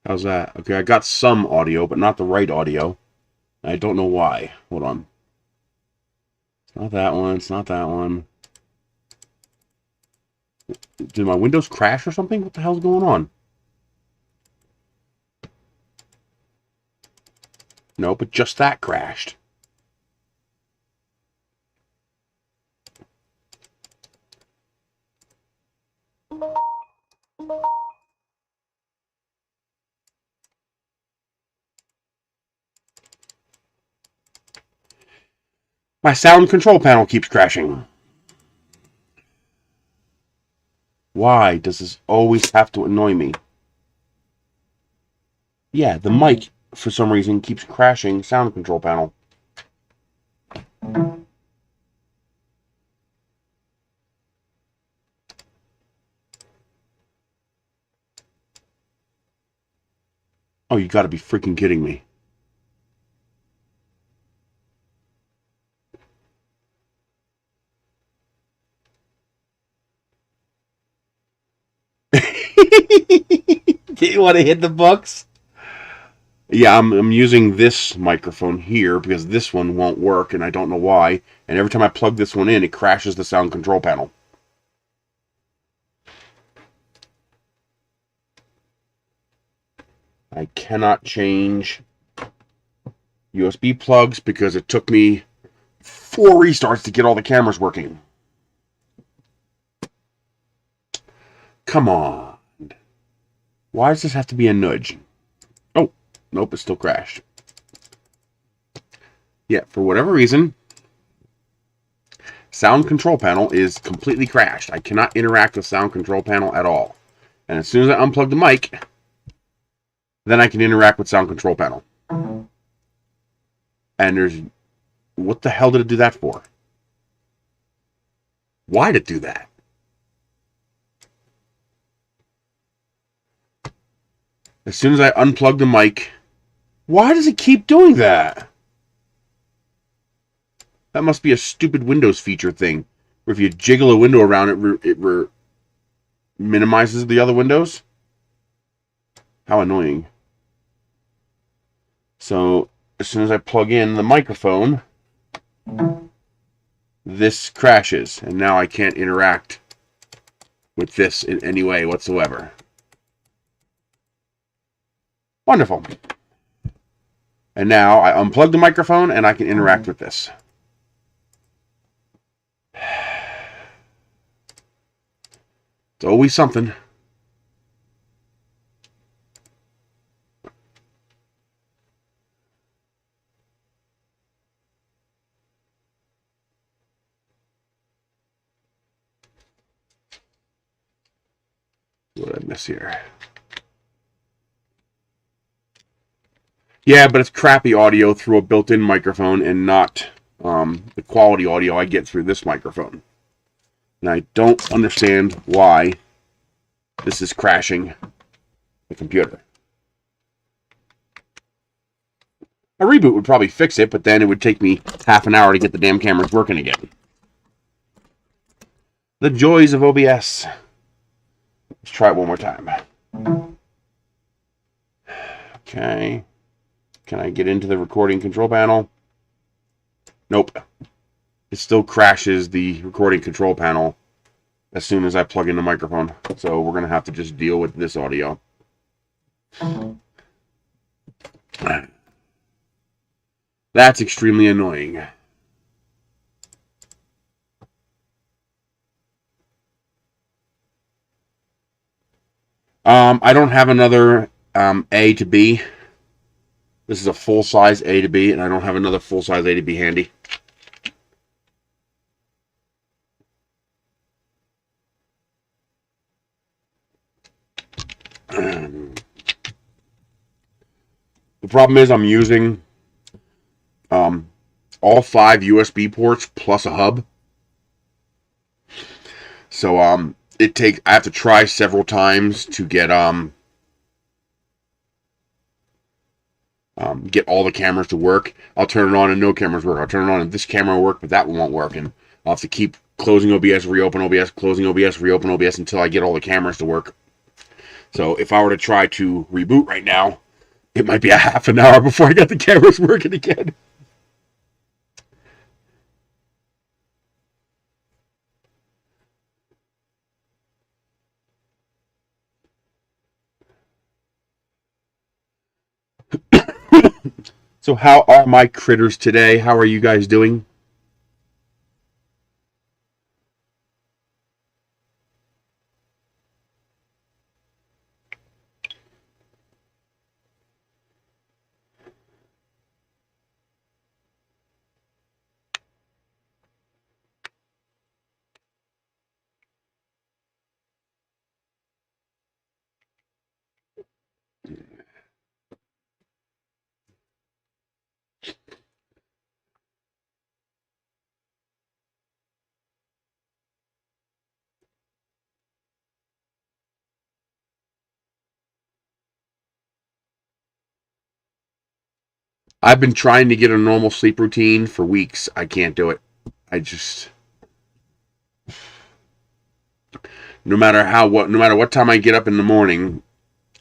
How's that? Okay, I got some audio, but not the right audio. I don't know why. Hold on. It's not that one. It's not that one. Did my Windows crash or something? What the hell's going on? No, but just that crashed. My sound control panel keeps crashing. Why does this always have to annoy me? Yeah, the mic, for some reason, keeps crashing sound control panel. Oh, you gotta be freaking kidding me. Do you want to hit the books? Yeah, I'm using this microphone here because this one won't work, and I don't know why. And every time I plug this one in, it crashes the sound control panel. I cannot change USB plugs because it took me 4 restarts to get all the cameras working. Come on. Why does this have to be a nudge? Oh, nope, it still crashed. Yeah, for whatever reason, sound control panel is completely crashed. I cannot interact with sound control panel at all. And as soon as I unplug the mic, then I can interact with sound control panel. And there's... What the hell did it do that for? Why did it do that? As soon as I unplug the mic, why does it keep doing that? That must be a stupid Windows feature thing. Where if you jiggle a window around, it minimizes the other windows. How annoying. So, as soon as I plug in the microphone, this crashes. And now I can't interact with this in any way whatsoever. Wonderful. And now I unplug the microphone and I can interact with this. It's always something. What did I miss here? Yeah, but it's crappy audio through a built-in microphone and not the quality audio I get through this microphone. And I don't understand why this is crashing the computer. A reboot would probably fix it, but then it would take me half an hour to get the damn cameras working again. The joys of OBS. Let's try it one more time. Okay. Can I get into the recording control panel? Nope. It still crashes the recording control panel as soon as I plug in the microphone. So we're going to have to just deal with this audio. That's extremely annoying. I don't have another A to B. This is a full-size A to B, and I don't have another full-size A to B handy. The problem is I'm using all 5 USB ports plus a hub. So I have to try several times to get all the cameras to work. I'll turn it on and no cameras work. I'll turn it on and this camera will work, but that one won't work. And I'll have to keep closing OBS, reopen OBS, closing OBS, reopen OBS until I get all the cameras to work. So if I were to try to reboot right now, it might be a half an hour before I got the cameras working again. So how are my critters today? How are you guys doing? I've been trying to get a normal sleep routine for weeks. I can't do it. I just no matter what time I get up in the morning,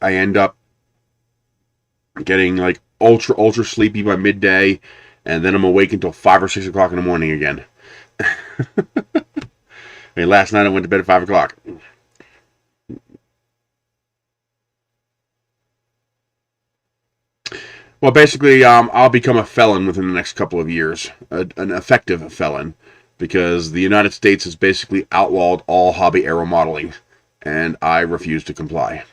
I end up getting like ultra sleepy by midday, and then I'm awake until 5 or 6 o'clock in the morning again. I mean, last night I went to bed at 5 o'clock. Well, basically, I'll become a felon within the next couple of years, an effective felon, because the United States has basically outlawed all hobby aero modeling, and I refuse to comply.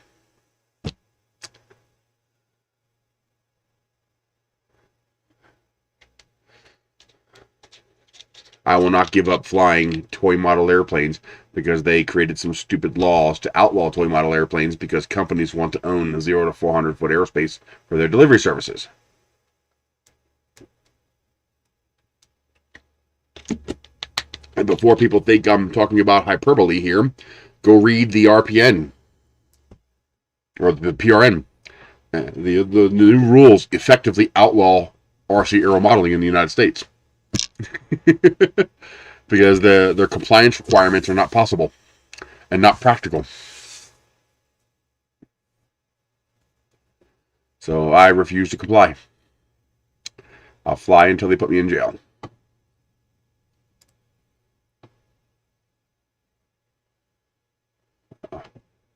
I will not give up flying toy model airplanes because they created some stupid laws to outlaw toy model airplanes because companies want to own the 0 to 400-foot aerospace for their delivery services. And before people think I'm talking about hyperbole here, go read the RPN or the PRN. The new rules effectively outlaw RC aero modeling in the United States. Because their compliance requirements are not possible and not practical. So I refuse to comply. I'll fly until they put me in jail.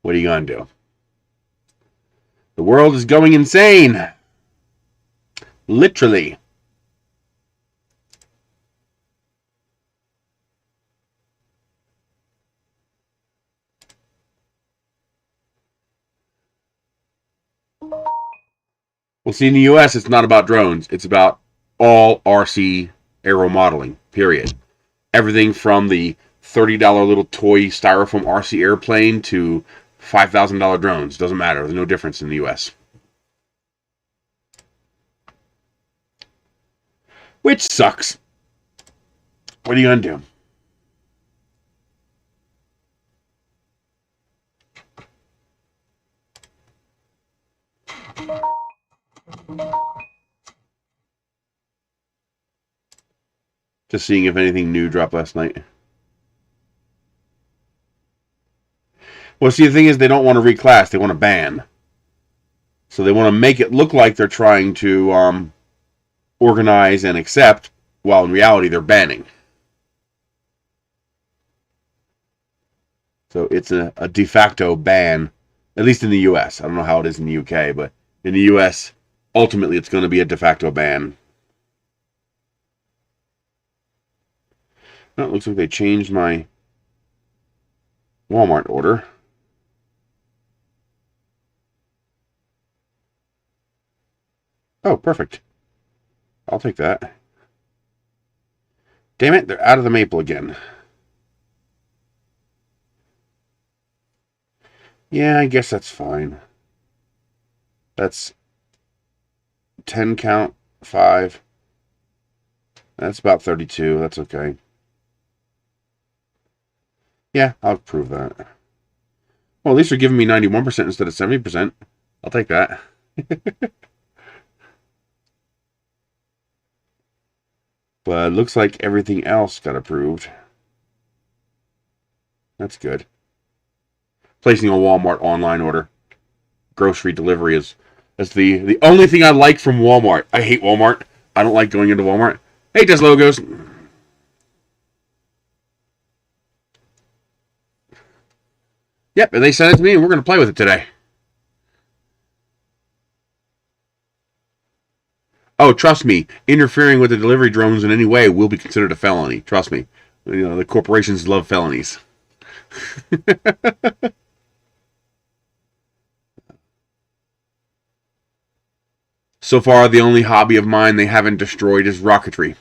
What are you going to do? The world is going insane. Literally. Well, see, in the U.S., it's not about drones. It's about all RC aero modeling, period. Everything from the $30 little toy styrofoam RC airplane to $5,000 drones. Doesn't matter. There's no difference in the U.S. Which sucks. What are you going to do? Just seeing if anything new dropped last night. Well, see, the thing is, they don't want to reclass. They want to ban. So they want to make it look like they're trying to organize and accept, while in reality, they're banning. So it's a de facto ban, at least in the U.S. I don't know how it is in the U.K., but in the U.S., ultimately, it's going to be a de facto ban. Oh, it looks like they changed my Walmart order. Oh, perfect. I'll take that. Damn it, they're out of the maple again. Yeah, I guess that's fine. That's 10 count, 5. That's about 32. That's okay. Yeah, I'll approve that. Well, at least they're giving me 91% instead of 70%. I'll take that. But it looks like everything else got approved. That's good. Placing a Walmart online order. grocery delivery is the only thing I like from Walmart. I hate Walmart. I don't like going into Walmart. Hate those logos. Yep, and they sent it to me, and we're going to play with it today. Oh, trust me, interfering with the delivery drones in any way will be considered a felony. Trust me. You know, the corporations love felonies. So far, the only hobby of mine they haven't destroyed is rocketry.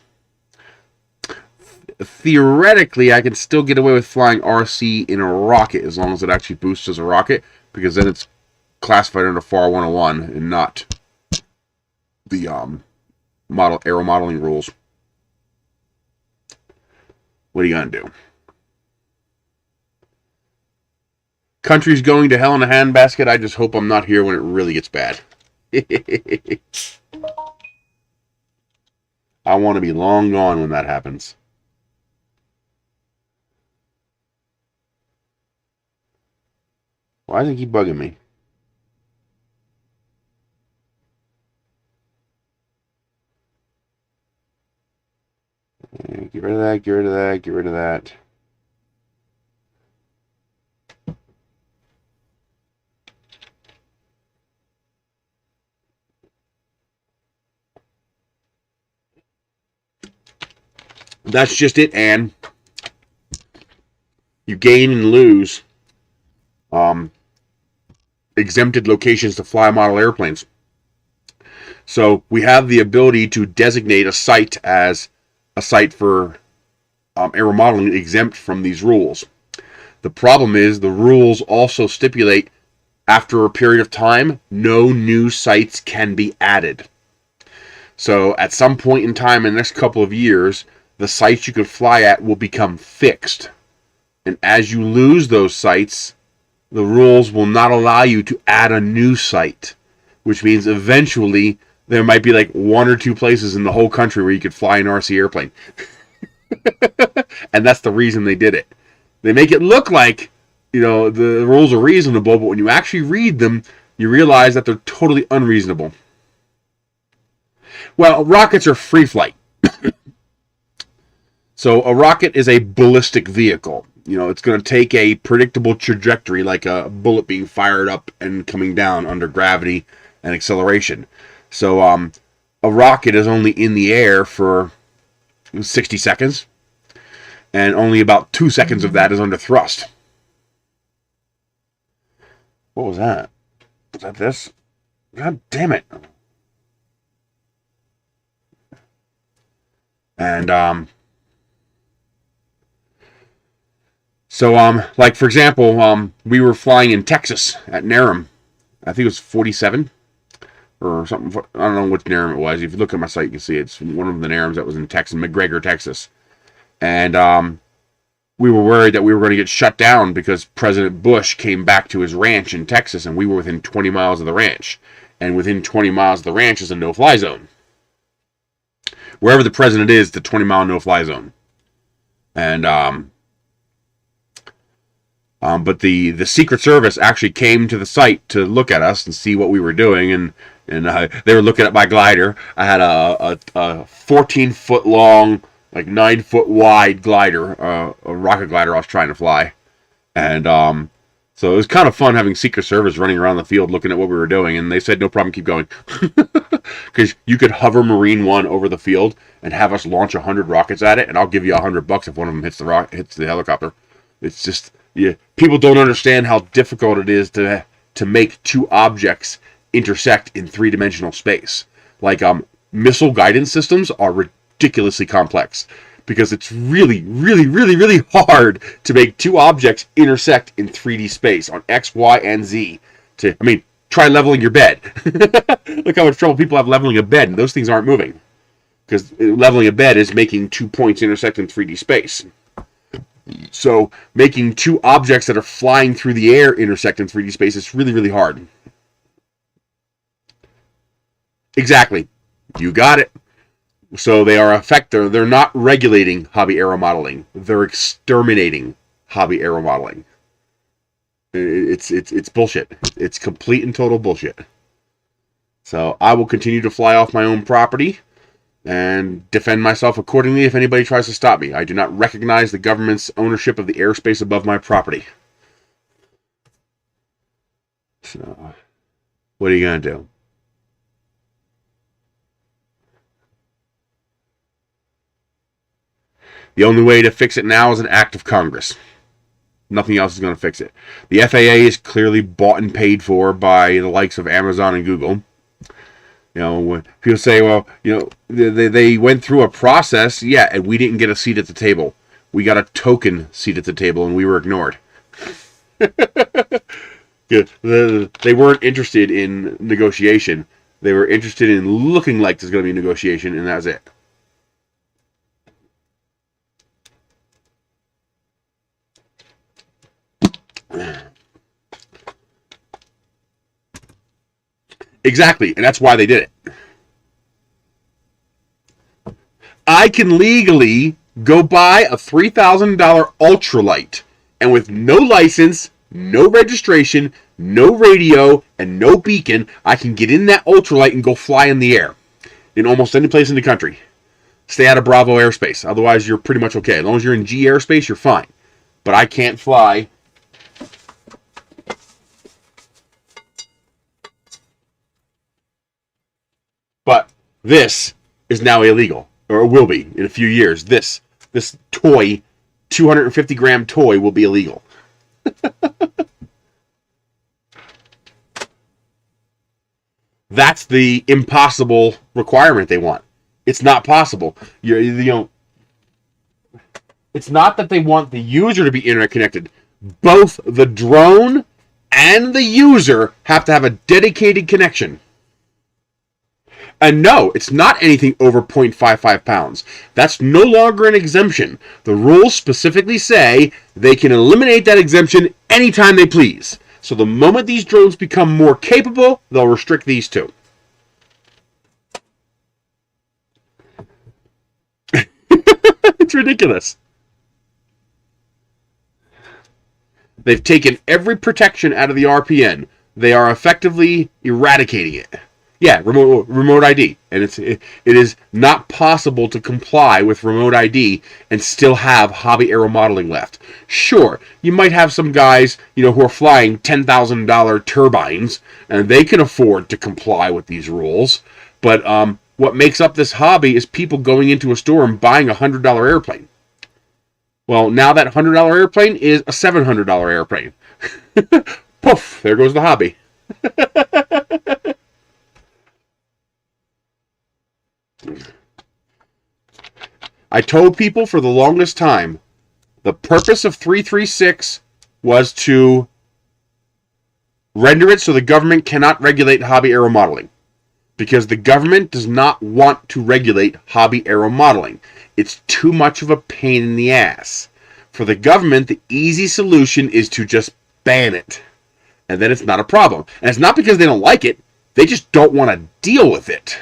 Theoretically, I can still get away with flying RC in a rocket as long as it actually boosts as a rocket, because then it's classified under FAR 101 and not the aero modeling rules. What are you gonna do? Country's going to hell in a handbasket. I just hope I'm not here when it really gets bad. I want to be long gone when that happens. Why does it keep bugging me? Get rid of that, get rid of that, get rid of that. That's just it, Anne. You gain and lose exempted locations to fly model airplanes. So we have the ability to designate a site as a site for aero modeling exempt from these rules. The problem is the rules also stipulate after a period of time, no new sites can be added. So at some point in time in the next couple of years, the sites you could fly at will become fixed. And as you lose those sites, the rules will not allow you to add a new site, which means eventually there might be like 1 or 2 places in the whole country where you could fly an RC airplane. And that's the reason they did it. They make it look like, you know, the rules are reasonable, but when you actually read them, you realize that they're totally unreasonable. Well, rockets are free flight. So a rocket is a ballistic vehicle. You know, it's going to take a predictable trajectory, like a bullet being fired up and coming down under gravity and acceleration. So a rocket is only in the air for 60 seconds, and only about 2 seconds of that is under thrust. What was that? Was that this? God damn it. And so like for example, we were flying in Texas at NRM. I think it was 47 or something. I don't know which NRM it was. If you look at my site, you can see it's one of the NRMs that was in Texas, McGregor, Texas. And we were worried that we were going to get shut down because President Bush came back to his ranch in Texas, and we were within 20 miles of the ranch. And within 20 miles of the ranch is a no-fly zone. Wherever the president is, the 20-mile no-fly zone. And but the Secret Service actually came to the site to look at us and see what we were doing, and they were looking at my glider. I had a 14-foot long, like 9-foot wide glider, a rocket glider I was trying to fly, and so it was kind of fun having Secret Service running around the field looking at what we were doing, and they said no problem, keep going, because you could hover Marine One over the field and have us launch 100 rockets at it, and I'll give you $100 if one of them hits the helicopter. It's just, yeah, people don't understand how difficult it is to make 2 objects intersect in 3-dimensional space. Like missile guidance systems are ridiculously complex because it's really, really, really, really hard to make 2 objects intersect in 3D space on X, Y, and Z. Try leveling your bed. Look how much trouble people have leveling a bed, and those things aren't moving. Because leveling a bed is making 2 points intersect in 3D space. So making 2 objects that are flying through the air intersect in 3D space is really, really hard. Exactly. You got it. So they are they're not regulating hobby aero modeling. They're exterminating hobby aero modeling. It's bullshit. It's complete and total bullshit. So I will continue to fly off my own property and defend myself accordingly if anybody tries to stop me. I do not recognize the government's ownership of the airspace above my property. So, what are you going to do? The only way to fix it now is an act of Congress. Nothing else is going to fix it. The FAA is clearly bought and paid for by the likes of Amazon and Google. You know, when people say, well, you know, they went through a process, yeah, and we didn't get a seat at the table. We got a token seat at the table, and we were ignored. They weren't interested in negotiation. They were interested in looking like there's going to be negotiation, and that's it. Exactly, and that's why they did it. I can legally go buy a $3,000 ultralight, and with no license, no registration, no radio, and no beacon, I can get in that ultralight and go fly in the air in almost any place in the country. Stay out of Bravo airspace. Otherwise, you're pretty much okay. As long as you're in G airspace, you're fine. But I can't fly. But this is now illegal, or will be in a few years. This toy, 250-gram toy, will be illegal. That's the impossible requirement they want. It's not possible. You know, it's not that they want the user to be internet connected. Both the drone and the user have to have a dedicated connection. And no, it's not anything over 0.55 pounds. That's no longer an exemption. The rules specifically say they can eliminate that exemption anytime they please. So the moment these drones become more capable, they'll restrict these too. It's ridiculous. They've taken every protection out of the RPN. They are effectively eradicating it. Yeah, remote ID. And it is not possible to comply with remote ID and still have hobby aero modeling left. Sure, you might have some guys, you know, who are flying $10,000 turbines, and they can afford to comply with these rules. But what makes up this hobby is people going into a store and buying a $100 airplane. Well, now that $100 airplane is a $700 airplane. Poof, there goes the hobby. I told people for the longest time, the purpose of 336 was to render it so the government cannot regulate hobby aero modeling. Because the government does not want to regulate hobby aero modeling. It's too much of a pain in the ass. For the government, the easy solution is to just ban it. And then it's not a problem. And it's not because they don't like it. They just don't want to deal with it.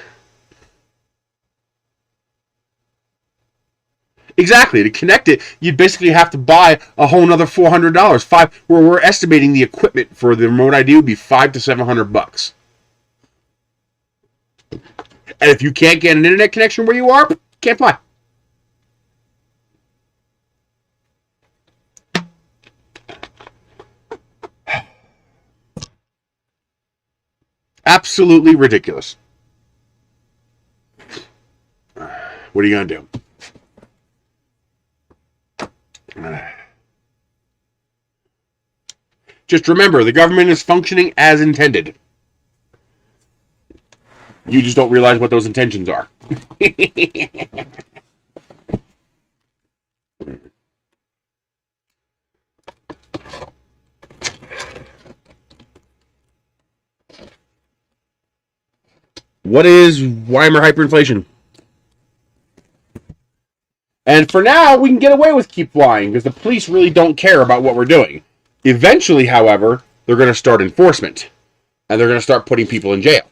Exactly. To connect it, you'd basically have to buy a whole nother $400. Where we're estimating the equipment for the remote ID would be $500 to $700. And if you can't get an internet connection where you are, can't fly. Absolutely ridiculous. What are you going to do? Just remember, the government is functioning as intended. You just don't realize what those intentions are. What is Weimar hyperinflation? And for now, we can get away with keep flying because the police really don't care about what we're doing. Eventually, however, they're going to start enforcement. And they're going to start putting people in jail.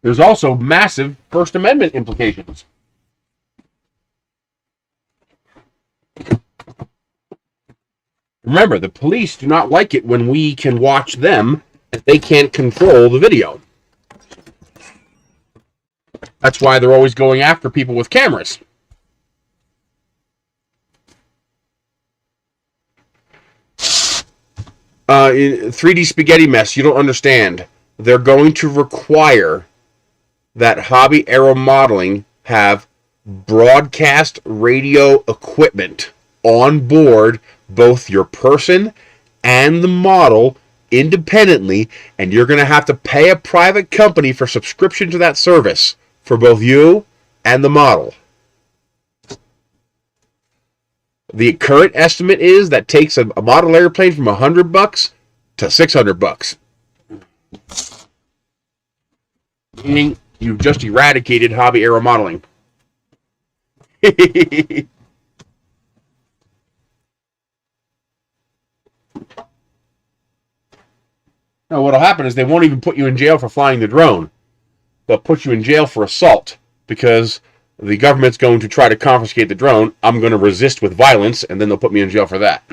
There's also massive First Amendment implications. Remember, the police do not like it when we can watch them and they can't control the video. That's why they're always going after people with cameras. In 3D Spaghetti Mess, you don't understand. They're going to require that hobby aero modeling have broadcast radio equipment on board both your person and the model independently, and you're going to have to pay a private company for subscription to that service for both you and the model. The current estimate is that takes a model airplane from $100 to $600. Meaning you've just eradicated hobby aero modeling. Now, what'll happen is they won't even put you in jail for flying the drone. They'll put you in jail for assault because the government's going to try to confiscate the drone. I'm going to resist with violence, and then they'll put me in jail for that.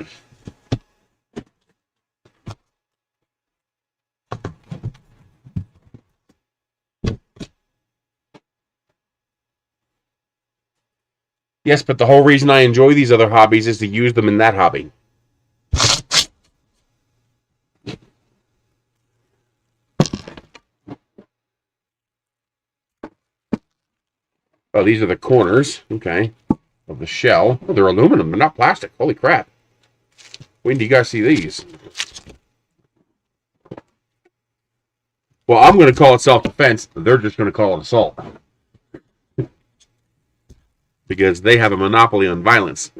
Yes, but the whole reason I enjoy these other hobbies is to use them in that hobby. Oh, these are the corners, okay, of the shell. Oh, they're aluminum, they're not plastic. Holy crap. When do you guys see these? Well, I'm going to call it self-defense. They're just going to call it assault. Because they have a monopoly on violence.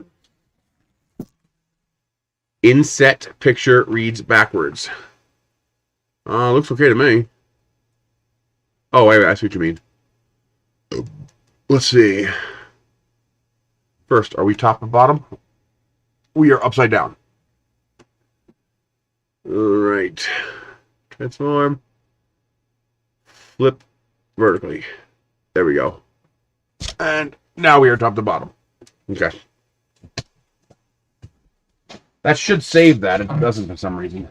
Inset picture reads backwards. Looks okay to me. Oh, wait, I see what you mean. Let's see. First, are we top and bottom? We are upside down. Alright. Transform. Flip vertically. There we go. And now we are top to bottom. Okay. That should save that. It doesn't for some reason.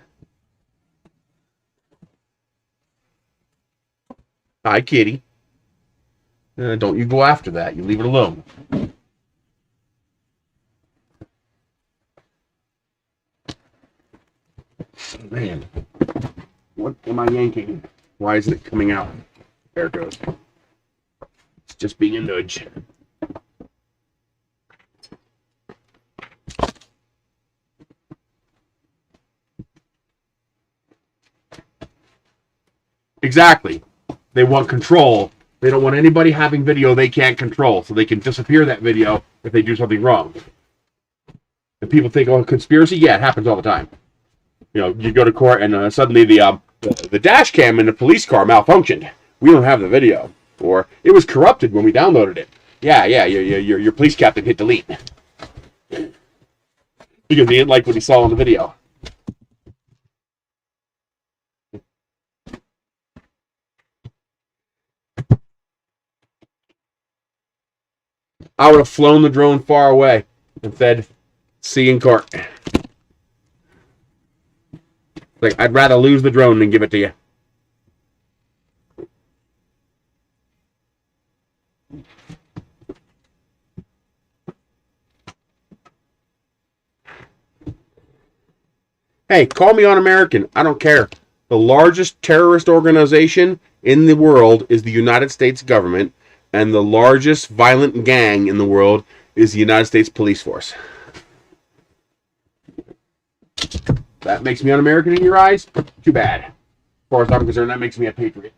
Hi, kitty. Don't you go after that. You leave it alone. Man. What am I yanking? Why isn't it coming out? There it goes. It's just being a nudge. Exactly. They want control. They don't want anybody having video they can't control, so they can disappear that video if they do something wrong. And people think, oh, conspiracy? Yeah, it happens all the time. You know, you go to court and suddenly the dash cam in the police car malfunctioned. We don't have the video. Or it was corrupted when we downloaded it. Yeah, your police captain hit delete. Because he didn't like what he saw in the video. I would have flown the drone far away and said, see in court. Like, I'd rather lose the drone than give it to you. Hey, call me un-American. I don't care. The largest terrorist organization in the world is the United States government, and the largest violent gang in the world is the United States Police Force. That makes me un-American in your eyes? Too bad. As far as I'm concerned, that makes me a patriot.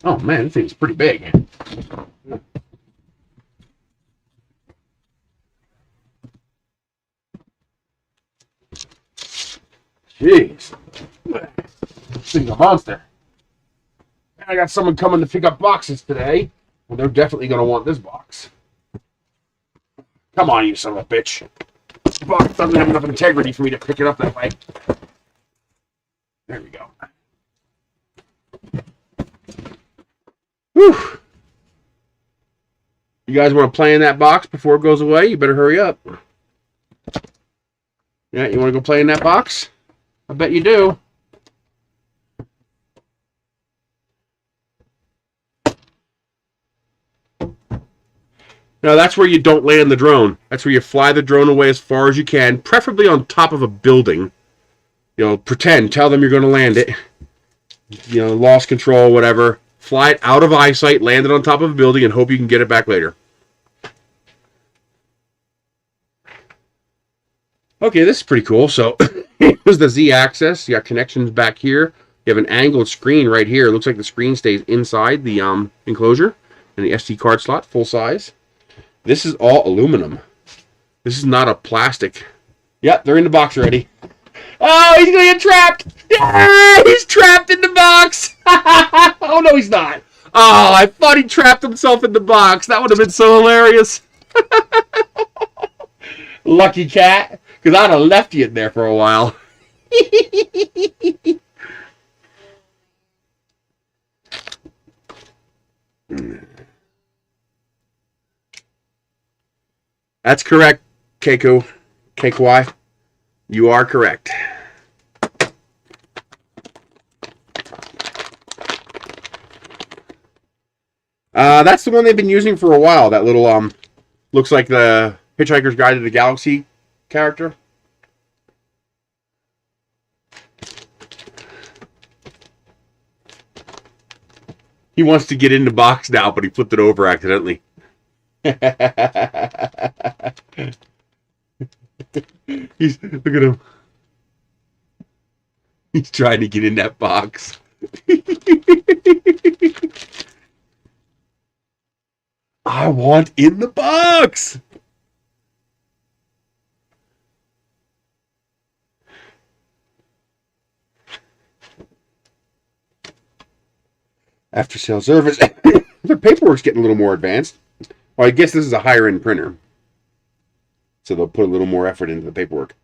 Oh man, this thing's pretty big. Jeez. This thing's a monster. And I got someone coming to pick up boxes today. Well, they're definitely going to want this box. Come on, you son of a bitch. This box doesn't have enough integrity for me to pick it up that way. There we go. Whew. You guys want to play in that box before it goes away? You better hurry up. Yeah, you want to go play in that box? I bet you do. Now, that's where you don't land the drone. That's where you fly the drone away as far as you can, preferably on top of a building. You know, pretend, tell them you're going to land it. You know, lost control, whatever. Fly it out of eyesight, land it on top of a building, and hope you can get it back later. Okay, this is pretty cool. So, here's the Z-axis. You got connections back here. You have an angled screen right here. It looks like the screen stays inside the enclosure. And the SD card slot, full size. This is all aluminum. This is not a plastic. Yep, they're in the box already. Oh, he's going to get trapped. Yeah, he's trapped in the box. Oh, no, he's not. Oh, I thought he trapped himself in the box. That would have been so hilarious. Lucky cat. Because I'd have left you in there for a while. That's correct, Keiko. KY. You are correct. That's the one they've been using for a while. That little, looks like the Hitchhiker's Guide to the Galaxy character. He wants to get in the box now, but he flipped it over accidentally. Look at him. He's trying to get in that box. I want in the box. After sale service. The paperwork's getting a little more advanced. Well, I guess this is a higher end printer. So they'll put a little more effort into the paperwork.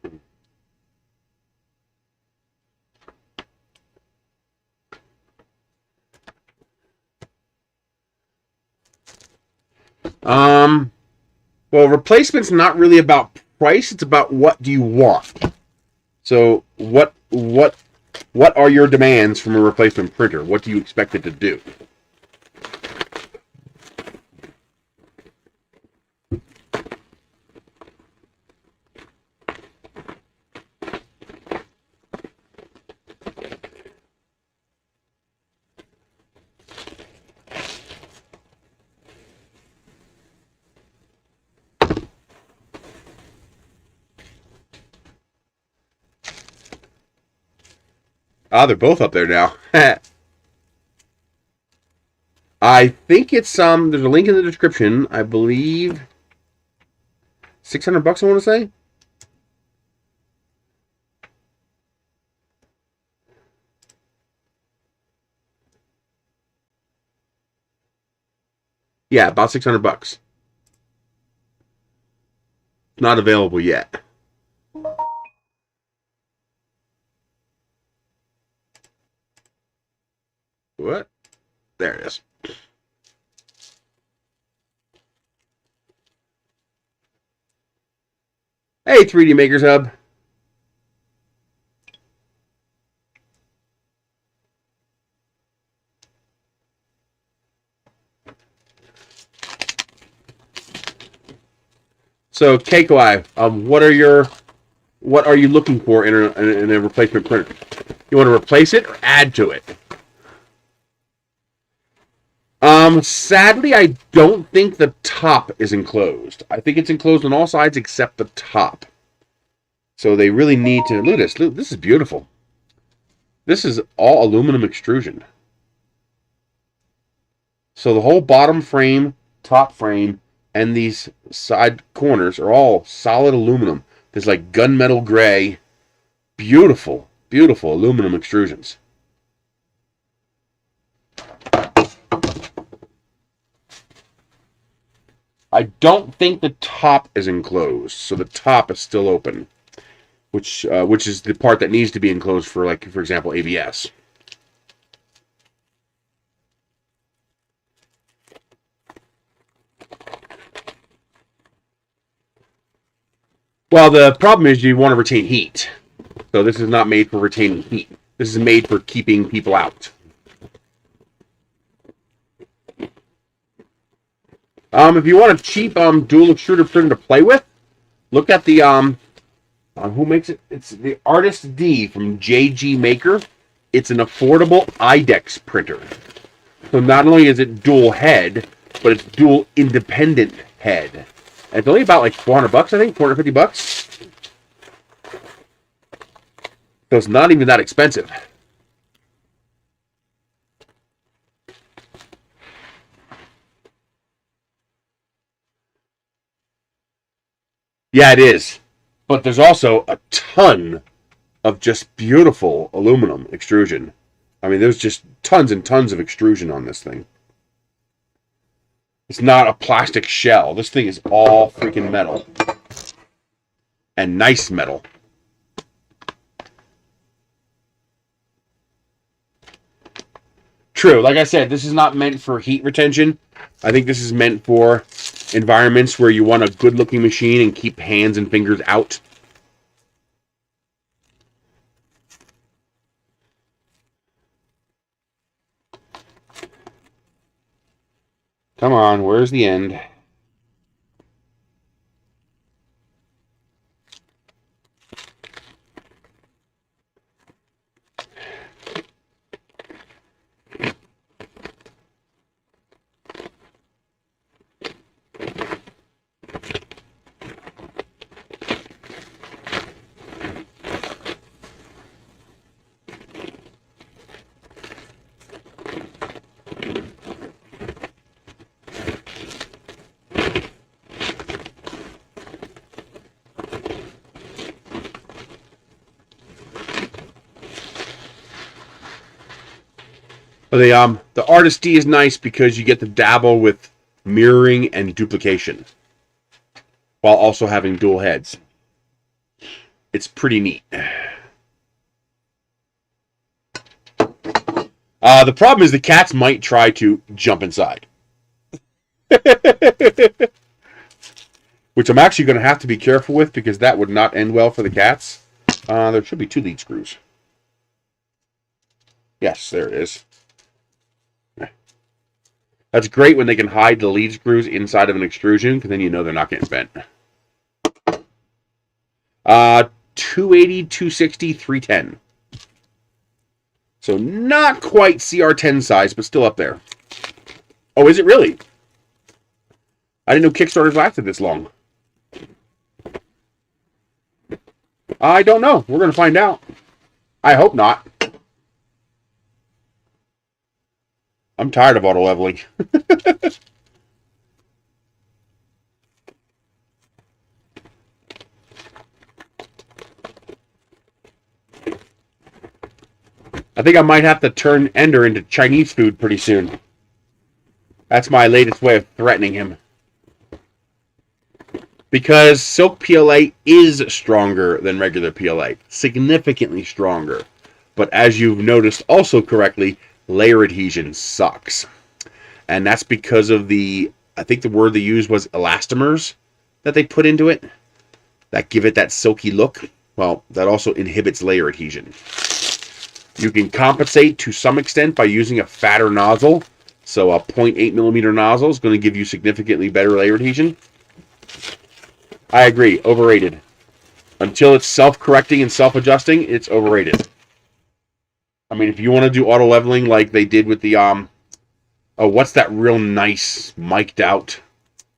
Well, replacement's not really about price, it's about what do you want. So what are your demands from a replacement printer? What do you expect it to do? Ah, they're both up there now. I think it's there's a link in the description. I believe $600 I want to say. Yeah, about $600. Not available yet. What? There it is. Hey, 3D Makers Hub. So, Keiko, what are you looking for in a replacement printer? You want to replace it or add to it? Sadly, I don't think the top is enclosed. I think it's enclosed on all sides except the top. So they really need to... Look at this. Look, this is beautiful. This is all aluminum extrusion. So the whole bottom frame, top frame, and these side corners are all solid aluminum. There's like gunmetal gray. Beautiful, beautiful aluminum extrusions. I I don't think the top is enclosed, so the top is still open, which is the part that needs to be enclosed for, like, for example, ABS. Well, the problem is you want to retain heat. So this is not made for retaining heat. This is made for keeping people out. If you want a cheap dual extruder printer to play with, look at the who makes it? It's the Artist D from JG Maker. It's an affordable IDEX printer. So not only is it dual head, but it's dual independent head. And it's only about like $400, I think, $450. So it's not even that expensive. Yeah, it is. But there's also a ton of just beautiful aluminum extrusion. I mean, there's just tons and tons of extrusion on this thing. It's not a plastic shell. This thing is all freaking metal. And nice metal. True. Like I said, this is not meant for heat retention. I think this is meant for environments where you want a good-looking machine and keep hands and fingers out. Come on, where's the end? The Artist D is nice because you get to dabble with mirroring and duplication while also having dual heads. It's pretty neat. The problem is the cats might try to jump inside. Which I'm actually going to have to be careful with because that would not end well for the cats. There should be 2 lead screws. Yes, there it is. That's great when they can hide the lead screws inside of an extrusion, because then you know they're not getting bent. 280, 260, 310. So not quite CR10 size, but still up there. Oh, is it really? I didn't know Kickstarters lasted this long. I don't know. We're going to find out. I hope not. I'm tired of auto leveling. I think I might have to turn Ender into Chinese food pretty soon. That's my latest way of threatening him. Because Silk PLA is stronger than regular PLA. Significantly stronger. But as you've noticed also correctly, layer adhesion sucks. And that's because of the, I think the word they used was elastomers that they put into it. That give it that silky look. Well, that also inhibits layer adhesion. You can compensate to some extent by using a fatter nozzle. So a 0.8 millimeter nozzle is going to give you significantly better layer adhesion. I agree, overrated. Until it's self-correcting and self-adjusting, it's overrated. I mean, if you want to do auto leveling like they did with the, oh, what's that real nice mic'd out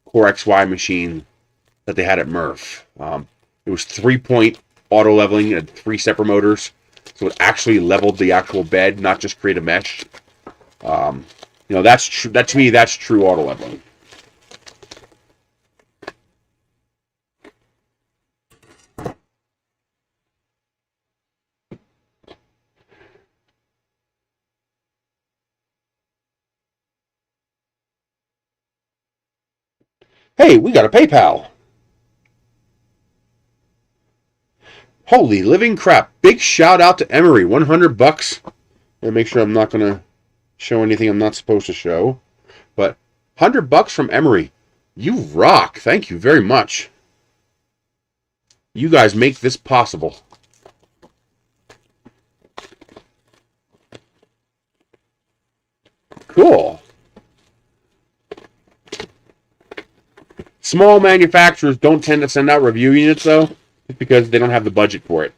Core XY machine that they had at Murph? It was 3-point auto leveling and 3 separate motors. So it actually leveled the actual bed, not just create a mesh. You know, that's true. That to me, that's true auto leveling. Hey, we got a PayPal. Holy living crap. Big shout out to Emery. $100. And make sure I'm not going to show anything I'm not supposed to show. But $100 from Emery. You rock. Thank you very much. You guys make this possible. Cool. Small manufacturers don't tend to send out review units, though, because they don't have the budget for it.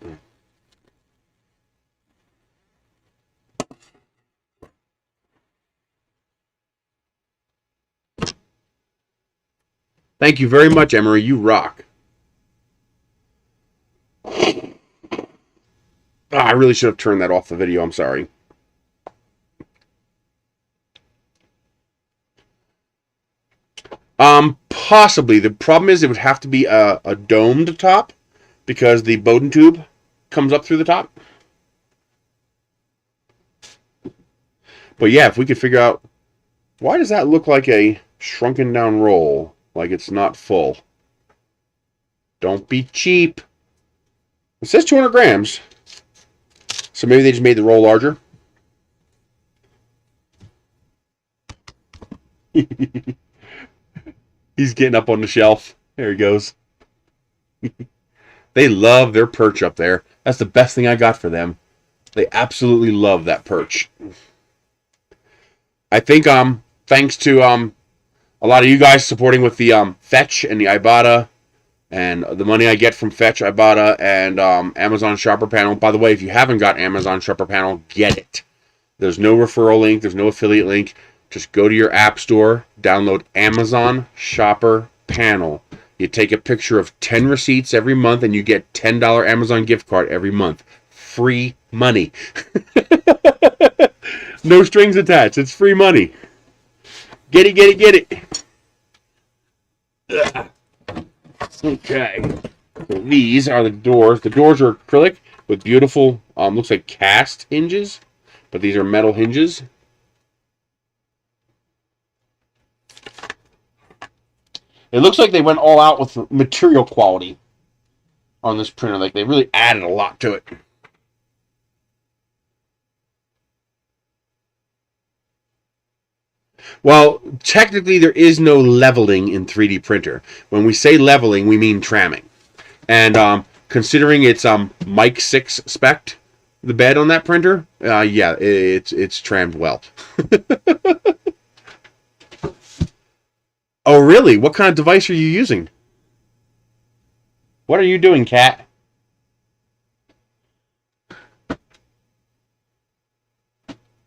Thank you very much, Emery. You rock. I really should have turned that off the video. I'm sorry. Possibly. The problem is it would have to be a domed top because the Bowden tube comes up through the top. But yeah, if we could figure out why does that look like a shrunken down roll, like it's not full. Don't be cheap. It says 200 grams. So maybe they just made the roll larger. He's getting up on the shelf. There he goes. They love their perch up there. That's the best thing I got for them. They absolutely love that perch. I think thanks to a lot of you guys supporting with the Fetch and the Ibotta and the money I get from Fetch, Ibotta, and Amazon Shopper Panel. By the way, if you haven't got Amazon Shopper Panel, get it. There's no referral link. There's no affiliate link. Just go to your app store, download Amazon Shopper Panel. You take a picture of 10 receipts every month, and you get $10 Amazon gift card every month. Free money. No strings attached. It's free money. Get it, get it, get it. Ugh. Okay. So these are the doors. The doors are acrylic with beautiful, looks like cast hinges, but these are metal hinges. It looks like they went all out with material quality on this printer. Like they really added a lot to it. Well, technically there is no leveling in 3D printer. When we say leveling, we mean tramming. And considering it's Mic 6 spec, the bed on that printer, yeah, it's trammed well. Oh, really? What kind of device are you using? What are you doing, Cat?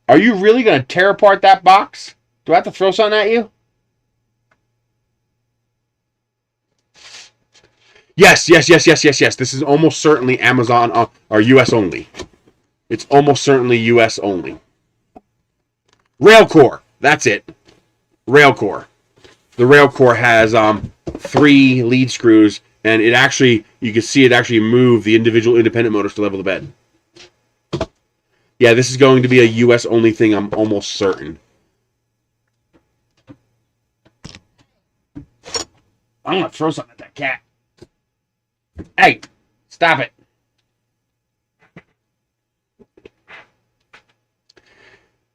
Are you really going to tear apart that box? Do I have to throw something at you? Yes. This is almost certainly Amazon or US only. It's almost certainly US only. Railcore. That's it. Railcore. The Railcore has 3 lead screws, and it actually, you can see it actually move the individual independent motors to level the bed. Yeah, this is going to be a US only thing, I'm almost certain. I'm going to throw something at that cat. Hey, stop it.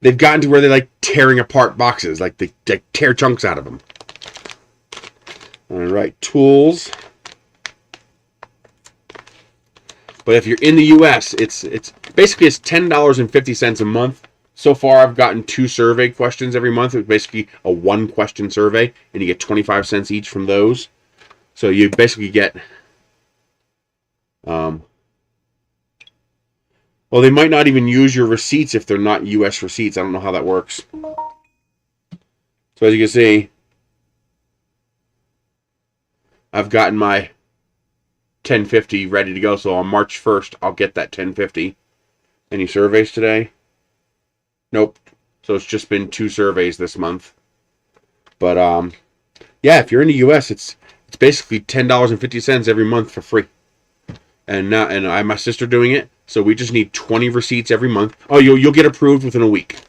They've gotten to where they like tearing apart boxes, like they tear chunks out of them. All right, tools. But if you're in the US, it's basically it's $10.50 a month. So far, I've gotten 2 survey questions every month. It's basically a 1-question survey, and you get 25 cents each from those. So you basically get, well, they might not even use your receipts if they're not US receipts. I don't know how that works. So as you can see, I've gotten my 1050 ready to go. So on March 1st, I'll get that 1050. Any surveys today? Nope. So it's just been 2 surveys this month. But yeah, if you're in the US, it's basically $10.50 every month for free. And now, and I have my sister doing it, so we just need 20 receipts every month. Oh, you'll get approved within a week.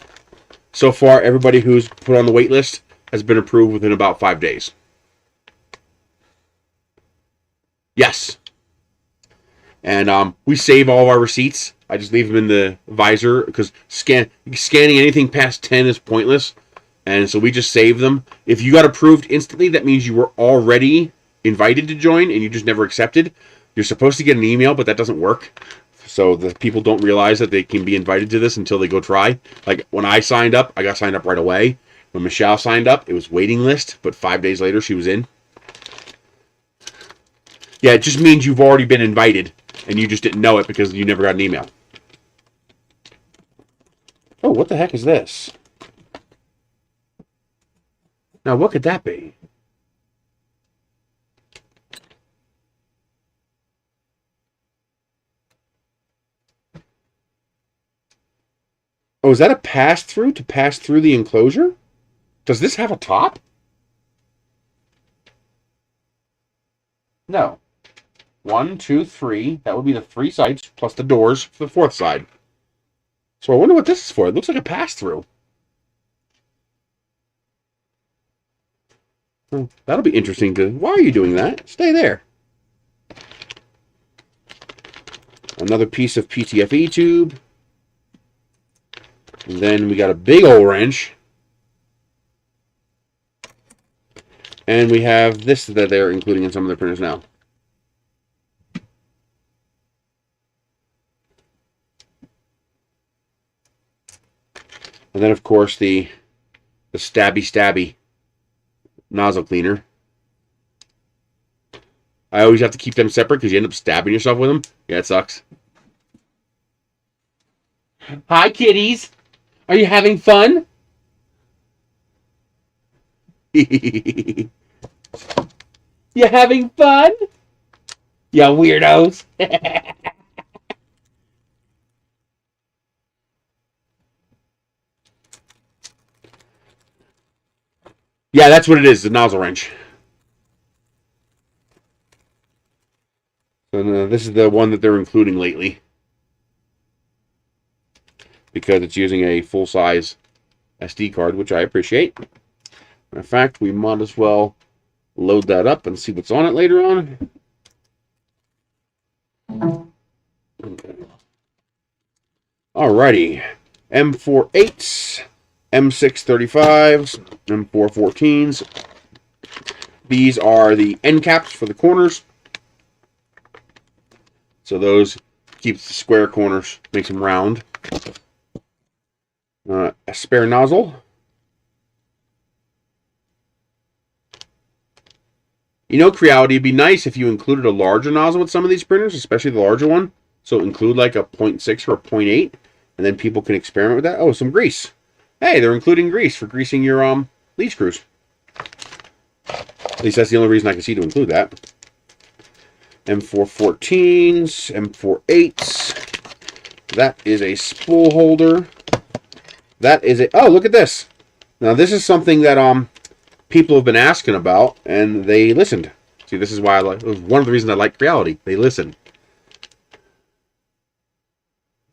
So far, everybody who's put on the wait list has been approved within about 5 days. Yes. And we save all of our receipts. I just leave them in the visor because scanning anything past 10 is pointless. And so we just save them. If you got approved instantly, that means you were already invited to join and you just never accepted. You're supposed to get an email, but that doesn't work. So the people don't realize that they can be invited to this until they go try. Like when I signed up, I got signed up right away. When Michelle signed up, it was waiting list, but 5 days later she was in. Yeah, it just means you've already been invited and you just didn't know it because you never got an email. Oh, what the heck is this? Now, what could that be? Oh, is that a pass-through to pass through the enclosure? Does this have a top? No. 1, 2, 3. That would be the 3 sides plus the doors for the 4th side. So I wonder what this is for. It looks like a pass-through. Well, that'll be interesting to... Why are you doing that? Stay there. Another piece of PTFE tube. And then we got a big old wrench. And we have this that they're including in some of their printers now. And then, of course, the stabby nozzle cleaner. I always have to keep them separate because you end up stabbing yourself with them. Yeah, it sucks. Hi, kitties. Are you having fun? You having fun? Ya weirdos. Yeah, that's what it is, the nozzle wrench. And this is the one that they're including lately. Because it's using a full-size SD card, which I appreciate. In fact, we might as well load that up and see what's on it later on. Okay. Alrighty. M48s, M635s, M414s. These are the end caps for the corners. So those keeps the square corners, makes them round. A spare nozzle. You know, Creality, it'd be nice if you included a larger nozzle with some of these printers, especially the larger one. So include like a 0.6 or a 0.8, and then people can experiment with that. Oh, some grease. Hey, they're including grease for greasing your lead screws. At least that's the only reason I can see to include that. M414s, M48s. That is a spool holder. That is a... Oh, look at this. Now, this is something that people have been asking about, and they listened. See, this is why I like... One of the reasons I like Creality. They listen.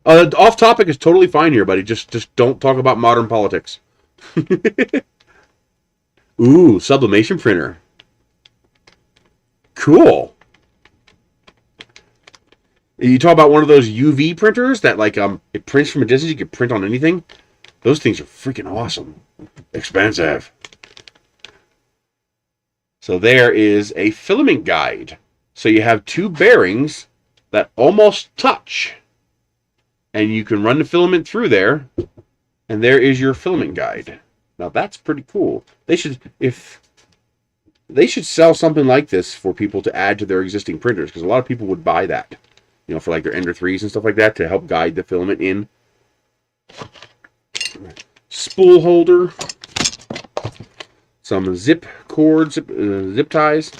Off topic is totally fine here, buddy. Just don't talk about modern politics. Ooh, sublimation printer. Cool. You talk about one of those UV printers that like it prints from a distance. You can print on anything. Those things are freaking awesome. Expensive. So there is a filament guide. So you have two bearings that almost touch. And you can run the filament through there. And there is your filament guide. Now that's pretty cool. They should sell something like this for people to add to their existing printers, because a lot of people would buy that. You know, for like their Ender 3s and stuff like that to help guide the filament in. Spool holder. Some zip cords, zip ties.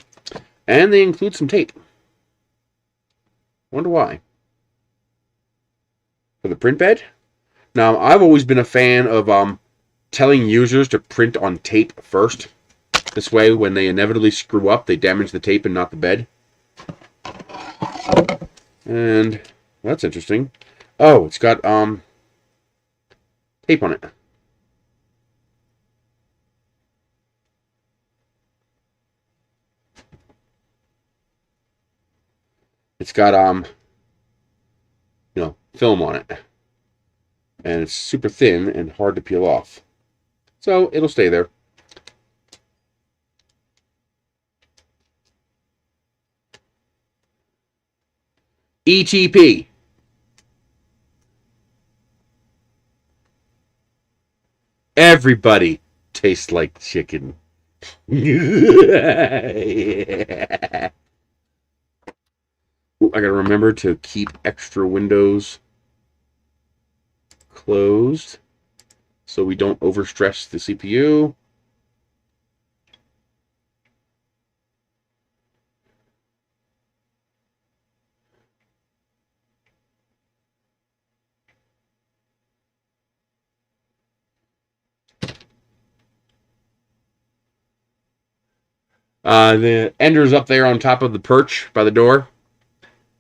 And they include some tape. Wonder why. For the print bed? Now, I've always been a fan of telling users to print on tape first. This way, when they inevitably screw up, they damage the tape and not the bed. And that's interesting. Oh, it's got tape on it. It's got film on it, and it's super thin and hard to peel off, so it'll stay there. ETP. Everybody tastes like chicken. I gotta remember to keep extra windows closed so we don't overstress the CPU. The ender's up there on top of the perch by the door,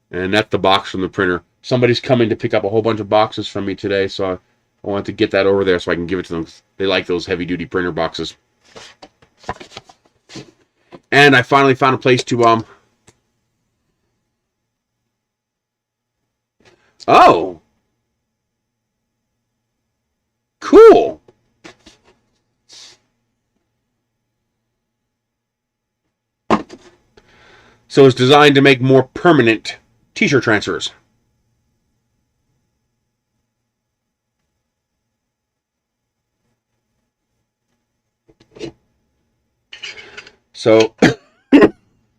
and that's the box from the printer. Somebody's coming to pick up a whole bunch of boxes from me today, so I want to get that over there so I can give it to them. They like those heavy-duty printer boxes. And I finally found a place to Oh, cool. So it's designed to make more permanent t-shirt transfers. So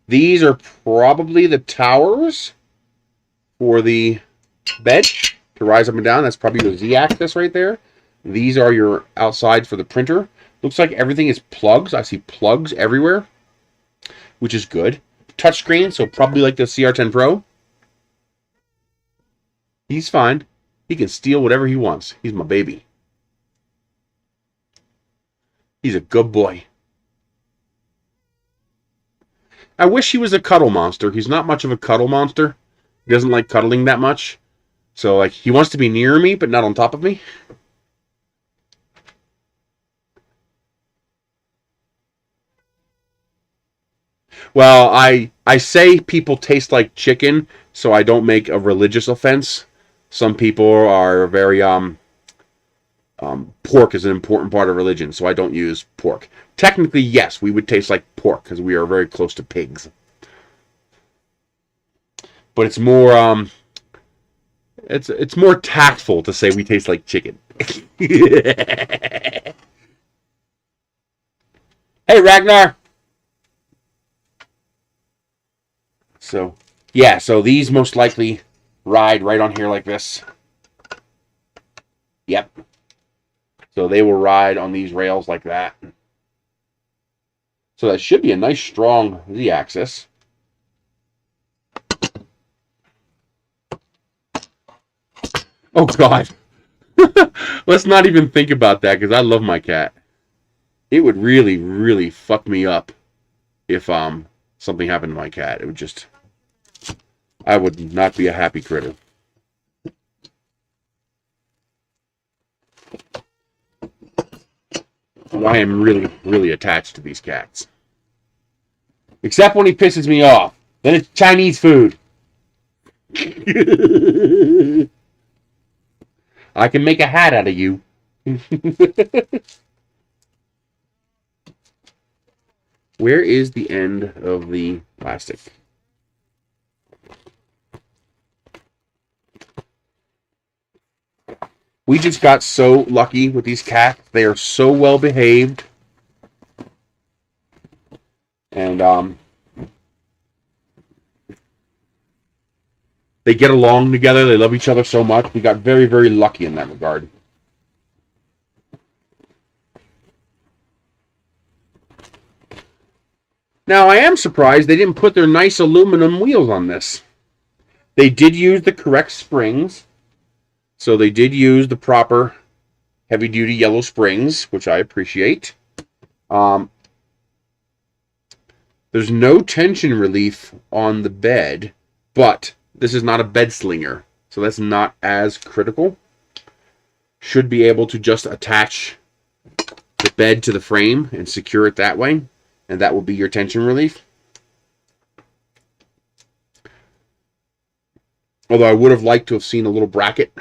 these are probably the towers for the bed to rise up and down. That's probably your Z-axis right there. These are your outside for the printer. Looks like everything is plugs. I see plugs everywhere, which is good. Touchscreen, so probably like the CR10 Pro. He's fine. He can steal whatever he wants. He's my baby. He's a good boy. I wish he was a cuddle monster. He's not much of a cuddle monster. He doesn't like cuddling that much. So, like, he wants to be near me, but not on top of me. Well, I say people taste like chicken, so I don't make a religious offense. Some people are very pork is an important part of religion, so I don't use pork. Technically, yes, we would taste like pork because we are very close to pigs. But it's more it's more tactful to say we taste like chicken. Hey, Ragnar. So, yeah, so these most likely ride right on here like this. Yep. So they will ride on these rails like that. So that should be a nice strong Z-axis. Oh, God. Let's not even think about that because I love my cat. It would really, really fuck me up if something happened to my cat. It would just... I would not be a happy critter. I am really, really attached to these cats. Except when he pisses me off. Then it's Chinese food. I can make a hat out of you. Where is the end of the plastic? We just got so lucky with these cats. They are so well behaved. And they get along together. They love each other so much. We got very, very lucky in that regard. Now, I am surprised they didn't put their nice aluminum wheels on this. They did use the correct springs. So they did use the proper heavy-duty yellow springs, which I appreciate. There's no tension relief on the bed, but this is not a bed slinger, so that's not as critical. Should be able to just attach the bed to the frame and secure it that way, and that will be your tension relief. Although I would have liked to have seen a little bracket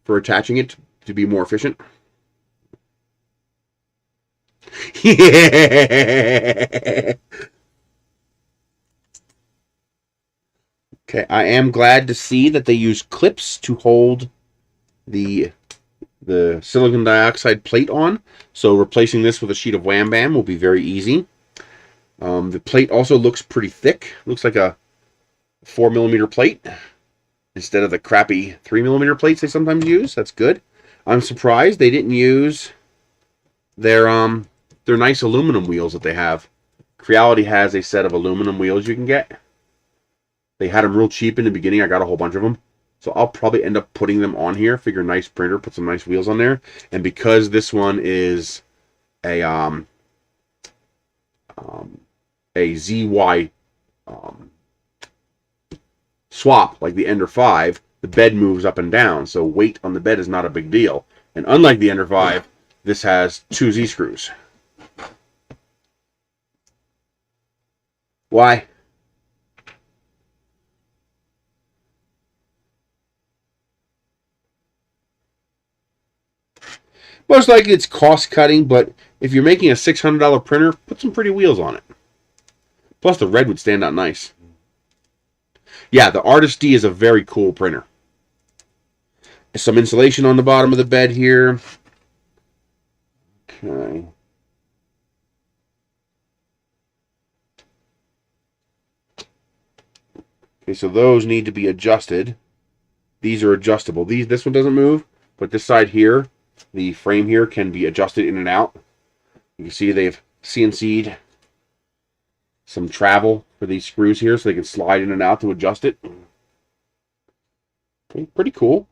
for attaching it to be more efficient. Yeah. Okay, I am glad to see that they use clips to hold the silicon dioxide plate on. So replacing this with a sheet of Wham Bam will be very easy. The plate also looks pretty thick. Looks like a 4mm plate instead of the crappy 3mm plates they sometimes use. That's good. I'm surprised they didn't use their nice aluminum wheels that they have. Creality has a set of aluminum wheels you can get. They had them real cheap in the beginning. I got a whole bunch of them. So I'll probably end up putting them on here. Figure nice printer, put some nice wheels on there. And because this one is a ZY swap, like the Ender 5, the bed moves up and down. So weight on the bed is not a big deal. And unlike the Ender 5, this has 2 Z screws. Why? Most likely it's cost cutting, but if you're making a $600 printer, put some pretty wheels on it. Plus the red would stand out nice. Yeah, the Artist D is a very cool printer. Some insulation on the bottom of the bed here. Okay. Okay, so those need to be adjusted. These are adjustable. This one doesn't move, but this side here, the frame here, can be adjusted in and out. You can see they've CNC'd some travel for these screws here so they can slide in and out to adjust it. Okay, pretty cool.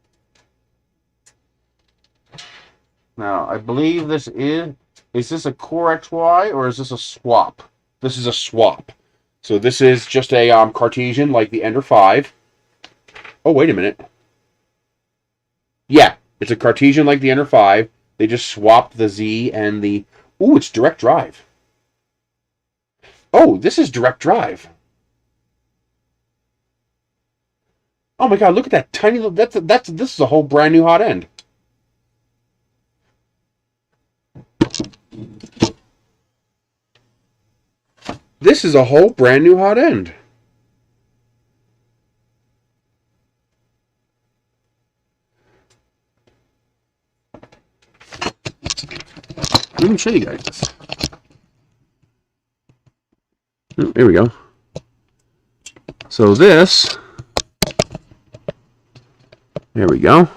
Now, I believe this is this a Core XY or is this a swap? This is a swap. So this is just a Cartesian like the Ender 5. Oh, wait a minute. Yeah, it's a Cartesian like the Ender 5. They just swapped the Z and the... Ooh, it's direct drive. Oh, this is direct drive. Oh my god, look at that tiny little... This is a whole brand new hot end. This is a whole brand new hot end. Let me show you guys this. Oh, there we go. So this, there we go,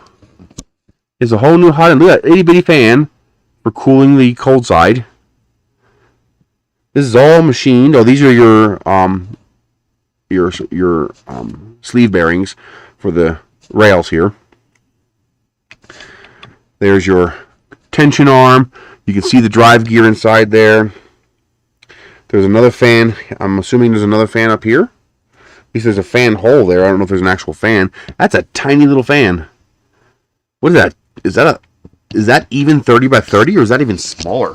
is a whole new hot end. Look at that itty bitty fan for cooling the cold side. This is all machined. Oh, these are your sleeve bearings for the rails here. There's your tension arm. You can see the drive gear inside there. There's another fan. I'm assuming there's another fan up here. At least there's a fan hole there. I don't know if there's an actual fan. That's a tiny little fan. What is that? Is that even 30 by 30 or is that even smaller?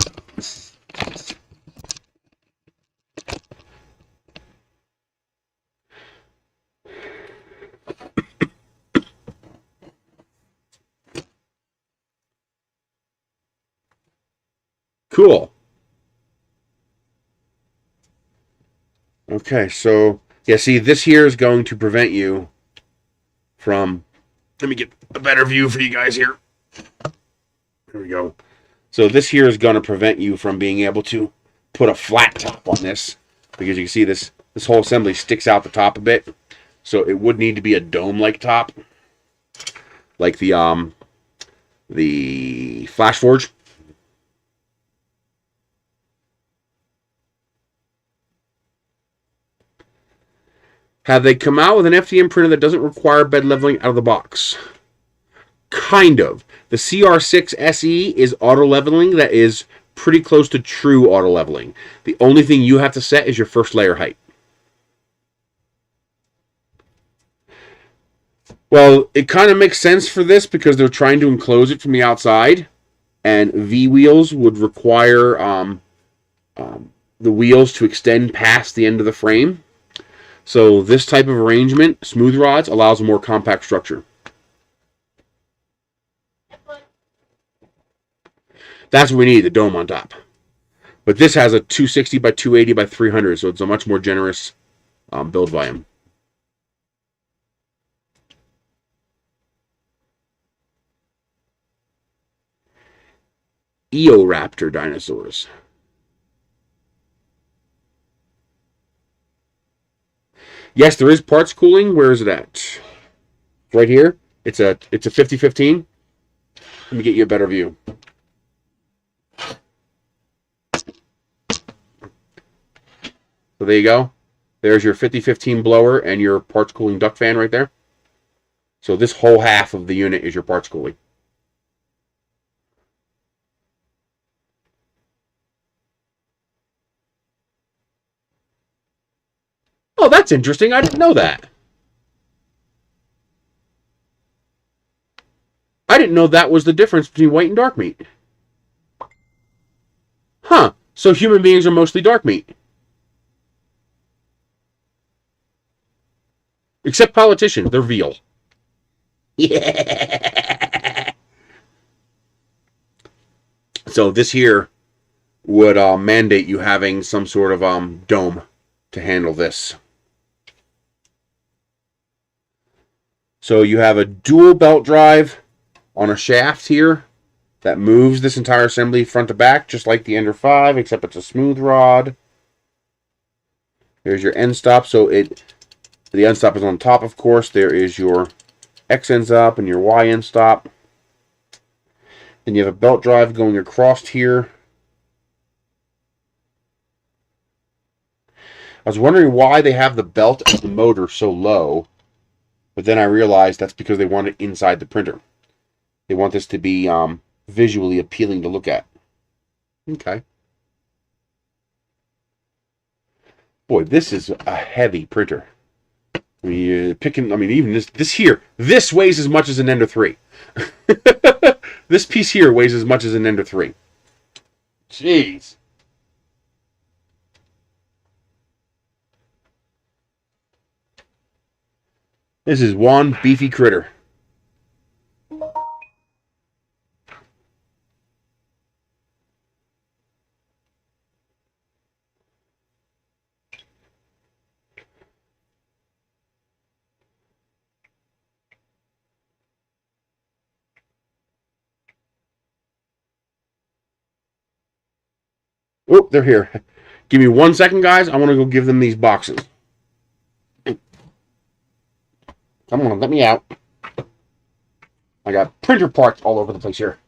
Cool. Okay, so, yeah, see, this here is going to prevent you from... Let me get a better view for you guys here. There we go. So this here is going to prevent you from being able to put a flat top on this. Because you can see this whole assembly sticks out the top a bit. So it would need to be a dome-like top. Like the Flash Forge. Have they come out with an FDM printer that doesn't require bed leveling out of the box? Kind of. The CR6 SE is auto leveling that is pretty close to true auto leveling. The only thing you have to set is your first layer height. Well, it kind of makes sense for this because they're trying to enclose it from the outside, and V wheels would require the wheels to extend past the end of the frame. So this type of arrangement, smooth rods, allows a more compact structure. That's what we need, the dome on top. But this has a 260 by 280 by 300, so it's a much more generous build volume. Eoraptor dinosaurs. Yes, there is parts cooling. Where is it at? Right here. It's a 5015. Let me get you a better view. So there you go. There's your 5015 blower and your parts cooling duct fan right there. So this whole half of the unit is your parts cooling. Oh, that's interesting. I didn't know that. I didn't know that was the difference between white and dark meat. Huh. So human beings are mostly dark meat. Except politicians. They're veal. Yeah. So this here would mandate you having some sort of dome to handle this. So you have a dual belt drive on a shaft here that moves this entire assembly front to back, just like the Ender 5, except it's a smooth rod. There's your end stop. So the end stop is on top, of course. There is your X ends up and your Y end stop. Then you have a belt drive going across here. I was wondering why they have the belt of the motor so low, but then I realized that's because they want it inside the printer. They want this to be visually appealing to look at. Okay. Boy, this is a heavy printer. I mean, even this here, this weighs as much as an Ender 3. This piece here weighs as much as an Ender 3. Jeez. This is one beefy critter. Oh, they're here. Give me 1 second, guys. I want to go give them these boxes. Come on, let me out. I got printer parts all over the place here.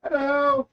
Hello.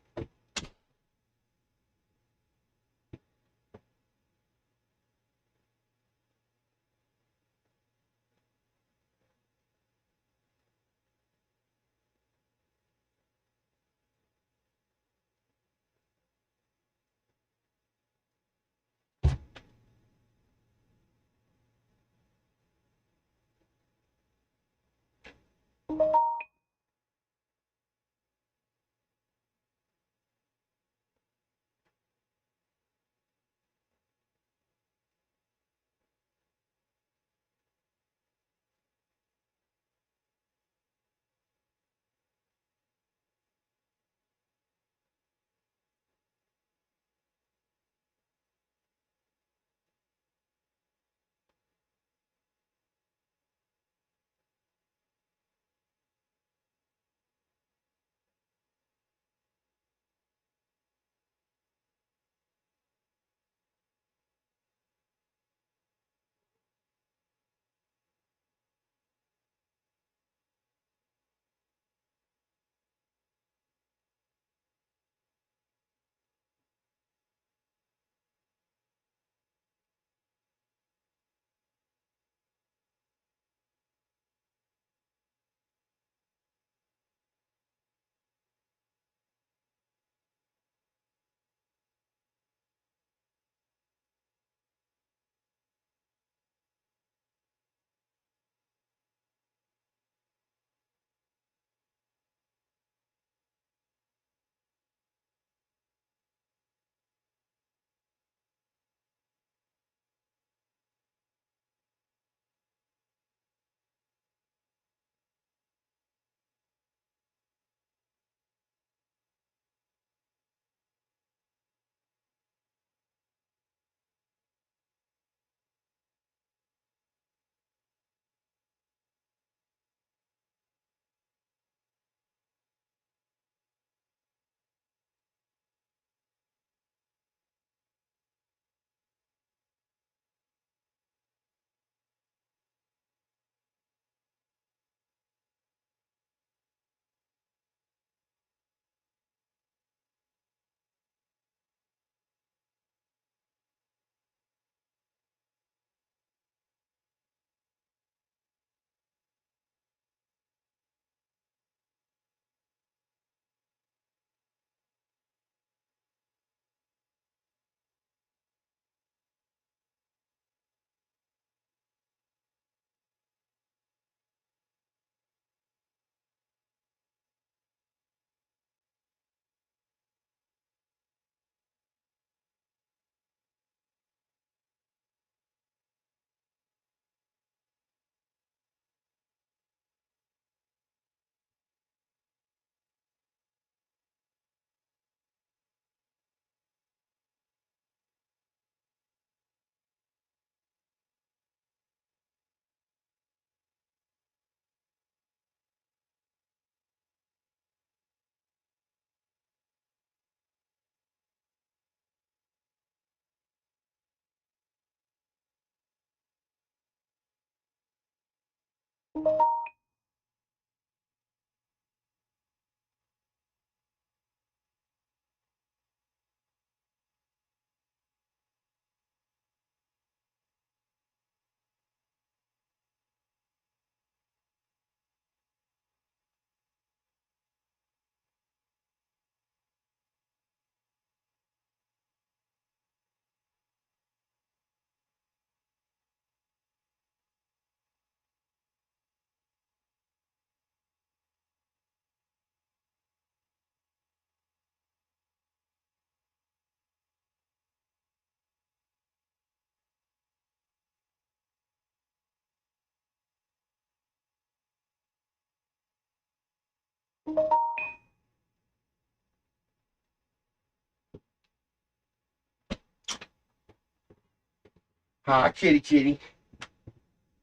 Hi, kitty, kitty.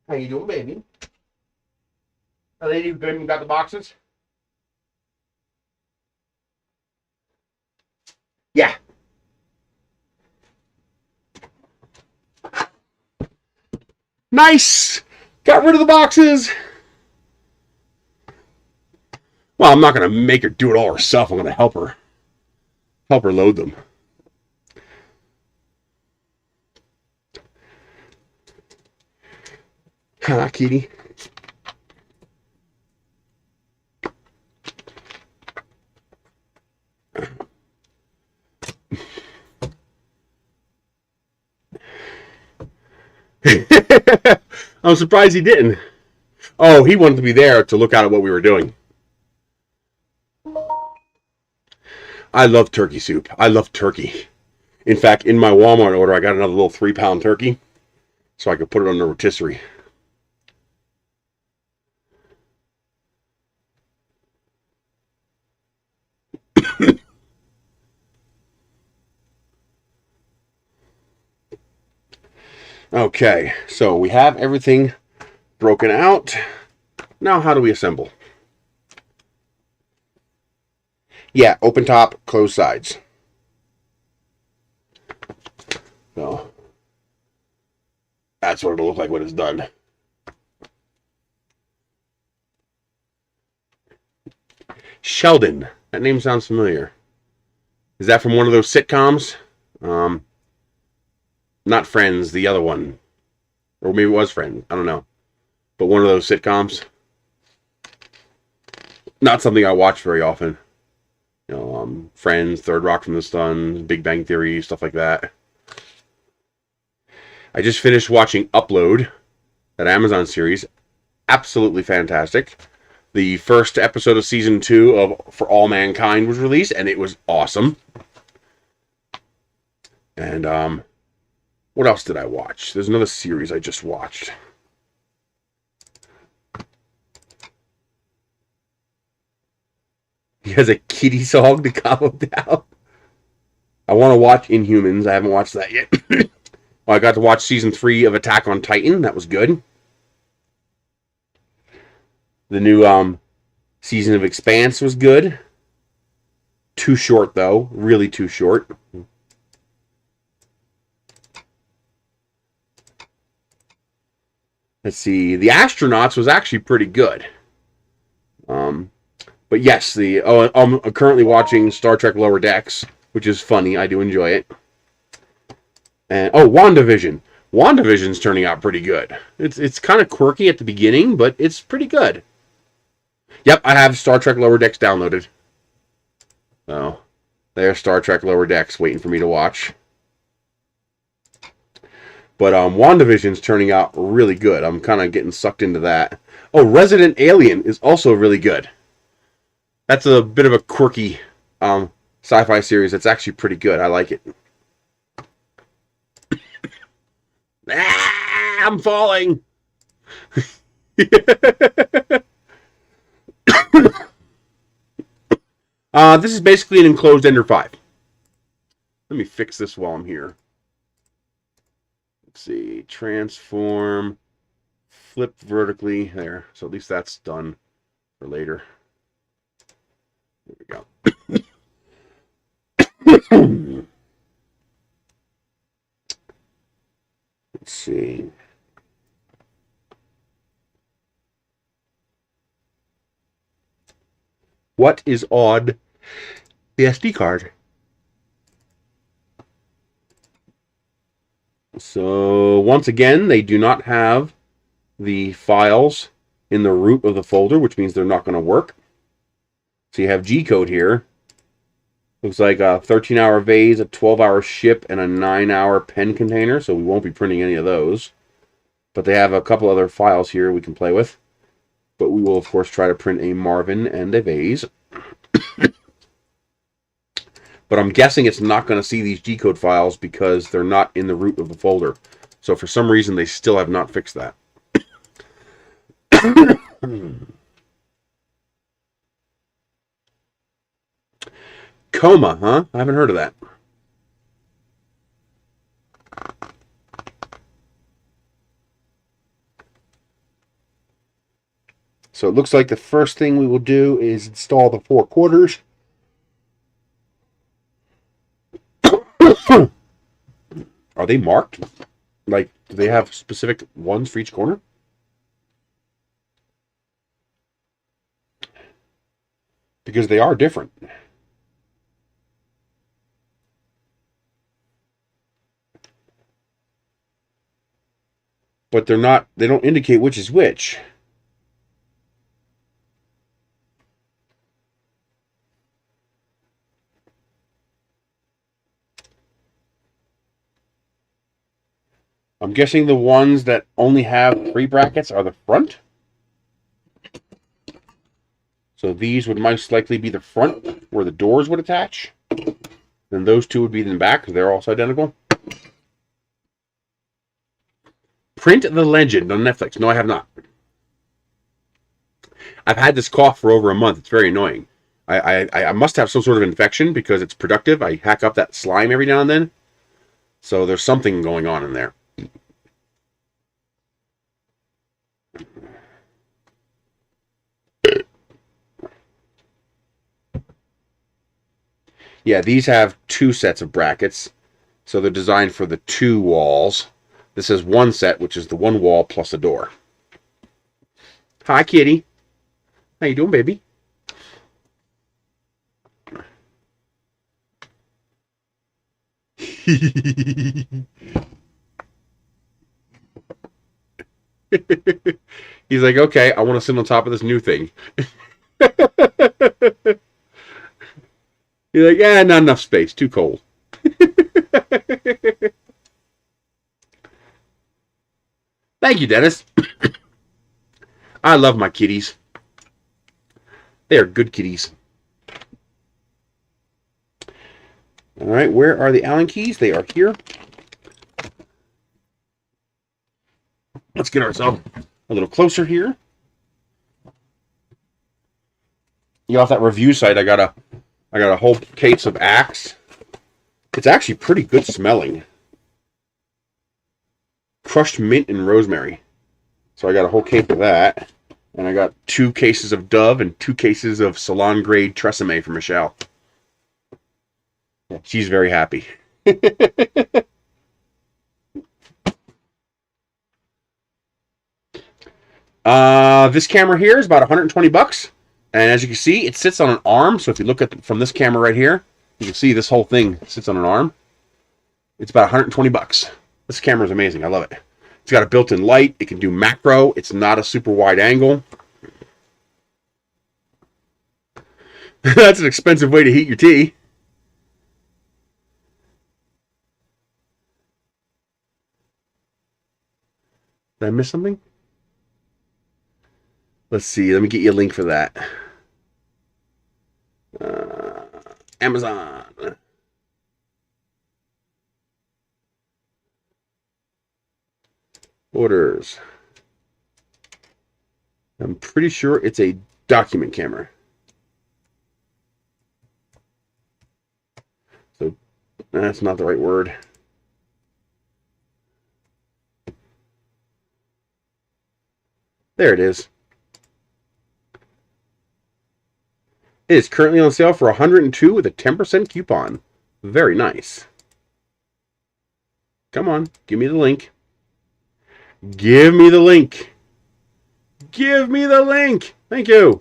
How you doing, baby? A lady got the boxes? Yeah. Nice! Got rid of the boxes! Well, I'm not going to make her do it all herself. I'm going to help her. Help her load them. Hi, kitty. I'm surprised he didn't. Oh, he wanted to be there to look out at what we were doing. I love turkey soup. I love turkey. In fact, in my Walmart order, I got another little 3-pound turkey so I could put it on the rotisserie. Okay, so we have everything broken out. Now, how do we assemble? Yeah, open top, closed sides. So, that's what it'll look like when it's done. Sheldon. That name sounds familiar. Is that from one of those sitcoms? Not Friends, the other one. Or maybe it was Friends. I don't know. But one of those sitcoms. Not something I watch very often. You know, Friends, Third Rock from the Sun, Big Bang Theory, stuff like that. I just finished watching Upload, that Amazon series. Absolutely fantastic. The first episode of season 2 of For All Mankind was released, and it was awesome. And, what else did I watch? There's another series I just watched. He has a kitty song to calm him down. I want to watch Inhumans. I haven't watched that yet. Well, I got to watch season 3 of Attack on Titan. That was good. The new season of Expanse was good. Too short, though. Really too short. Let's see. The Astronauts was actually pretty good. But yes, I'm currently watching Star Trek Lower Decks, which is funny. I do enjoy it. And WandaVision. WandaVision's turning out pretty good. It's kind of quirky at the beginning, but it's pretty good. Yep, I have Star Trek Lower Decks downloaded. So, there's Star Trek Lower Decks waiting for me to watch. But WandaVision's turning out really good. I'm kind of getting sucked into that. Oh, Resident Alien is also really good. That's a bit of a quirky sci-fi series. That's actually pretty good. I like it. I'm falling. This is basically an enclosed Ender 5. Let me fix this while I'm here. Let's see. Transform. Flip vertically. There. So at least that's done for later. There we go. Let's see. what is on the SD card. So once again, they do not have the files in the root of the folder, which means they're not going to work. So you have G-code here. Looks like a 13-hour vase, a 12-hour ship, and a 9-hour pen container, so we won't be printing any of those. But they have a couple other files here we can play with. But we will, of course, try to print a Marvin and a vase. But I'm guessing it's not going to see these G-code files because they're not in the root of the folder. So for some reason, they still have not fixed that. Coma, huh? I haven't heard of that. So it looks like the first thing we will do is install the 4 quarters. Are they marked? Like, do they have specific ones for each corner? Because they are different. But they're not, they don't indicate which is which. I'm guessing the ones that only have 3 brackets are the front. So these would most likely be the front where the doors would attach. Then those 2 would be in the back because they're also identical. Print the Legend on Netflix. No, I have not. I've had this cough for over a month. It's very annoying. I must have some sort of infection because it's productive. I hack up that slime every now and then. So there's something going on in there. Yeah, these have 2 sets of brackets. So they're designed for the 2 walls. This is 1 set, which is the 1 wall plus a door. Hi, kitty. How you doing, baby? He's like, okay, I want to sit on top of this new thing. He's like, yeah, not enough space. Too cold. Thank you, Dennis. I love my kitties. They are good kitties. All right, where are the Allen keys? They are here. Let's get ourselves a little closer here. You off that review site, I got a whole case of Axe. It's actually pretty good smelling. Crushed mint and rosemary. So I got a whole case of that. And I got 2 cases of Dove and 2 cases of salon grade Tresemme for Michelle. She's very happy. This camera here is about 120 bucks. And as you can see, it sits on an arm. So if you look at from this camera right here, you can see this whole thing sits on an arm. It's about 120 bucks. This camera is amazing. I love it. It's got a built-in light. It can do macro. It's not a super wide angle. That's an expensive way to heat your tea. Did I miss something? Let's see. Let me get you a link for that. Amazon. Orders. I'm pretty sure it's a document camera. So that's not the right word. There it is. It is currently on sale for $102 with a 10% coupon. Very nice. Come on, give me the link. Give me the link. Give me the link. Thank you.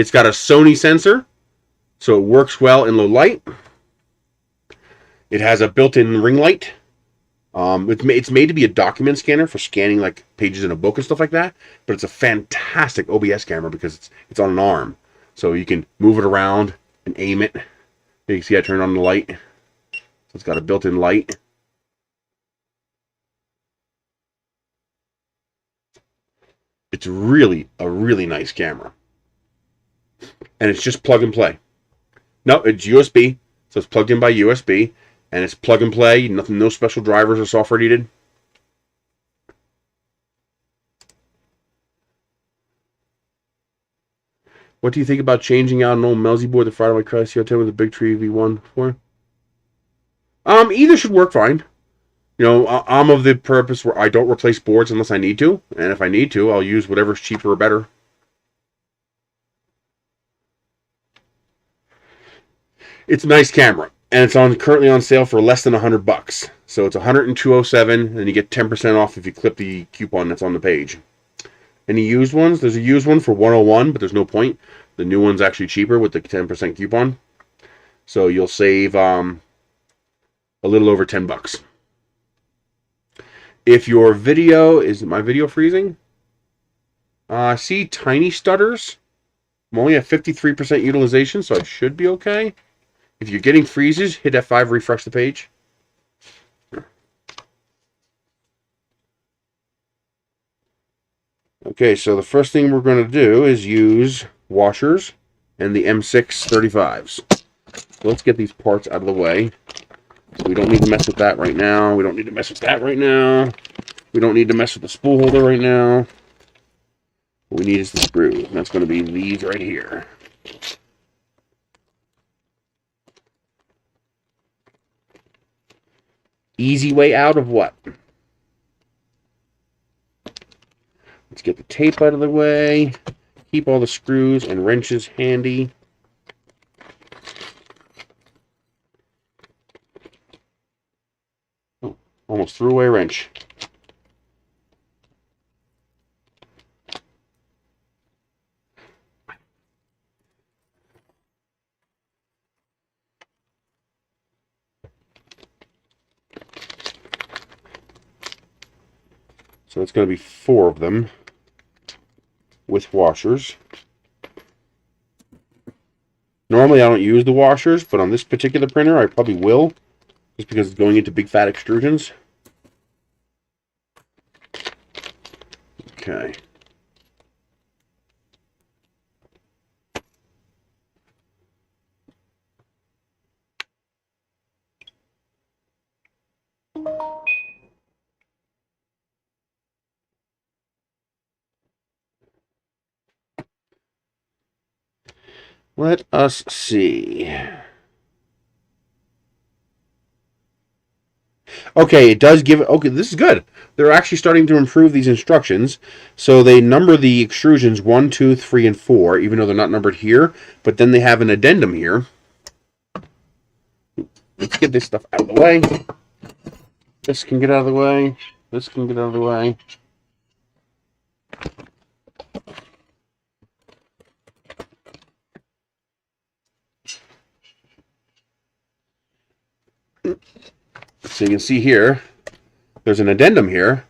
It's got a Sony sensor, so it works well in low light. It has a built-in ring light. It's made to be a document scanner for scanning like pages in a book and stuff like that. But it's a fantastic OBS camera because it's on an arm, so you can move it around and aim it. You can see I turned on the light. So it's got a built-in light. It's really a really nice camera. And it's just plug and play. No, it's USB, so it's plugged in by USB, and it's plug and play. Nothing, no special drivers or software needed. What do you think about changing out an old Melzy board, the Friday Night Cry CR10 with a Big Tree V1 for? Either should work fine. You know, I'm of the purpose where I don't replace boards unless I need to, and if I need to, I'll use whatever's cheaper or better. It's a nice camera, and it's currently on sale for less than $100. So it's $102.07, and you get 10% off if you clip the coupon that's on the page. Any used ones? There's a used one for $101, but there's no point. The new one's actually cheaper with the 10% coupon. So you'll save a little over $10. If your video, is my video freezing? I see tiny stutters. I'm only at 53% utilization, so I should be okay. If you're getting freezes, hit F5, refresh the page. Okay, so the first thing we're going to do is use washers and the M6 35s. So let's get these parts out of the way. We don't need to mess with that right now. We don't need to mess with that right now. We don't need to mess with the spool holder right now. What we need is the screw. And that's going to be these right here. Easy way out of what? Let's get the tape out of the way. Keep all the screws and wrenches handy. Oh, almost threw away a wrench. So it's going to be 4 of them with washers. Normally I don't use the washers, but on this particular printer I probably will, just because it's going into big fat extrusions. Okay. Let us see. Okay, it does give... Okay, this is good. They're actually starting to improve these instructions. So they number the extrusions 1, 2, 3, and 4, even though they're not numbered here. But then they have an addendum here. Let's get this stuff out of the way. This can get out of the way. This can get out of the way. So you can see here, there's an addendum here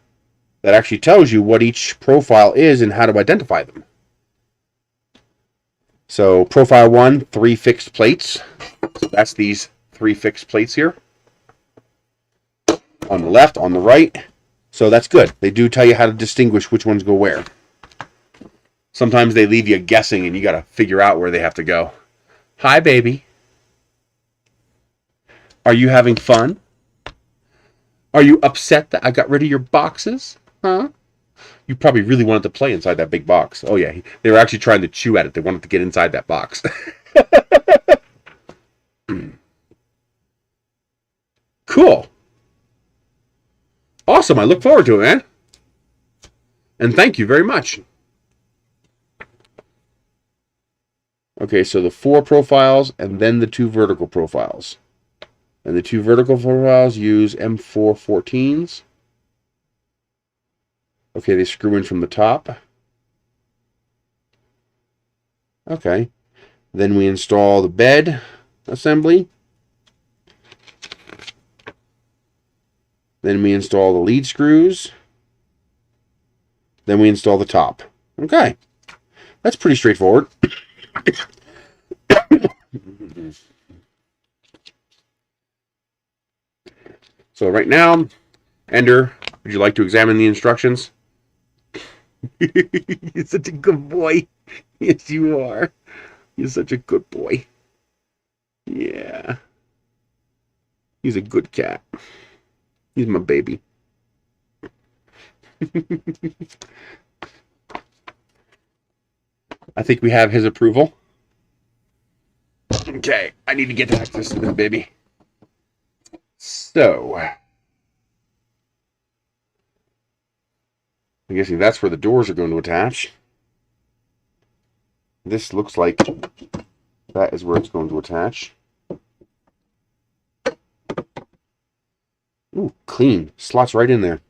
that actually tells you what each profile is and how to identify them. So profile 1, 3 fixed plates. So that's these 3 fixed plates here. On the left, on the right. So that's good. They do tell you how to distinguish which ones go where. Sometimes they leave you guessing and you got to figure out where they have to go. Hi, baby. Are you having fun? Are you upset that I got rid of your boxes? Huh? You probably really wanted to play inside that big box. Oh, yeah. They were actually trying to chew at it. They wanted to get inside that box. Cool. Awesome. I look forward to it, man. And thank you very much. Okay, so the 4 profiles and then the 2 vertical profiles. And the 2 vertical profiles use M414s. Okay, they screw in from the top. Okay. Then we install the bed assembly. Then we install the lead screws. Then we install the top. Okay. That's pretty straightforward. So right now, Ender, would you like to examine the instructions? You're such a good boy. Yes, you are. You're such a good boy. Yeah. He's a good cat. He's my baby. I think we have his approval. Okay, I need to get access to this baby. So, I'm guessing that's where the doors are going to attach. This looks like that is where it's going to attach. Ooh, clean. Slots right in there.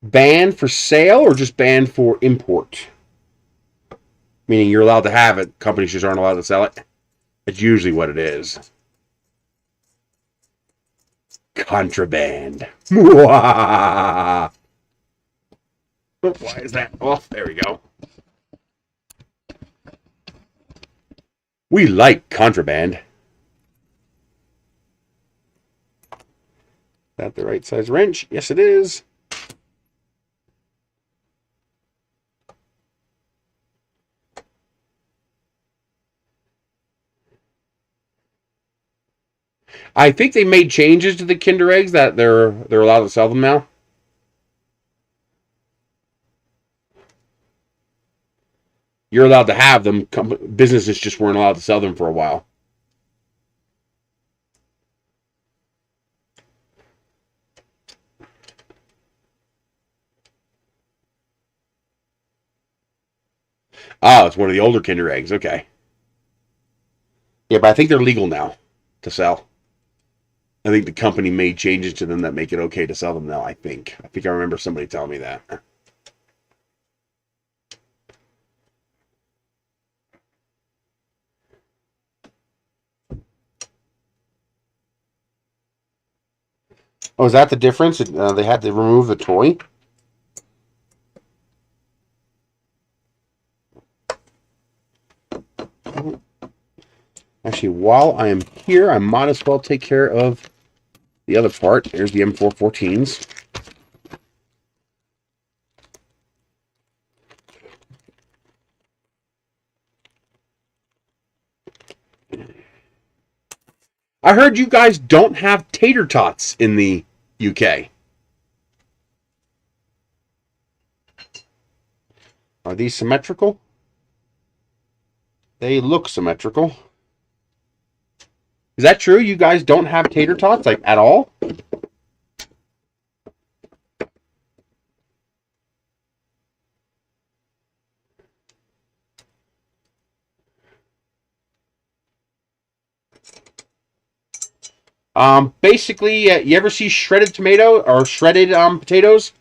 Banned for sale or just banned for import? Meaning you're allowed to have it, companies just aren't allowed to sell it? That's usually what it is. Contraband. Why is that? Oh, there we go. We like contraband. That the right size wrench? Yes, it is. I think they made changes to the Kinder Eggs that they're allowed to sell them now. You're allowed to have them. Businesses just weren't allowed to sell them for a while. Oh, it's one of the older Kinder Eggs. Okay. Yeah, but I think they're legal now to sell. I think the company made changes to them that make it okay to sell them now, I think. I remember somebody telling me that. Oh, is that the difference? They had to remove the toy? Actually, while I am here, I might as well take care of the other part. There's the M414s. I heard you guys don't have tater tots in the UK. Are these symmetrical? They look symmetrical. Is that true? You guys don't have tater tots, like, at all? Basically, you ever see shredded tomato or shredded potatoes?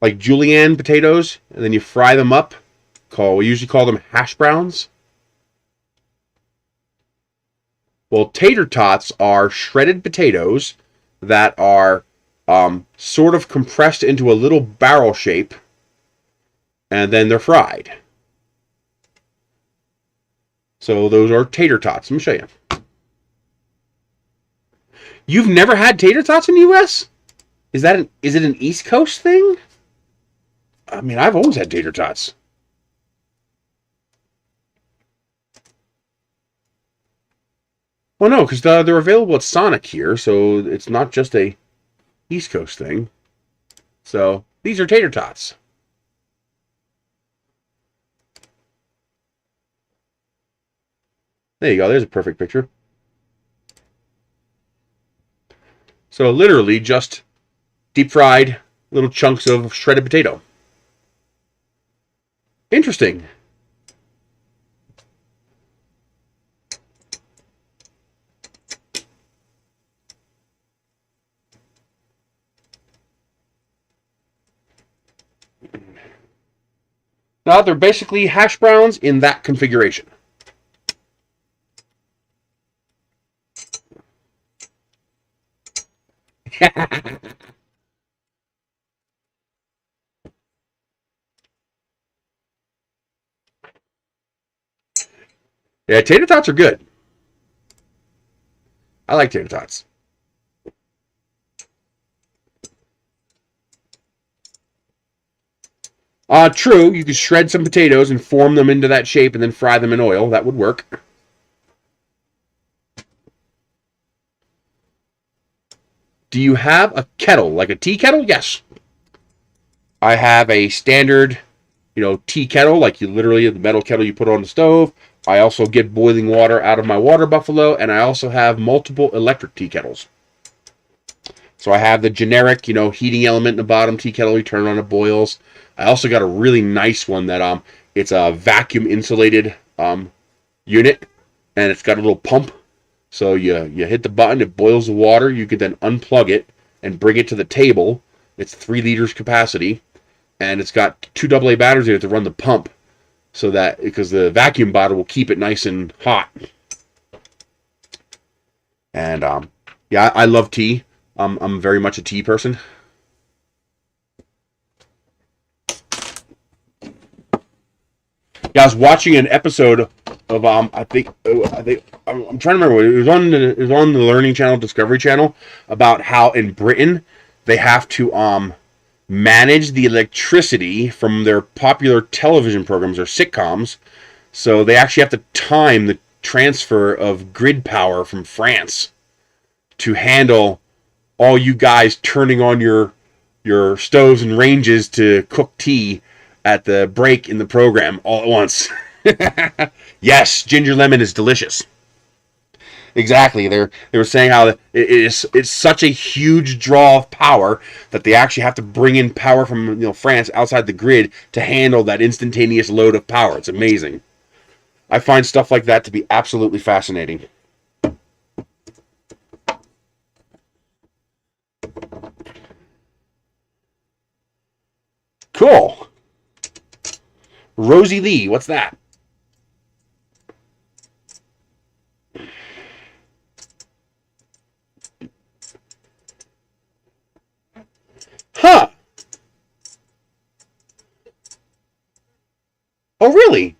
Like julienne potatoes, and then you fry them up. We usually call them hash browns. Well, tater tots are shredded potatoes that are sort of compressed into a little barrel shape, and then they're fried. So those are tater tots. Let me show you. You've never had tater tots in the U.S.? Is it an East Coast thing? I mean, I've always had tater tots. Well, no, because they're available at Sonic here, so it's not just a East Coast thing. So these are tater tots. There you go. There's a perfect picture. So literally just deep fried little chunks of shredded potato. Interesting. Now they're basically hash browns in that configuration. Yeah, tater tots are good. I like tater tots. True, you could shred some potatoes and form them into that shape and then fry them in oil. That would work. Do you have a kettle, like a tea kettle? Yes. I have a standard, tea kettle, like you literally the metal kettle you put on the stove. I also get boiling water out of my water buffalo, and I also have multiple electric tea kettles. So I have the generic, heating element in the bottom tea kettle. You turn it on, it boils. I also got a really nice one that it's a vacuum insulated unit, and it's got a little pump. So you hit the button, it boils the water. You can then unplug it and bring it to the table. It's 3 liters capacity, and it's got 2 AA batteries in it to run the pump, so that because the vacuum bottle will keep it nice and hot. And yeah, I love tea. I'm very much a tea person. Yeah, I was watching an episode of I think I'm trying to remember. It was on the Learning Channel, Discovery Channel, about how in Britain they have to manage the electricity from their popular television programs or sitcoms. So they actually have to time the transfer of grid power from France to handle all you guys turning on your stoves and ranges to cook tea at the break in the program all at once. Yes, ginger lemon is delicious. Exactly. They were saying how it's such a huge draw of power that they actually have to bring in power from France outside the grid to handle that instantaneous load of power. It's amazing. I find stuff like that to be absolutely fascinating. Cool. Rosie Lee, what's that? Huh. Oh, really?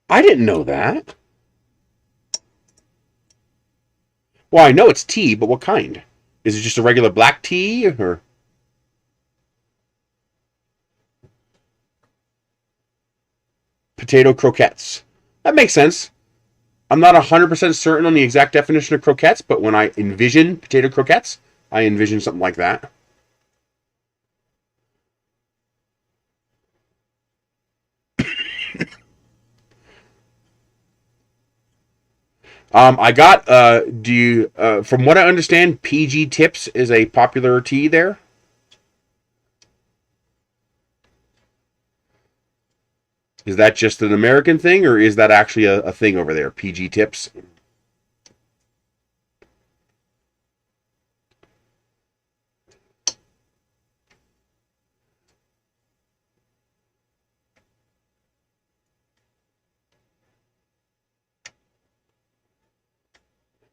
I didn't know that. Well, I know it's tea, but what kind? Is it just a regular black tea, or? Potato croquettes. That makes sense. I'm not 100% certain on the exact definition of croquettes, but when I envision potato croquettes, I envision something like that. I got, from what I understand, PG Tips is a popular tea there. Is that just an American thing, or is that actually a thing over there? PG Tips?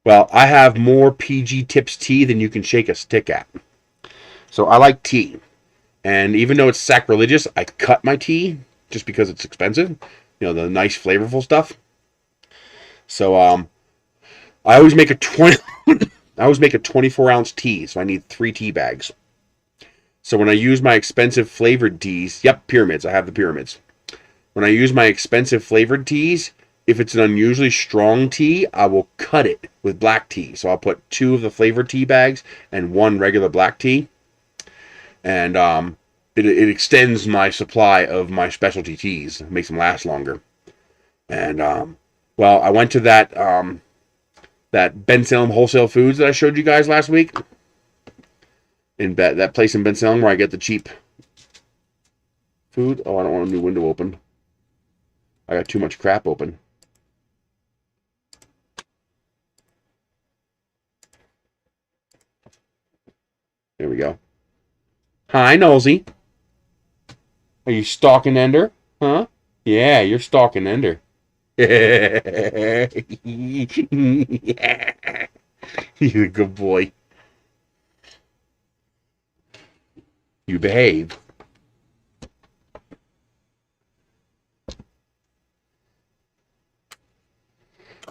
Well, I have more PG Tips tea than you can shake a stick at. So I like tea. And even though it's sacrilegious, I cut my tea just because it's expensive. The nice flavorful stuff. So I always make a 24-ounce tea, so I need 3 tea bags. So when I use my expensive flavored teas, yep, pyramids, I have the pyramids. When I use my expensive flavored teas, if it's an unusually strong tea, I will cut it with black tea. So I'll put 2 of the flavored tea bags and 1 regular black tea. And it extends my supply of my specialty teas. It makes them last longer. And, well, I went to that Bensalem Wholesale Foods that I showed you guys last week. In that place in Bensalem where I get the cheap. food. Oh, I don't want a new window open. I got too much crap open. There we go. Hi, Nosy. Are you stalking Ender? Huh? Yeah, you're stalking Ender. Yeah. You're a good boy. You behave.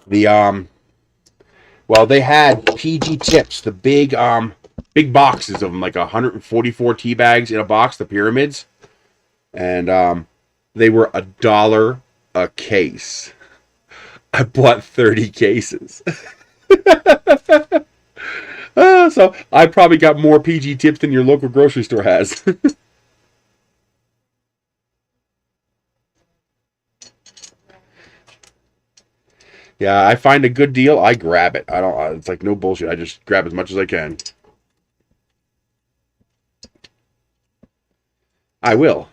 Well, they had PG Tips, the big big boxes of them, like 144 tea bags in a box, the pyramids, and they were $1 a case. I bought 30 cases. So I probably got more PG Tips than your local grocery store has. Yeah, I find a good deal, I grab it. I don't. It's like no bullshit. I just grab as much as I can. I will.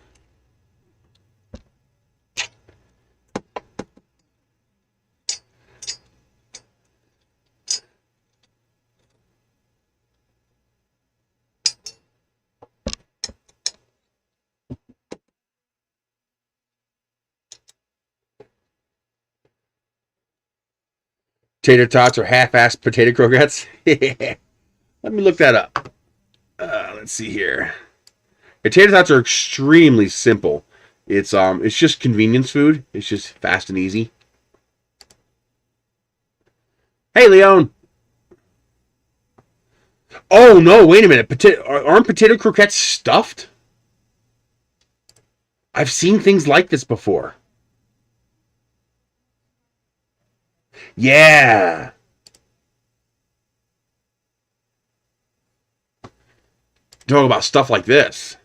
Tater tots or half-assed potato croquettes? Let me look that up. Let's see here. Tater tots are extremely simple. It's just convenience food. It's just fast and easy. Hey, Leon. Oh no! Wait a minute. Aren't potato croquettes stuffed? I've seen things like this before. Yeah. Talk about stuff like this.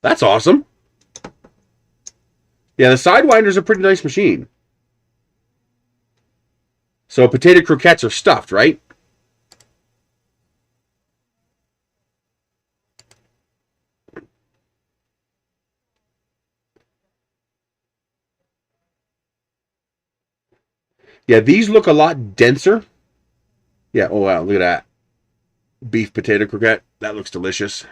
That's awesome. Yeah, the Sidewinder's a pretty nice machine. So potato croquettes are stuffed, right? Yeah, these look a lot denser. Yeah, oh wow, look at that. Beef potato croquette. That looks delicious.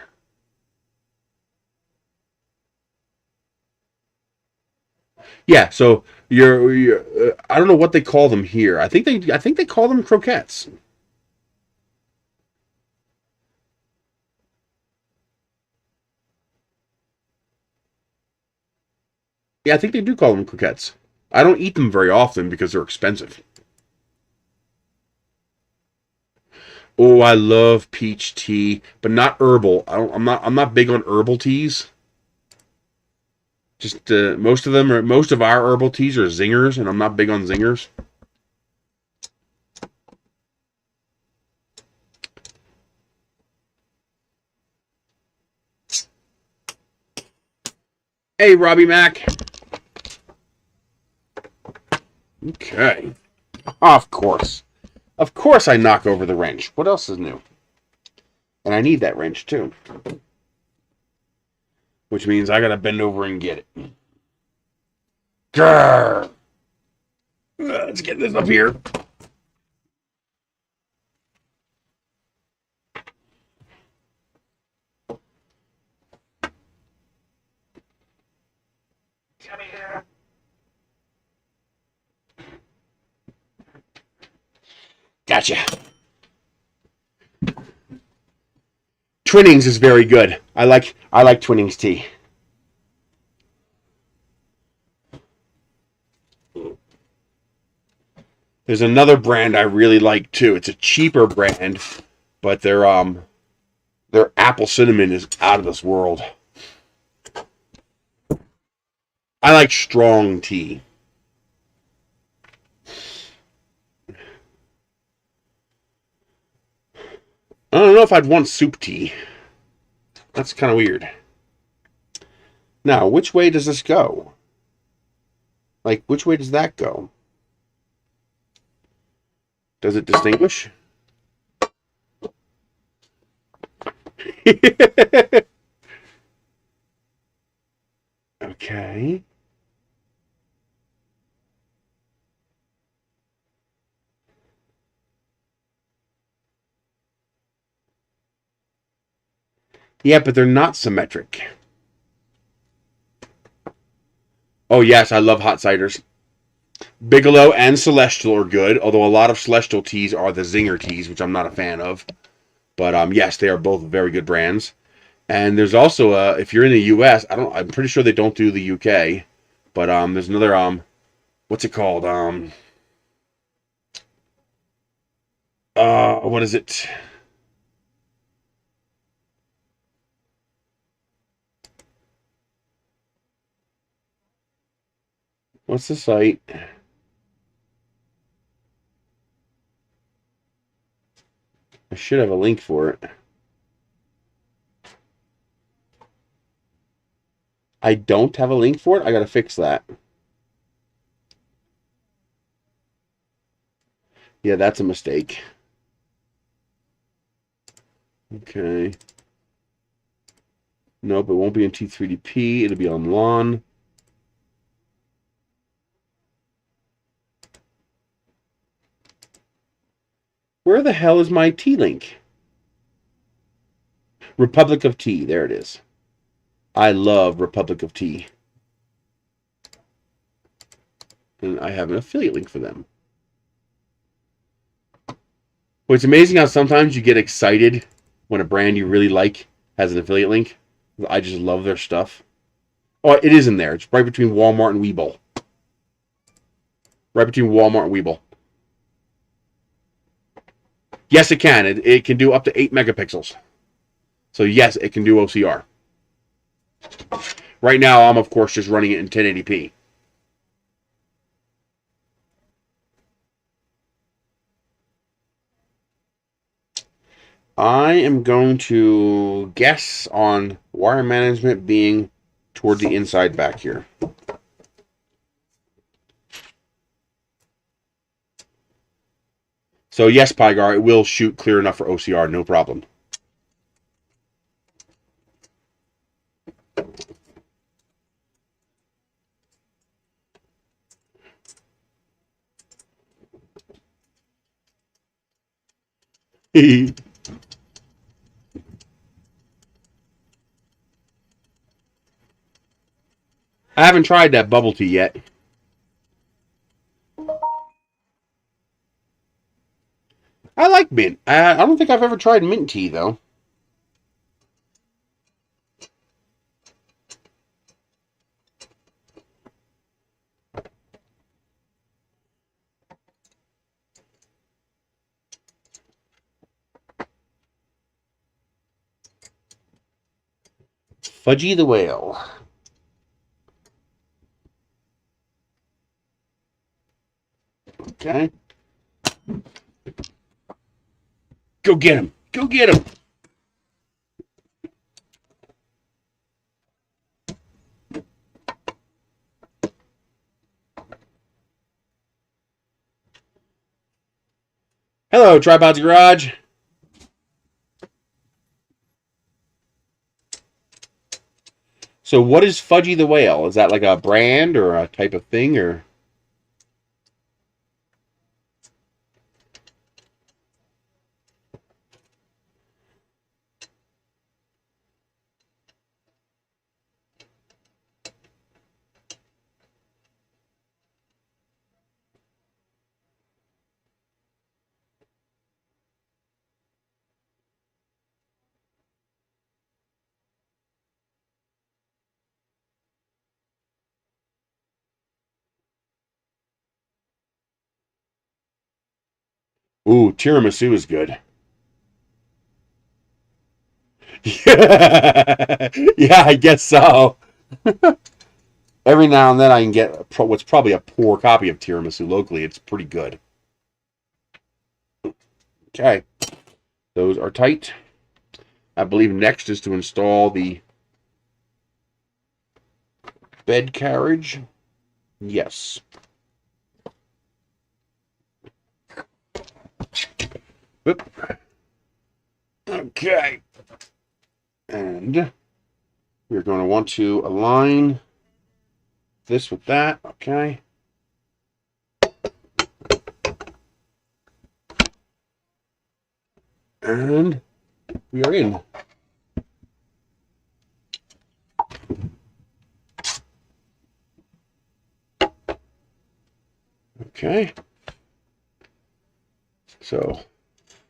Yeah, so you're I don't know what they call them here. I think they call them croquettes. Yeah, I think they do call them croquettes. I don't eat them very often because they're expensive. Oh, I love peach tea, but not herbal. I'm not big on herbal teas. Just most of our herbal teas are zingers, and I'm not big on zingers. Hey, Robbie Mac. Okay. Of course. Of course I knock over the wrench. What else is new? And I need that wrench too. Which means I gotta bend over and get it. Grrr. Let's get this up here. Gotcha. Twinnings is very good. I like Twinnings tea. There's another brand I really like too. It's a cheaper brand, but their apple cinnamon is out of this world. I like strong tea. I don't know if I'd want soup tea. That's kind of weird. Now, which way does this go? Like, which way does that go? Does it distinguish? Okay. Yeah, but they're not symmetric. Oh, yes, I love hot ciders. Bigelow and Celestial are good, although a lot of Celestial teas are the Zinger teas, which I'm not a fan of. But yes, they are both very good brands. And there's also if you're in the U.S., I'm pretty sure they don't do the U.K. But there's another what's it called? What is it? What's the site? I should have a link for it. I don't have a link for it. I gotta fix that. Yeah, that's a mistake. Okay. Nope, it won't be in T3DP. It'll be on Lawn. Where the hell is my T link? Republic of Tea. There it is. I love Republic of Tea. And I have an affiliate link for them. Well, it's amazing how sometimes you get excited when a brand you really like has an affiliate link. I just love their stuff. Oh, it is in there. It's right between Walmart and Weeble. Right between Walmart and Weeble. Yes, it can. It can do up to 8 megapixels. So yes, it can do OCR. Right now, I'm of course just running it in 1080p. I am going to guess on wire management being toward the inside back here. So yes, Pygar, it will shoot clear enough for OCR, no problem. I haven't tried that bubble tea yet. I like mint. I don't think I've ever tried mint tea, though. Fudgy the Whale. Okay. Go get him. Go get him. Hello, Tripod's Garage. So what is Fudgy the Whale? Is that like a brand or a type of thing, or? Ooh, tiramisu is good. Yeah, I guess so. Every now and then I can get what's probably a poor copy of tiramisu locally. It's pretty good. Okay, those are tight. I believe next is to install the bed carriage. Yes. Whoop. Okay. And we're going to want to align this with that. Okay. And we are in. Okay. So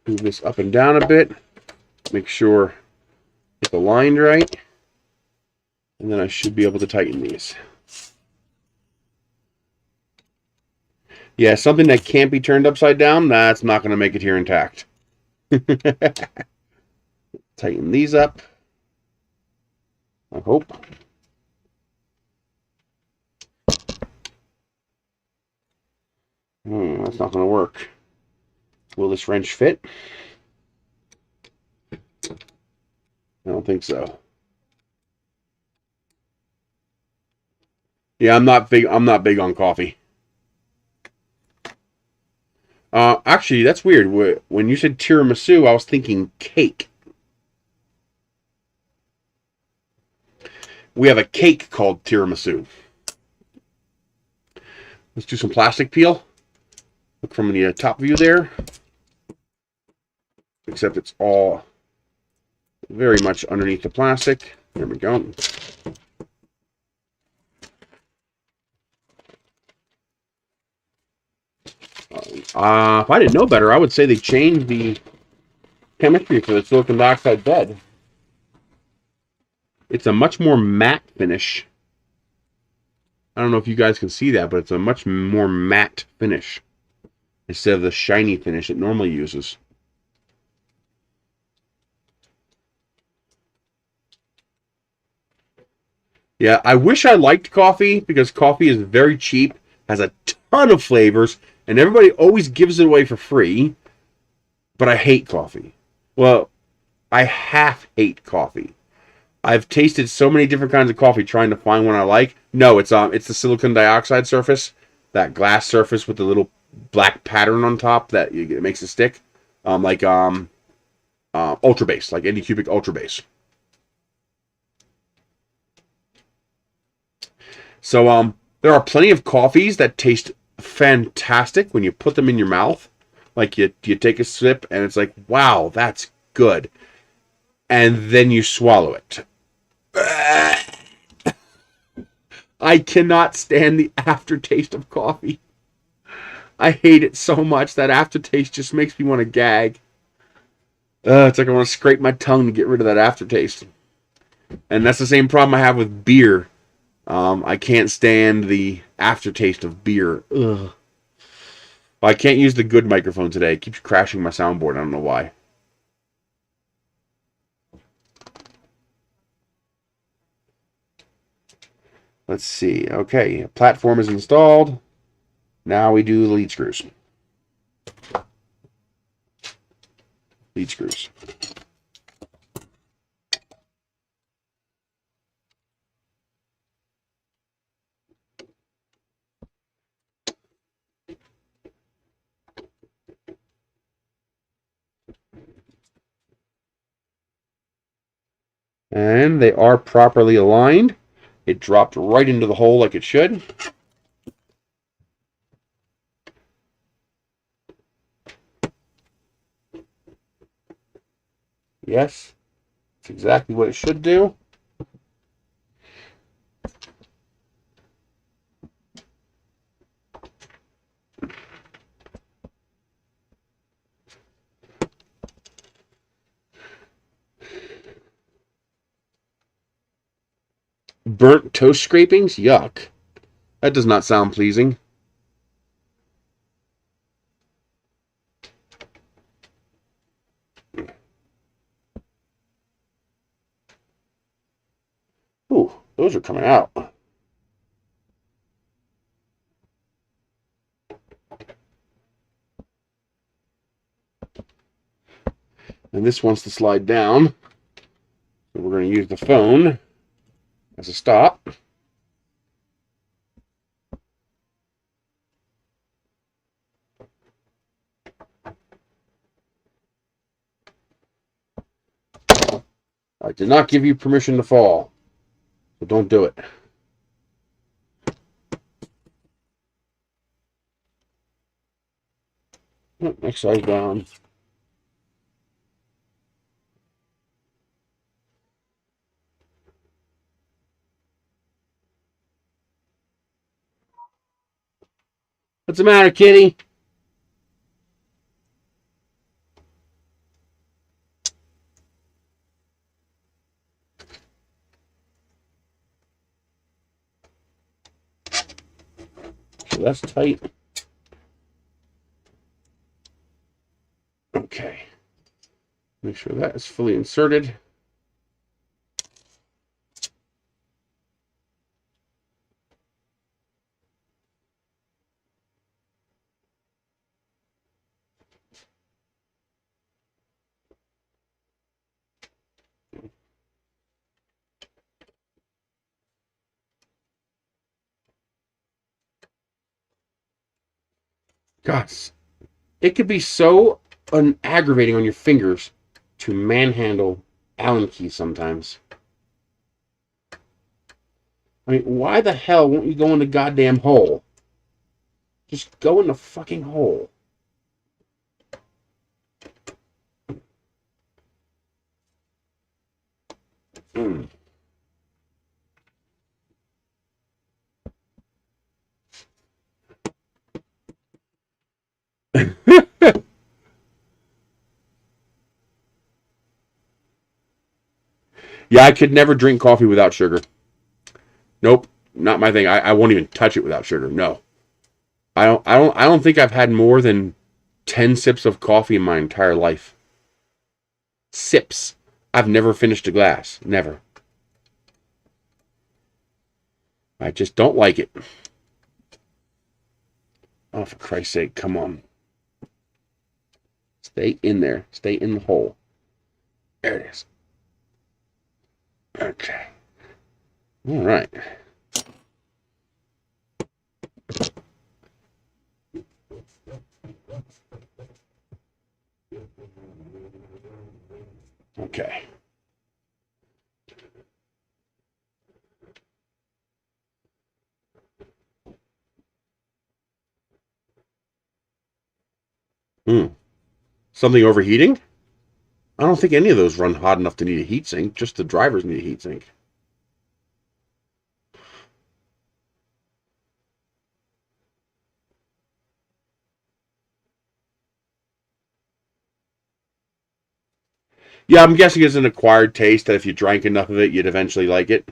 move this up and down a bit. Make sure it's aligned right. And then I should be able to tighten these. Yeah, something that can't be turned upside down, that's not going to make it here intact. Tighten these up. I hope. That's not going to work. Will this wrench fit? I don't think so. Yeah, I'm not big on coffee. Actually, that's weird. When you said tiramisu, I was thinking cake. We have a cake called tiramisu. Let's do some plastic peel. Look from the top view there. Except it's all very much underneath the plastic. There we go. If I didn't know better, I would say they changed the chemistry for the silicon dioxide bed. It's a much more matte finish. I don't know if you guys can see that, but it's a much more matte finish instead of the shiny finish it normally uses. Yeah, I wish I liked coffee because coffee is very cheap, has a ton of flavors, and everybody always gives it away for free. But I hate coffee. Well, I half hate coffee. I've tasted so many different kinds of coffee trying to find one I like. No, it's the silicon dioxide surface, that glass surface with the little black pattern on top that it makes it stick, like Ultra Base, like Anycubic Ultra Base. So there are plenty of coffees that taste fantastic when you put them in your mouth. Like you take a sip and it's like, wow, that's good. And then you swallow it. I cannot stand the aftertaste of coffee. I hate it so much. That aftertaste just makes me want to gag. It's like I want to scrape my tongue to get rid of that aftertaste. And that's the same problem I have with beer. I can't stand the aftertaste of beer. Ugh. I can't use the good microphone today. It keeps crashing my soundboard. I don't know why. Let's see. Okay, platform is installed. Now we do the lead screws. Lead screws. And they are properly aligned. It dropped right into the hole like it should. Yes, it's exactly what it should do. Burnt toast scrapings? Yuck. That does not sound pleasing. Ooh, those are coming out. And this wants to slide down. So we're going to use the phone as a stop. I did not give you permission to fall, so don't do it. Next size down. What's the matter, kitty? So that's tight. Okay. Make sure that is fully inserted. Gosh, it could be so aggravating on your fingers to manhandle Allen keys sometimes. I mean, why the hell won't you go in the goddamn hole? Just go in the fucking hole. Mm. Yeah, I could never drink coffee without sugar. Nope, not my thing. I won't even touch it without sugar. No. I don't think I've had more than 10 sips of coffee in my entire life. Sips. I've never finished a glass. Never. I just don't like it. Oh, for Christ's sake, come on. Stay in there. Stay in the hole. There it is. Okay. All right. Okay. Something overheating? I don't think any of those run hot enough to need a heat sink. Just the drivers need a heat sink. Yeah, I'm guessing it's an acquired taste that if you drank enough of it, you'd eventually like it.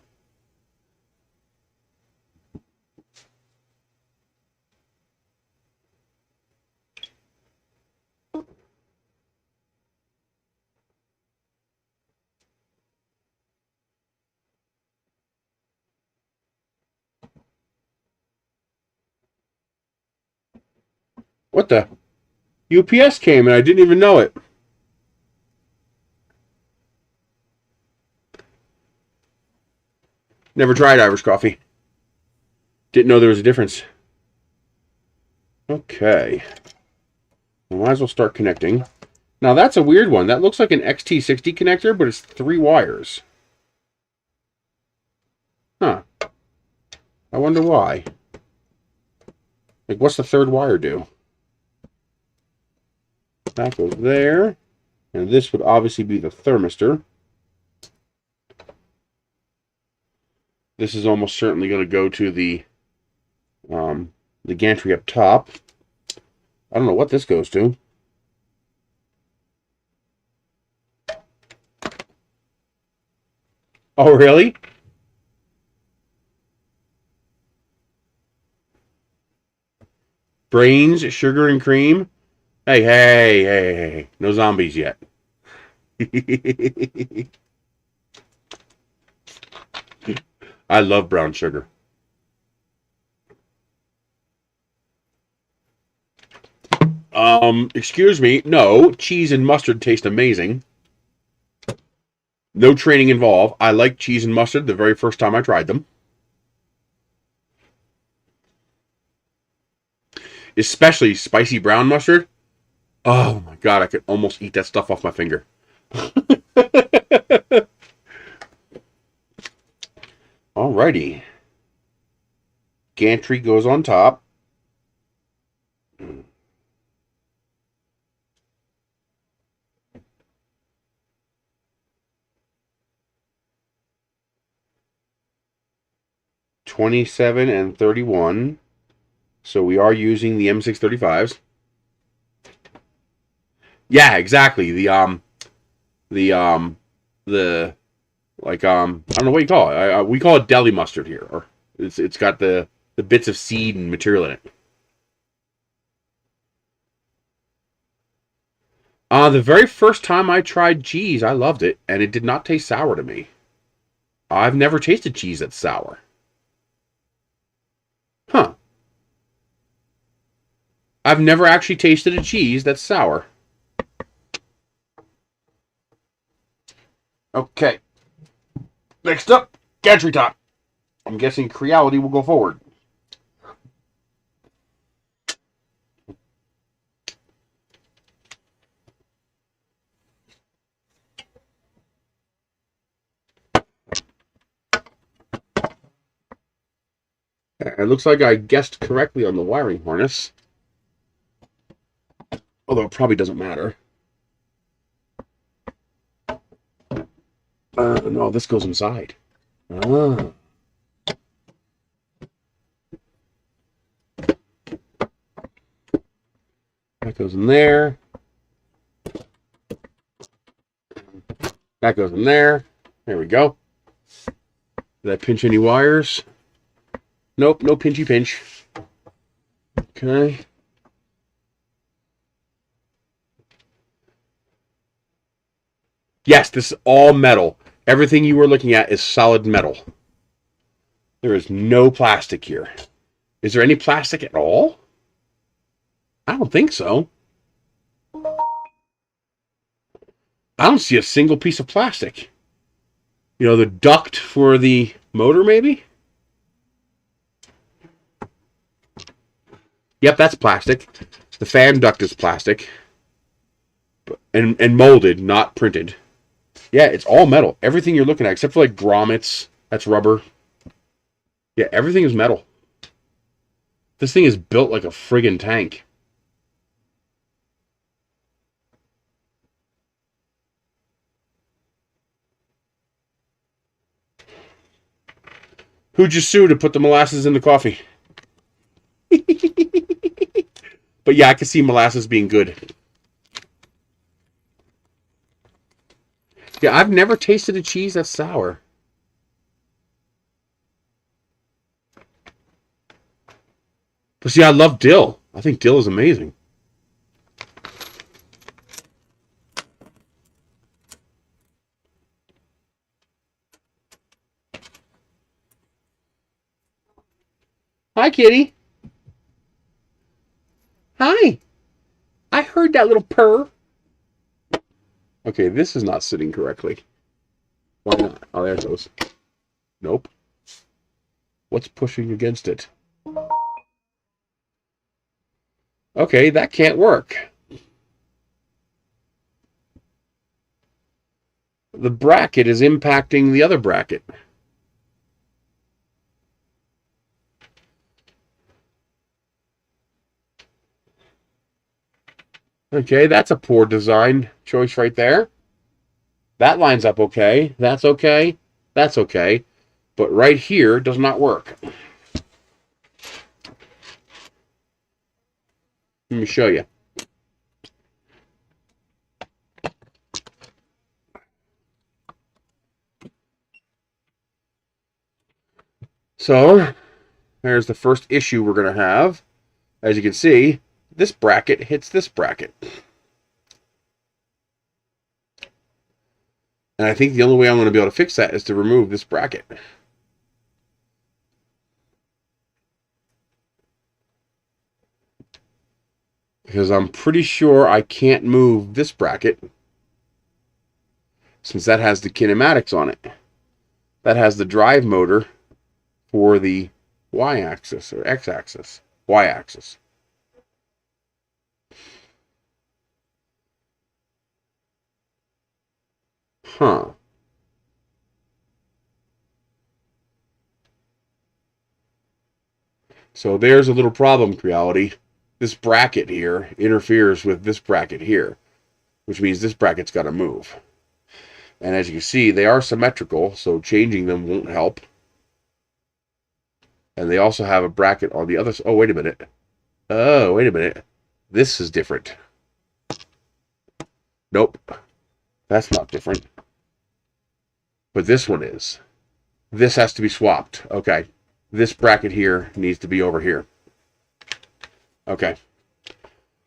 What the? UPS came and I didn't even know it. Never tried Irish coffee. Didn't know there was a difference. Okay. We might as well start connecting. Now that's a weird one. That looks like an XT60 connector, but it's 3 wires. Huh. I wonder why. Like, what's the 3rd wire do? That goes there. And this would obviously be the thermistor. This is almost certainly going to go to the gantry up top. I don't know what this goes to. Oh, really? Brains, sugar, and cream. Hey. No zombies yet. I love brown sugar. Excuse me. No, cheese and mustard taste amazing. No training involved. I liked cheese and mustard the very first time I tried them. Especially spicy brown mustard. Oh my god, I could almost eat that stuff off my finger. Alrighty. Gantry goes on top. $27 and $31. So we are using the M635s. Yeah, exactly. The like I don't know what you call it. We call it deli mustard here, or it's got the bits of seed and material in it. The very first time I tried cheese, I loved it, and it did not taste sour to me. I've never tasted cheese that's sour. Huh. I've never actually tasted a cheese that's sour. Okay. Next up, gantry top. I'm guessing Creality will go forward. It looks like I guessed correctly on the wiring harness. Although it probably doesn't matter. No, this goes inside. Ah. That goes in there. That goes in there. There we go. Did I pinch any wires? Nope, no pinchy pinch. Okay. Yes, this is all metal. Everything you were looking at is solid metal. There is no plastic here. Is there any plastic at all? I don't think so. I don't see a single piece of plastic. You know, the duct for the motor, maybe? Yep, that's plastic. The fan duct is plastic. And molded, not printed. Yeah, it's all metal. Everything you're looking at, except for like grommets, that's rubber. Yeah, everything is metal. This thing is built like a friggin' tank. Who'd you sue to put the molasses in the coffee? But yeah, I can see molasses being good. Yeah, I've never tasted a cheese that's sour. But see, I love dill. I think dill is amazing. Hi, kitty. Hi. I heard that little purr. Okay, this is not sitting correctly. Why not? Oh, there it goes. Nope. What's pushing against it? Okay, that can't work. The bracket is impacting the other bracket. Okay, that's a poor design choice right there. That lines up okay. That's okay. That's okay. But right here does not work. Let me show you. So, there's the first issue we're going to have. As you can see, this bracket hits this bracket. And I think the only way I'm going to be able to fix that is to remove this bracket. Because I'm pretty sure I can't move this bracket, since that has the kinematics on it. That has the drive motor for the y-axis or x-axis. Y-axis. Huh. So there's a little problem, Creality. This bracket here interferes with this bracket here, which means this bracket's got to move. And as you can see, they are symmetrical, so changing them won't help. And they also have a bracket on the other side. Oh, wait a minute. Oh, wait a minute. This is different. Nope. That's not different. But this one is. This has to be swapped. Okay. This bracket here needs to be over here. Okay.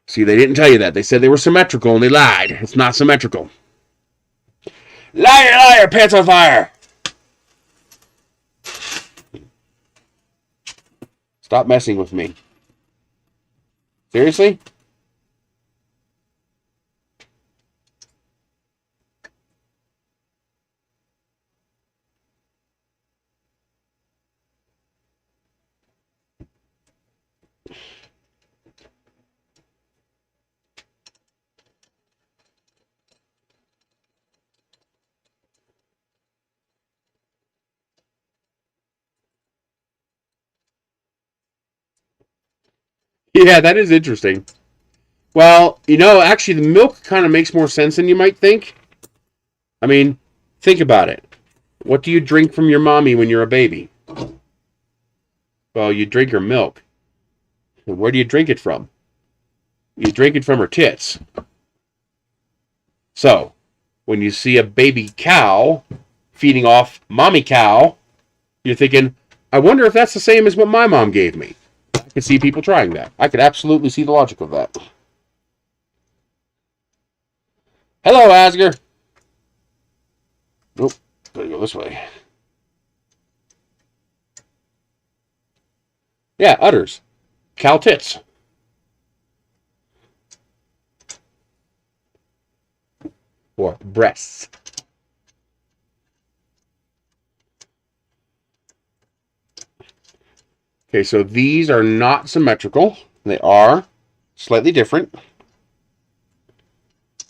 See, they didn't tell you that. They said they were symmetrical and they lied. It's not symmetrical. Liar, liar, pants on fire. Stop messing with me. Seriously? Yeah, that is interesting. Well, you know, actually the milk kind of makes more sense than you might think. I mean, think about it. What do you drink from your mommy when you're a baby? Well, you drink her milk. And where do you drink it from? You drink it from her tits. So, when you see a baby cow feeding off mommy cow, you're thinking, I wonder if that's the same as what my mom gave me. I could see people trying that. I could absolutely see the logic of that. Hello, Asger. Nope, gotta go this way. Yeah, udders. Cow tits. Or breasts. Okay, so these are not symmetrical. They are slightly different.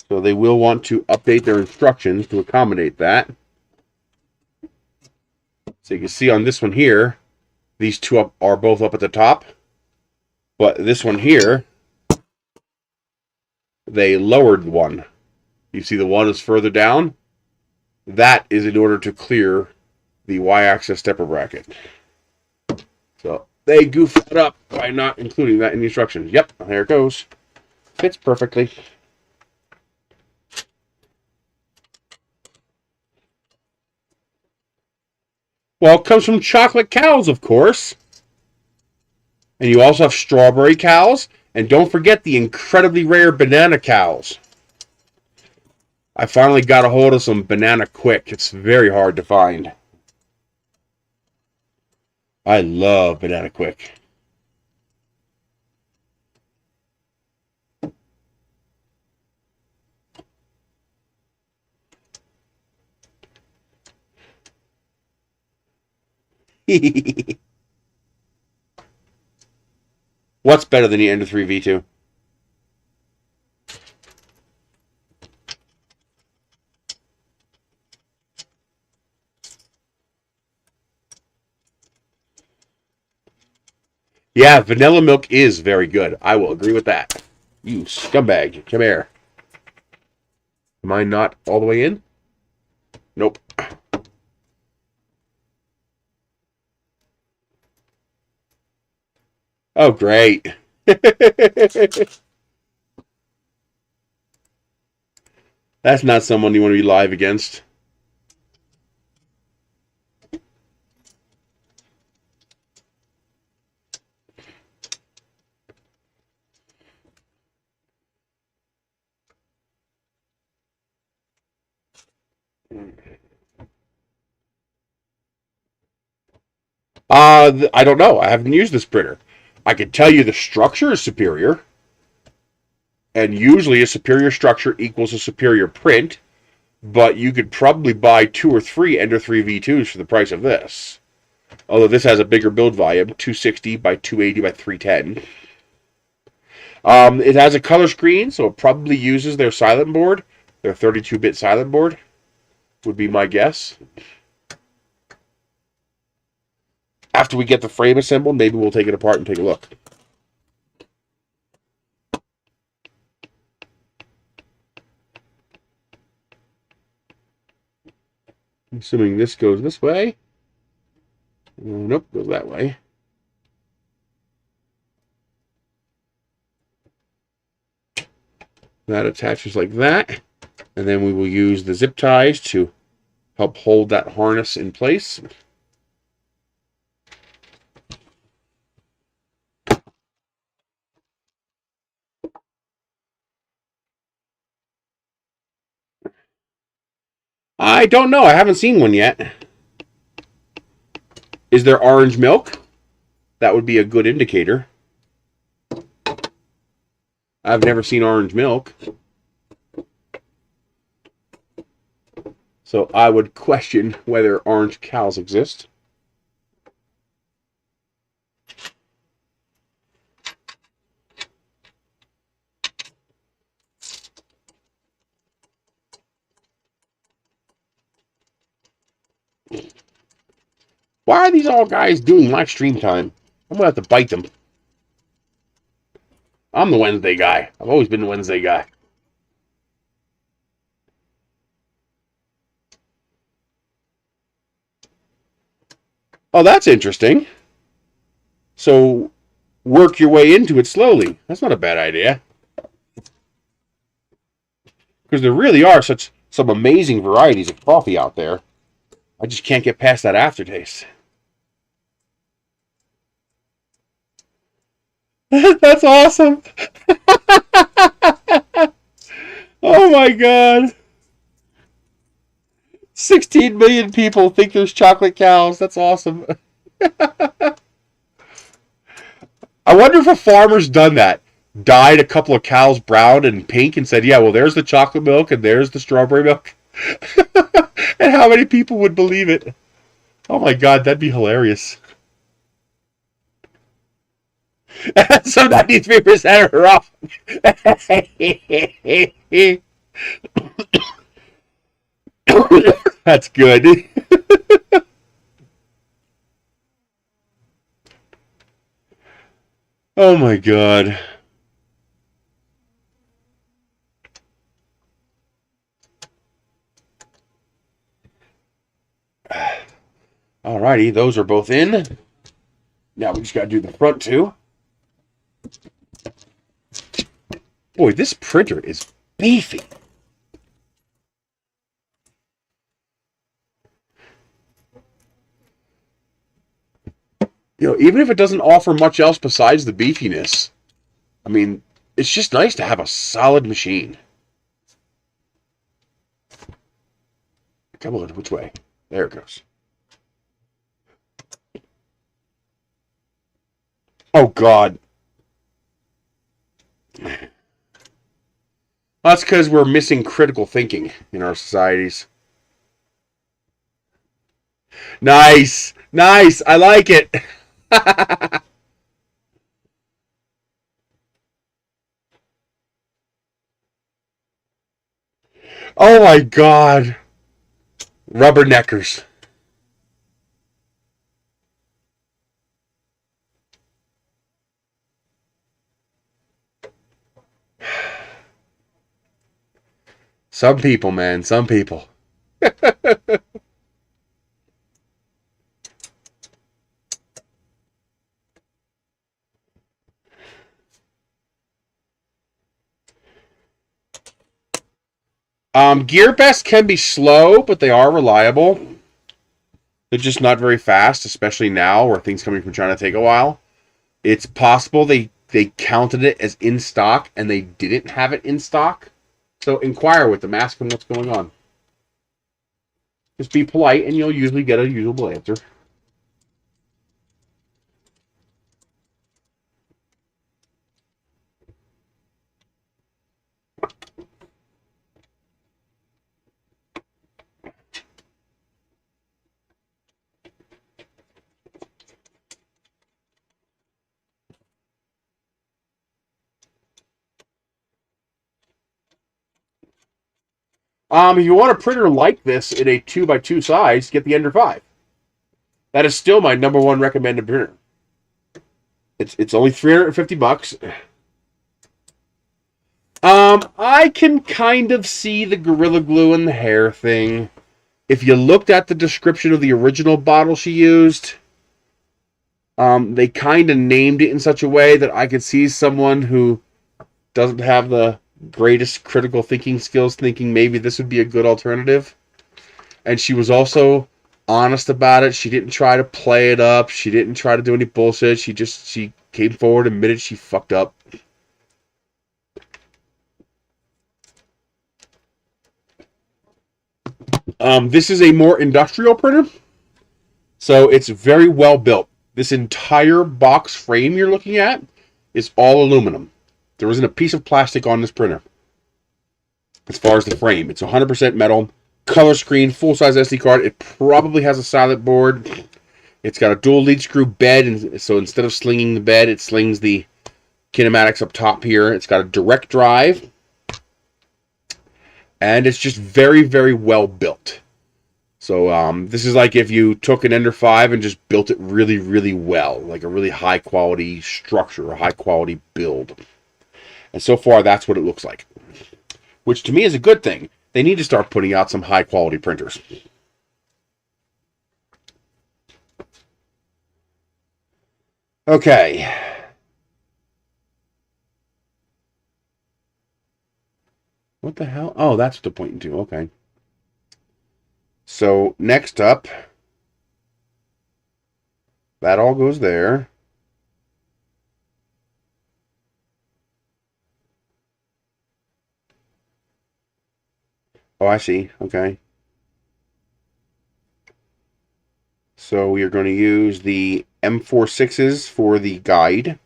So they will want to update their instructions to accommodate that. So you can see on this one here, these two are both up at the top. But this one here, they lowered one. You see the one is further down? That is in order to clear the Y-axis stepper bracket. So they goofed it up by not including that in the instructions. Yep, there it goes. Fits perfectly. Well, it comes from chocolate cows, of course. And you also have strawberry cows. And don't forget the incredibly rare banana cows. I finally got a hold of some banana quick. It's very hard to find. I love banana quick. What's better than the Ender 3 V2? Yeah, vanilla milk is very good. I will agree with that. You scumbag. Come here. Am I not all the way in? Nope. Oh, great. That's not someone you want to be live against. I don't know. I haven't used this printer. I can tell you the structure is superior. And usually a superior structure equals a superior print. But you could probably buy 2 or 3 Ender 3 V2s for the price of this. Although this has a bigger build volume, 260 by 280 by 310. It has a color screen, so it probably uses their silent board. Their 32-bit silent board would be my guess. after we get the frame assembled, maybe we'll take it apart and take a look. Assuming this goes this way. Nope, goes that way. That attaches like that. And then we will use the zip ties to help hold that harness in place. I don't know. I haven't seen one yet. Is there orange milk? That would be a good indicator. I've never seen orange milk. So I would question whether orange cows exist. Why are these all guys doing my stream time? I'm going to have to bite them. I'm the Wednesday guy. I've always been the Wednesday guy. Oh, that's interesting. So, work your way into it slowly. That's not a bad idea. Because there really are some amazing varieties of coffee out there. I just can't get past that aftertaste. That's awesome. Oh my god. 16 million people think there's chocolate cows. That's awesome. I wonder if a farmer's done that. Dyed a couple of cows brown and pink and said, yeah, well, there's the chocolate milk and there's the strawberry milk. And how many people would believe it? Oh my god, that'd be hilarious. So 93% are off. That's good. Oh my god. Alrighty, those are both in. Now we just gotta do the front too. Boy, this printer is beefy. You know, even if it doesn't offer much else besides the beefiness, I mean, it's just nice to have a solid machine. Come on, which way? There it goes. Oh, God. That's because we're missing critical thinking in our societies. Nice. Nice. I like it. Oh, my God. Rubberneckers. Some people, man. Some people. GearBest can be slow, but they are reliable. They're just not very fast, especially now where things coming from China take a while. It's possible they counted it as in stock and they didn't have it in stock. So inquire with them, ask them what's going on. Just be polite and you'll usually get a usable answer. If you want a printer like this in a 2x2 size, get the Ender 5. That is still my #1 recommended printer. It's only $350. I can kind of see the Gorilla Glue and the hair thing. If you looked at the description of the original bottle she used, they kind of named it in such a way that I could see someone who doesn't have the greatest critical thinking skills thinking maybe this would be a good alternative. And she was also honest about it. She didn't try to play it up. She didn't try to do any bullshit. She came forward and admitted she fucked up. This is a more industrial printer, so it's very well built. This entire box frame you're looking at is all aluminum. There isn't a piece of plastic on this printer. As far as the frame, it's 100% metal, color screen, full-size SD card. It probably has a silent board. It's got a dual lead screw bed, and so instead of slinging the bed, it slings the kinematics up top here. It's got a direct drive, and it's just very, very well built. So this is like if you took an Ender 5 and just built it really, really well, like a really high-quality structure, a high-quality build. And so far, that's what it looks like, which to me is a good thing. They need to start putting out some high-quality printers. Okay. What the hell? Oh, that's what they're pointing to. Okay. So, next up, that all goes there. Oh, I see. Okay. So, we are going to use the M46s for the guide.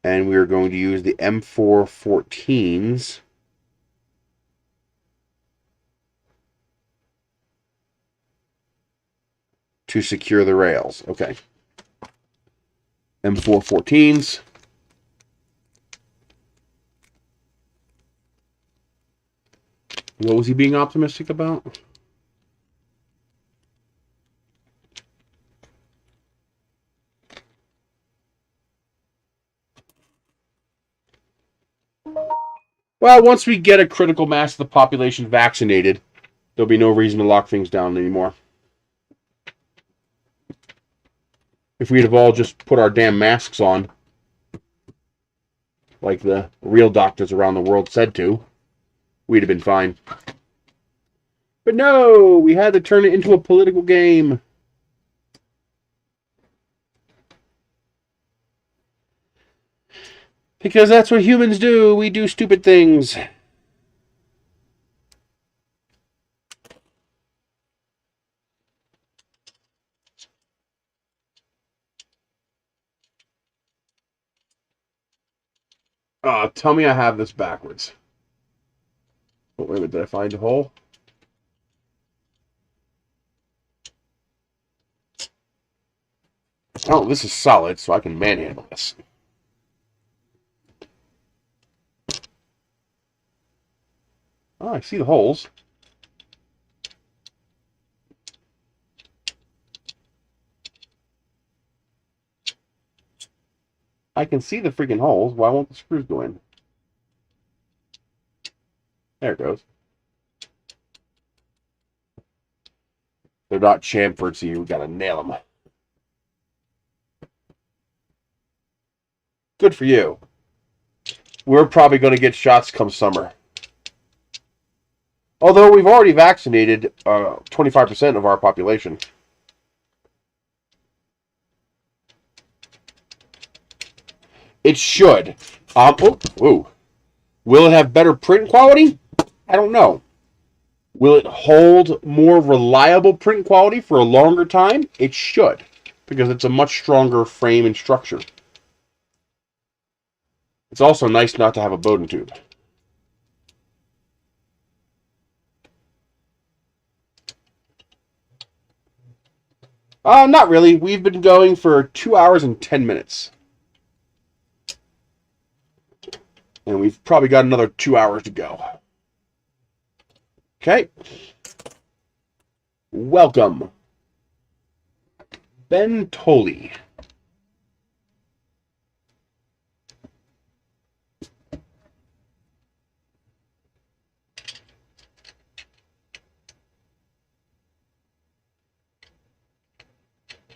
And we are going to use the M414s to secure the rails. Okay. M414s. What was he being optimistic about? Well, once we get a critical mass of the population vaccinated, there'll be no reason to lock things down anymore. If we'd have all just put our damn masks on, like the real doctors around the world said to, we'd have been fine. But no, we had to turn it into a political game. Because that's what humans do. We do stupid things. Tell me I have this backwards. Oh, wait a minute, did I find a hole? Oh, this is solid, so I can manhandle this. Oh, I see the holes. I can see the freaking holes. Why won't the screws go in? There it goes. They're not chamfered, so you gotta nail them. Good for you. We're probably going to get shots come summer. Although we've already vaccinated 25% of our population. It should. Will it have better print quality? I don't know. Will it hold more reliable print quality for a longer time? It should, because it's a much stronger frame and structure. It's also nice not to have a Bowden tube. Not really. We've been going for 2 hours and 10 minutes. And we've probably got another 2 hours to go. Okay. Welcome, Ben Tolley.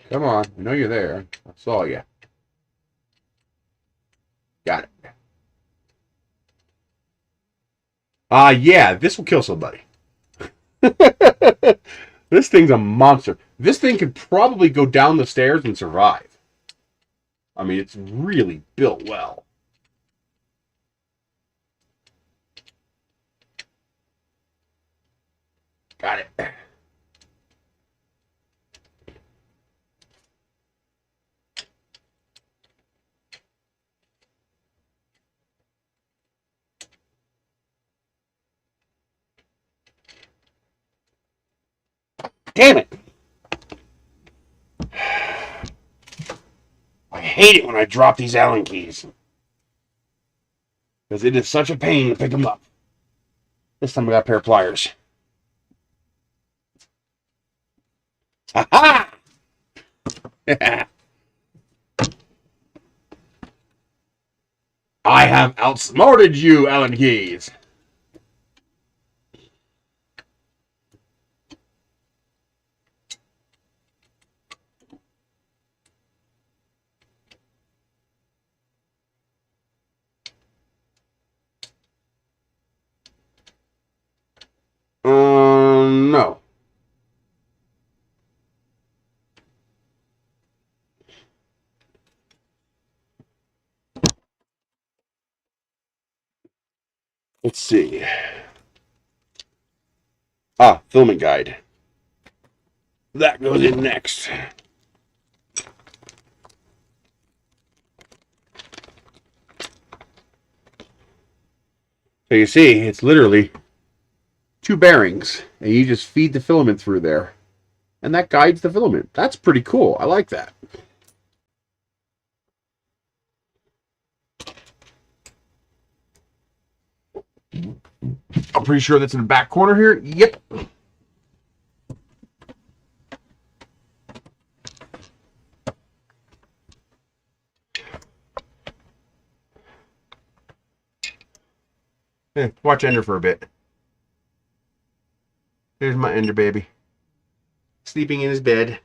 Come on, I know you're there. I saw you. Got it. Yeah, this will kill somebody. This thing's a monster. This thing could probably go down the stairs and survive. I mean, it's really built well. Got it. Damn it! I hate it when I drop these Allen keys. Because it is such a pain to pick them up. This time I got a pair of pliers. Ha-ha! I have outsmarted you, Allen keys. No. Let's see. Filament guide. That goes in next. So you see, it's literally 2 bearings, and you just feed the filament through there, and that guides the filament. That's pretty cool. I like that. I'm pretty sure that's in the back corner here. Yep. Watch Ender for a bit. There's my Ender baby. Sleeping in his bed.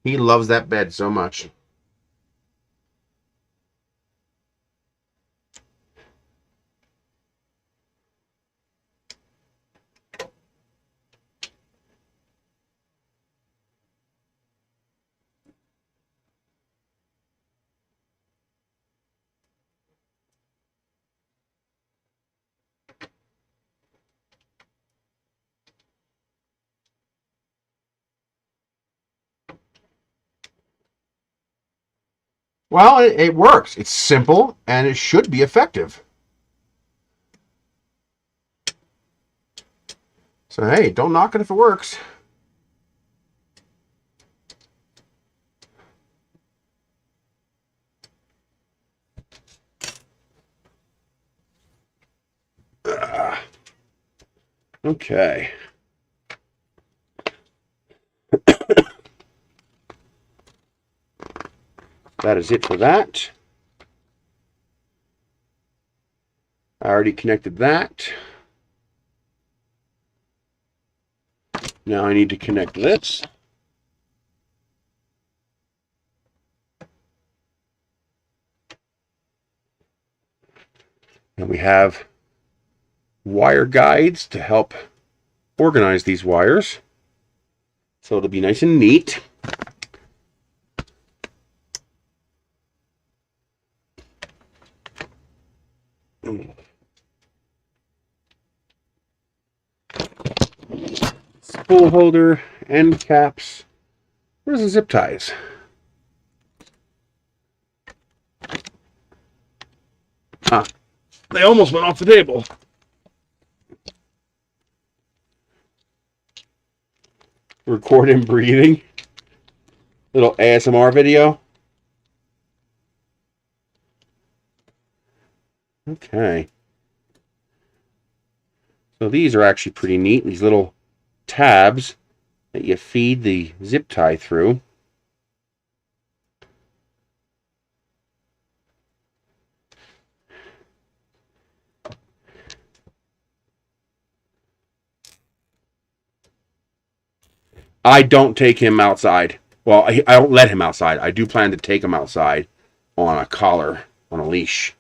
He loves that bed so much. Well, it works. It's simple, and it should be effective. So, hey, don't knock it if it works. Okay. That is it for that. I already connected that. Now I need to connect this. And we have wire guides to help organize these wires. So it'll be nice and neat. Spool holder, end caps. Where's the zip ties? They almost went off the table. Record him breathing. Little ASMR video. Okay. So these are actually pretty neat. These little tabs that you feed the zip tie through. I don't take him outside. Well, I don't let him outside. I do plan to take him outside on a collar, on a leash.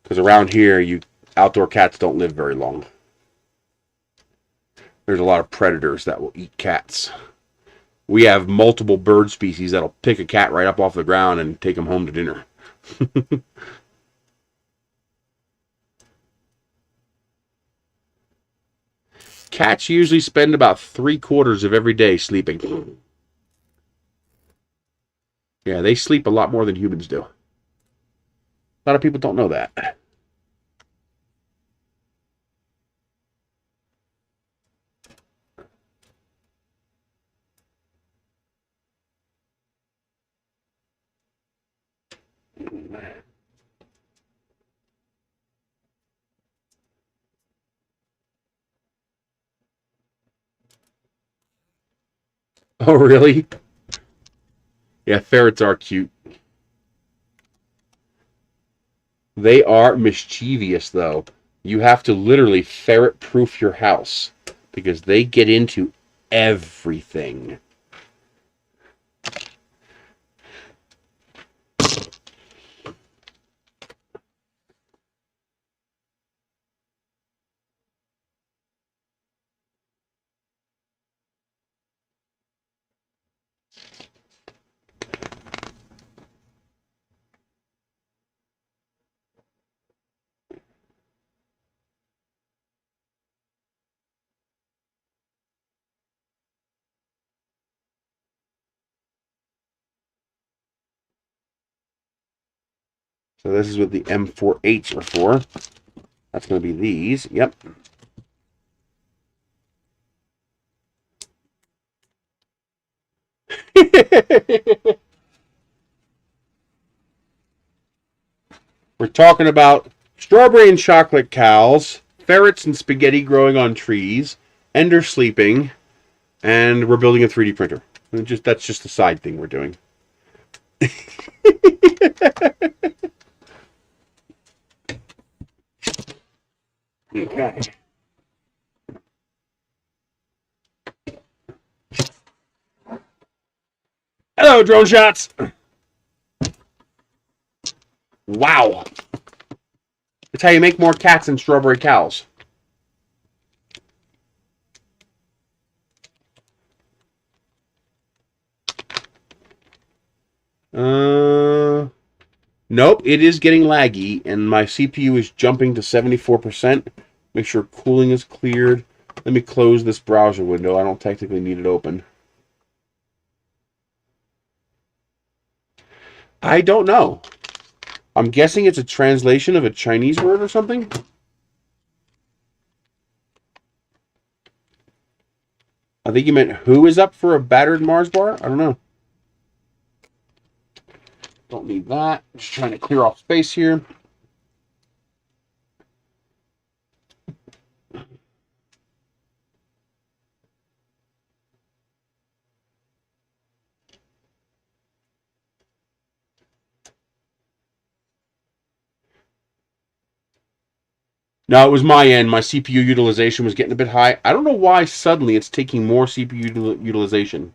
Because around here, outdoor cats don't live very long. There's a lot of predators that will eat cats. We have multiple bird species that'll pick a cat right up off the ground and take him home to dinner. Cats usually spend about 3/4 of every day sleeping. Yeah, they sleep a lot more than humans do. A lot of people don't know that. Oh, really? Yeah, ferrets are cute. They are mischievous, though. You have to literally ferret-proof your house because they get into everything. So this is what the M4H are for. That's going to be these. Yep. We're talking about strawberry and chocolate cows, ferrets and spaghetti growing on trees, Ender sleeping, and we're building a 3D printer. And that's just a side thing we're doing. Okay. Hello, drone shots. Wow. That's how you make more cats than strawberry cows. Nope, it is getting laggy, and my CPU is jumping to 74%. Make sure cooling is cleared. Let me close this browser window. I don't technically need it open. I don't know. I'm guessing it's a translation of a Chinese word or something. I think you meant who is up for a battered Mars bar? I don't know. Don't need that. Just trying to clear off space here. No, it was my end. My CPU utilization was getting a bit high. I don't know why suddenly it's taking more CPU utilization.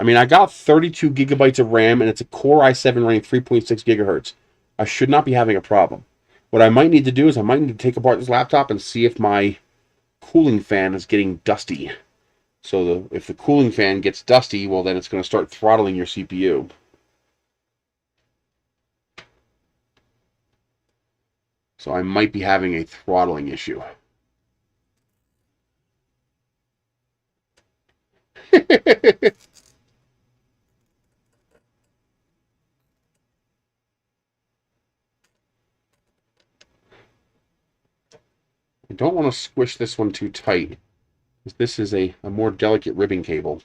I mean, I got 32 gigabytes of RAM, and it's a Core i7 running 3.6 gigahertz. I should not be having a problem. What I might need to do is I might need to take apart this laptop and see if my cooling fan is getting dusty. So if the cooling fan gets dusty, well, then it's going to start throttling your CPU. So I might be having a throttling issue. I don't want to squish this one too tight. This is a more delicate ribbon cable.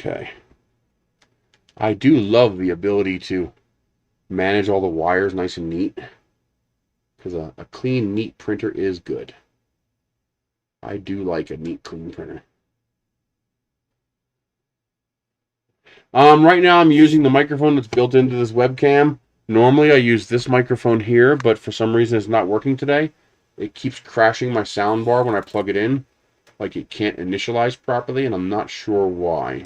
Okay. I do love the ability to manage all the wires nice and neat, because a clean, neat printer is good. I do like a neat, clean printer. Right now I'm using the microphone that's built into this webcam. Normally I use this microphone here, but for some reason it's not working today. It keeps crashing my soundbar when I plug it in. Like it can't initialize properly, and I'm not sure why.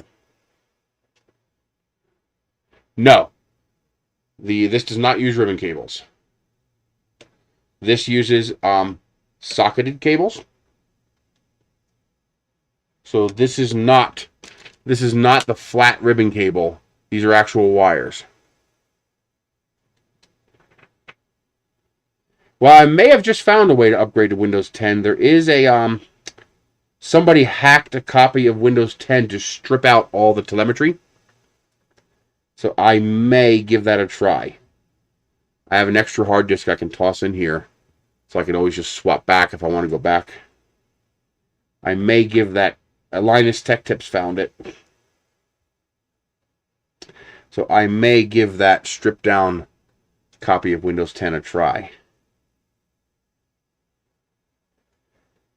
No. This does not use ribbon cables. This uses socketed cables. So this is not the flat ribbon cable. These are actual wires. Well, I may have just found a way to upgrade to Windows 10. There is a somebody hacked a copy of Windows 10 to strip out all the telemetry. So I may give that a try. I have an extra hard disk I can toss in here, so I can always just swap back if I want to go back. I may give that. Linus Tech Tips found it. So I may give that stripped down copy of Windows 10 a try.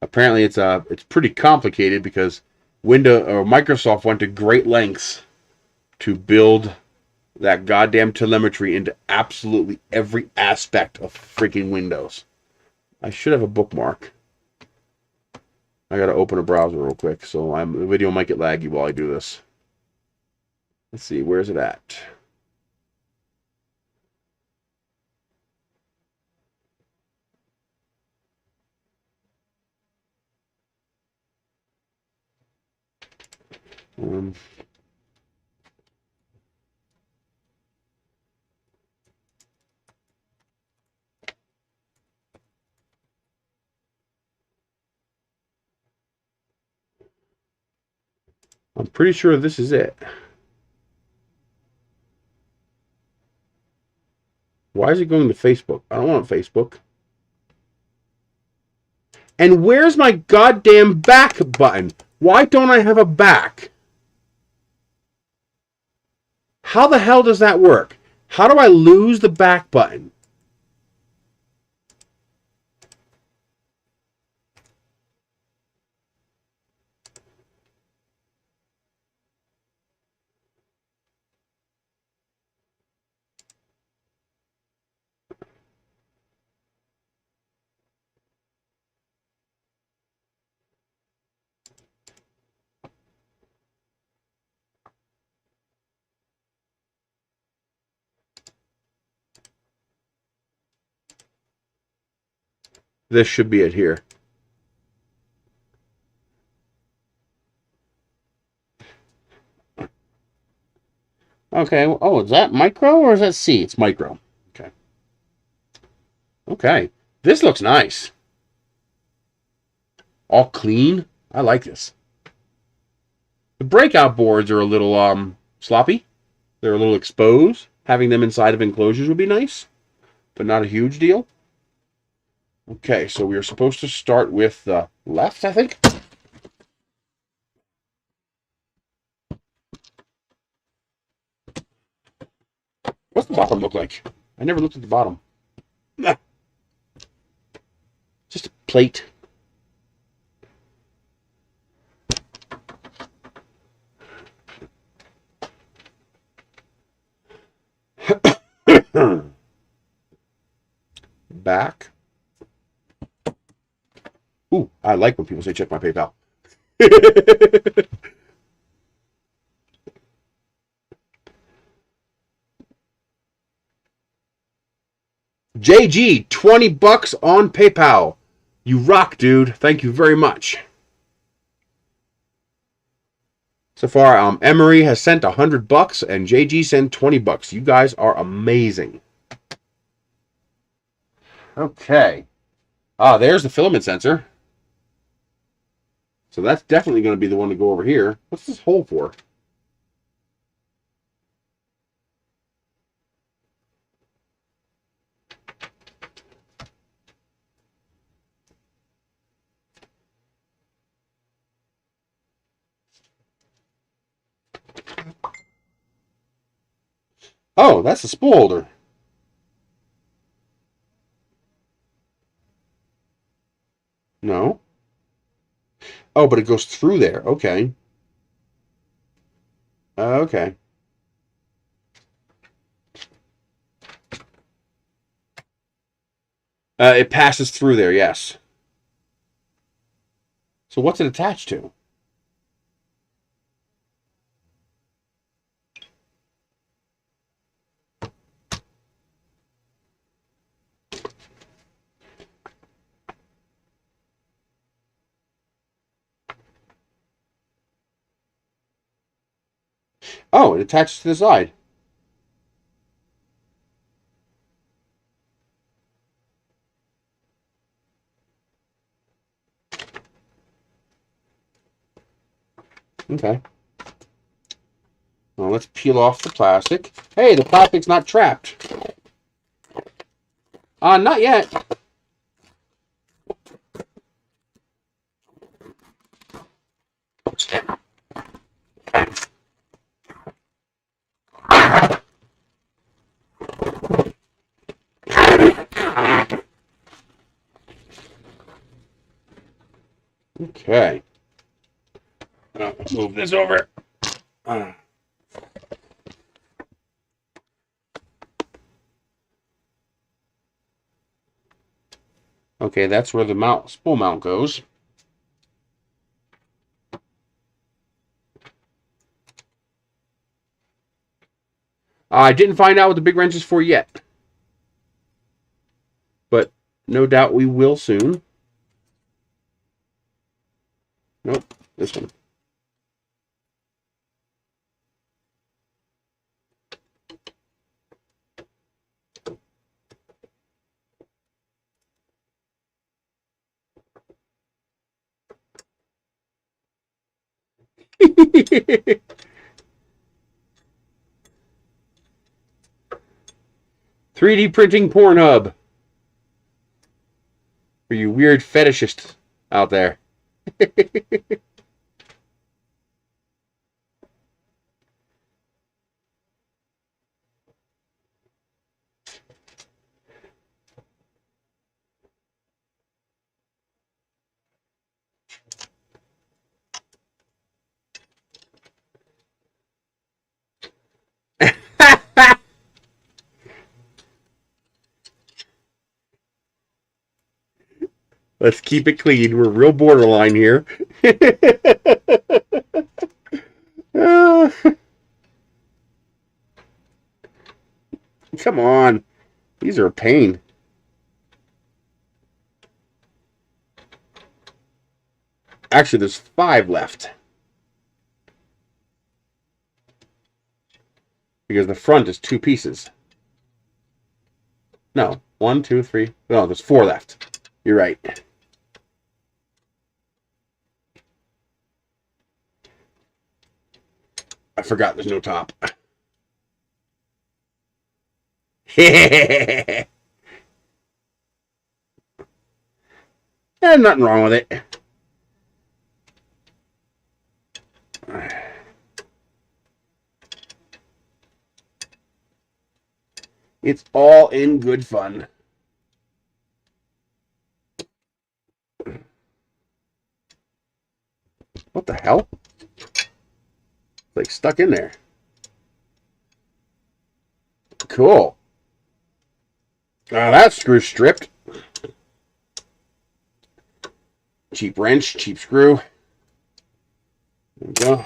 Apparently it's pretty complicated because Microsoft went to great lengths to build that goddamn telemetry into absolutely every aspect of freaking Windows. I should have a bookmark. I gotta open a browser real quick, so the video might get laggy while I do this. Let's see, where's it at? I'm pretty sure this is it. Why is it going to Facebook? I don't want Facebook. And where's my goddamn back button? Why don't I have a back? How the hell does that work? How do I lose the back button? This should be it here. Okay. Oh, is that micro or is that C? It's micro. Okay. Okay. This looks nice. All clean. I like this. The breakout boards are a little sloppy. They're a little exposed. Having them inside of enclosures would be nice, but not a huge deal. Okay, so we are supposed to start with the left, I think. What's the bottom look like? I never looked at the bottom. Just a plate. Back. Ooh, I like when people say check my PayPal. JG, 20 bucks on PayPal. You rock, dude. Thank you very much. So far, Emery has sent 100 bucks and JG sent 20 bucks. You guys are amazing. Okay. There's the filament sensor. So that's definitely going to be the one to go over here. What's this hole for? Oh, that's the spool holder. No. Oh, but it goes through there. Okay. Okay. It passes through there, yes. So what's it attached to? Oh, it attaches to the side. Okay. Well, let's peel off the plastic. Hey, the plastic's not trapped. Not yet. Okay. Let's move this over. Okay, that's where the spool mount goes. I didn't find out what the big wrench is for yet, but no doubt we will soon. Nope, this one. "3D printing Pornhub" for you weird fetishists out there. Let's keep it clean. We're real borderline here. Come on. These are a pain. Actually, there's 5 left. Because the front is 2 pieces. No, 1, 2, 3. No, there's 4 left. You're right. I forgot there's no top. Yeah, nothing wrong with it. It's all in good fun. What the hell? It's like stuck in there. Cool. That screw's stripped. Cheap wrench, cheap screw. There we go.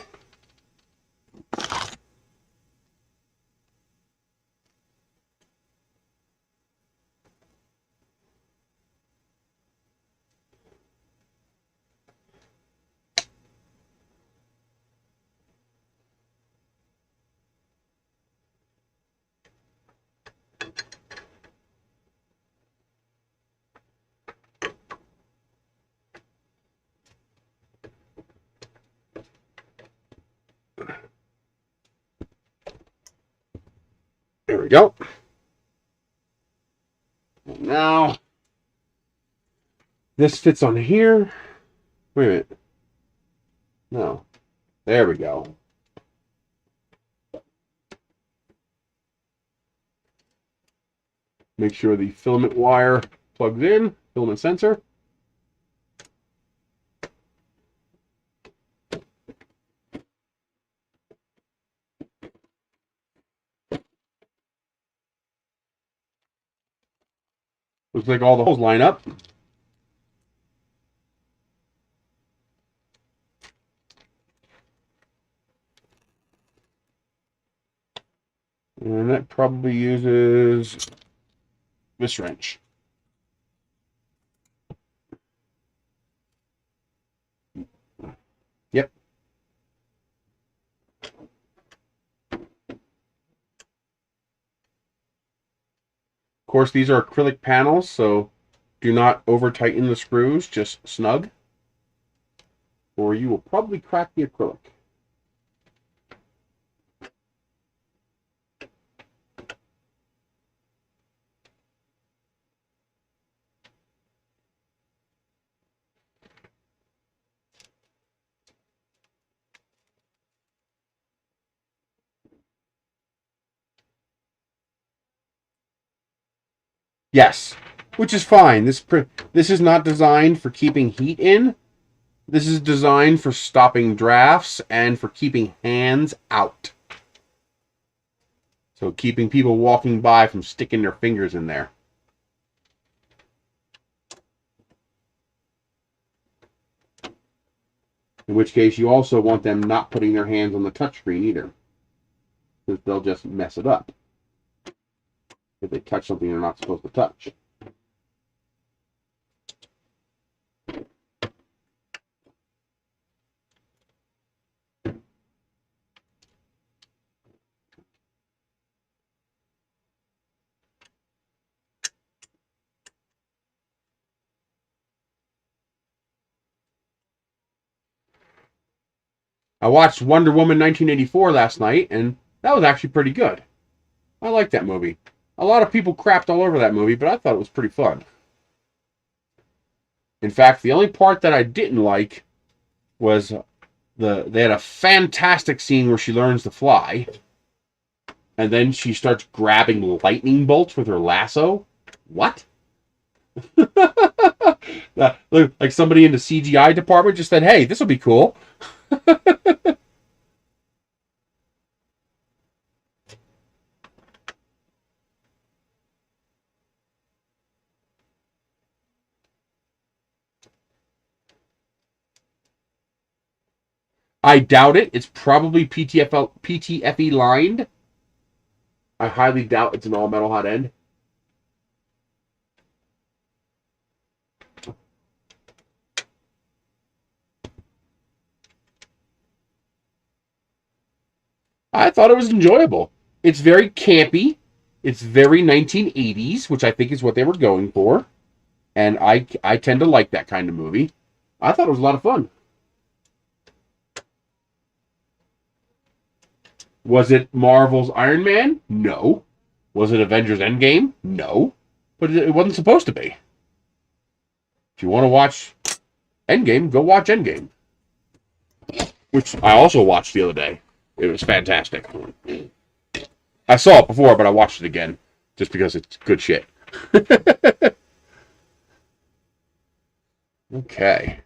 There we go. And now, this fits on here. Wait a minute. No. There we go. Make sure the filament wire plugs in, filament sensor. Looks like all the holes line up. And that probably uses this wrench. Yep. Of course, these are acrylic panels, so do not over tighten the screws, just snug, or you will probably crack the acrylic. Yes, which is fine. This is not designed for keeping heat in. This is designed for stopping drafts and for keeping hands out. So keeping people walking by from sticking their fingers in there. In which case you also want them not putting their hands on the touchscreen either, because they'll just mess it up if they touch something they're not supposed to touch. I watched Wonder Woman 1984 last night, and that was actually pretty good. I like that movie. A lot of people crapped all over that movie, but I thought it was pretty fun. In fact, the only part that I didn't like was they had a fantastic scene where she learns to fly, and then she starts grabbing lightning bolts with her lasso. What? Like somebody in the CGI department just said, "Hey, this will be cool." I doubt it. It's probably PTFE lined. I highly doubt it's an all metal hot end. I thought it was enjoyable. It's very campy. It's very 1980s, which I think is what they were going for. And I tend to like that kind of movie. I thought it was a lot of fun. Was it Marvel's Iron Man? No. Was it Avengers Endgame? No. But it wasn't supposed to be. If you want to watch Endgame, go watch Endgame. Which I also watched the other day. It was fantastic. I saw it before, but I watched it again. Just because it's good shit. Okay.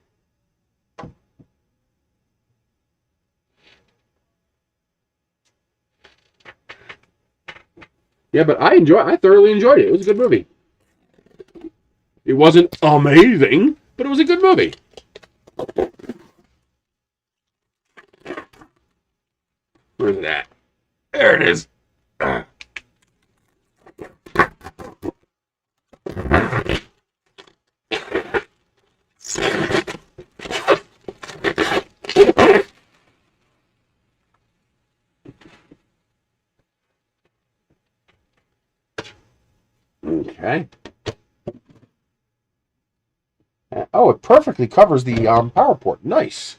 Yeah, but I thoroughly enjoyed it. It was a good movie. It wasn't amazing, but it was a good movie. Where's it at? There it is. Okay. Oh, it perfectly covers the power port. Nice.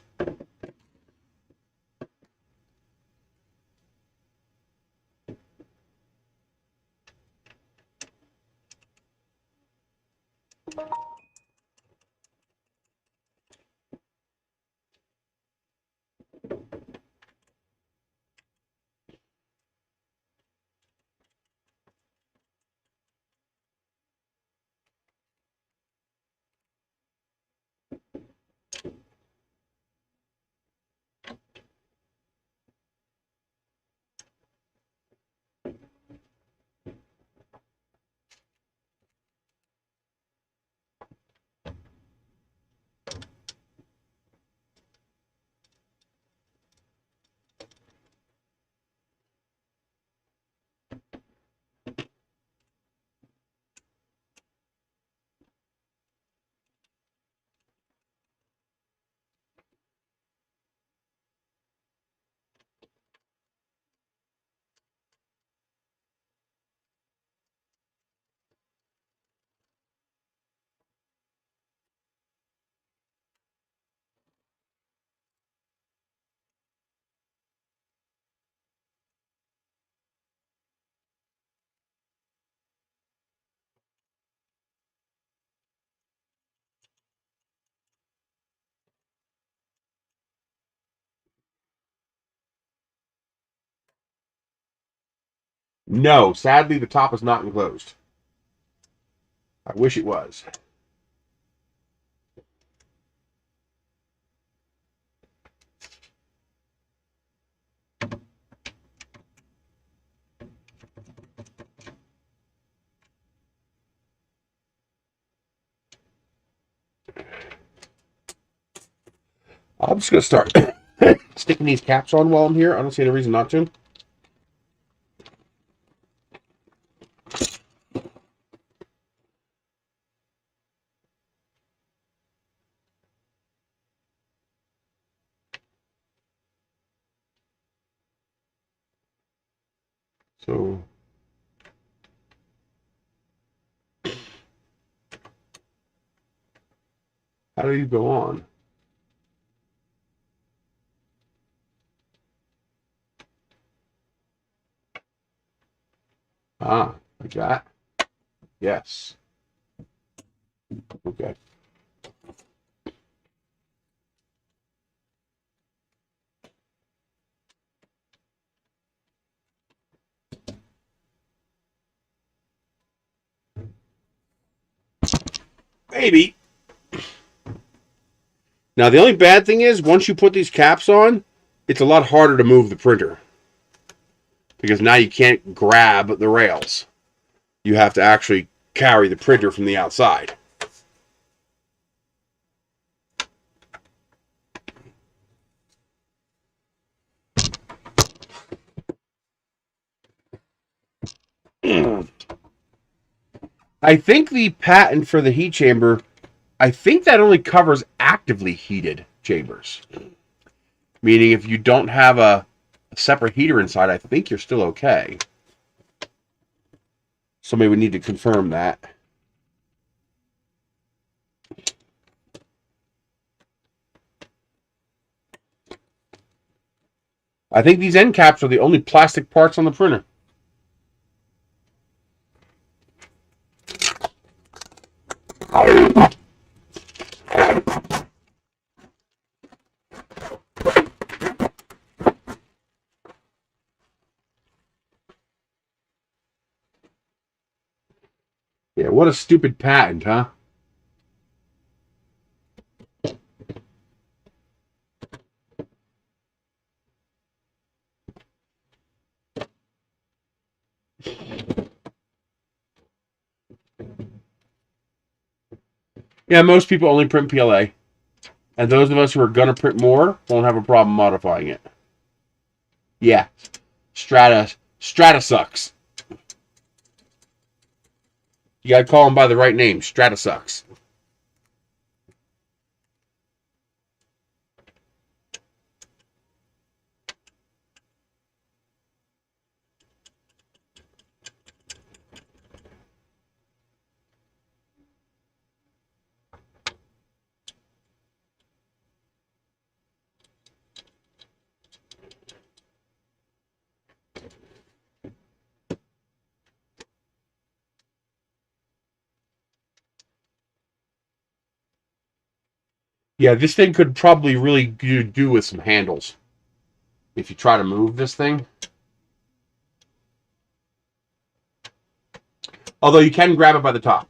No, sadly, the top is not enclosed. I wish it was. I'm just going to start sticking these caps on while I'm here. I don't see any reason not to. So, how do you go on? Ah, like that? Yes. Okay. Maybe. Now, the only bad thing is, once you put these caps on, it's a lot harder to move the printer. Because now you can't grab the rails. You have to actually carry the printer from the outside. I think the patent for the heat chamber, I think that only covers actively heated chambers. Meaning if you don't have a separate heater inside, I think you're still okay. Somebody would need to confirm that. I think these end caps are the only plastic parts on the printer. Yeah, what a stupid patent, huh? Yeah, most people only print PLA. And those of us who are going to print more won't have a problem modifying it. Yeah. Strata sucks. You got to call them by the right name. Strata sucks. Yeah, this thing could probably really do with some handles. If you try to move this thing. Although you can grab it by the top.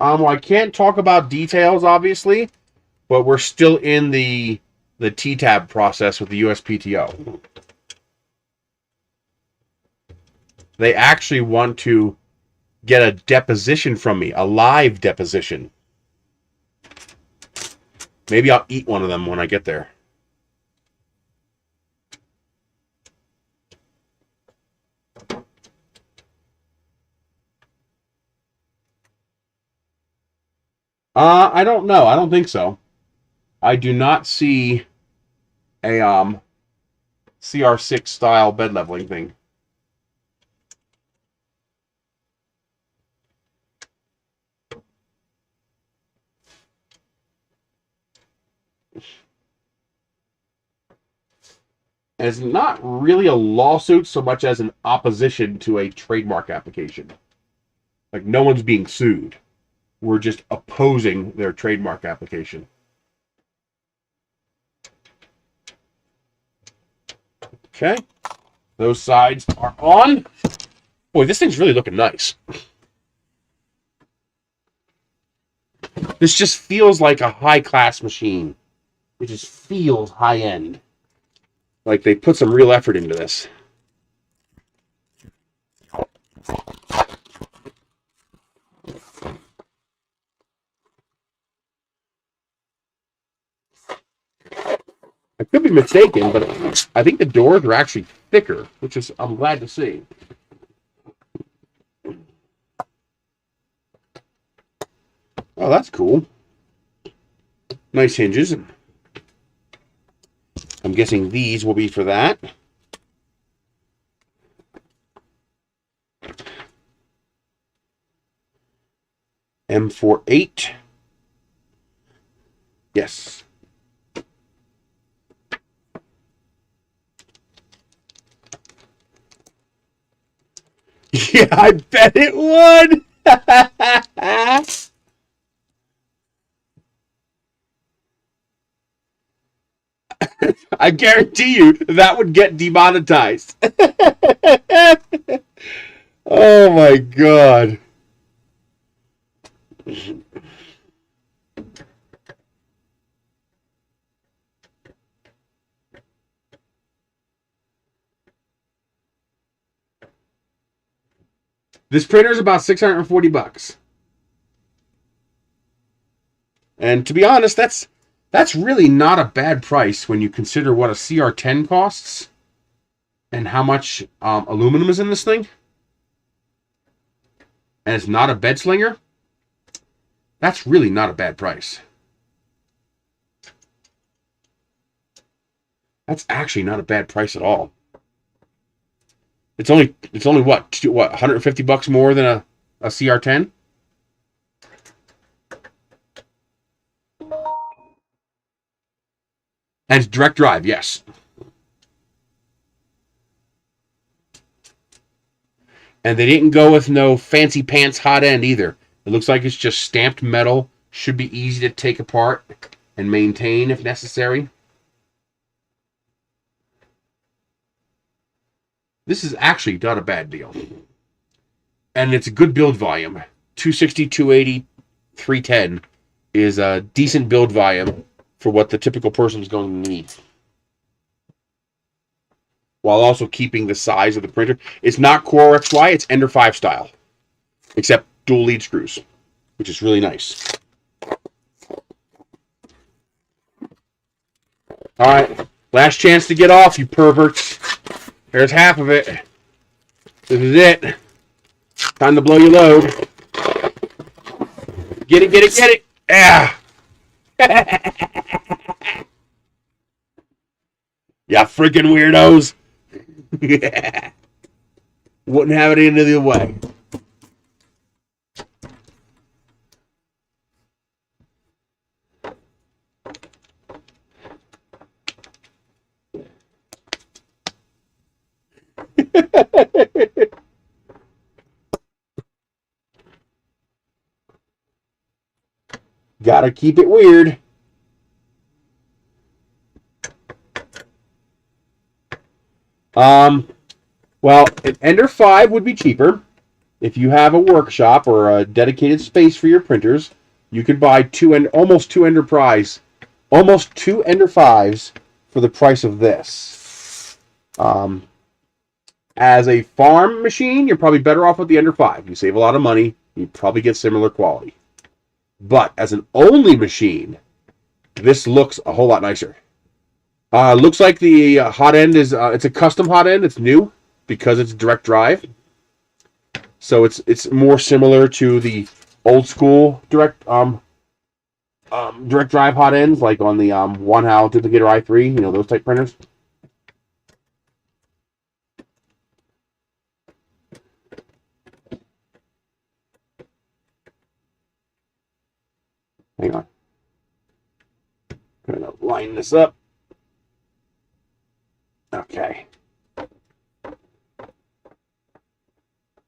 Well, I can't talk about details, obviously, but we're still in the T-tab process with the USPTO. They actually want to get a deposition from me, a live deposition. Maybe I'll eat one of them when I get there. I don't know. I don't think so. I do not see a CR6 style bed leveling thing. And it's not really a lawsuit so much as an opposition to a trademark application. Like, no one's being sued. We're just opposing their trademark application. Okay. Those sides are on. Boy, this thing's really looking nice. This just feels like a high-class machine. It just feels high-end. Like they put some real effort into this. I could be mistaken, but I think the doors are actually thicker, which is I'm glad to see. Oh, that's cool. Nice hinges. I'm guessing these will be for that. M48. Yes. Yeah, I bet it would. I guarantee you that would get demonetized. Oh my god. This printer is about $640. And to be honest, that's really not a bad price when you consider what a CR10 costs and how much aluminum is in this thing. And it's not a bed slinger. That's really not a bad price. That's actually not a bad price at all. It's only what $150 more than a CR10. And it's direct drive, yes. And they didn't go with no fancy pants hot end either. It looks like it's just stamped metal. Should be easy to take apart and maintain if necessary. This is actually not a bad deal. And it's a good build volume. 260, 280, 310 is a decent build volume for what the typical person is going to need. While also keeping the size of the printer. It's not Core XY, it's Ender 5 style. Except dual lead screws, which is really nice. Alright, last chance to get off, you perverts. There's half of it. This is it. Time to blow your load. Get it, get it, get it. Yeah. Yeah, freaking weirdos. Wouldn't have it any other way. Gotta keep it weird. Well, an Ender 5 would be cheaper. If you have a workshop or a dedicated space for your printers, you could buy almost two Ender 5s for the price of this. As a farm machine, you're probably better off with the Ender 5. You save a lot of money. You probably get similar quality. But as an only machine, this looks a whole lot nicer. Looks like the hot end is it's a custom hot end. It's new because it's direct drive. So it's more similar to the old school direct drive hot ends, like on the One-Hal Duplicator i3, you know, those type printers. Hang on. I'm gonna line this up. Okay.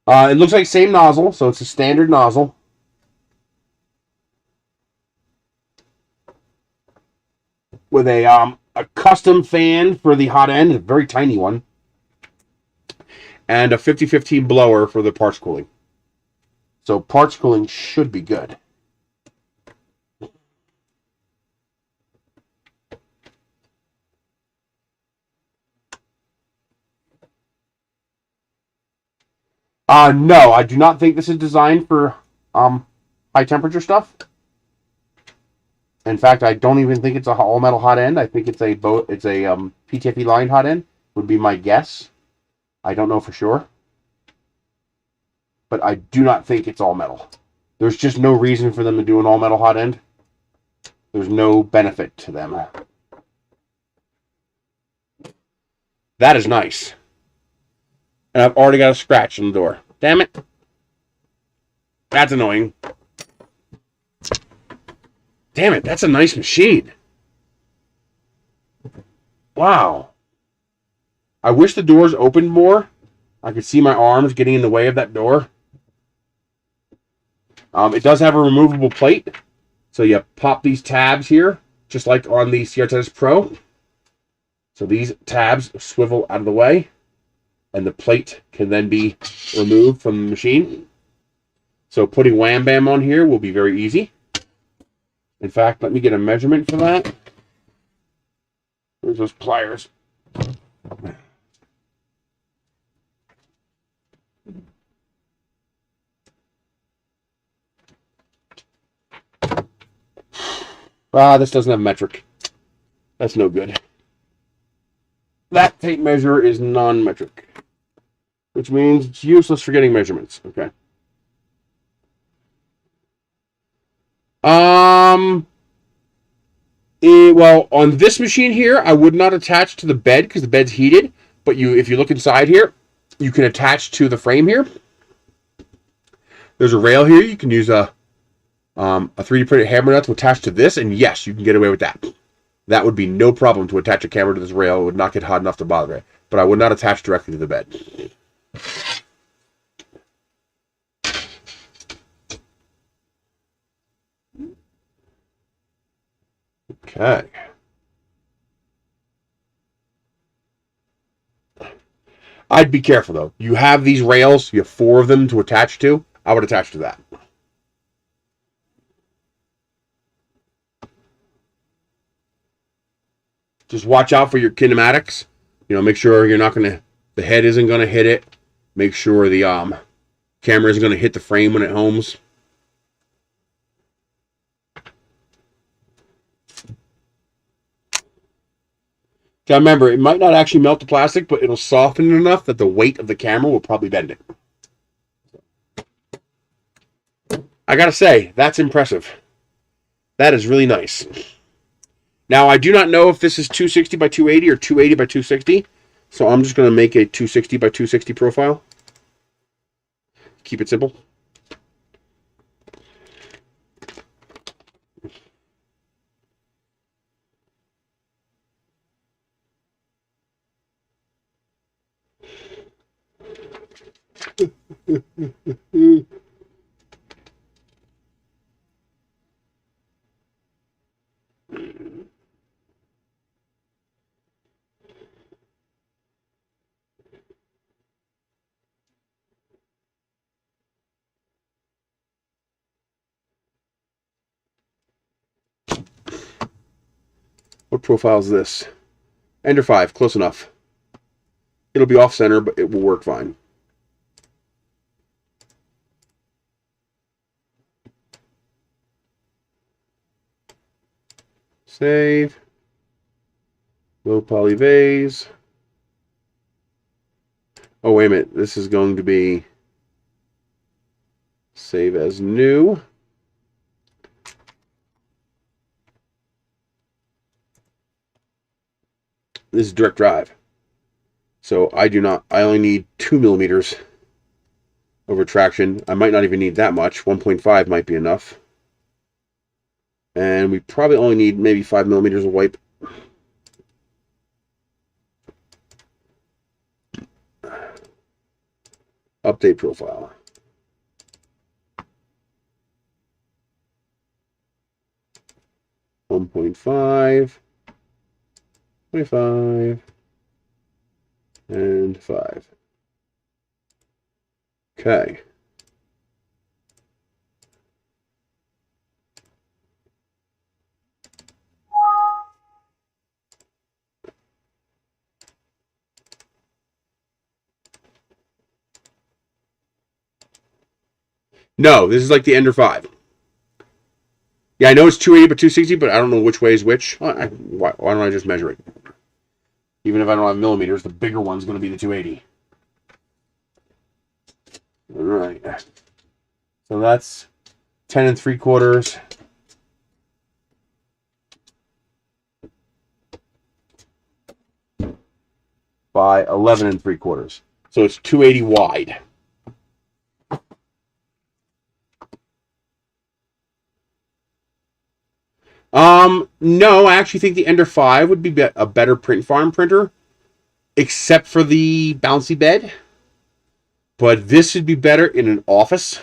It looks like same nozzle, so it's a standard nozzle. With a custom fan for the hot end, a very tiny one. And a 50-15 blower for the parts cooling. So parts cooling should be good. No, I do not think this is designed for high temperature stuff. In fact, I don't even think it's a all metal hot end. I think it's a PTFE lined hot end, would be my guess. I don't know for sure. But I do not think it's all metal. There's just no reason for them to do an all metal hot end. There's no benefit to them. That is nice. And I've already got a scratch on the door. Damn it. That's annoying. Damn it, that's a nice machine. Wow. I wish the doors opened more. I could see my arms getting in the way of that door. It does have a removable plate. So you pop these tabs here, just like on the CRTS Pro. So these tabs swivel out of the way, and the plate can then be removed from the machine. So putting Wham Bam on here will be very easy. In fact, let me get a measurement for that. Where's those pliers? This doesn't have metric. That's no good. That tape measure is non-metric, which means it's useless for getting measurements. Okay. Well, on this machine here, I would not attach to the bed because the bed's heated. But if you look inside here, you can attach to the frame here. There's a rail here. You can use a 3D printed hammer nut to attach to this, and yes, you can get away with that. That would be no problem to attach a camera to this rail. It would not get hot enough to bother it. But I would not attach directly to the bed. Okay. I'd be careful, though. You have these rails. You have 4 of them to attach to. I would attach to that. Just watch out for your kinematics. Make sure you're not going to... The head isn't going to hit it. Make sure the camera isn't going to hit the frame when it homes. Now remember, it might not actually melt the plastic, but it'll soften it enough that the weight of the camera will probably bend it. I gotta say, that's impressive. That is really nice. Now, I do not know if this is 260 by 280 or 280 by 260, so I'm just going to make a 260 by 260 profile. Keep it simple. What profile is this? Ender 5, close enough. It'll be off center, but it will work fine. Save. Low poly vase. Oh, wait a minute. This is going to be save as new. This is direct drive. So I only need 2 millimeters of retraction. I might not even need that much. 1.5 might be enough. And we probably only need maybe 5 millimeters of wipe. Update profile. One 1.5, 25, and 5. Okay. No, this is like the Ender 5. Yeah, I know it's 280 but 260, but I don't know which way is which. Why don't I just measure it? Even if I don't have millimeters, the bigger one's going to be the 280. All right. So that's 10 3/4. By 11 3/4. So it's 280 wide. No, I actually think the Ender 5 would be a better print farm printer, except for the bouncy bed. But this would be better in an office.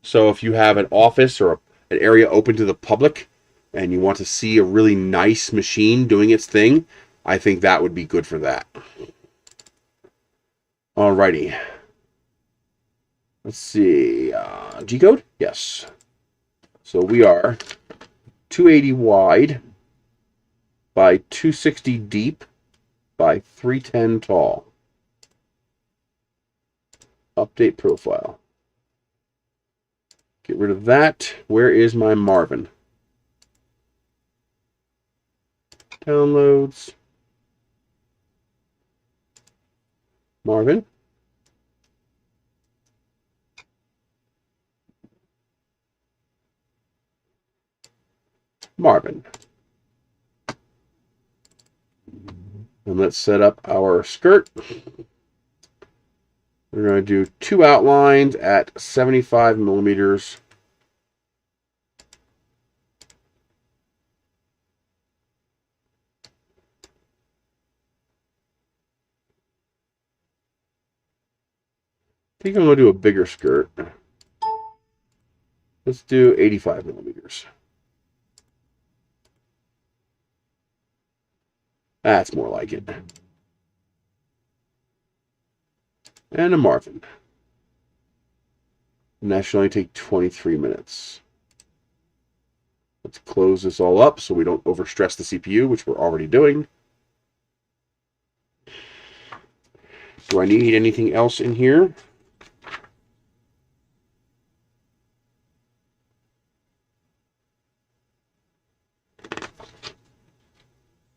So if you have an office or an area open to the public and you want to see a really nice machine doing its thing, I think that would be good for that. Alrighty. Let's see. G-code? Yes. So we are 280 wide by 260 deep by 310 tall. Update profile. Get rid of that. Where is my Marvin? Downloads. Marvin. Marvin. And let's set up our skirt. We're going to do 2 outlines at 75 millimeters. I think I'm going to do a bigger skirt. Let's do 85 millimeters. That's more like it. And a Marvin. And that should only take 23 minutes. Let's close this all up so we don't overstress the CPU, which we're already doing. Do I need anything else in here?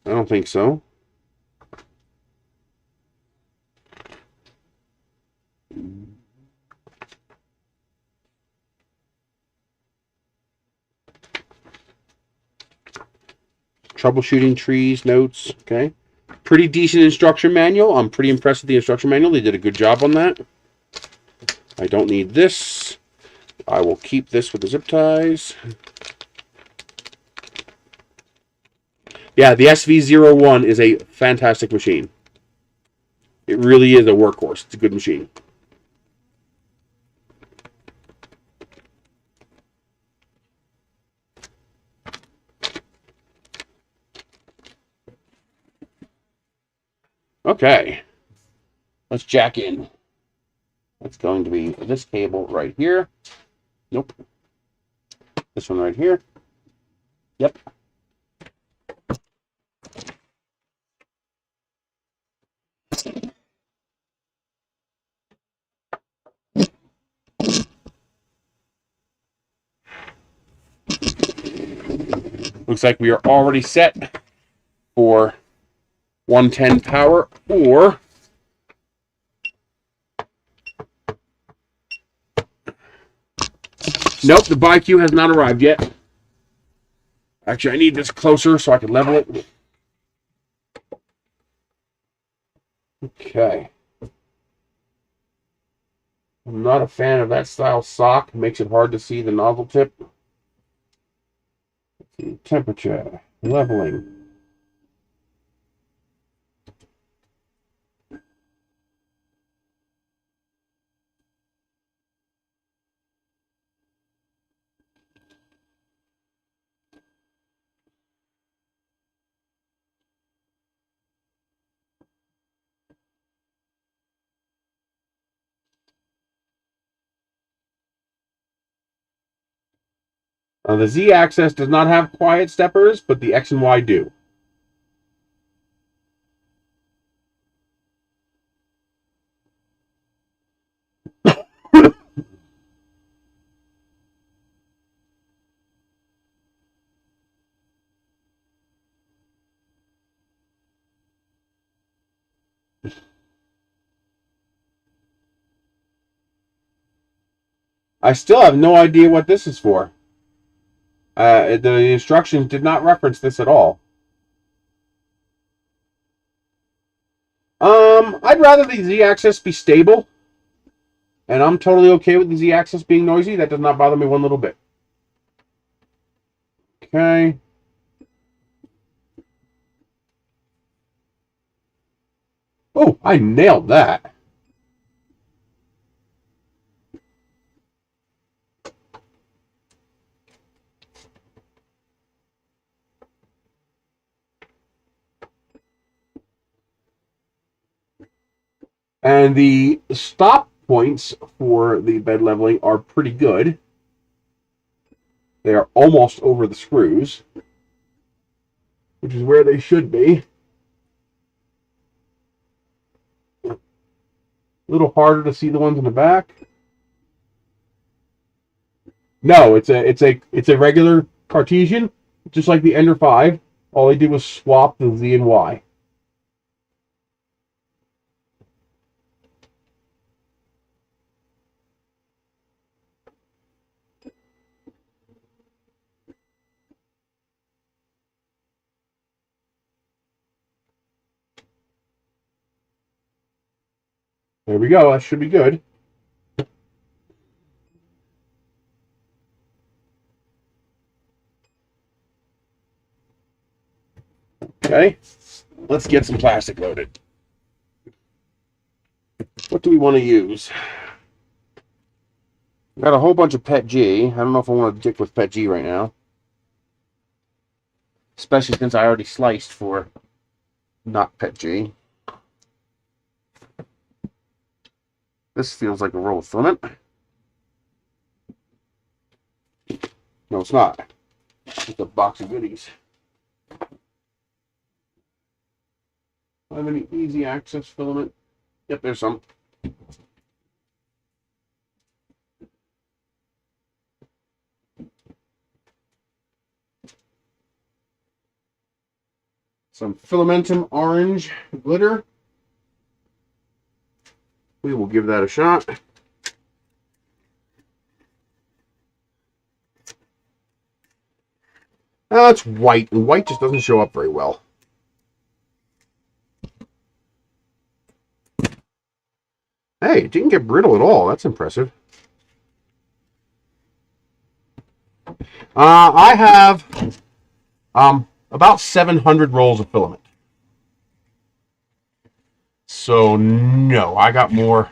I don't think so. Troubleshooting trees, notes, okay. Pretty decent instruction manual. I'm pretty impressed with the instruction manual. They did a good job on that. I don't need this. I will keep this with the zip ties. Yeah, the SV01 is a fantastic machine. It really is a workhorse. It's a good machine. Okay, let's jack in. That's going to be this cable right here. Nope. This one right here. Yep. Looks like we are already set for 110 power, or nope, the BIQ has not arrived yet. Actually, I need this closer so I can level it. Okay. I'm not a fan of that style sock. It makes it hard to see the nozzle tip. Let's see, temperature, leveling. The Z-axis does not have quiet steppers, but the X and Y do. I still have no idea what this is for. The instructions did not reference this at all. I'd rather the Z-axis be stable, and I'm totally okay with the Z-axis being noisy. That does not bother me one little bit. Okay. Oh, I nailed that. And the stop points for the bed leveling are pretty good. They are almost over the screws, which is where they should be. A little harder to see the ones in the back. No, it's a regular Cartesian, just like the Ender 5. All they did was swap the Z and Y. There we go. That should be good. Okay, let's get some plastic loaded. What do we want to use? Got a whole bunch of PET G. I don't know if I want to dick with PET G right now. Especially since I already sliced for not PET G. This feels like a roll of filament. No, it's not. It's a box of goodies. I have any easy access filament? Yep, there's some. Some Filamentum orange glitter. We will give that a shot. It's white, and white just doesn't show up very well. Hey, it didn't get brittle at all. That's impressive. I have about 700 rolls of filament. So, no, I got more.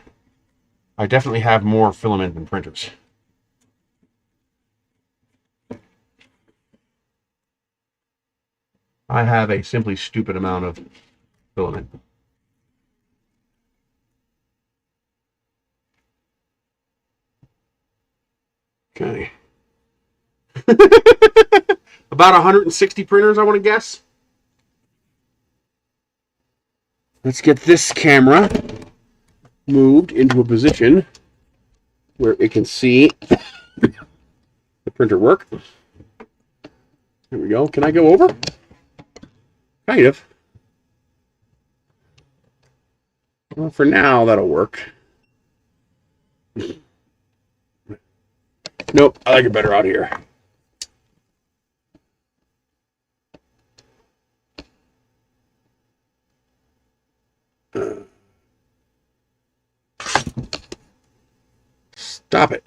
I definitely have more filament than printers. I have a simply stupid amount of filament. Okay. About 160 printers, I want to guess. Let's get this camera moved into a position where it can see the printer work. There we go. Can I go over? Kind of. Well, for now, that'll work. Nope, I like it better out here. Stop it.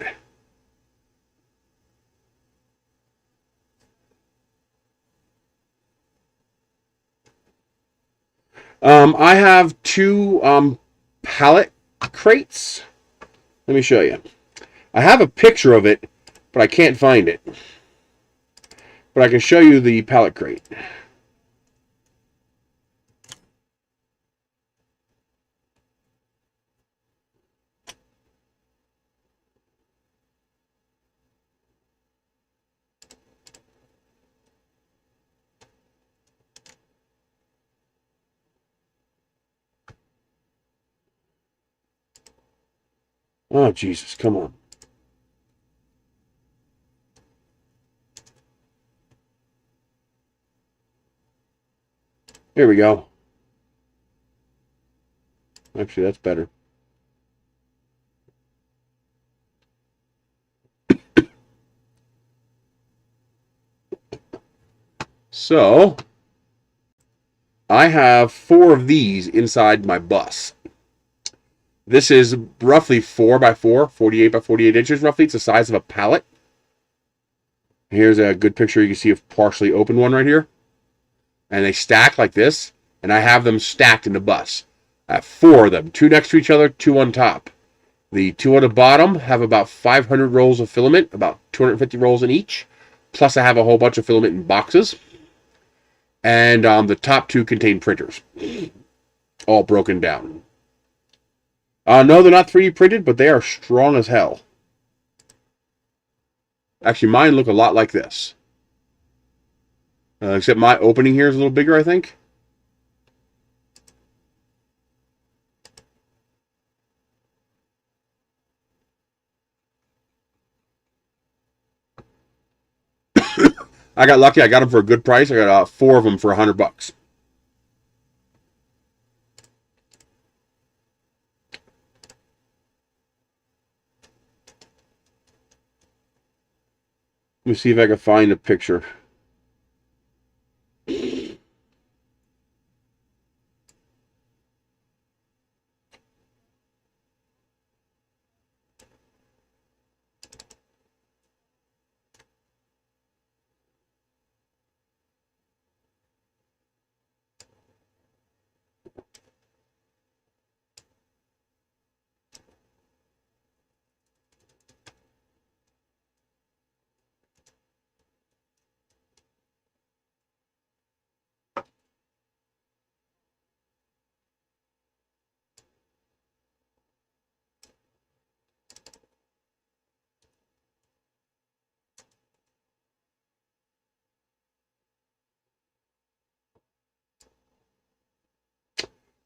I have two pallet crates. Let me show you. I have a picture of it, but I can't find it. But I can show you the pallet crate. Oh, Jesus, come on. Here we go. Actually, that's better. So, I have 4 of these inside my bus. This is roughly 4 by 4, 48 by 48 inches roughly. It's the size of a pallet. Here's a good picture. You can see a partially open one right here. And they stack like this. And I have them stacked in the bus. I have 4 of them. 2 next to each other, 2 on top. The 2 on the bottom have about 500 rolls of filament, about 250 rolls in each. Plus I have a whole bunch of filament in boxes. And the top 2 contain printers. All broken down. No, they're not 3D printed, but they are strong as hell. Actually, mine look a lot like this. Except my opening here is a little bigger, I think. I got lucky. I got them for a good price. I got 4 of them for $100. Let me see if I can find a picture.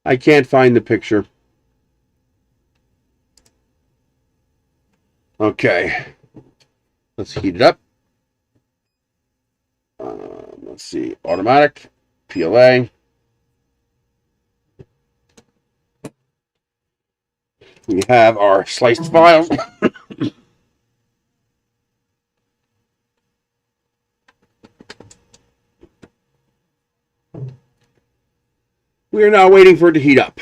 I can't find the picture. Okay. Let's heat it up. Let's see. Automatic. PLA. We have our sliced files. We are now waiting for it to heat up.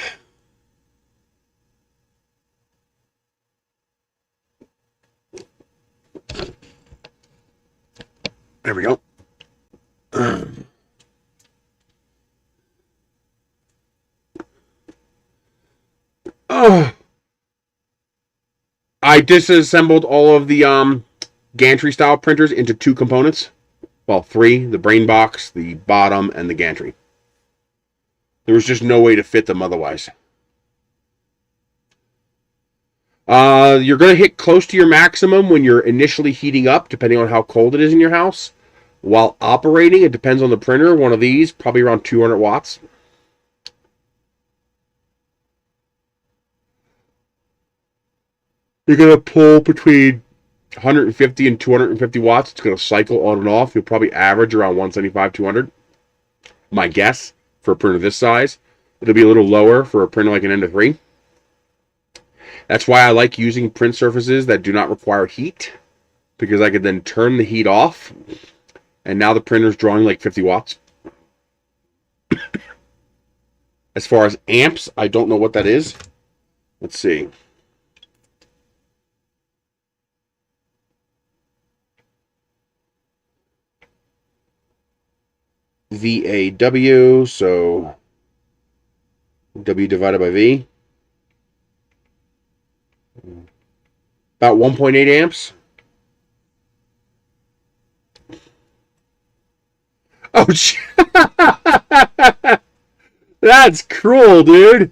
There we go. I disassembled all of the gantry style printers into 2 components. Well, 3, the brain box, the bottom, and the gantry. There was just no way to fit them otherwise. You're going to hit close to your maximum when you're initially heating up, depending on how cold it is in your house. While operating, it depends on the printer. One of these, probably around 200 watts. You're going to pull between 150 and 250 watts. It's going to cycle on and off. You'll probably average around 175, 200. My guess for a printer this size. It'll be a little lower for a printer like an Ender 3. That's why I like using print surfaces that do not require heat, because I could then turn the heat off, and now the printer's drawing like 50 watts. As far as amps, I don't know what that is. Let's see. VAW, so W divided by V. About 1.8 amps. Oh, that's cruel, dude.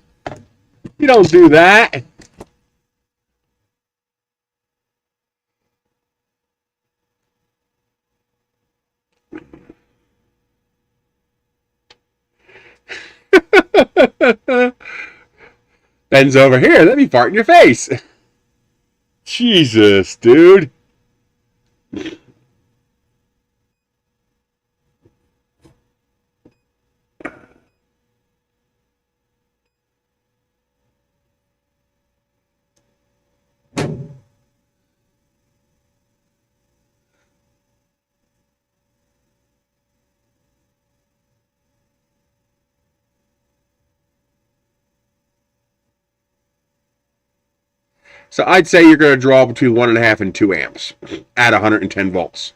You don't do that. Ben's over here. Let me fart in your face. Jesus, dude. So I'd say you're going to draw between 1.5 and 2 amps at 110 volts.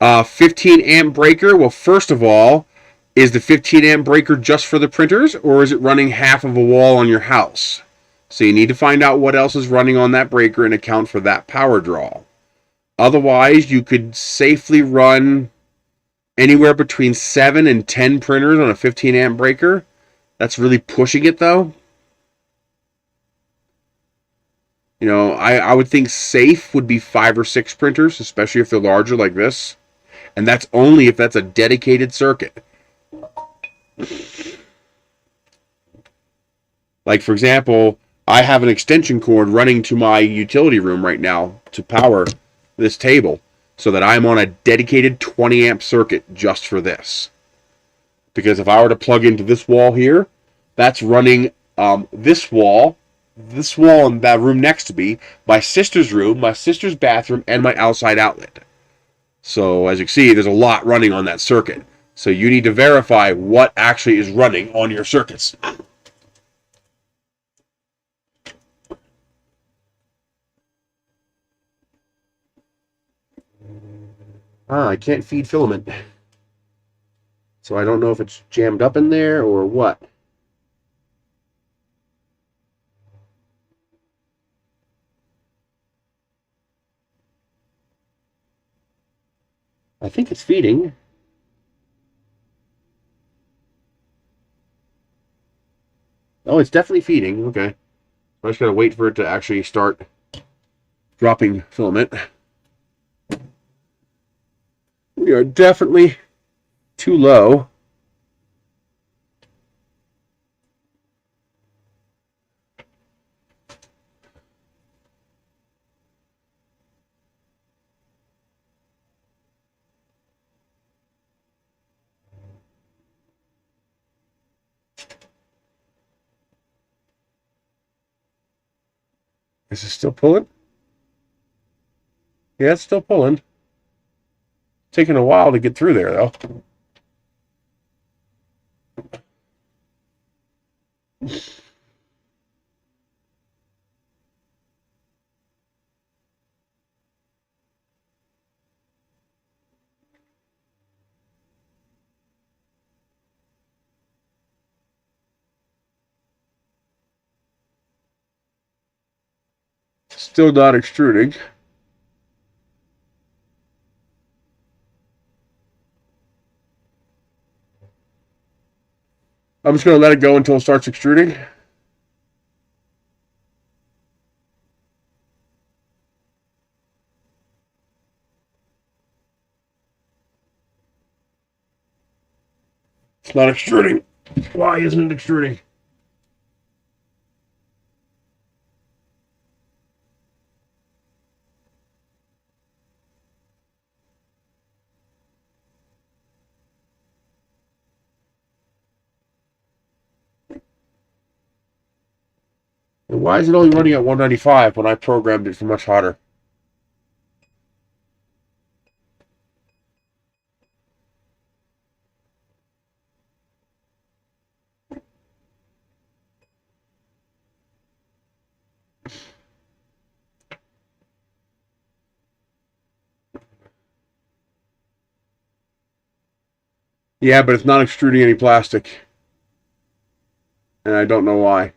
15 amp breaker. Well, first of all, is the 15 amp breaker just for the printers, or is it running half of a wall on your house? So you need to find out what else is running on that breaker and account for that power draw. Otherwise, you could safely run anywhere between 7 and 10 printers on a 15 amp breaker. That's really pushing it, though. You know, I would think safe would be 5 or 6 printers, especially if they're larger like this. And that's only if that's a dedicated circuit. Like, for example, I have an extension cord running to my utility room right now to power this table so that I'm on a dedicated 20 amp circuit just for this. Because if I were to plug into this wall here, that's running this wall in that room next to me, my sister's room, my sister's bathroom, and my outside outlet. So as you can see, there's a lot running on that circuit. So you need to verify what actually is running on your circuits. I can't feed filament. So I don't know if it's jammed up in there or what. I think it's feeding. Oh, it's definitely feeding. Okay. I just gotta wait for it to actually start dropping filament. We are definitely too low. Is it still pulling? Yeah, it's still pulling. Taking a while to get through there, though. Still not extruding. I'm just going to let it go until it starts extruding. It's not extruding. Why isn't it extruding? And why is it only running at 195 when I programmed it for much hotter? Yeah, but it's not extruding any plastic. And I don't know why.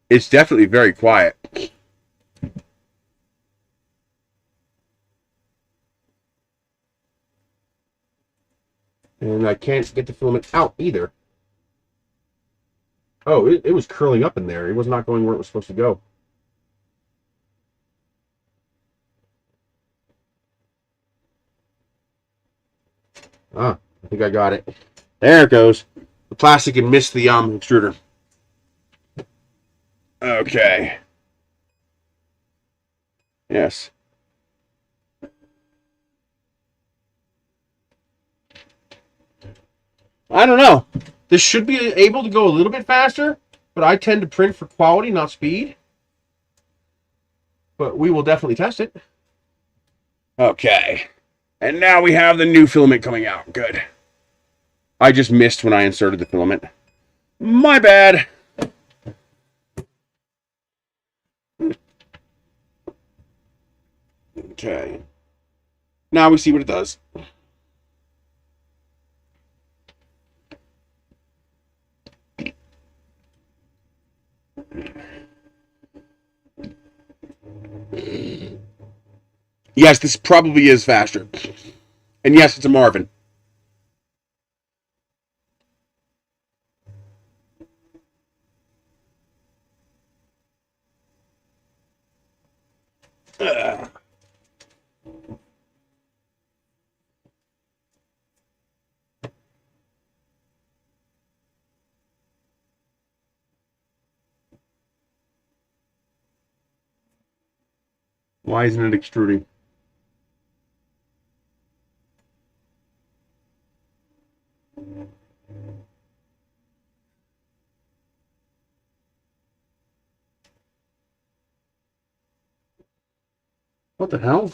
It's definitely very quiet. And I can't get the filament out either. Oh, it was curling up in there. It was not going where it was supposed to go. Ah, I think I got it. There it goes. The plastic had missed the extruder. Okay. Yes. I don't know. This should be able to go a little bit faster, but I tend to print for quality, not speed. But we will definitely test it. Okay. And now we have the new filament coming out. Good. I just missed when I inserted the filament. My bad. Okay. Now we see what it does. Yes, this probably is faster. And yes, it's a Marvin. Why isn't it extruding? What the hell?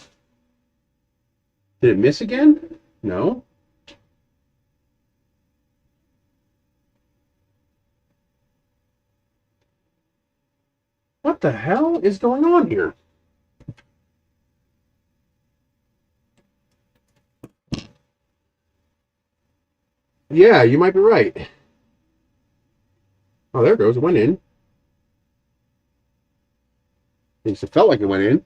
Did it miss again? No. What the hell is going on here? Yeah, you might be right. Oh, there it goes. It went in. At least it felt like it went in.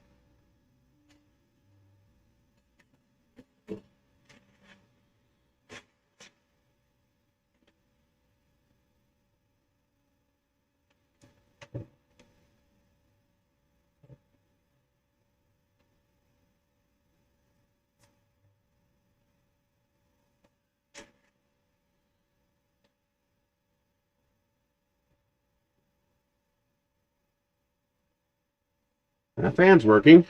That fan's working.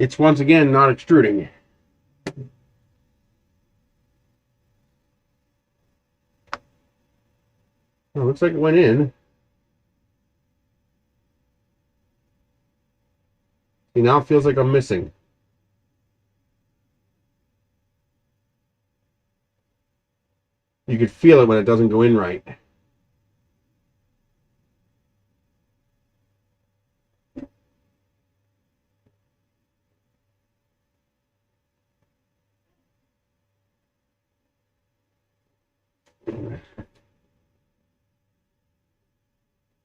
It's once again not extruding. Oh, looks like it went in. See, now it feels like I'm missing. You could feel it when it doesn't go in right.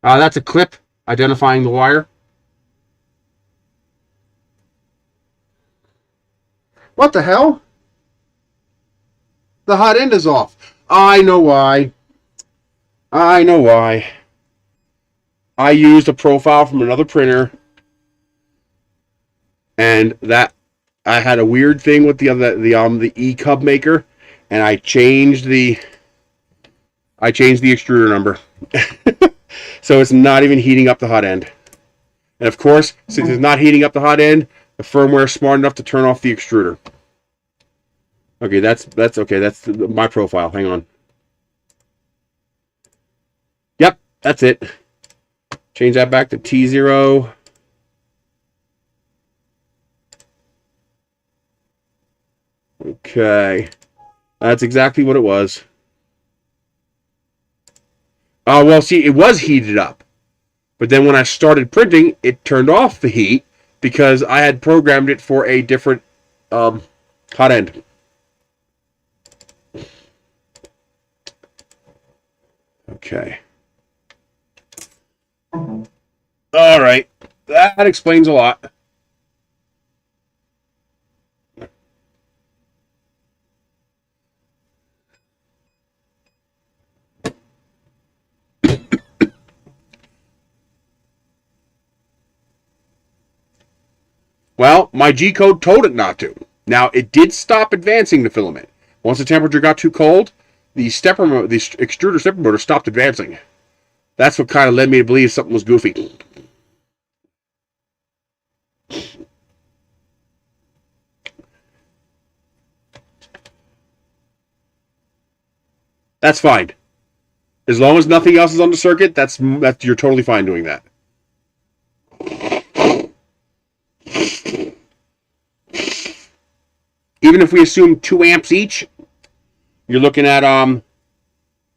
That's a clip identifying the wire. What the hell? The hot end is off. I know why. I know why. I used a profile from another printer, and that I had a weird thing with the E-Cub maker, and I changed the extruder number. So it's not even heating up the hot end. And of course, since it's not heating up the hot end, the firmware is smart enough to turn off the extruder. Okay, that's okay. That's my profile. Hang on. Yep, that's it. Change that back to T0. Okay, that's exactly what it was. Well, see, it was heated up. But then when I started printing, it turned off the heat because I had programmed it for a different hot end. Okay. All right. That explains a lot. Well, my G code told it not to. Now, it did stop advancing the filament. Once the temperature got too cold, the extruder stepper motor stopped advancing. That's what kind of led me to believe something was goofy. That's fine. As long as nothing else is on the circuit, that's you're totally fine doing that. Even if we assume 2 amps each, you're looking at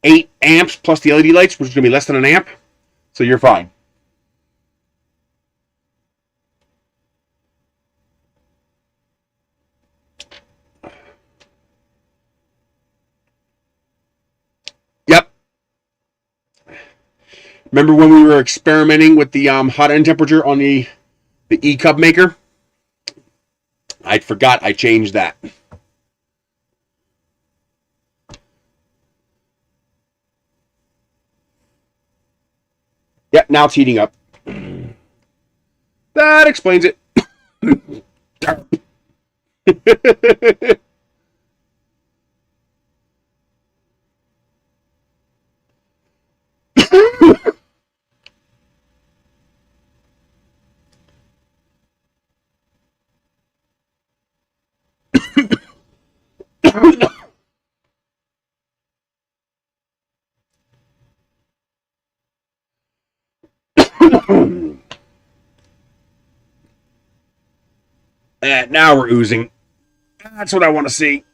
8 amps plus the LED lights, which is going to be less than an amp. So you're fine. Yep. Remember when we were experimenting with the hot end temperature on the E-Cub maker? I forgot I changed that. Yep, now it's heating up. That explains it. And now we're oozing. That's what I want to see.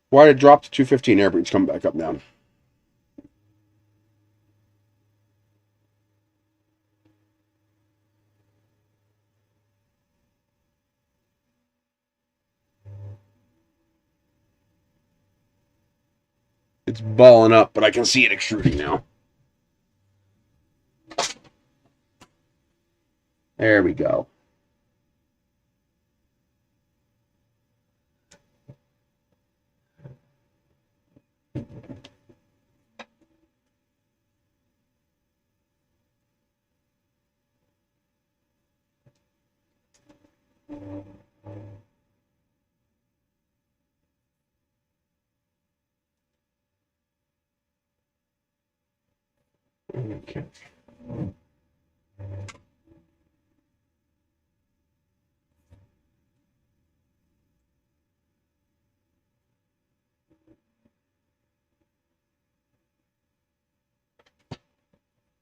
Why did it drop to 215? Everything's coming back up now. It's balling up, but I can see it extruding now. There we go. Okay.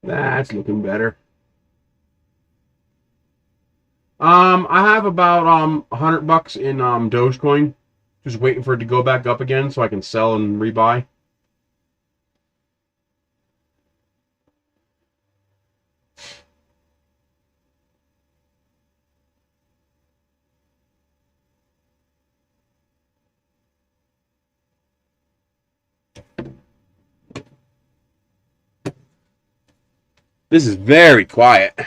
That's looking better. I have about $100 in Dogecoin. Just waiting for it to go back up again so I can sell and rebuy. This is very quiet.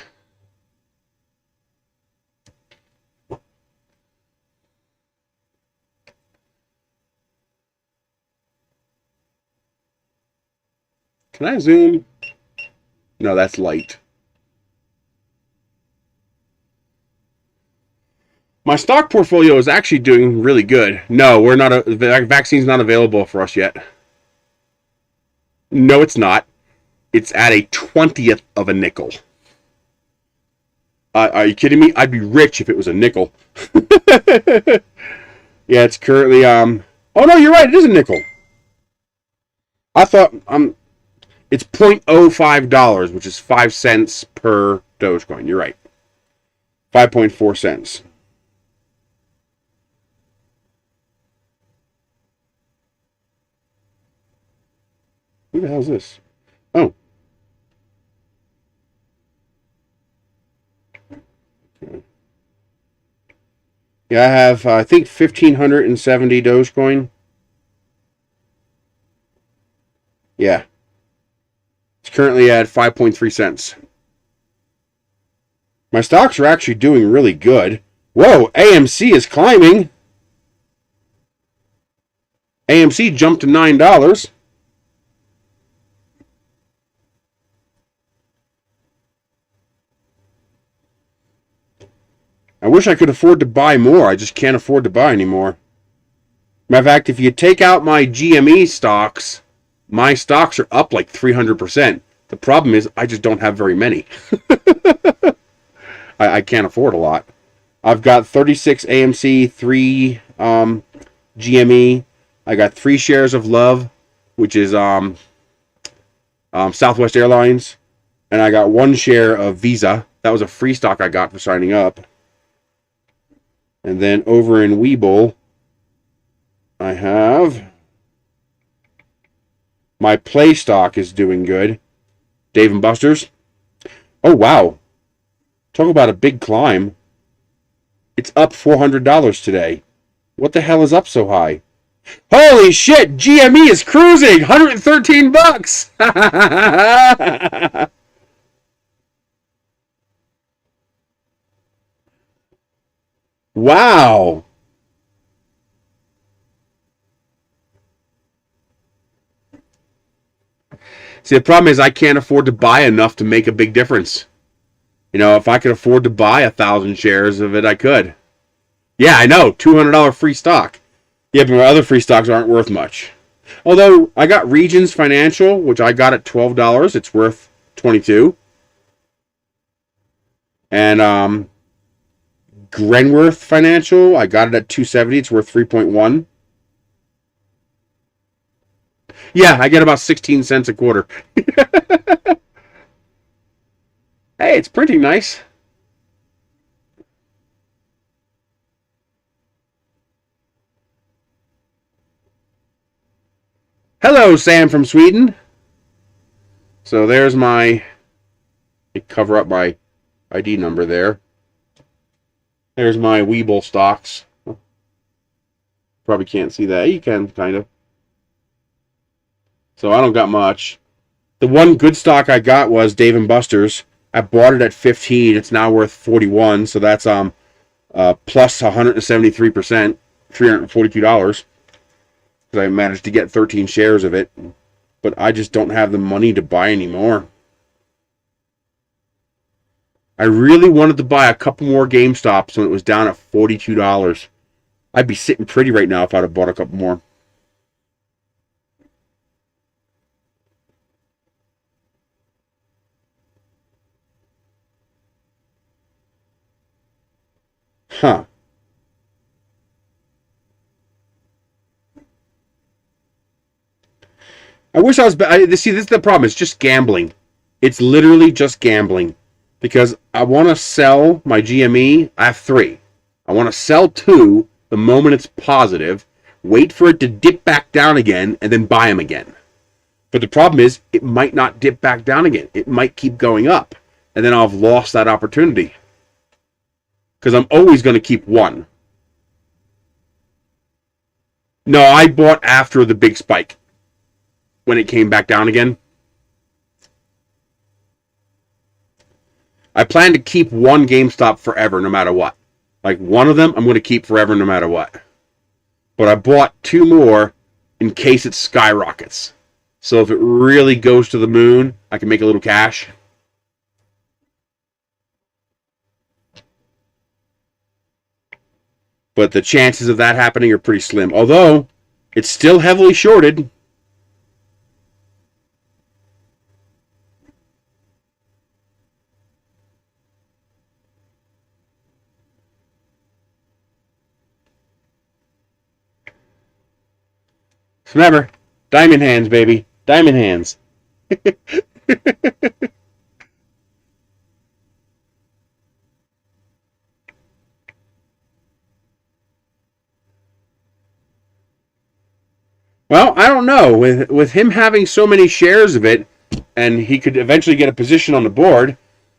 Can I zoom? No, that's light. My stock portfolio is actually doing really good. No, we're not. The vaccine's not available for us yet. No, it's not. It's at a 20th of a nickel. Are you kidding me? I'd be rich if it was a nickel. Yeah, it's currently Oh no, you're right. It is a nickel. I thought it's $0.05, which is 5 cents per Dogecoin. You're right. 5.4 cents. Who the hell is this? Oh. Yeah, I have, I think, 1,570 Dogecoin. Yeah. It's currently at 5.3 cents. My stocks are actually doing really good. Whoa, AMC is climbing. AMC jumped to $9. wish I could afford to buy more. I just can't afford to buy anymore. Matter of fact, if you take out my GME stocks, my stocks are up like 300%. The problem is I just don't have very many. I can't afford a lot. I've got 36 AMC, 3 GME. I got 3 shares of Love, which is Southwest Airlines. And I got 1 share of Visa. That was a free stock I got for signing up. And then over in Webull, I have my Play stock is doing good. Dave & Buster's. Oh, wow. Talk about a big climb. It's up $400 today. What the hell is up so high? Holy shit! GME is cruising! $113! Wow! See, the problem is I can't afford to buy enough to make a big difference. You know, if I could afford to buy 1,000 shares of it, I could. Yeah, I know, $200 free stock. Yeah, but my other free stocks aren't worth much. Although, I got Regions Financial, which I got at $12. It's worth $22. And, Grenworth Financial, I got it at $270. It's worth $3.1. Yeah, I get about 16 cents a quarter. Hey, it's pretty nice. Hello, Sam from Sweden. So there's my... cover up my ID number there. There's my Webull stocks. Probably can't see that. You can, kind of. So I don't got much. The one good stock I got was Dave & Buster's. I bought it at 15. It's now worth 41. So that's plus 173%, $342. Because I managed to get 13 shares of it. But I just don't have the money to buy anymore. I really wanted to buy a couple more GameStops when it was down at $42. I'd be sitting pretty right now if I'd have bought a couple more. Huh. I wish I was... see, this is the problem. It's just gambling. It's literally just gambling. Because I want to sell my GME. I have 3. I want to sell 2 the moment it's positive. Wait for it to dip back down again. And then buy them again. But the problem is, it might not dip back down again. It might keep going up. And then I'll have lost that opportunity. Because I'm always going to keep 1. No, I bought after the big spike. When it came back down again. I plan to keep 1 GameStop forever, no matter what. Like, one of them, I'm going to keep forever, no matter what. But I bought 2 more in case it skyrockets. So if it really goes to the moon, I can make a little cash. But the chances of that happening are pretty slim. Although, it's still heavily shorted. Remember, diamond hands, baby. Diamond hands. Well, I don't know. With him having so many shares of it, and he could eventually get a position on the board,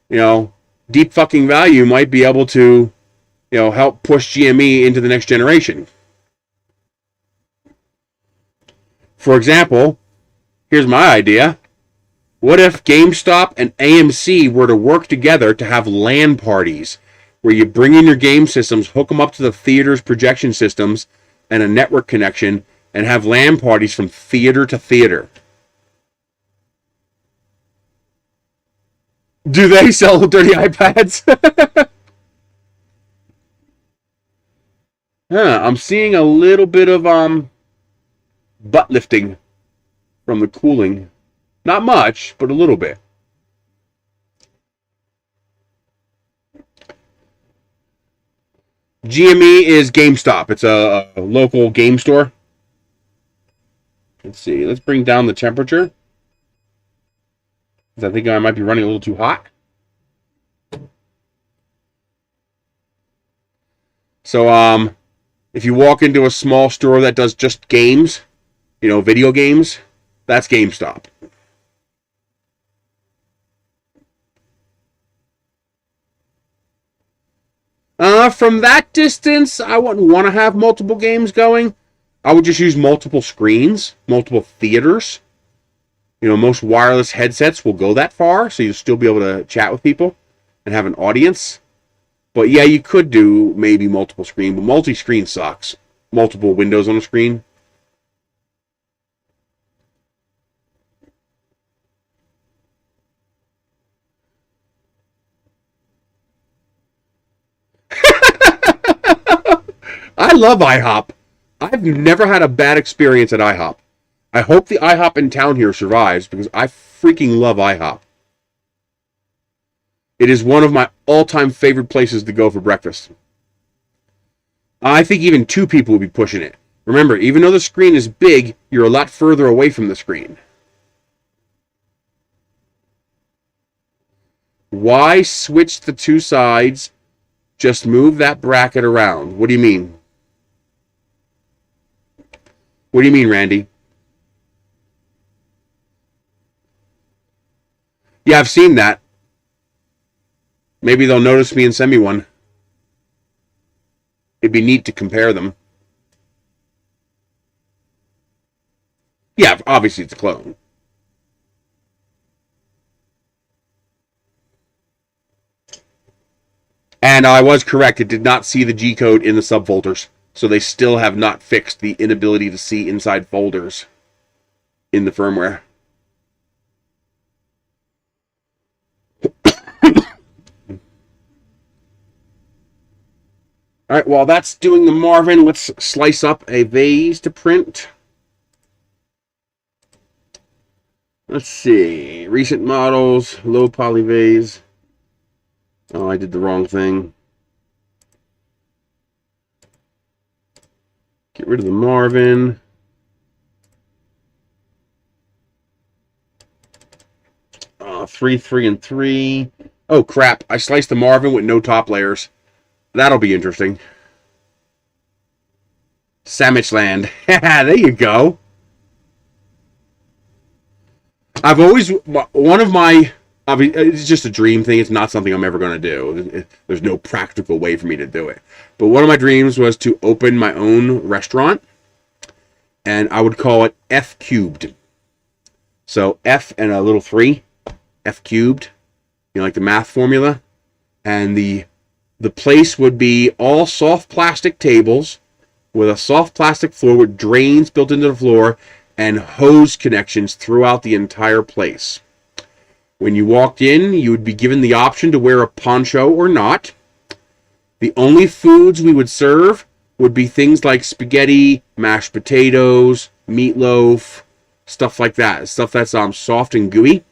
you know, Deep Fucking Value might be able to, you know, help push GME into the next generation. For example, here's my idea. What if GameStop and AMC were to work together to have LAN parties where you bring in your game systems, hook them up to the theater's projection systems and a network connection, and have LAN parties from theater to theater? Do they sell dirty iPads? I'm seeing a little bit of butt lifting from the cooling. Not much, but a little bit. GME is GameStop. It's a local game store. Let's see. Let's bring down the temperature. I think I might be running a little too hot. So, if you walk into a small store that does just games, you know, video games, that's GameStop. From that distance, I wouldn't want to have multiple games going. I would just use multiple screens, multiple theaters. You know, most wireless headsets will go that far, so you'll still be able to chat with people and have an audience. But yeah, you could do maybe multiple screen, but multi-screen sucks. Multiple windows on a screen. I love IHOP. I've never had a bad experience at IHOP. I hope the IHOP in town here survives because I freaking love IHOP. It is one of my all-time favorite places to go for breakfast. I think even two people would be pushing it. Remember, even though the screen is big, you're a lot further away from the screen. Why switch the two sides? Just move that bracket around. What do you mean? What do you mean, Randy? Yeah, I've seen that. Maybe they'll notice me and send me one. It'd be neat to compare them. Yeah, obviously it's a clone. And I was correct. It did not see the G code in the subfolders. So they still have not fixed the inability to see inside folders in the firmware. All right, while that's doing the Marvin, let's slice up a vase to print. Let's see. Recent models, low poly vase. Oh, I did the wrong thing. Get rid of the Marvin. Three, 3, and 3. Oh, crap. I sliced the Marvin with no top layers. That'll be interesting. Sandwichland. There you go. I've always... One of my... It's just a dream thing. It's not something I'm ever going to do. There's no practical way for me to do it. But one of my dreams was to open my own restaurant. And I would call it F cubed. So F and a little 3. F cubed. You know, like the math formula. And the place would be all soft plastic tables with a soft plastic floor with drains built into the floor and hose connections throughout the entire place. When you walked in, you would be given the option to wear a poncho or not. The only foods we would serve would be things like spaghetti, mashed potatoes, meatloaf, stuff like that. Stuff that's soft and gooey.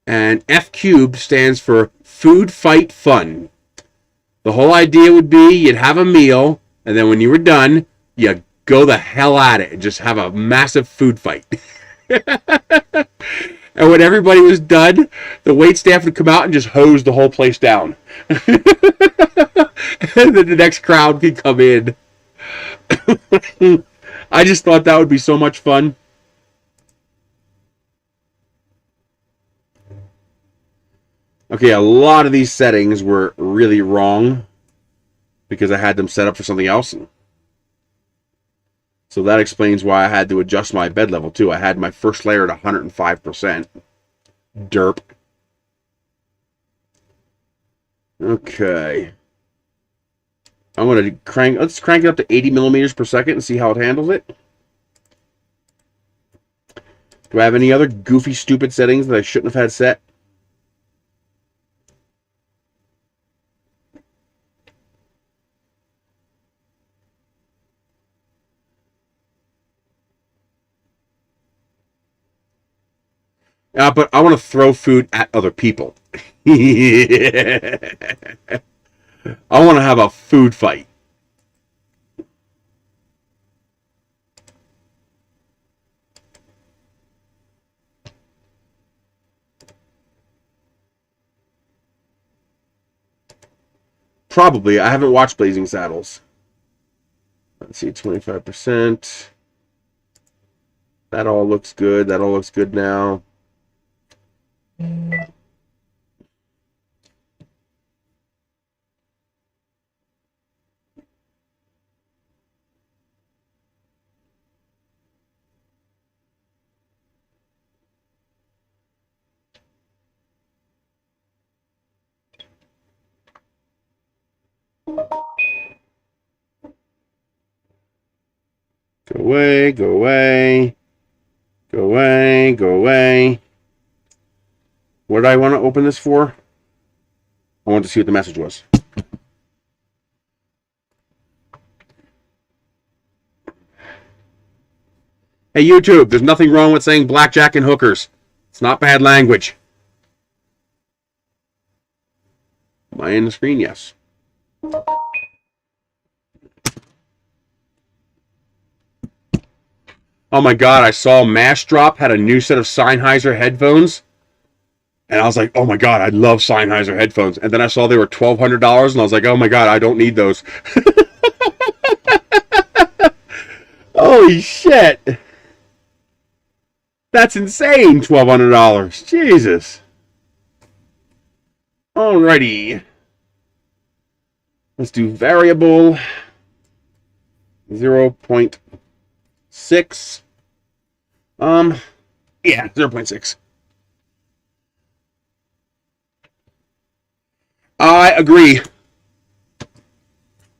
And F cubed stands for Food Fight Fun. The whole idea would be you'd have a meal, and then when you were done, you go the hell at it and just have a massive food fight. And when everybody was done, the waitstaff would come out and just hose the whole place down. And then the next crowd could come in. I just thought that would be so much fun. Okay, a lot of these settings were really wrong because I had them set up for something else. So that explains why I had to adjust my bed level too. I had my first layer at 105%. Derp. Okay. I'm going to let's crank it up to 80 millimeters per second and see how it handles it. Do I have any other goofy, stupid settings that I shouldn't have had set? But I want to throw food at other people. I want to have a food fight. Probably. I haven't watched Blazing Saddles. Let's see, 25%. That all looks good. That all looks good now. Go away, go away. Go away, go away. What did I want to open this for? I wanted to see what the message was. Hey, YouTube, there's nothing wrong with saying blackjack and hookers. It's not bad language. Am I in the screen? Yes. Oh my god, I saw Mash Drop had a new set of Sennheiser headphones. And I was like, oh my god, I love Sennheiser headphones. And then I saw they were $1,200 and I was like, oh my god, I don't need those. Holy shit. That's insane, $1,200. Jesus. Alrighty. Let's do variable 0.6. Yeah, 0.6. I agree.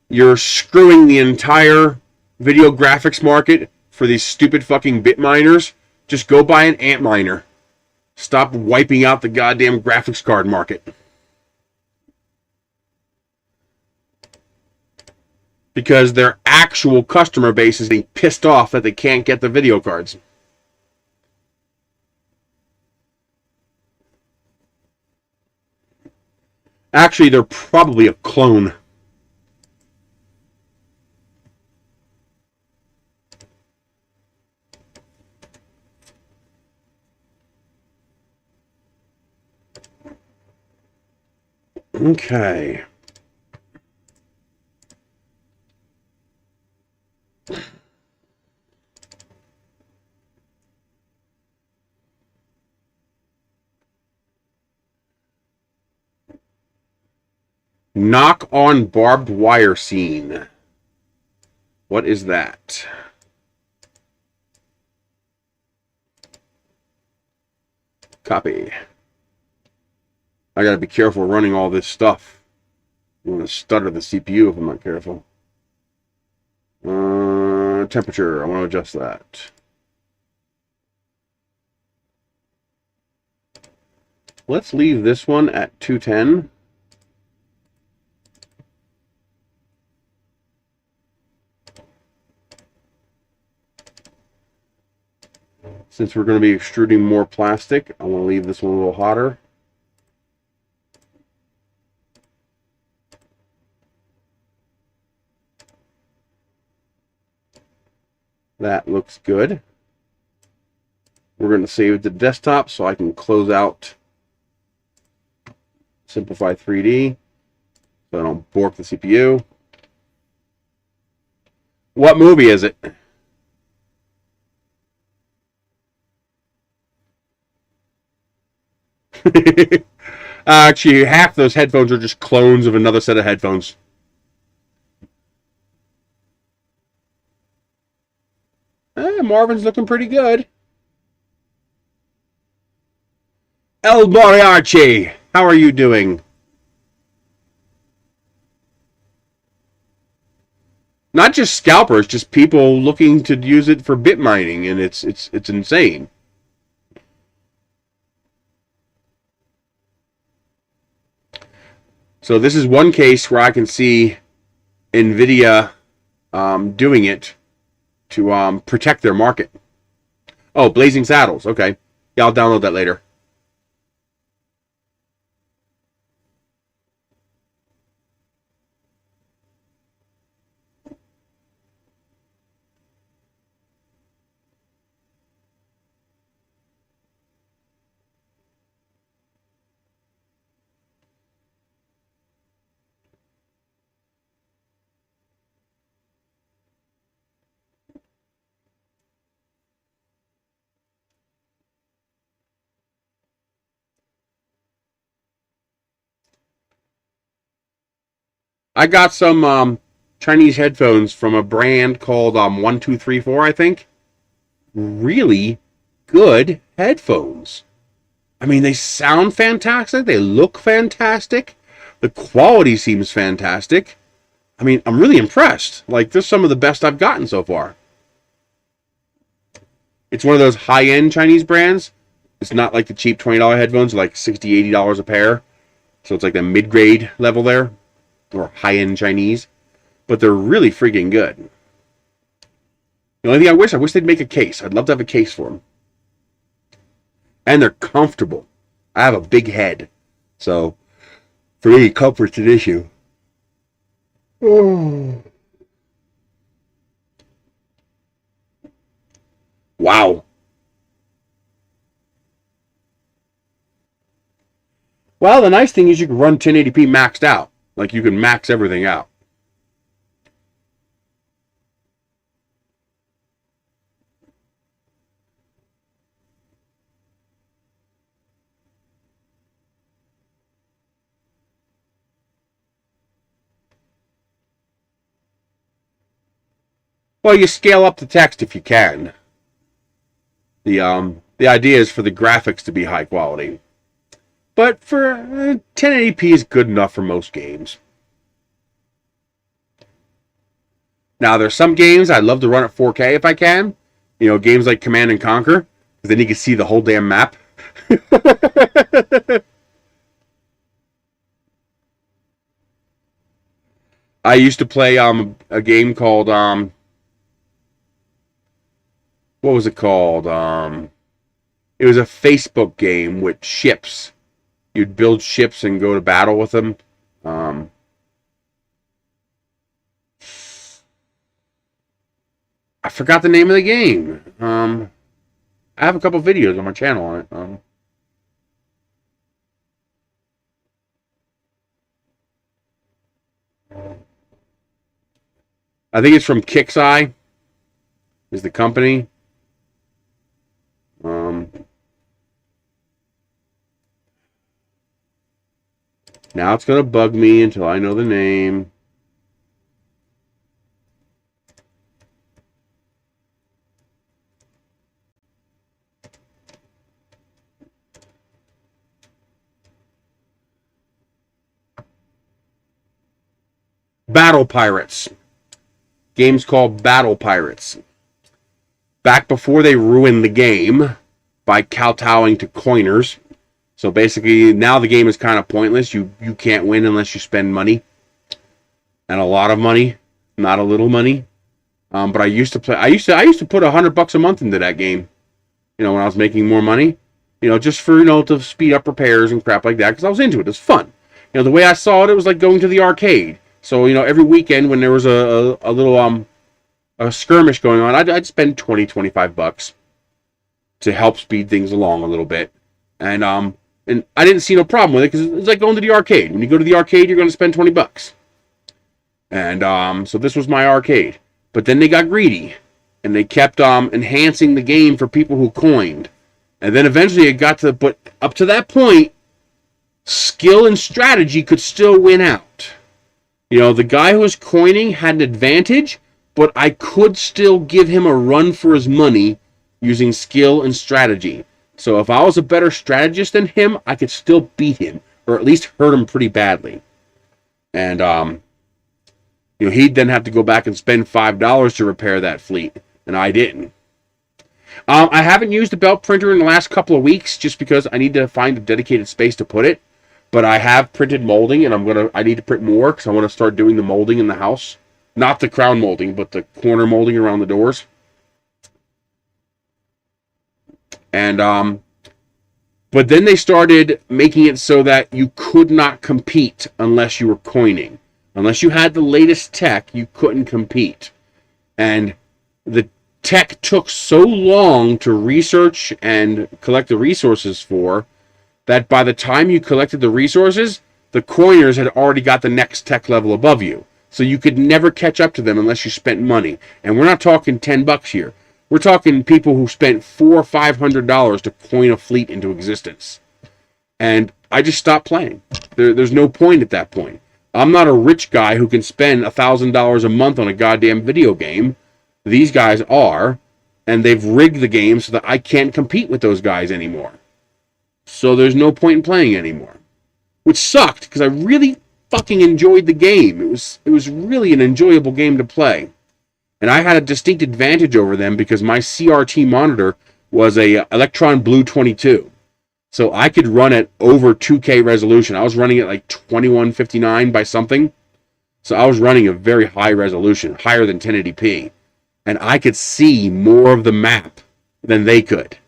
You're screwing the entire video graphics market for these stupid fucking bit miners. Just go buy an ant miner. Stop wiping out the goddamn graphics card market. Because their actual customer base is getting pissed off that they can't get the video cards. Actually, they're probably a clone. Okay. Knock on barbed wire scene. What is that? Copy. I gotta be careful running all this stuff. I'm gonna stutter the CPU if I'm not careful. Temperature, I want to adjust that. Let's leave this one at 210. Since we're going to be extruding more plastic, I want to leave this one a little hotter. That looks good. We're going to save the desktop so I can close out Simplify 3D so I don't bork the CPU. What movie is it? Actually, half those headphones are just clones of another set of headphones. Marvin's looking pretty good. El Moriarty, how are you doing? Not just scalpers, just people looking to use it for bit mining, and it's insane. So this is one case where I can see NVIDIA doing it to protect their market. Oh, Blazing Saddles. Okay. Yeah, I'll download that later. I got some Chinese headphones from a brand called 1234, I think. Really good headphones. I mean, they sound fantastic. They look fantastic. The quality seems fantastic. I mean, I'm really impressed. Like, they're some of the best I've gotten so far. It's one of those high-end Chinese brands. It's not like the cheap $20 headphones, like $60, $80 a pair. So it's like the mid-grade level there, or high-end Chinese. But they're really freaking good. The only thing I wish they'd make a case. I'd love to have a case for them. And they're comfortable. I have a big head. So, for me, comfort's an issue. Oh. Wow. Well, the nice thing is you can run 1080p maxed out. Like, you can max everything out. Well, you scale up the text if you can. The idea is for the graphics to be high quality. But for 1080p is good enough for most games. Now, there's some games I'd love to run at 4K if I can. You know, games like Command and Conquer, because then you can see the whole damn map. I used to play a game called what was it called? It was a Facebook game with ships. You'd build ships and go to battle with them. I forgot the name of the game. I have a couple videos on my channel on it. I think it's from Kixeye, is the company. Now it's going to bug me until I know the name. Battle Pirates. Game's called Battle Pirates. Back before they ruined the game by kowtowing to coiners. So basically, now the game is kind of pointless. You can't win unless you spend money. And a lot of money, not a little money. But I used to play. I used to put $100 a month into that game. You know, when I was making more money. You know, just for, you know, to speed up repairs and crap like that, because I was into it. It was fun. You know, the way I saw it, it was like going to the arcade. So, you know, every weekend when there was a little a skirmish going on, I'd spend $20, $25 to help speed things along a little bit. And I didn't see no problem with it, because it's like going to the arcade. When you go to the arcade, you're going to spend $20. And so this was my arcade. But then they got greedy, and they kept enhancing the game for people who coined. And then eventually it got to, but up to that point, skill and strategy could still win out. You know, the guy who was coining had an advantage, but I could still give him a run for his money using skill and strategy. So if I was a better strategist than him, I could still beat him, or at least hurt him pretty badly. And, you know, he'd then have to go back and spend $5 to repair that fleet, and I didn't. I haven't used the belt printer in the last couple of weeks, just because I need to find a dedicated space to put it. But I have printed molding, and I need to print more, because I want to start doing the molding in the house. Not the crown molding, but the corner molding around the doors. And, but then they started making it so that you could not compete unless you were coining. Unless you had the latest tech, you couldn't compete. And the tech took so long to research and collect the resources for, that by the time you collected the resources, the coiners had already got the next tech level above you. So you could never catch up to them unless you spent money. And we're not talking $10 here. We're talking people who spent $400 or $500 to coin a fleet into existence. And I just stopped playing. There's no point at that point. I'm not a rich guy who can spend $1,000 a month on a goddamn video game. These guys are, and they've rigged the game so that I can't compete with those guys anymore. So there's no point in playing anymore. Which sucked, because I really fucking enjoyed the game. It was really an enjoyable game to play. And I had a distinct advantage over them because my CRT monitor was a Electron Blue 22. So I could run at over 2K resolution. I was running at like 2159 by something. So I was running a very high resolution, higher than 1080p. And I could see more of the map than they could.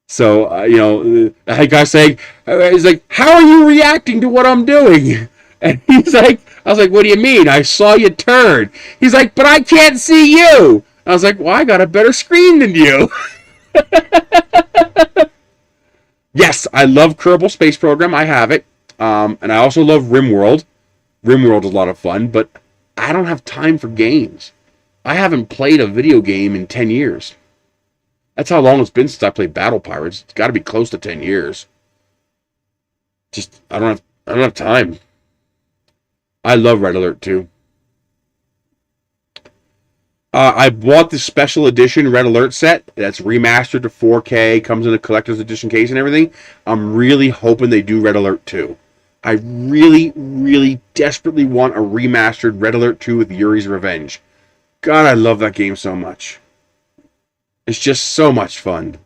So, you know, that guy saying, he's like, how are you reacting to what I'm doing? And he's like, I was like, what do you mean? I saw you turn. He's like, but I can't see you. I was like, well, I got a better screen than you. Yes, I love Kerbal Space Program. I have it. And I also love RimWorld. RimWorld is a lot of fun, but I don't have time for games. I haven't played a video game in 10 years. That's how long it's been since I played Battle Pirates. It's got to be close to 10 years. Just, I don't have time. I love Red Alert 2. I bought the special edition Red Alert set that's remastered to 4K, comes in a collector's edition case and everything. I'm really hoping they do Red Alert 2. I really, really desperately want a remastered Red Alert 2 with Yuri's Revenge. God, I love that game so much. It's just so much fun.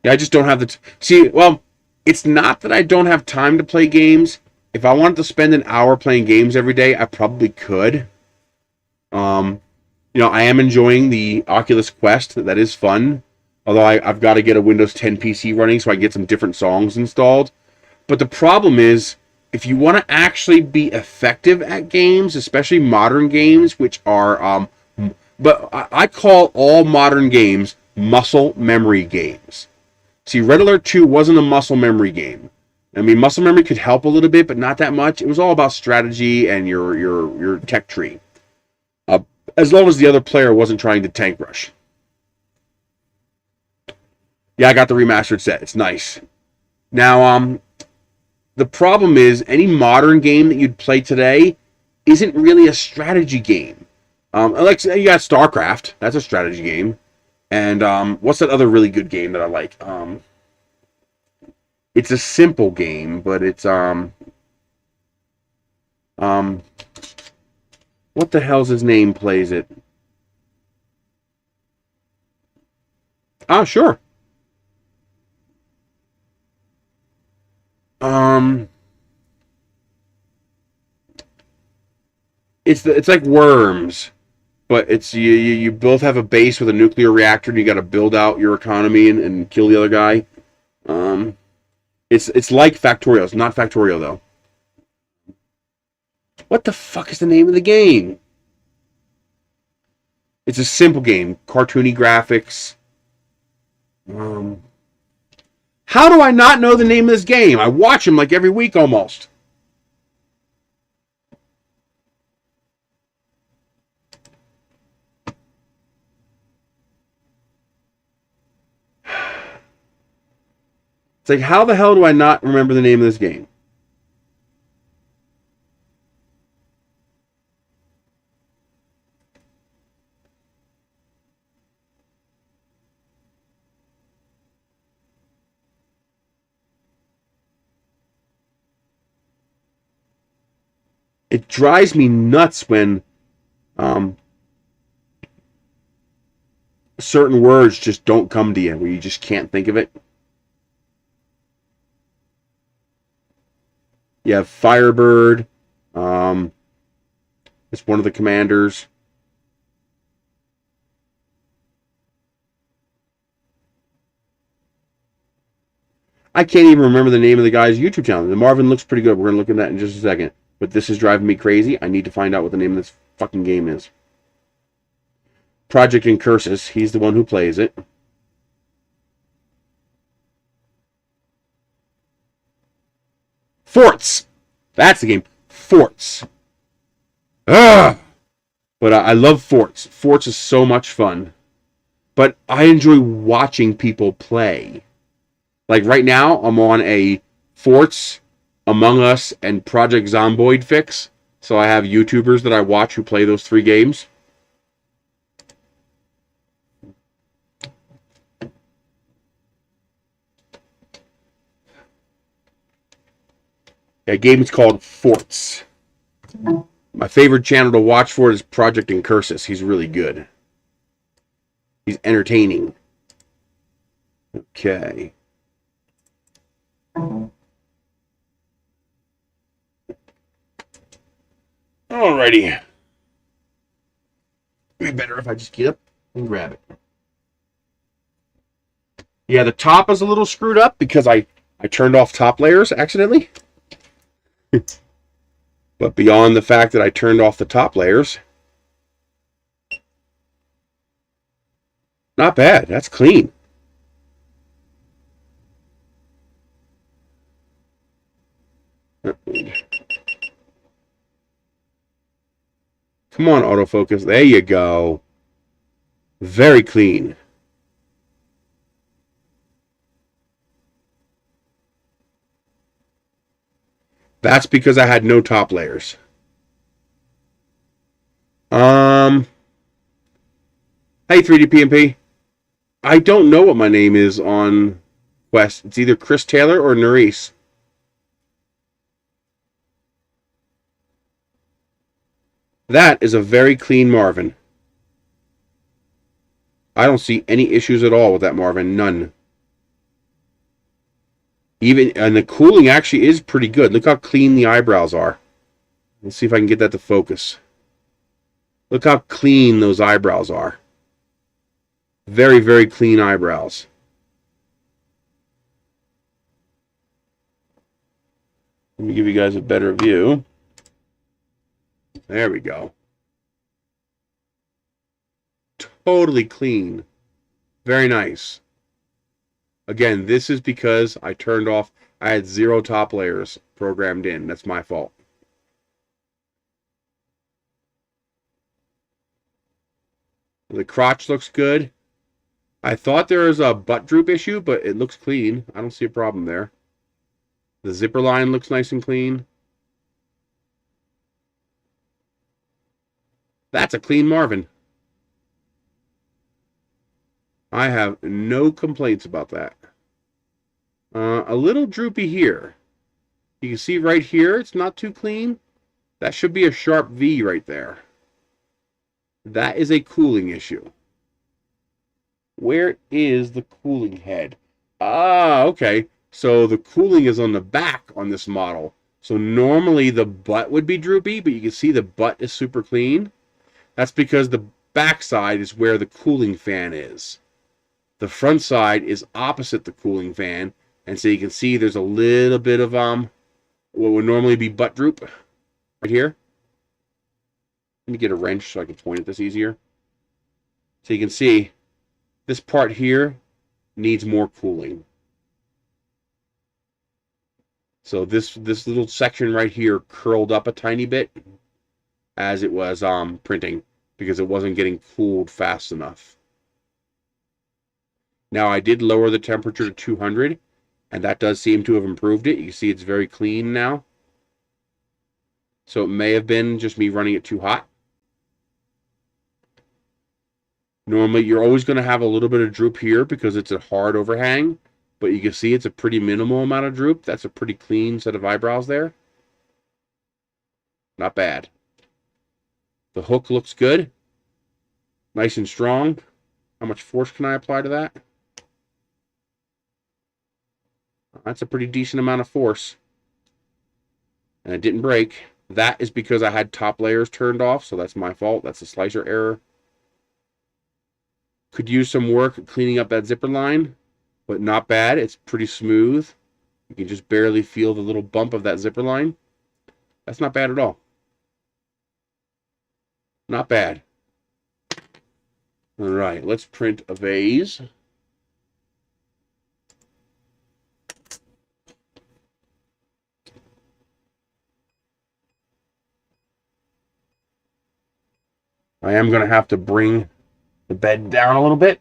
Yeah, I just don't have the... See, well, it's not that I don't have time to play games. If I wanted to spend an hour playing games every day, I probably could. You know, I am enjoying the Oculus Quest. That is fun. Although I've got to get a Windows 10 PC running so I get some different songs installed. But the problem is, if you want to actually be effective at games, especially modern games, which are... but I call all modern games muscle memory games. See, Red Alert 2 wasn't a muscle memory game. I mean, muscle memory could help a little bit, but not that much. It was all about strategy and your tech tree. As long as the other player wasn't trying to tank rush. Yeah, I got the remastered set. It's nice. Now, the problem is, any modern game that you'd play today isn't really a strategy game. Like, you got StarCraft. That's a strategy game. And what's that other really good game that I like? It's a simple game, but it's what the hell's his name plays it? Ah, sure. It's like Worms, but it's you both have a base with a nuclear reactor, and you got to build out your economy and kill the other guy. It's like Factorio. It's not Factorio though. What the fuck is the name of the game? It's a simple game, cartoony graphics. How do I not know the name of this game? I watch them like every week almost. It's like, how the hell do I not remember the name of this game? It drives me nuts when certain words just don't come to you, where you just can't think of it. You have Firebird. It's one of the commanders. I can't even remember the name of the guy's YouTube channel. The Marvin looks pretty good. We're going to look at that in just a second. But this is driving me crazy. I need to find out what the name of this fucking game is. Project Incursus. He's the one who plays it. Forts. That's the game. Forts. Ugh. But I love Forts. Forts is so much fun. But I enjoy watching people play. Like right now, I'm on a Forts Among Us and Project Zomboid fix. So I have YouTubers that I watch who play those 3 games. That game is called Forts. My favorite channel to watch for is Project Incursus. He's really good. He's entertaining. Okay. Alrighty. It'd be better if I just get up and grab it. Yeah, the top is a little screwed up because I turned off top layers accidentally. But beyond the fact that I turned off the top layers, not bad. That's clean. Come on, autofocus. There you go. Very clean. That's because I had no top layers. Hey, 3DP. I don't know what my name is on Quest. It's either Chris Taylor or Nerisse. That is a very clean Marvin. I don't see any issues at all with that Marvin. None. And the cooling actually is pretty good. Look how clean the eyebrows are. Let's see if I can get that to focus. Look how clean those eyebrows are. Very, very clean eyebrows. Let me give you guys a better view. There we go. Totally clean. Very nice. Again, this is because I turned off, I had 0 top layers programmed in. That's my fault. The crotch looks good. I thought there was a butt droop issue, but it looks clean. I don't see a problem there. The zipper line looks nice and clean. That's a clean Marvin. I have no complaints about that. A little droopy here. You can see right here, it's not too clean. That should be a sharp V right there. That is a cooling issue. Where is the cooling head? Ah, okay. So the cooling is on the back on this model. So normally the butt would be droopy, but you can see the butt is super clean. That's because the back side is where the cooling fan is. The front side is opposite the cooling fan, and so you can see there's a little bit of what would normally be butt droop right here. Let me get a wrench so I can point at this easier. So you can see this part here needs more cooling. So this little section right here curled up a tiny bit as it was printing because it wasn't getting cooled fast enough. Now I did lower the temperature to 200, and that does seem to have improved it. You can see it's very clean now. So it may have been just me running it too hot. Normally you're always going to have a little bit of droop here because it's a hard overhang, but you can see it's a pretty minimal amount of droop. That's a pretty clean set of eyebrows there. Not bad. The hook looks good. Nice and strong. How much force can I apply to that? That's a pretty decent amount of force. And it didn't break. That is because I had top layers turned off, so that's my fault. That's a slicer error. Could use some work cleaning up that zipper line, but not bad. It's pretty smooth. You can just barely feel the little bump of that zipper line. That's not bad at all. Not bad. All right, let's print a vase. I am going to have to bring the bed down a little bit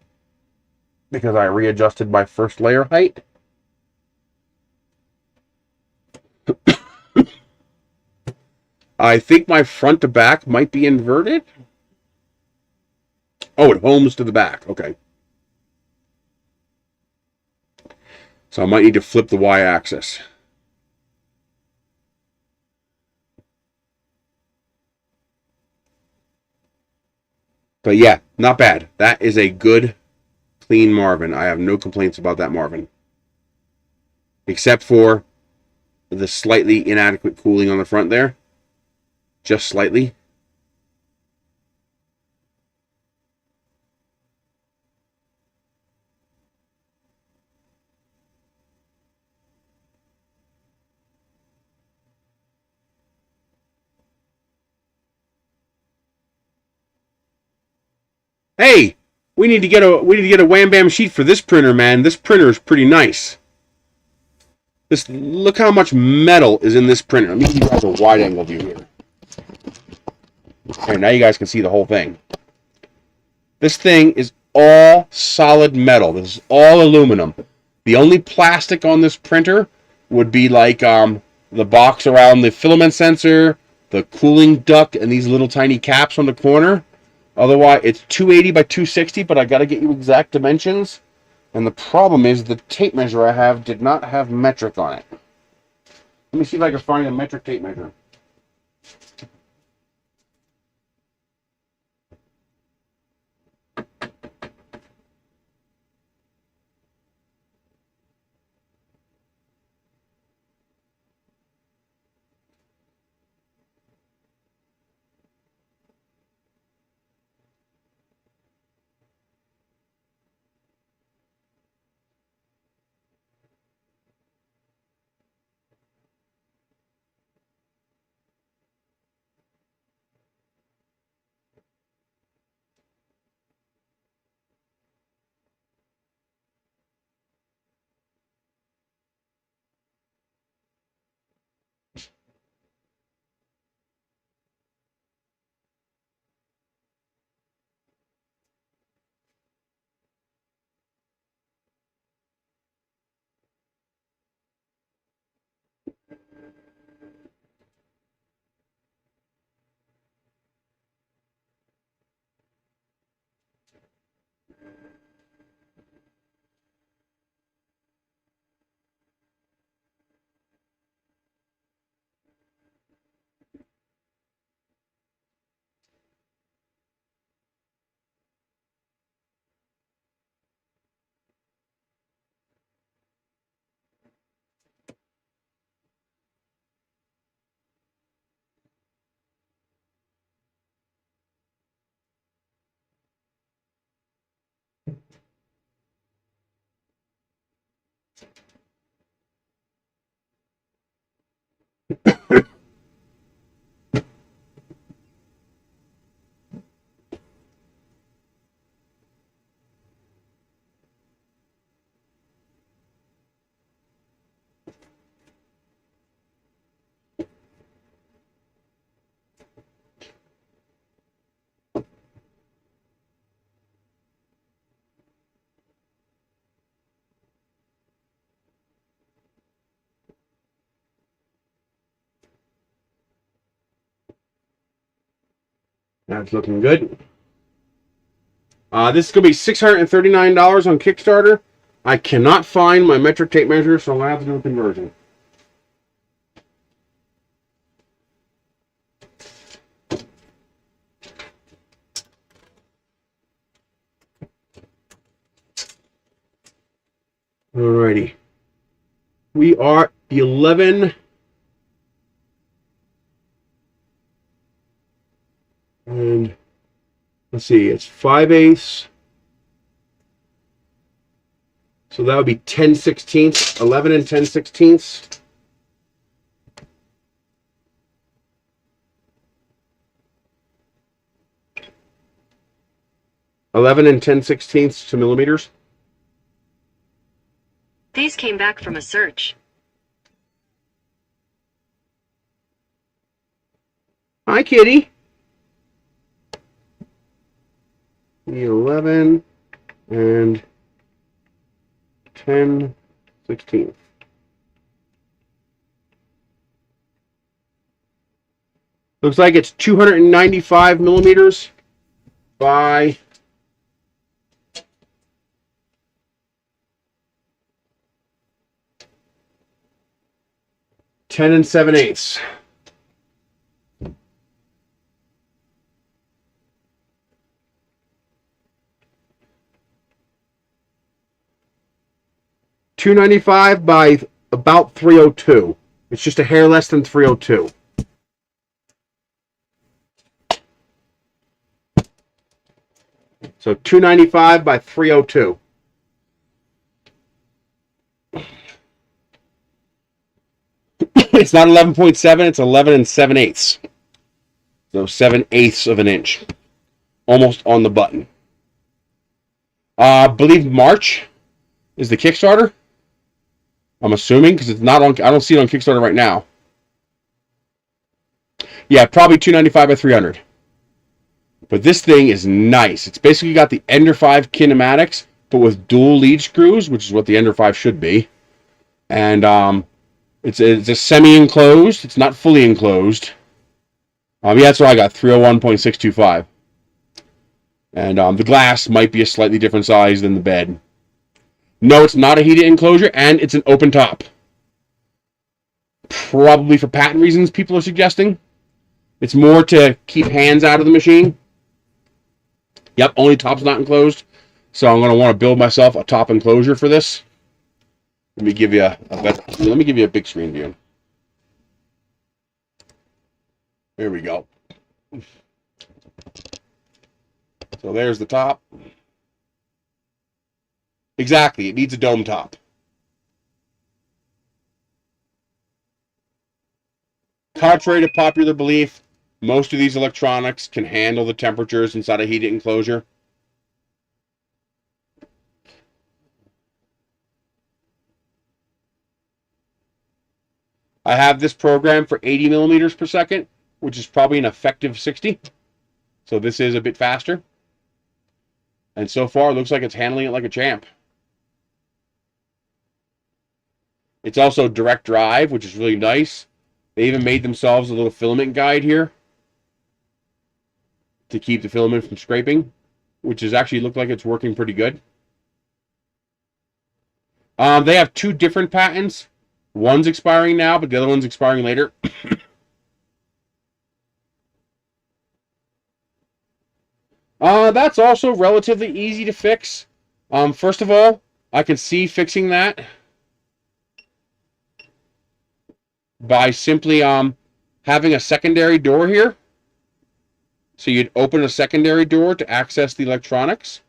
because I readjusted my first layer height. I think my front to back might be inverted. Oh, it homes to the back. Okay. So I might need to flip the y-axis. But yeah, not bad. That is a good, clean Marvin. I have no complaints about that Marvin. Except for the slightly inadequate cooling on the front there. Just slightly. Hey, we need to get a Wham Bam sheet for this printer, man. This printer is pretty nice. Look how much metal is in this printer. Let me give you guys a wide angle view here. Okay, now you guys can see the whole thing. This thing is all solid metal. This is all aluminum. The only plastic on this printer would be like the box around the filament sensor, the cooling duct, and these little tiny caps on the corner. Otherwise, it's 280 by 260, but I got to get you exact dimensions. And the problem is the tape measure I have did not have metric on it. Let me see if I can find a metric tape measure. That's looking good. This is going to be $639 on Kickstarter. I cannot find my metric tape measure, so I'm going to have to do a conversion. Alrighty. We are 11. And let's see, it's 5/8. So that would be 10/16, 11 and 10/16. (11 and 10/16 to millimeters). These came back from a search. Hi, kitty. 11 and 10/16. Looks like it's 295 millimeters by 10 7/8. .295 by about 302. It's just a hair less than 302. So 295 by 302. It's not 11.7, it's 11 7/8. So 7/8 of an inch. Almost on the button. I believe March is the Kickstarter. I'm assuming, because it's not on, I don't see it on Kickstarter right now. Yeah, probably 295 by 300. But this thing is nice. It's basically got the Ender 5 kinematics, but with dual lead screws, which is what the Ender 5 should be. And it's a semi-enclosed. It's not fully enclosed. Yeah, that's what I got, 301.625. And the glass might be a slightly different size than the bed. No, it's not a heated enclosure, and it's an open top. Probably for patent reasons, people are suggesting. It's more to keep hands out of the machine. Yep, only top's not enclosed. So I'm going to want to build myself a top enclosure for this. Let me give you a big screen view. There we go. So there's the top. Exactly, it needs a dome top. Contrary to popular belief, most of these electronics can handle the temperatures inside a heated enclosure. I have this program for 80 millimeters per second, which is probably an effective 60. So this is a bit faster. And so far, it looks like it's handling it like a champ. It's also direct drive, which is really nice. They even made themselves a little filament guide here to keep the filament from scraping, which is actually looked like it's working pretty good. They have two different patents. One's expiring now, but the other one's expiring later. That's also relatively easy to fix. First of all, I can see fixing that by simply having a secondary door here. So you'd open a secondary door to access the electronics.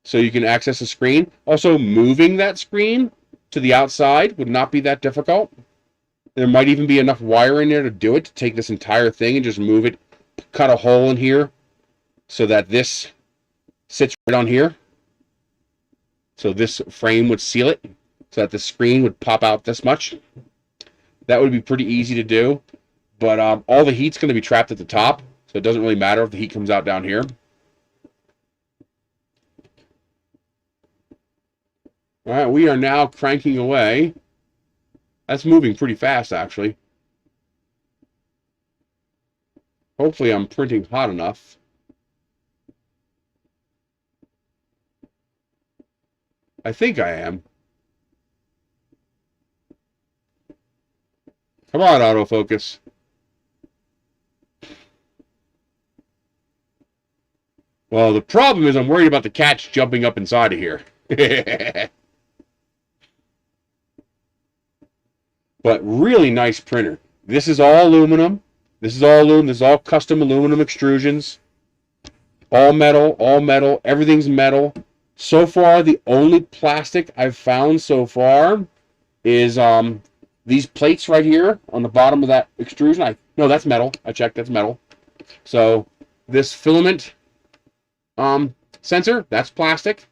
So you can access the screen. Also, moving that screen to the outside would not be that difficult. There might even be enough wire in there to do it, to take this entire thing and just move it, cut a hole in here so that this sits right on here. So this frame would seal it so that the screen would pop out this much. That would be pretty easy to do. But all the heat's going to be trapped at the top, so it doesn't really matter if the heat comes out down here. All right, we are now cranking away. That's moving pretty fast, actually. Hopefully I'm printing hot enough. I think I am. Come on, autofocus. Well, the problem is I'm worried about the cats jumping up inside of here. But really nice printer. This is all aluminum. This is all aluminum. This is all custom aluminum extrusions. All metal, everything's metal. So far, the only plastic I've found so far is these plates right here on the bottom of that extrusion. No, that's metal. I checked, that's metal. So this filament sensor, that's plastic.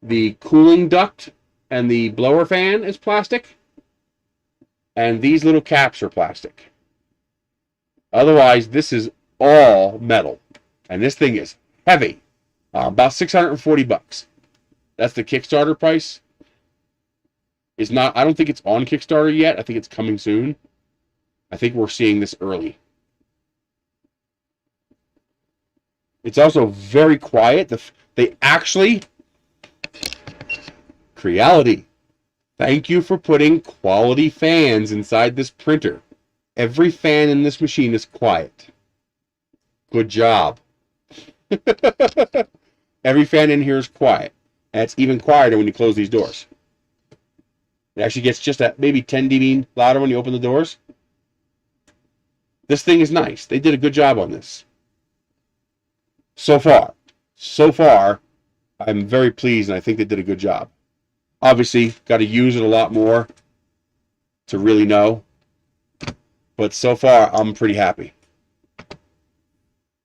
The cooling duct and the blower fan is plastic. And these little caps are plastic. Otherwise, this is all metal. And this thing is heavy. About 640 bucks. That's the Kickstarter price. It's not, I don't think it's on Kickstarter yet. I think it's coming soon. I think we're seeing this early. It's also very quiet. They actually... Creality. Thank you for putting quality fans inside this printer. Every fan in this machine is quiet. Good job. Every fan in here is quiet. And it's even quieter when you close these doors. It actually gets just at maybe 10 dB louder when you open the doors. This thing is nice. They did a good job on this. So far. So far, I'm very pleased, and I think they did a good job. Obviously, got to use it a lot more to really know. But so far, I'm pretty happy.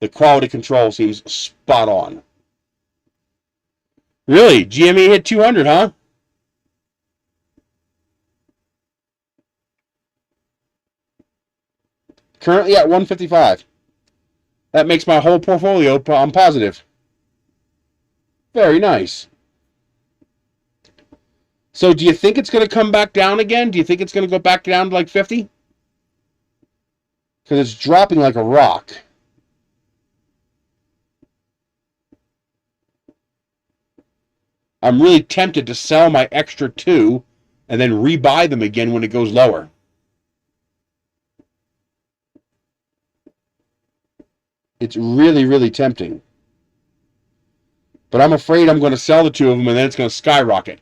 The quality control seems spot on. Really? GME hit 200, huh? Currently at 155. That makes my whole portfolio positive. Very nice. So do you think it's going to come back down again? Do you think it's going to go back down to like 50? Because it's dropping like a rock. I'm really tempted to sell my extra 2 and then rebuy them again when it goes lower. It's really, really tempting. But I'm afraid I'm going to sell the 2 of them and then it's going to skyrocket.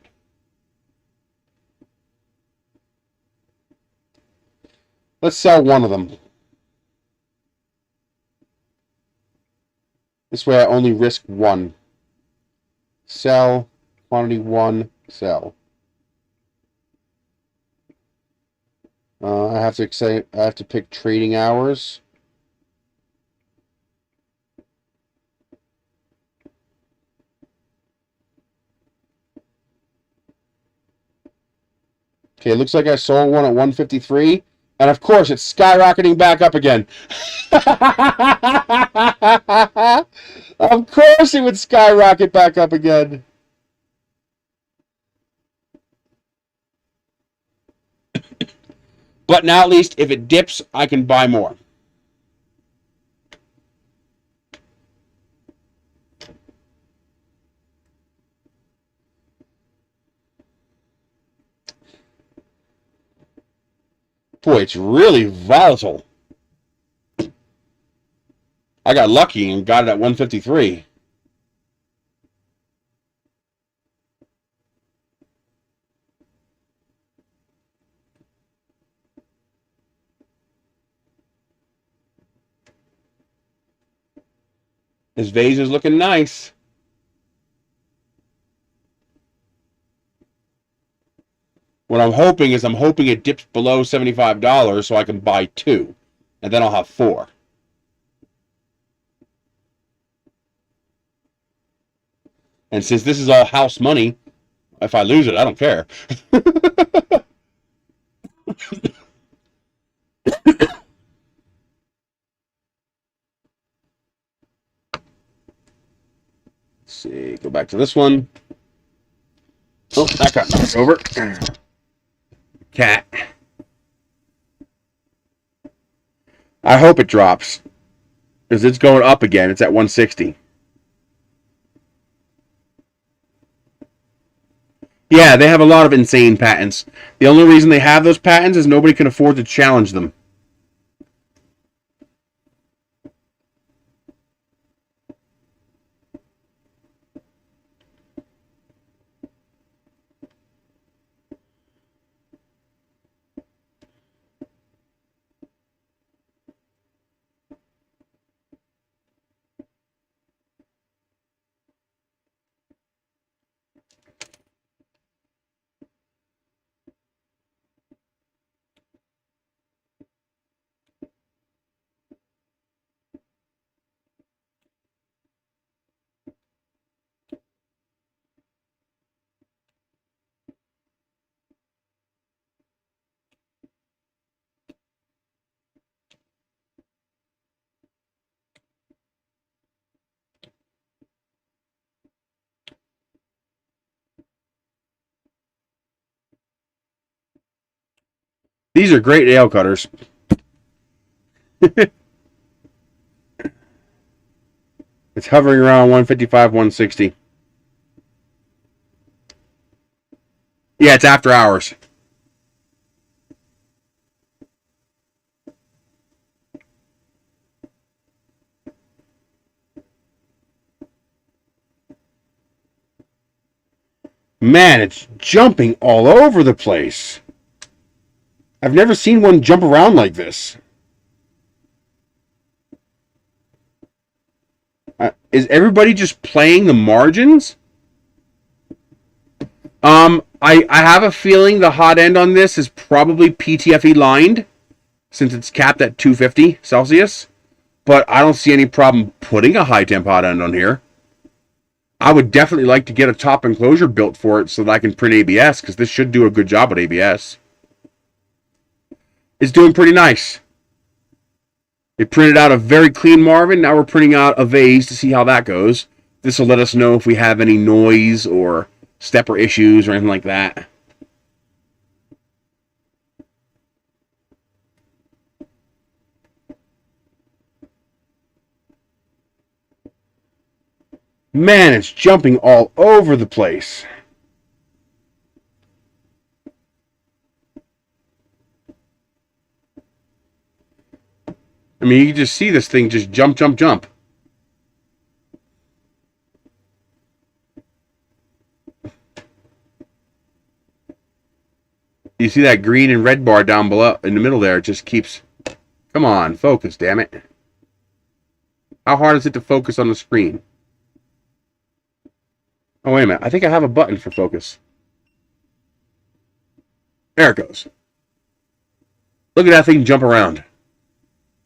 Let's sell one of them. This way I only risk 1. Sell. Quantity 1. Sell. I have to pick trading hours. Okay, it looks like I sold one at 153. And of course, it's skyrocketing back up again. Of course it would skyrocket back up again. But now at least if it dips, I can buy more. Boy, it's really volatile. I got lucky and got it at 153. This vase is looking nice. What I'm hoping is it dips below $75 so I can buy 2. And then I'll have 4. And since this is all house money, if I lose it, I don't care. Let's see, go back to this one. Oh, that got knocked over. Cat. I hope it drops. Because it's going up again. It's at 160. Yeah, they have a lot of insane patents. The only reason they have those patents is nobody can afford to challenge them. These are great nail cutters. It's hovering around 155, 160. Yeah, it's after hours. Man, it's jumping all over the place. I've never seen one jump around like this. Is everybody just playing the margins? I have a feeling the hot end on this is probably PTFE lined, since it's capped at 250 Celsius. But I don't see any problem putting a high temp hot end on here. I would definitely like to get a top enclosure built for it so that I can print ABS, because this should do a good job with ABS. It's doing pretty nice. It printed out a very clean Marvin. Now we're printing out a vase to see how that goes. This will let us know if we have any noise or stepper issues or anything like that. Man, it's jumping all over the place. I mean, you can just see this thing just jump, jump, jump. You see that green and red bar down below in the middle there? It just keeps... Come on, focus, damn it. How hard is it to focus on the screen? Oh, wait a minute. I think I have a button for focus. There it goes. Look at that thing jump around.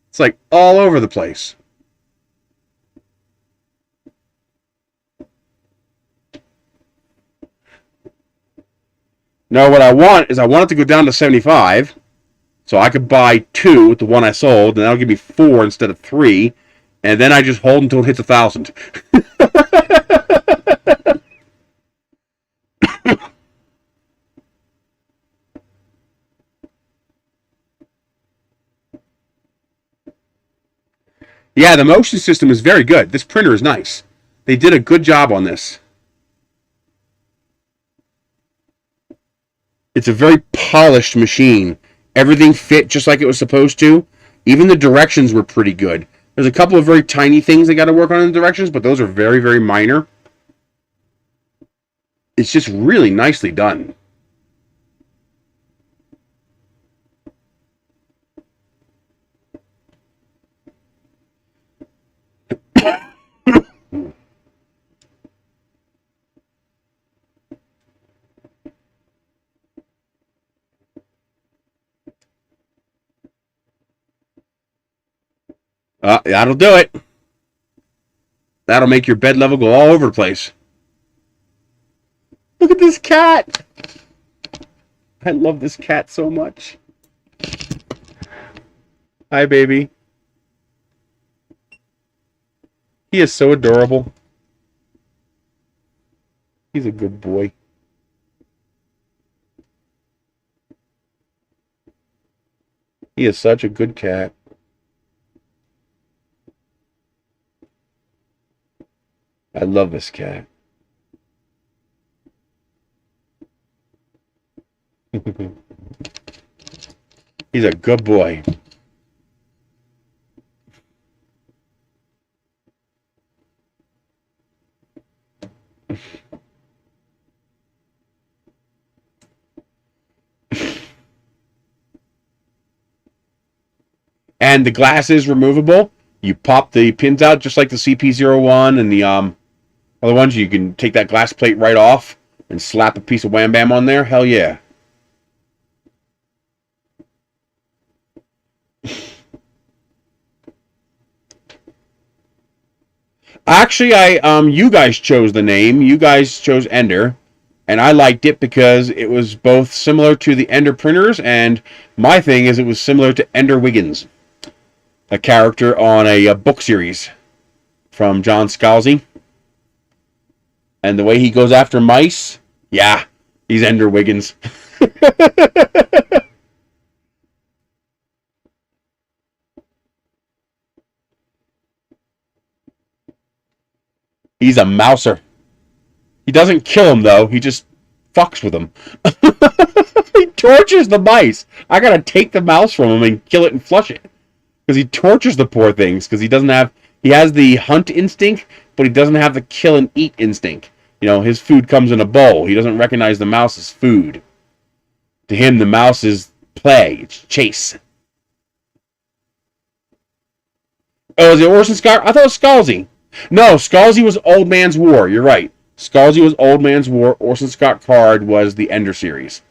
It's like all over the place. Now what I want is I want it to go down to 75. So I could buy 2 with the one I sold, and that'll give me 4 instead of 3. And then I just hold until it hits 1,000. Yeah, the motion system is very good. This printer is nice. They did a good job on this. It's a very polished machine. Everything fit just like it was supposed to. Even the directions were pretty good. There's a couple of very tiny things they got to work on in the directions, but those are very, very minor. It's just really nicely done. That'll do it. That'll make your bed level go all over the place. Look at this cat. I love this cat so much. Hi, baby. He is so adorable. He's a good boy. He is such a good cat. I love this cat. He's a good boy. And the glass is removable. You pop the pins out just like the CP01 and the other ones. You can take that glass plate right off and slap a piece of Wham Bam on there. Hell yeah. Actually, you guys chose the name. You guys chose Ender. And I liked it because it was both similar to the Ender printers, and my thing is it was similar to Ender Wiggins, a character on a book series from John Scalzi. And the way he goes after mice, yeah, he's Ender Wiggins. He's a mouser. He doesn't kill him, though. He just fucks with them. He tortures the mice. I gotta take the mouse from him and kill it and flush it. Because he tortures the poor things. Because he doesn't have... He has the hunt instinct, but he doesn't have the kill and eat instinct. You know, his food comes in a bowl. He doesn't recognize the mouse as food. To him, the mouse is play. It's chase. Oh, is it Orson Scott? I thought it was Scalzi. No, Scalzi was Old Man's War. You're right. Scalzi was Old Man's War. Orson Scott Card was the Ender series.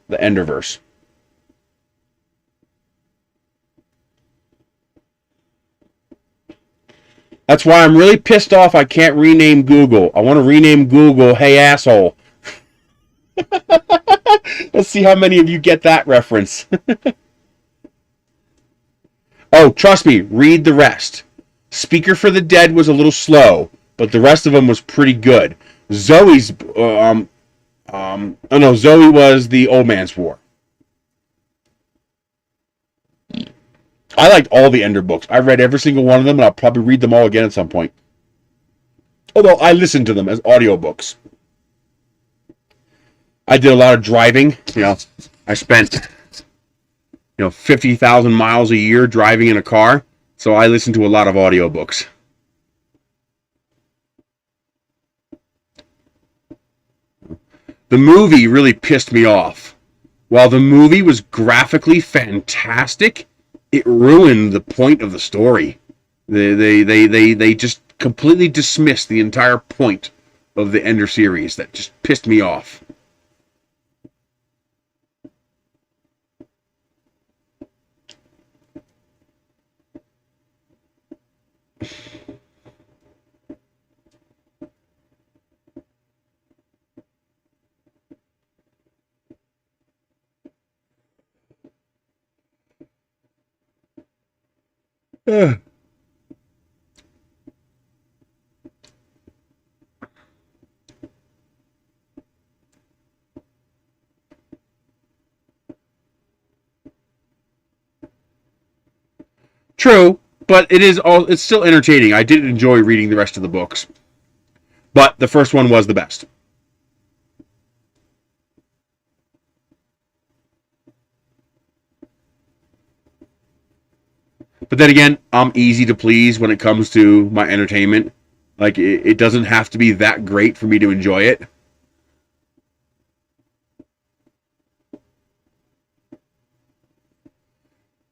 The Enderverse. That's why I'm really pissed off I can't rename Google. I want to rename Google Hey Asshole. Let's see how many of you get that reference. Oh, trust me, read the rest. Speaker for the Dead was a little slow, but the rest of them was pretty good. Zoe's, Zoe was the Old Man's War. I liked all the Ender books. I read every single one of them, and I'll probably read them all again at some point. Although I listened to them as audiobooks. I did a lot of driving. You know, I spent 50,000 miles a year driving in a car, so I listened to a lot of audiobooks. The movie really pissed me off. While the movie was graphically fantastic, it ruined the point of the story. They just completely dismissed the entire point of the Ender series. That just pissed me off. True, but it's still entertaining. I did enjoy reading the rest of the books. But the first one was the best. But then again, I'm easy to please when it comes to my entertainment. Like, it doesn't have to be that great for me to enjoy it.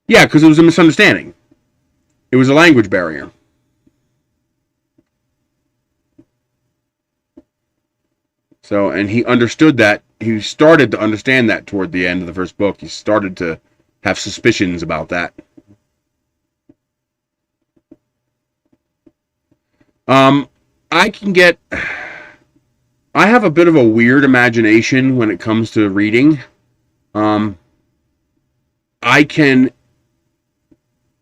Yeah, because it was a misunderstanding. It was a language barrier. So, and he understood that. He started to understand that toward the end of the first book. He started to have suspicions about that. I have a bit of a weird imagination when it comes to reading. I can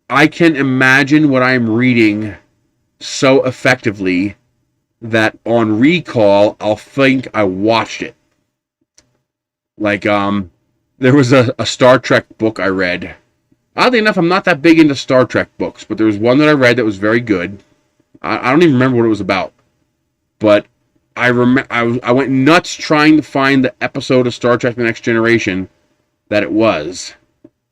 imagine what I'm reading so effectively that on recall, I'll think I watched it. Like, there was a Star Trek book I read. Oddly enough, I'm not that big into Star Trek books, but there was one that I read that was very good. I don't even remember what it was about. But I went nuts trying to find the episode of Star Trek The Next Generation that it was.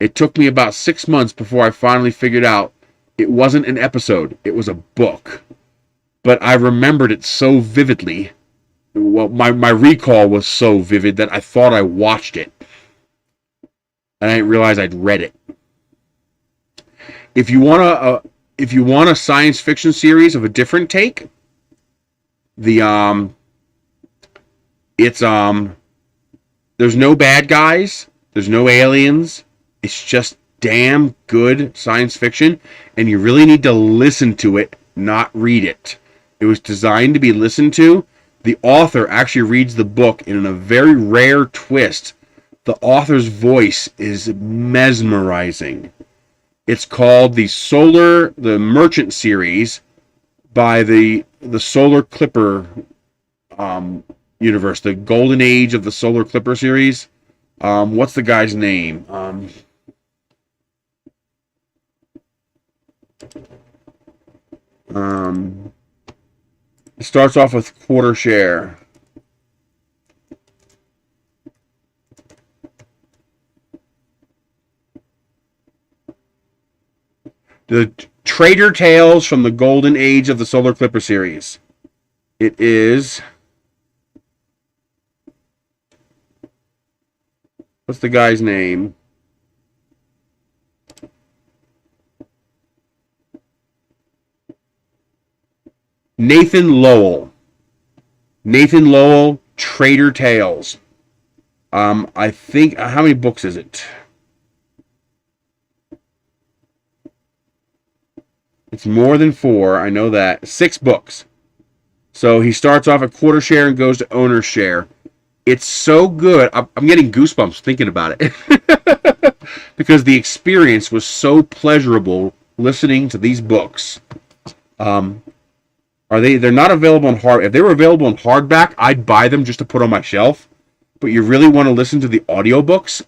It took me about 6 months before I finally figured out it wasn't an episode. It was a book. But I remembered it so vividly. Well, my recall was so vivid that I thought I watched it. And I didn't realize I'd read it. If you want a science fiction series of a different take, there's no bad guys, there's no aliens, it's just damn good science fiction, and you really need to listen to it, not read it. It was designed to be listened to. The author actually reads the book, and in a very rare twist, the author's voice is mesmerizing. It's called the Merchant series by the Solar Clipper universe, the Golden Age of the Solar Clipper series. What's the guy's name? It starts off with quarter share. The Trader Tales from the Golden Age of the Solar Clipper series. It is... What's the guy's name? Nathan Lowell. Nathan Lowell, Trader Tales. I think... How many books is it? It's more than 4. I know that. 6 books. So he starts off at quarter share and goes to owner's share. It's so good. I'm getting goosebumps thinking about it. Because the experience was so pleasurable listening to these books. They're not available in hard. If they were available in hardback, I'd buy them just to put on my shelf. But you really want to listen to the audiobooks?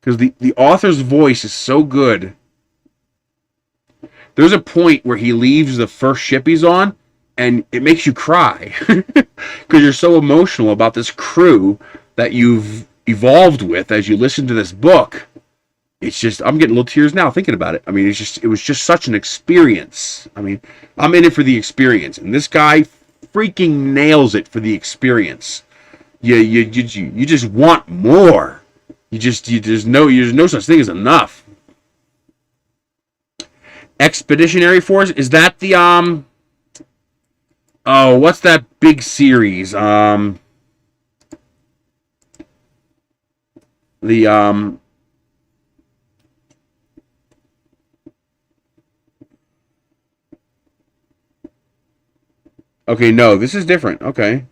Because the author's voice is so good. There's a point where he leaves the first ship he's on, and it makes you cry. Because you're so emotional about this crew that you've evolved with as you listen to this book. It's just, I'm getting little tears now thinking about it. I mean, it was just such an experience. I mean, I'm in it for the experience. And this guy freaking nails it for the experience. You just want more. There's no such thing as enough. Expeditionary Force, is that the what's that big series? Okay, no, this is different. Okay.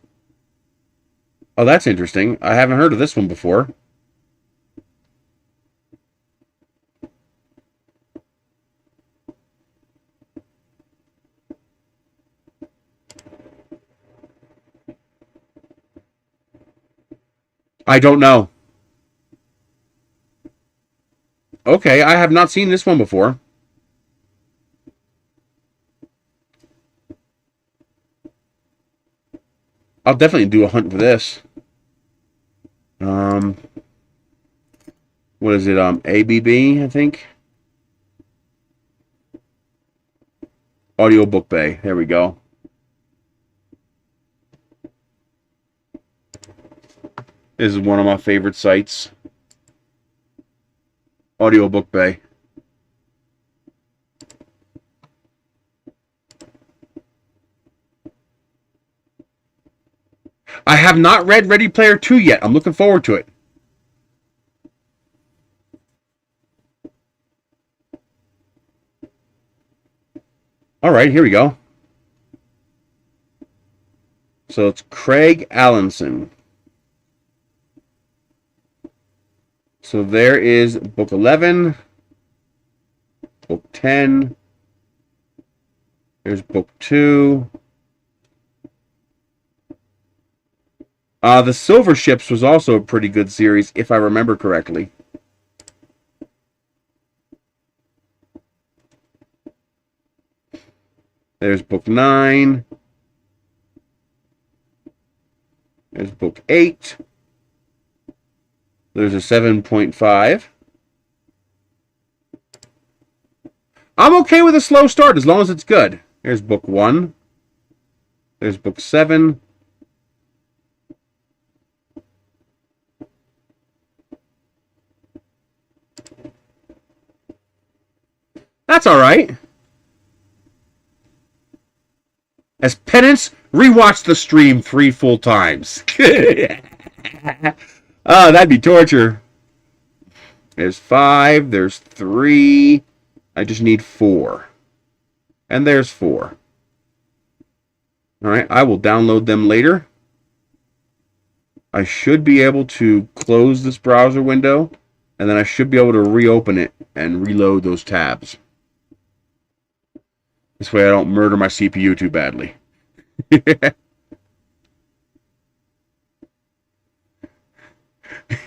Oh, that's interesting. I haven't heard of this one before. I don't know. Okay, I have not seen this one before. I'll definitely do a hunt for this. What is it? ABB, I think. Audiobook Bay. There we go. This is one of my favorite sites. Audiobook Bay. I have not read Ready Player 2 yet. I'm looking forward to it. All right, here we go. So it's Craig Allenson. So there is book 11, book 10, there's book 2. The Silver Ships was also a pretty good series, if I remember correctly. There's book 9. There's book 8. There's a 7.5. I'm okay with a slow start as long as it's good. There's book 1. There's book 7. That's all right. As penance, rewatch the stream 3 full times. Oh, that'd be torture. There's 5. There's 3. I just need 4. And there's 4. Alright, I will download them later. I should be able to close this browser window, and then I should be able to reopen it and reload those tabs. This way I don't murder my CPU too badly.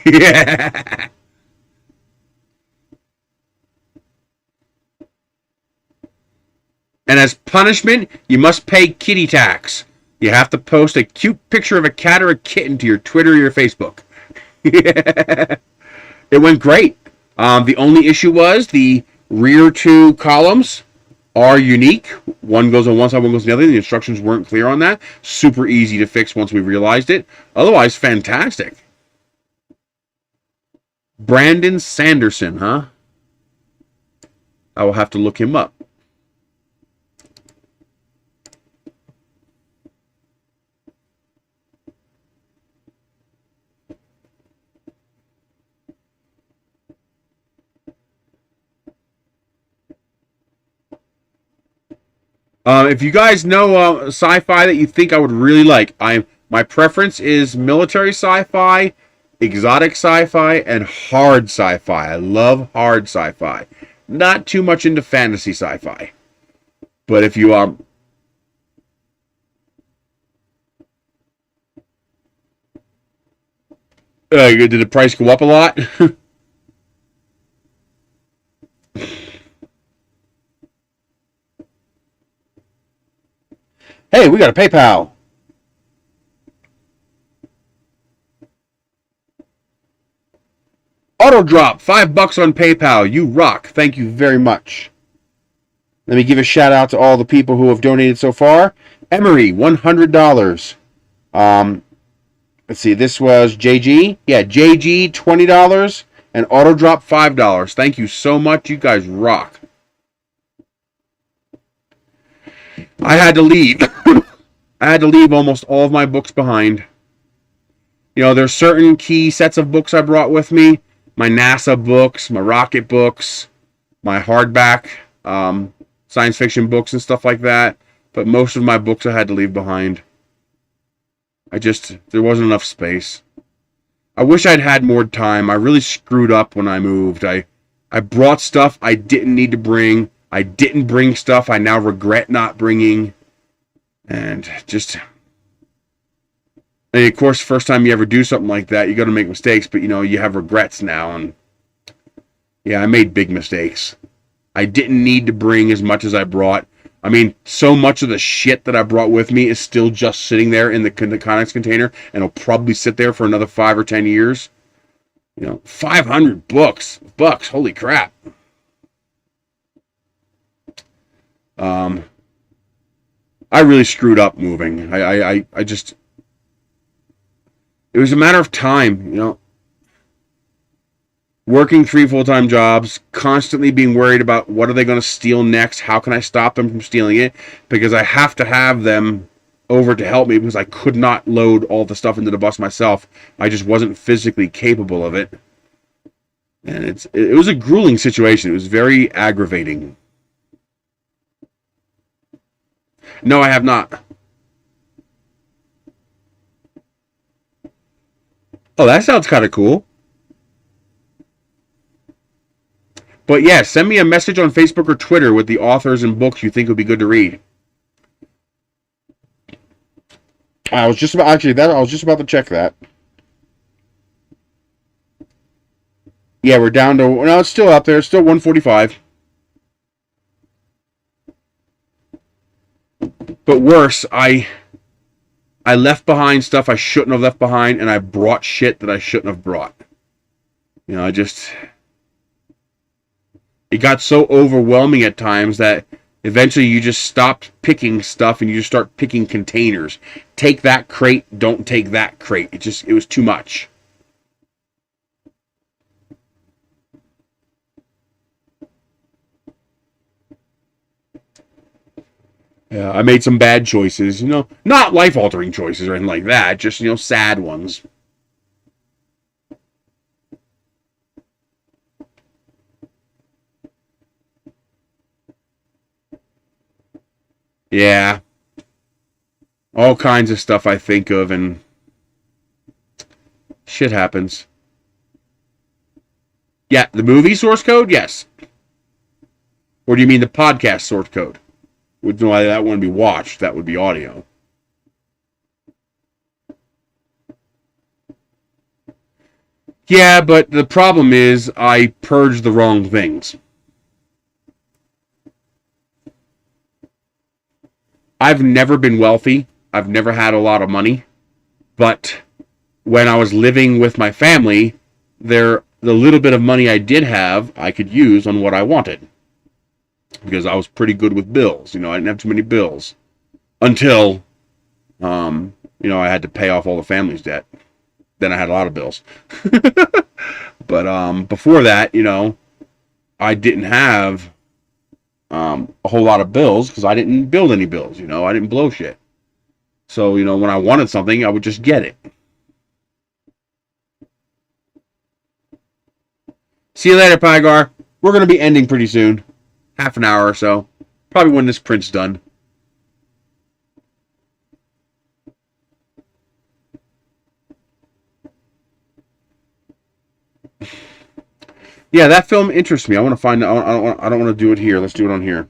Yeah. And as punishment, you must pay kitty tax. You have to post a cute picture of a cat or a kitten to your Twitter or your Facebook. It went great. The only issue was the rear two columns are unique. One goes on one side, one goes on the other. The instructions weren't clear on that. Super easy to fix once we realized it. Otherwise, fantastic. Brandon Sanderson, huh? I will have to look him up. If you guys know sci-fi that you think I would really like, my preference is military sci-fi, exotic sci-fi, and hard sci-fi. I love hard sci-fi. Not too much into fantasy sci-fi. But if you are... did the price go up a lot? Hey, we got a PayPal. Auto drop, $5 on PayPal. You rock. Thank you very much. Let me give a shout out to all the people who have donated so far. Emery, $100. Let's see, this was JG. Yeah, JG, $20. And auto drop, $5. Thank you so much. You guys rock. I had to leave. I had to leave almost all of my books behind. You know, there's certain key sets of books I brought with me. My NASA books, my rocket books, my hardback science fiction books and stuff like that. But most of my books I had to leave behind. There wasn't enough space. I wish I'd had more time. I really screwed up when I moved. I brought stuff I didn't need to bring. I didn't bring stuff I now regret not bringing. And of course, first time you ever do something like that, you got to make mistakes, but you have regrets now. And yeah, I made big mistakes. I didn't need to bring as much as I brought. I mean, so much of the shit that I brought with me is still just sitting there in the Connex container, and it'll probably sit there for another 5 or 10 years. 500 bucks, holy crap. I really screwed up moving. It was a matter of time, working 3 full-time jobs, constantly being worried about what are they going to steal next, how can I stop them from stealing it, because I have to have them over to help me because I could not load all the stuff into the bus myself. I just wasn't physically capable of it. And it was a grueling situation. It was very aggravating. No, I have not. Oh, that sounds kind of cool. But yeah, send me a message on Facebook or Twitter with the authors and books you think would be good to read. I was just about to check that. Yeah, we're down to... No, it's still up there. It's still 145. But worse, I left behind stuff I shouldn't have left behind, and I brought shit that I shouldn't have brought. It got so overwhelming at times that eventually you just stopped picking stuff and you just start picking containers. Take that crate, don't take that crate. It was too much. Yeah, I made some bad choices, not life-altering choices or anything like that, just, sad ones. Yeah. All kinds of stuff I think of, and shit happens. Yeah, the movie source code? Yes. Or do you mean the podcast source code? That wouldn't be watched. That would be audio. Yeah, but the problem is I purged the wrong things. I've never been wealthy. I've never had a lot of money, but when I was living with my family, the little bit of money I did have, I could use on what I wanted. Because I was pretty good with bills. I didn't have too many bills. Until, I had to pay off all the family's debt. Then I had a lot of bills. But before that, I didn't have a whole lot of bills because I didn't build any bills. I didn't blow shit. So, when I wanted something, I would just get it. See you later, Pygar. We're going to be ending pretty soon. Half an hour or so. Probably when this print's done. Yeah, that film interests me. I want to find out. I don't want to do it here. Let's do it on here.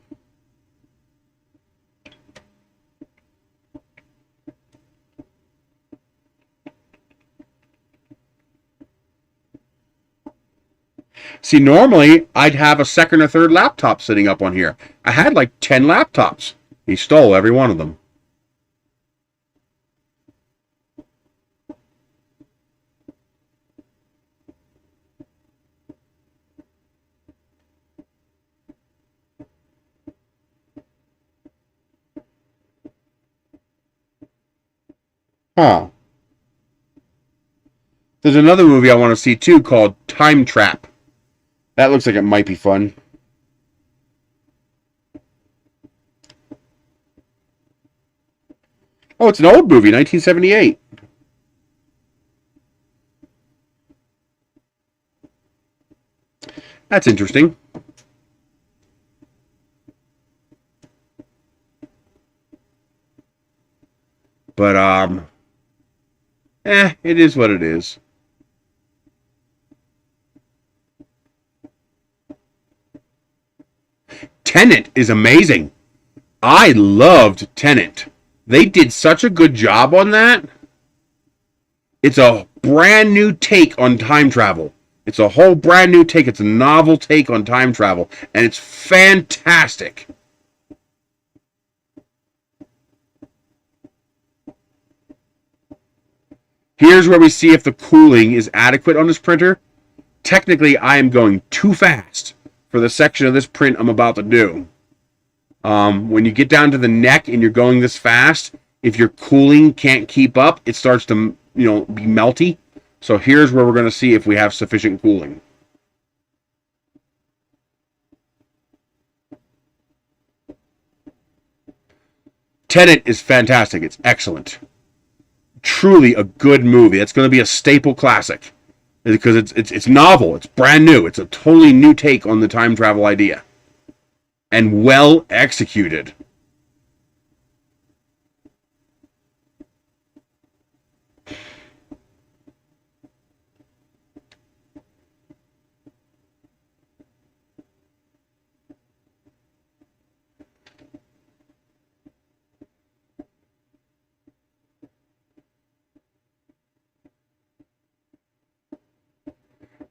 See, normally I'd have a second or third laptop sitting up on here. I had like 10 laptops. He stole every one of them. Huh. There's another movie I want to see too called Time Trap. That looks like it might be fun. Oh, it's an old movie, 1978. That's interesting. But, it is what it is. Tenet is amazing. I loved Tenet. They did such a good job on that. It's a brand new take on time travel. It's a whole brand new take. It's a novel take on time travel. And it's fantastic. Here's where we see if the cooling is adequate on this printer. Technically, I am going too fast for the section of this print I'm about to do. When you get down to the neck and you're going this fast, if your cooling can't keep up, it starts to, be melty. So here's where we're going to see if we have sufficient cooling. Tenet is fantastic. It's excellent. Truly a good movie. It's going to be a staple classic because it's novel. It's brand new. It's a totally new take on the time travel idea. And well executed.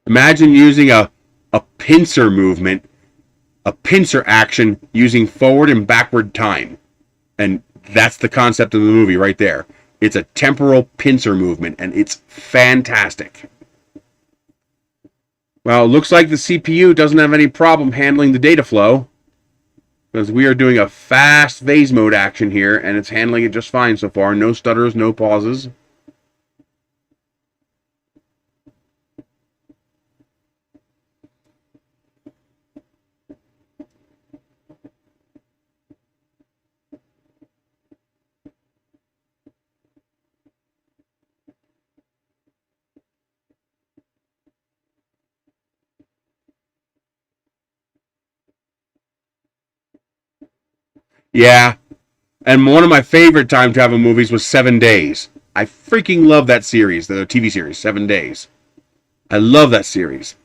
Imagine using a pincer movement, a pincer action using forward and backward time. And that's the concept of the movie right there. It's a temporal pincer movement, and it's fantastic. Well, it looks like the CPU doesn't have any problem handling the data flow, because we are doing a fast vase mode action here, and it's handling it just fine so far. No stutters, no pauses. Yeah, and one of my favorite time travel movies was 7 Days. I freaking love that series, the TV series, 7 Days. I love that series.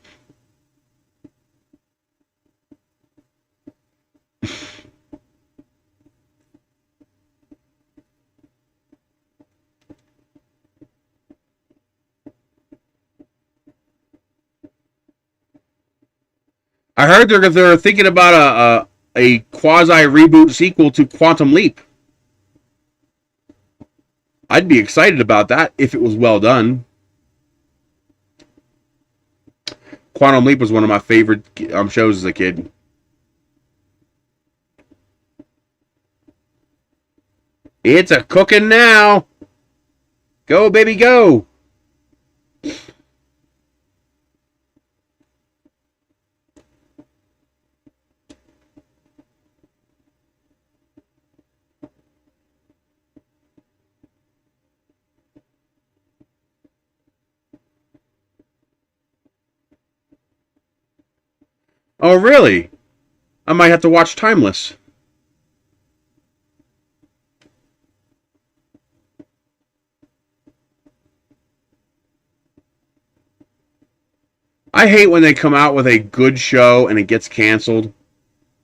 I heard they're thinking about a quasi reboot sequel to Quantum Leap. I'd be excited about that if it was well done. Quantum Leap was one of my favorite shows as a kid. It's a cooking now. Go, baby, go. Oh, really? I might have to watch Timeless. I hate when they come out with a good show and it gets canceled.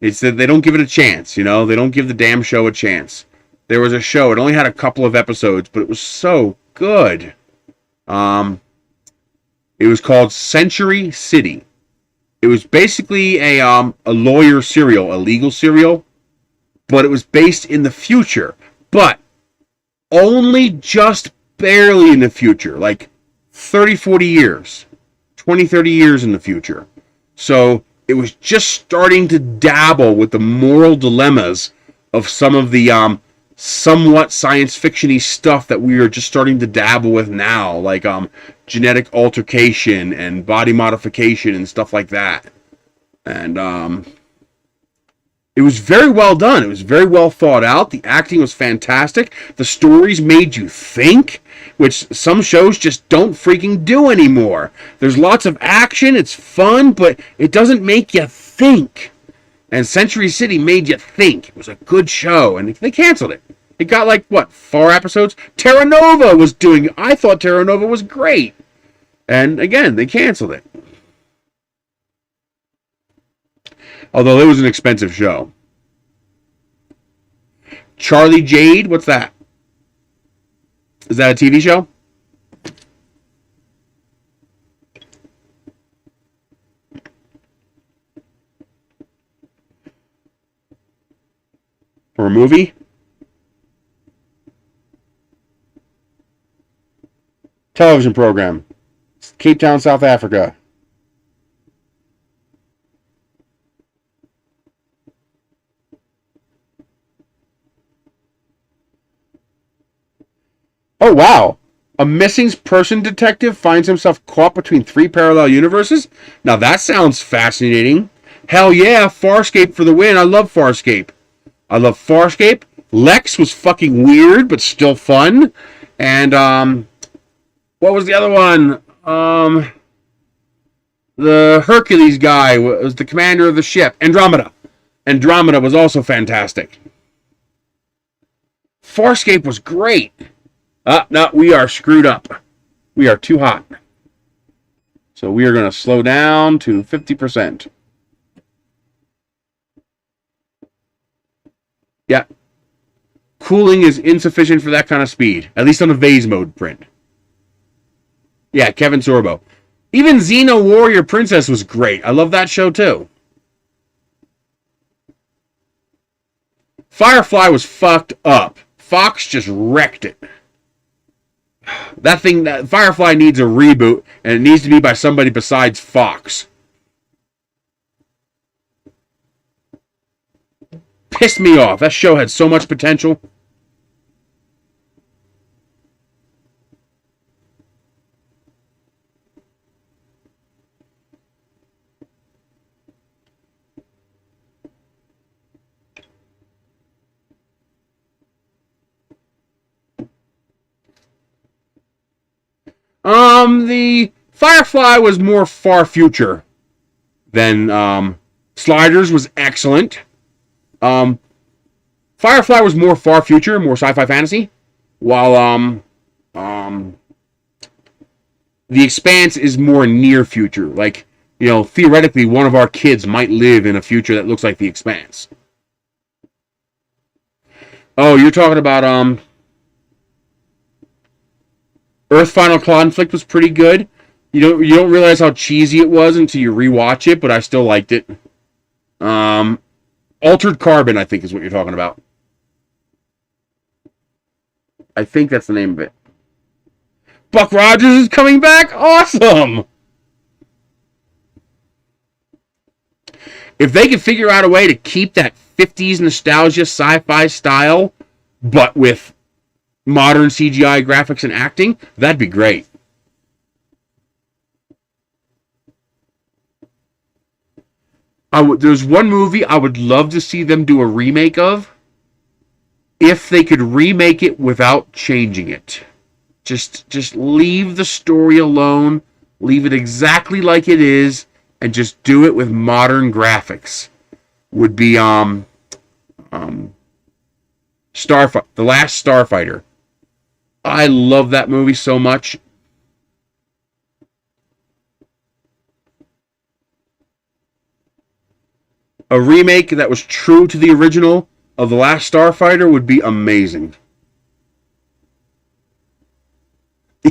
It's that they don't give it a chance, you know? They don't give the damn show a chance. There was a show, it only had a couple of episodes, but it was so good. It was called Century City. It was basically a lawyer serial, a legal serial, but it was based in the future. But only just barely in the future, like 30, 40 years. 20, 30 years in the future. So it was just starting to dabble with the moral dilemmas of some of the somewhat science fiction-y stuff that we are just starting to dabble with now, like genetic altercation and body modification and stuff like that. And it was very well done. It was very well thought out. The acting was fantastic. The stories made you think, which some shows just don't freaking do anymore. There's lots of action, it's fun, but it doesn't make you think. And Century City made you think. It was a good show, and they canceled it. It got like, what, 4 episodes? Terra Nova was doing, I thought Terra Nova was great. And again, they canceled it. Although it was an expensive show. Charlie Jade, what's that? Is that a TV show? Or a movie? Television program. Cape Town, South Africa. Oh, wow. A missing person detective finds himself caught between 3 parallel universes? Now that sounds fascinating. Hell yeah, Farscape for the win. I love Farscape. Lex was fucking weird, but still fun. And, what was the other one? The Hercules guy was the commander of the ship. Andromeda. Andromeda was also fantastic. Farscape was great. No, we are screwed up. We are too hot. So we are going to slow down to 50%. Yeah. Cooling is insufficient for that kind of speed. At least on the vase mode print. Yeah, Kevin Sorbo. Even Xena Warrior Princess was great. I love that show too. Firefly was fucked up. Fox just wrecked it. That Firefly needs a reboot, and it needs to be by somebody besides Fox. Pissed me off. That show had so much potential. The Firefly was more far future than Sliders was excellent. Firefly was more far future, more sci-fi fantasy, while The Expanse is more near future. Like, you know, theoretically, one of our kids might live in a future that looks like The Expanse. Oh, you're talking about Earth Final Conflict was pretty good. You don't realize how cheesy it was until you rewatch it, but I still liked it. Altered Carbon, I think, is what you're talking about. I think that's the name of it. Buck Rogers is coming back? Awesome! If they could figure out a way to keep that 50s nostalgia sci-fi style, but with modern CGI graphics and acting, that'd be great. There's one movie I would love to see them do a remake of, if they could remake it without changing it. Just leave the story alone, leave it exactly like it is, and just do it with modern graphics. Would be The Last Starfighter. I love that movie so much. A remake that was true to the original of The Last Starfighter would be amazing.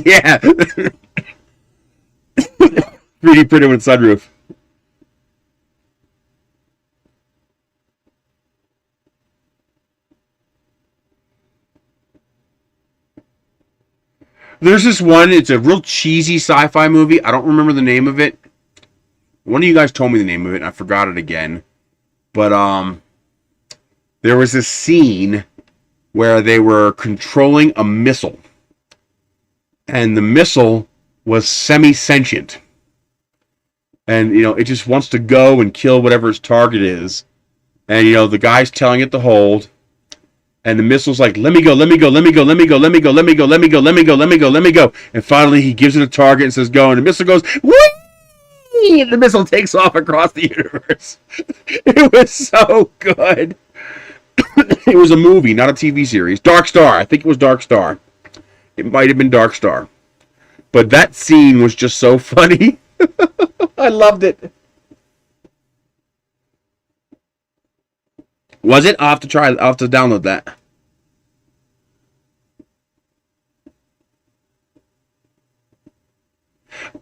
Yeah. 3D printed with sunroof. There's this one, it's a real cheesy sci-fi movie. I don't remember the name of it. One of you guys told me the name of it, and I forgot it again. But there was this scene where they were controlling a missile. And the missile was semi-sentient. And, it just wants to go and kill whatever its target is. And, the guy's telling it to hold. And the missile's like, let me go, let me go, let me go, let me go, let me go, let me go, let me go, let me go, let me go, let me go. And finally he gives it a target and says go. And the missile goes, whee! And the missile takes off across the universe. It was so good. It was a movie, not a TV series. Dark Star. I think it was Dark Star. It might have been Dark Star. But that scene was just so funny. I loved it. Was it? I'll have to try. I'll have to download that.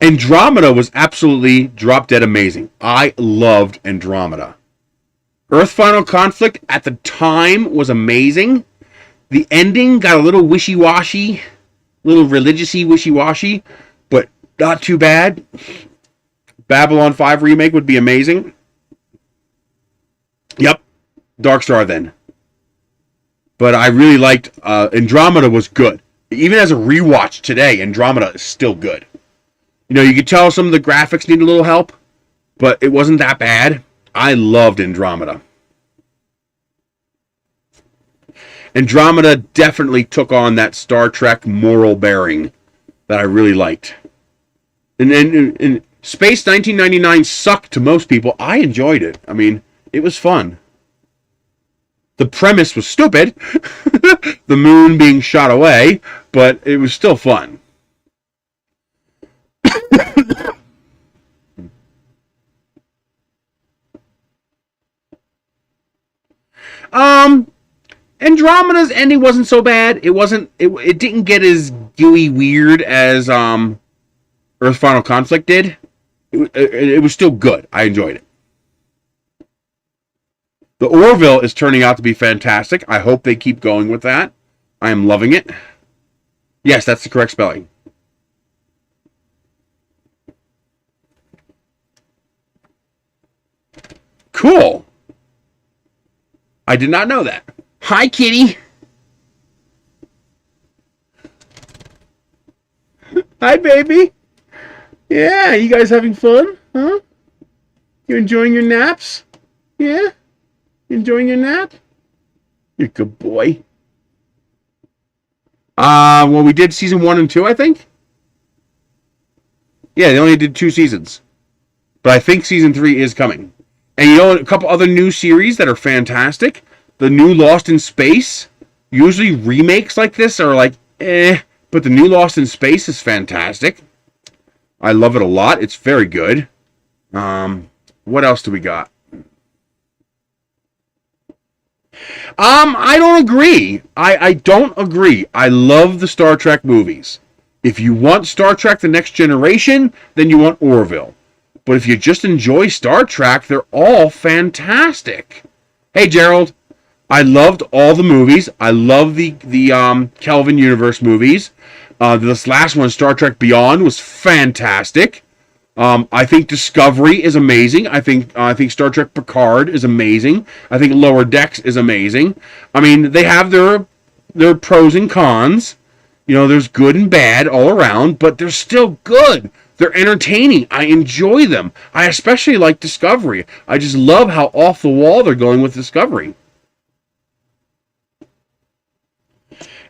Andromeda was absolutely drop dead amazing. I loved Andromeda. Earth Final Conflict at the time was amazing. The ending got a little wishy-washy, little religious-y wishy-washy, but not too bad. Babylon 5 remake would be amazing. Yep. Dark Star then. But I really liked Andromeda was good. Even as a rewatch today, Andromeda is still good. You could tell some of the graphics need a little help, but it wasn't that bad. I loved Andromeda. Andromeda definitely took on that Star Trek moral bearing that I really liked. And Space 1999 sucked to most people. I enjoyed it. I mean, it was fun. The premise was stupid, the moon being shot away, but it was still fun. Andromeda's ending wasn't so bad. It didn't get as gooey weird as Earth Final Conflict did. It was still good. I enjoyed it. The Orville is turning out to be fantastic. I hope they keep going with that. I am loving it. Yes, that's the correct spelling. Cool. I did not know that. Hi, kitty. Hi, baby. Yeah, you guys having fun? Huh? You enjoying your naps? Yeah? Enjoying your nap? You're a good boy. Well, we did season 1 and 2, I think. Yeah, they only did 2 seasons. But I think season 3 is coming. And a couple other new series that are fantastic. The new Lost in Space. Usually remakes like this are like, but the new Lost in Space is fantastic. I love it a lot. It's very good. What else do we got? I don't agree. I don't agree. I love the Star Trek movies. If you want Star Trek The Next Generation, then you want Orville. But if you just enjoy Star Trek, they're all fantastic. Hey, Gerald. I loved all the movies. I love the Kelvin Universe movies. This last one, Star Trek Beyond, was fantastic. I think Discovery is amazing. I think Star Trek Picard is amazing. I think Lower Decks is amazing. I mean, they have their pros and cons. You know, there's good and bad all around, but they're still good. They're entertaining. I enjoy them. I especially like Discovery. I just love how off the wall they're going with Discovery.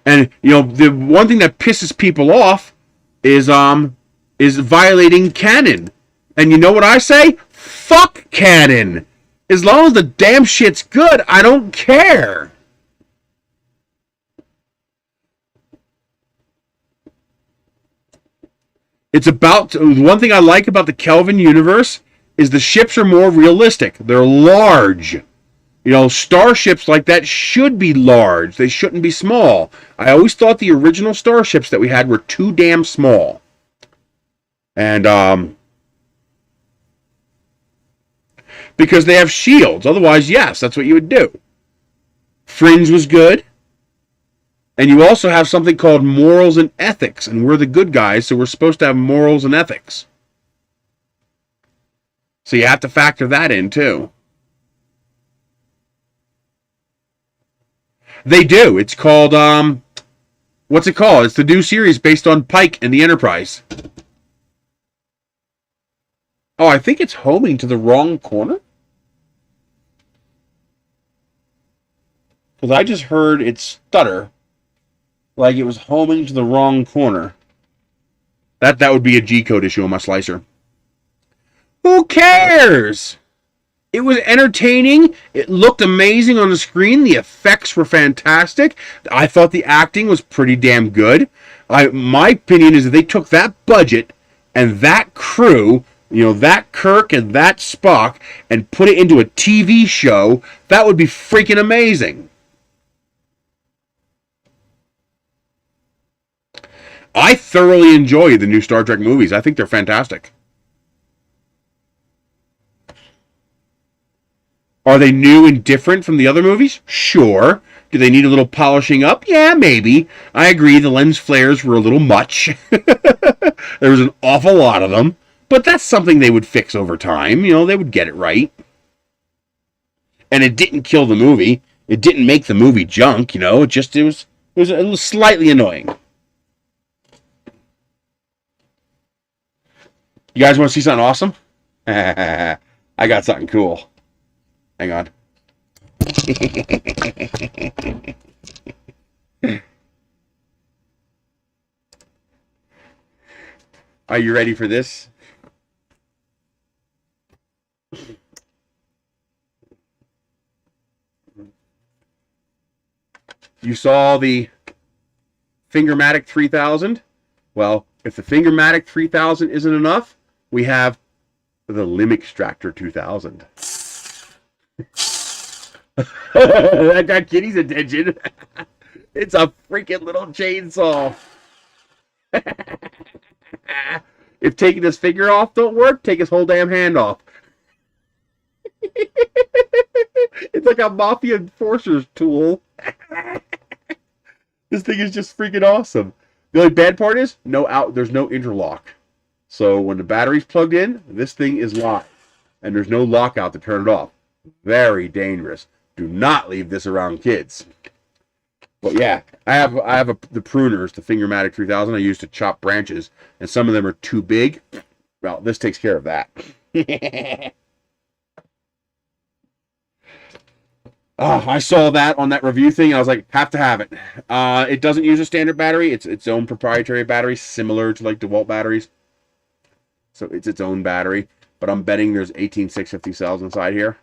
And you know, the one thing that pisses people off is violating canon. And you know what I say? Fuck canon. As long as the damn shit's good, I don't care. It's about one thing I like about the Kelvin universe is the ships are more realistic. They're large. You know, starships like that should be large. They shouldn't be small. I always thought the original starships that we had were too damn small. And because they have shields. Otherwise, yes, that's what you would do. Fringe was good. And you also have something called morals and ethics. And we're the good guys, so we're supposed to have morals and ethics. So you have to factor that in, too. They do. It's called, what's it called? It's the new series based on Pike and the Enterprise. Oh, I think it's homing to the wrong corner. Because I just heard it stutter. Like it was homing to the wrong corner. That would be a G-code issue on my slicer. Who cares? It was entertaining. It looked amazing on the screen. The effects were fantastic. I thought the acting was pretty damn good. My opinion is that they took that budget and that crew, you know, that Kirk and that Spock, and put it into a TV show. That would be freaking amazing. I thoroughly enjoy the new Star Trek movies. I think they're fantastic. Are they new and different from the other movies? Sure. Do they need a little polishing up? Yeah, maybe. I agree, the lens flares were a little much. There was an awful lot of them. But that's something they would fix over time. You know, they would get it right. And it didn't kill the movie. It didn't make the movie junk, you know. It was slightly annoying. You guys want to see something awesome? I got something cool. Hang on. Are you ready for this? You saw the Fingermatic 3000? Well, if the Fingermatic 3000 isn't enough, we have the Limb Extractor 2000. That got Kitty's attention. It's a freaking little chainsaw. If taking his finger off don't work, take his whole damn hand off. It's like a mafia enforcer's tool. This thing is just freaking awesome. The only bad part is there's no interlock. So when the battery's plugged in, this thing is locked. And there's no lockout to turn it off. Very dangerous. Do not leave this around kids. But yeah, I have the pruners, the Fingermatic 3000 I use to chop branches, and some of them are too big. Well, this takes care of that. I saw that on that review thing, and I was like, have to have it. It doesn't use a standard battery. It's its own proprietary battery, similar to like DeWalt batteries. So it's its own battery. But I'm betting there's 18650 cells inside here.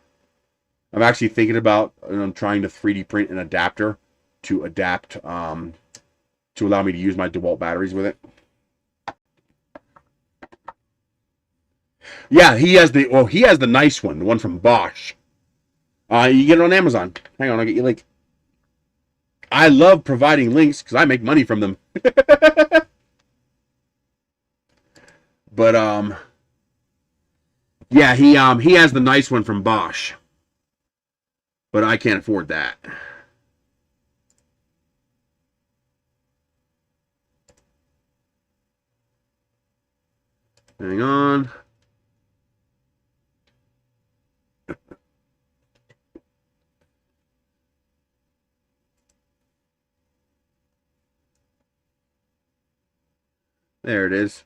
I'm actually thinking about trying to 3D print an adapter to adapt to allow me to use my DeWalt batteries with it. Yeah, he has the nice one, the one from Bosch. You get it on Amazon. Hang on, I'll get you a link. I love providing links because I make money from them. But yeah, he has the nice one from Bosch. But I can't afford that. Hang on. There it is.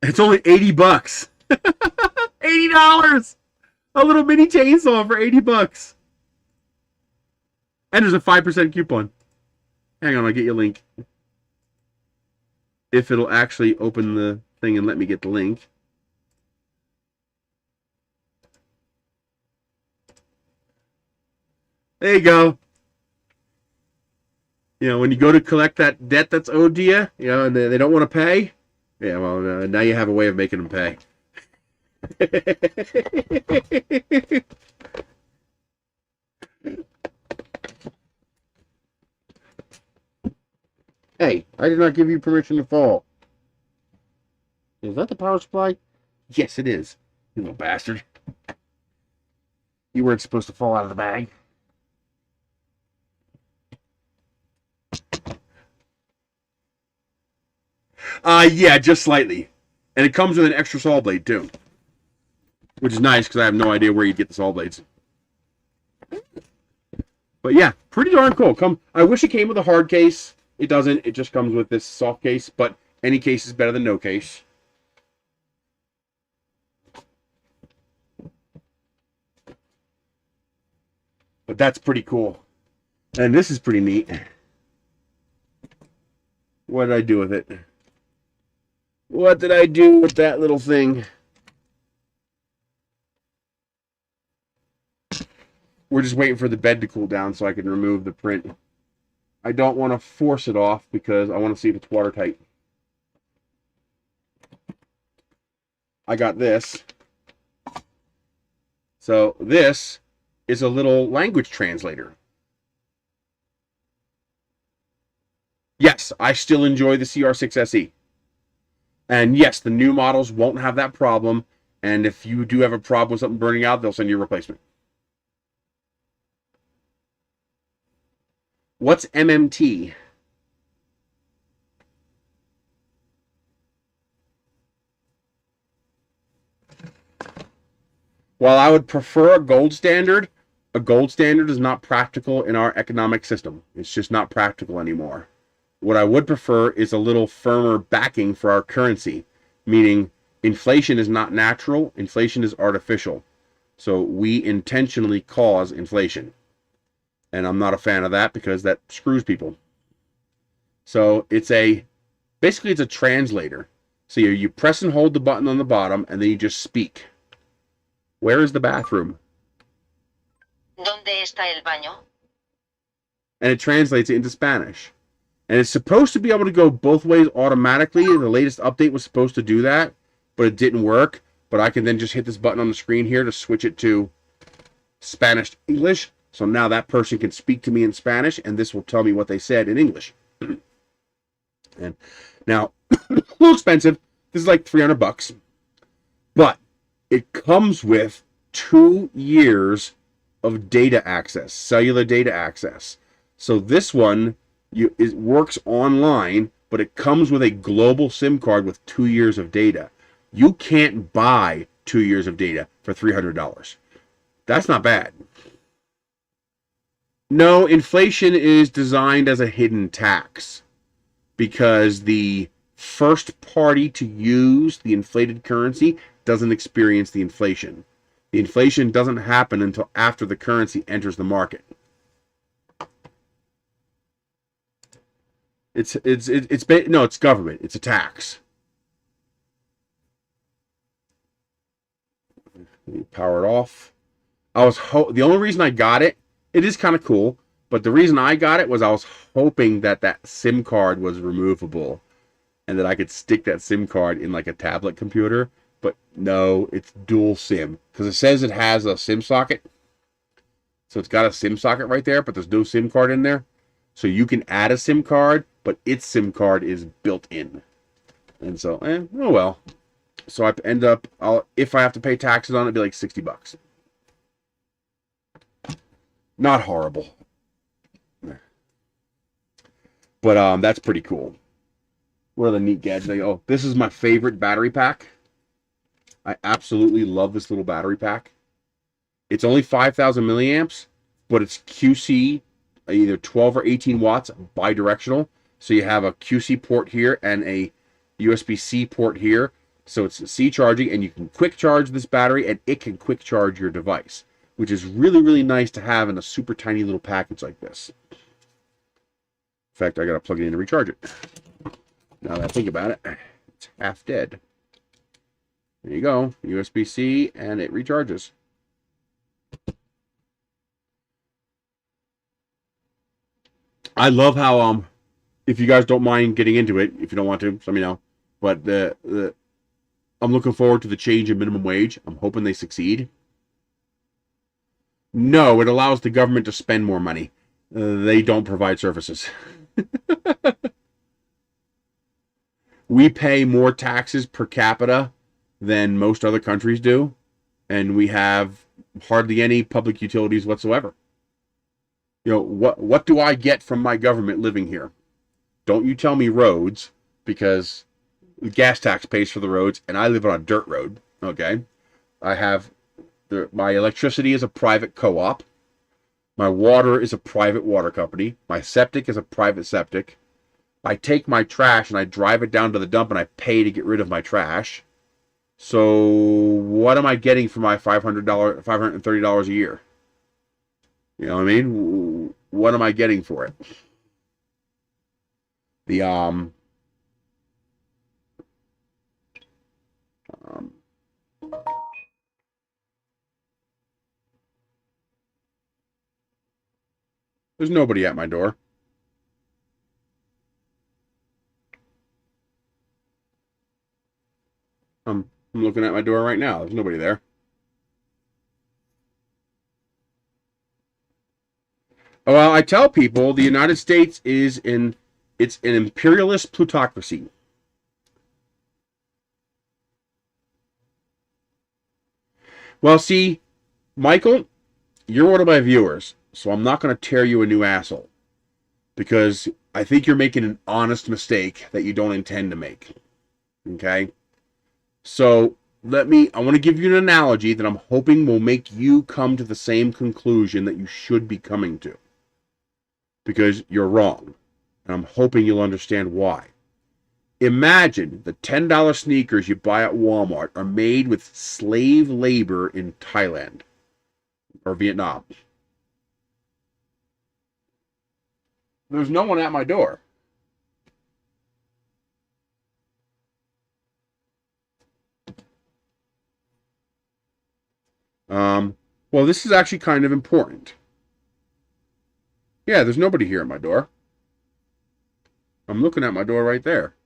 It's only 80 bucks. $80. A little mini chainsaw for 80 bucks. And there's a 5% coupon. Hang on, I'll get you a link. If it'll actually open the thing and let me get the link. There you go. You know, when you go to collect that debt that's owed to you, you know, and they don't want to pay, yeah, well, now you have a way of making them pay. Hey, I did not give you permission to fall. Is that the power supply? Yes, it is. You little bastard. You weren't supposed to fall out of the bag. Yeah, just slightly. And it comes with an extra saw blade, too. Which is nice, because I have no idea where you'd get the saw blades. But yeah, pretty darn cool. I wish it came with a hard case. It doesn't. It just comes with this soft case. But any case is better than no case. But that's pretty cool. And this is pretty neat. What did I do with it? What did I do with that little thing? We're just waiting for the bed to cool down so I can remove the print. I don't want to force it off because I want to see if it's watertight. I got this. So this is a little language translator. Yes, I still enjoy the CR6SE. And yes, the new models won't have that problem. And if you do have a problem with something burning out, they'll send you a replacement. What's MMT? While I would prefer a gold standard is not practical in our economic system. It's just not practical anymore. What I would prefer is a little firmer backing for our currency, meaning inflation is not natural, inflation is artificial. So we intentionally cause inflation. And I'm not a fan of that because that screws people. So basically it's a translator. So you press and hold the button on the bottom and then you just speak. Where is the bathroom? ¿Dónde está el baño? And it translates it into Spanish. And it's supposed to be able to go both ways automatically. The latest update was supposed to do that, but it didn't work. But I can then just hit this button on the screen here to switch it to Spanish to English. So now that person can speak to me in Spanish, and this will tell me what they said in English. And now, a little expensive. This is like $300. But it comes with 2 years of data access, cellular data access. So this one, it works online, but it comes with a global SIM card with 2 years of data. You can't buy 2 years of data for $300. That's not bad. No, inflation is designed as a hidden tax because the first party to use the inflated currency doesn't experience the inflation. The inflation doesn't happen until after the currency enters the market. It's government. It's a tax. Power it off. The only reason I got it is kind of cool, but the reason I got it was I was hoping that SIM card was removable and that I could stick that SIM card in like a tablet computer. But no, it's dual SIM because it says it has a SIM socket. So it's got a SIM socket right there, but there's no SIM card in there. So you can add a SIM card, but its SIM card is built in. And so, oh well. So I end up, if I have to pay taxes on it, it'd be like $60. Not horrible. But that's pretty cool. What other neat gadgets? Oh, this is my favorite battery pack. I absolutely love this little battery pack. It's only 5,000 milliamps, but it's QC, either 12 or 18 watts bidirectional. So you have a QC port here and a USB-C port here. So it's C charging, and you can quick charge this battery, and it can quick charge your device, which is really, really nice to have in a super tiny little package like this. In fact, I got to plug it in to recharge it. Now that I think about it, it's half dead. There you go, USB-C, and it recharges. I love how, if you guys don't mind getting into it, if you don't want to, let me know. But I'm looking forward to the change in minimum wage. I'm hoping they succeed. No, it allows the government to spend more money. They don't provide services. We pay more taxes per capita than most other countries do, and we have hardly any public utilities whatsoever. You know, what do I get from my government living here? Don't you tell me roads, because the gas tax pays for the roads, and I live on a dirt road, okay? I have, my electricity is a private co-op. My water is a private water company. My septic is a private septic. I take my trash and I drive it down to the dump and I pay to get rid of my trash. So what am I getting for my $530 a year? You know what I mean? What am I getting for it? There's nobody at my door. I'm looking at my door right now. There's nobody there. Well, I tell people the United States is it's an imperialist plutocracy. Well, see, Michael, you're one of my viewers, so I'm not going to tear you a new asshole, because I think you're making an honest mistake that you don't intend to make. Okay? So I want to give you an analogy that I'm hoping will make you come to the same conclusion that you should be coming to. Because you're wrong. And I'm hoping you'll understand why. Imagine the $10 sneakers you buy at Walmart are made with slave labor in Thailand or Vietnam. There's no one at my door. Well, this is actually kind of important. Yeah, there's nobody here at my door. I'm looking at my door right there.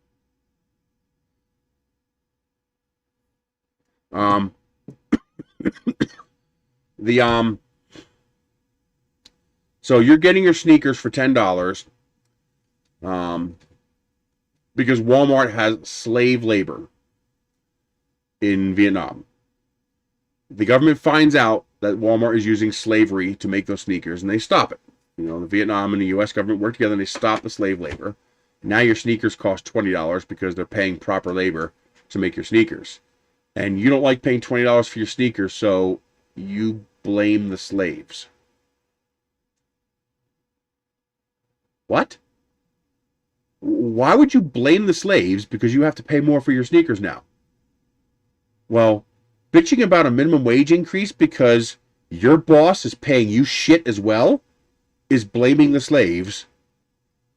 So you're getting your sneakers for $10, because Walmart has slave labor in Vietnam. The government finds out that Walmart is using slavery to make those sneakers, and they stop it. You know, the Vietnam and the U.S. government work together, and they stop the slave labor. Now your sneakers cost $20 because they're paying proper labor to make your sneakers. And you don't like paying $20 for your sneakers, so you blame the slaves. What? Why would you blame the slaves because you have to pay more for your sneakers now? Well, bitching about a minimum wage increase because your boss is paying you shit as well is blaming the slaves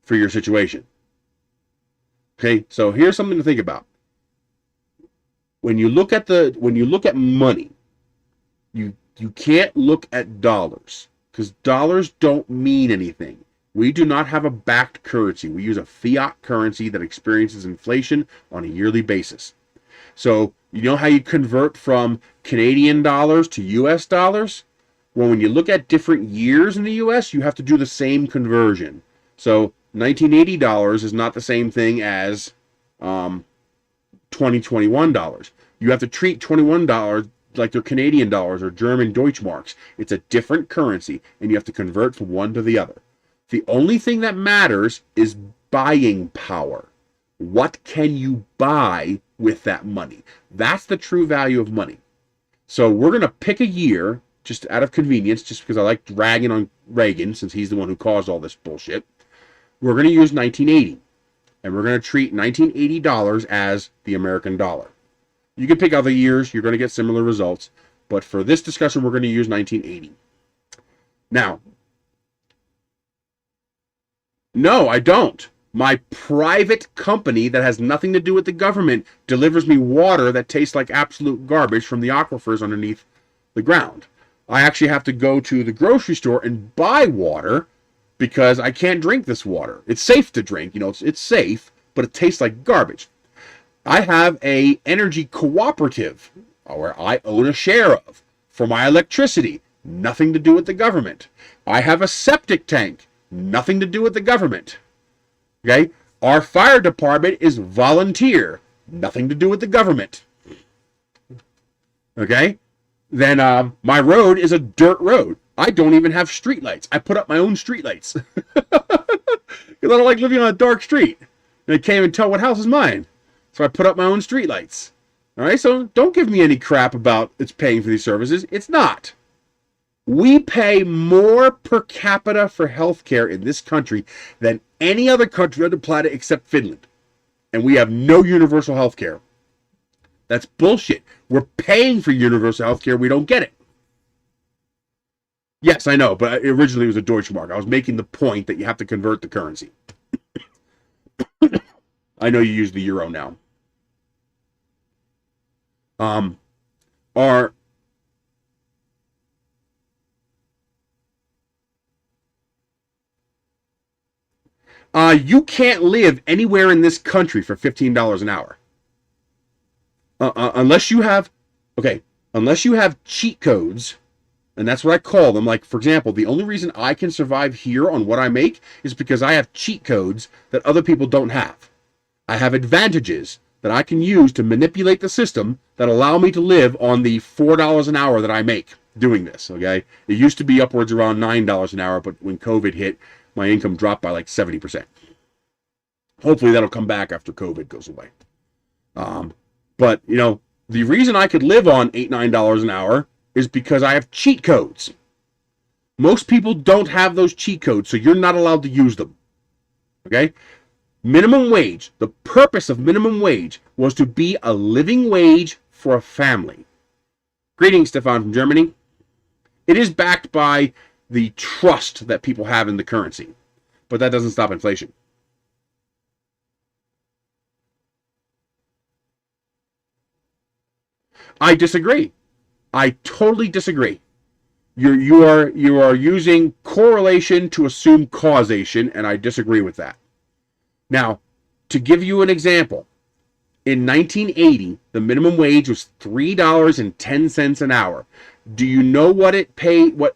for your situation. Okay, so here's something to think about. When you look at money, you can't look at dollars, because dollars don't mean anything. We do not have a backed currency. We use a fiat currency that experiences inflation on a yearly basis. So, you know how you convert from Canadian dollars to US dollars? Well, when you look at different years in the US, you have to do the same conversion. So, $1980 is not the same thing as $2021. You have to treat $21 like their Canadian dollars or German Deutschmarks. It's a different currency, and you have to convert from one to the other. The only thing that matters is buying power. What can you buy with that money? That's the true value of money. So we're going to pick a year, just out of convenience, just because I like dragging on Reagan, since he's the one who caused all this bullshit. We're going to use 1980. And we're going to treat $1980 as the American dollar. You can pick other years. You're going to get similar results. But for this discussion, we're going to use 1980. Now, no, I don't. My private company that has nothing to do with the government delivers me water that tastes like absolute garbage from the aquifers underneath the ground. I actually have to go to the grocery store and buy water because I can't drink this water. It's safe to drink, it's safe, but it tastes like garbage. I have a energy cooperative where I own a share of for my electricity. Nothing to do with the government. I have a septic tank. Nothing to do with the government. Okay? Our fire department is volunteer. Nothing to do with the government. Okay? Then my road is a dirt road. I don't even have streetlights. I put up my own streetlights. Because I don't like living on a dark street. And I can't even tell what house is mine. So I put up my own streetlights. Alright, so don't give me any crap about it's paying for these services. It's not. We pay more per capita for healthcare in this country than any other country on the planet except Finland. And we have no universal healthcare. That's bullshit. We're paying for universal healthcare. We don't get it. Yes, I know, but originally it was a Deutschmark. I was making the point that you have to convert the currency. I know you use the euro now. You can't live anywhere in this country for $15 an hour. Unless you have cheat codes. And that's what I call them. Like, for example, the only reason I can survive here on what I make is because I have cheat codes that other people don't have. I have advantages that I can use to manipulate the system that allow me to live on the $4 an hour that I make doing this, okay? It used to be upwards around $9 an hour, but when COVID hit, my income dropped by like 70%. Hopefully that'll come back after COVID goes away. But, the reason I could live on $8, $9 an hour is because I have cheat codes. Most people don't have those cheat codes, so you're not allowed to use them. Okay? Minimum wage. The purpose of minimum wage was to be a living wage for a family. Greetings, Stefan from Germany. It is backed by the trust that people have in the currency, but that doesn't stop inflation. I disagree. I totally disagree. You are using correlation to assume causation, and I disagree with that. Now, to give you an example, in 1980, the minimum wage was $3.10 an hour. Do you know what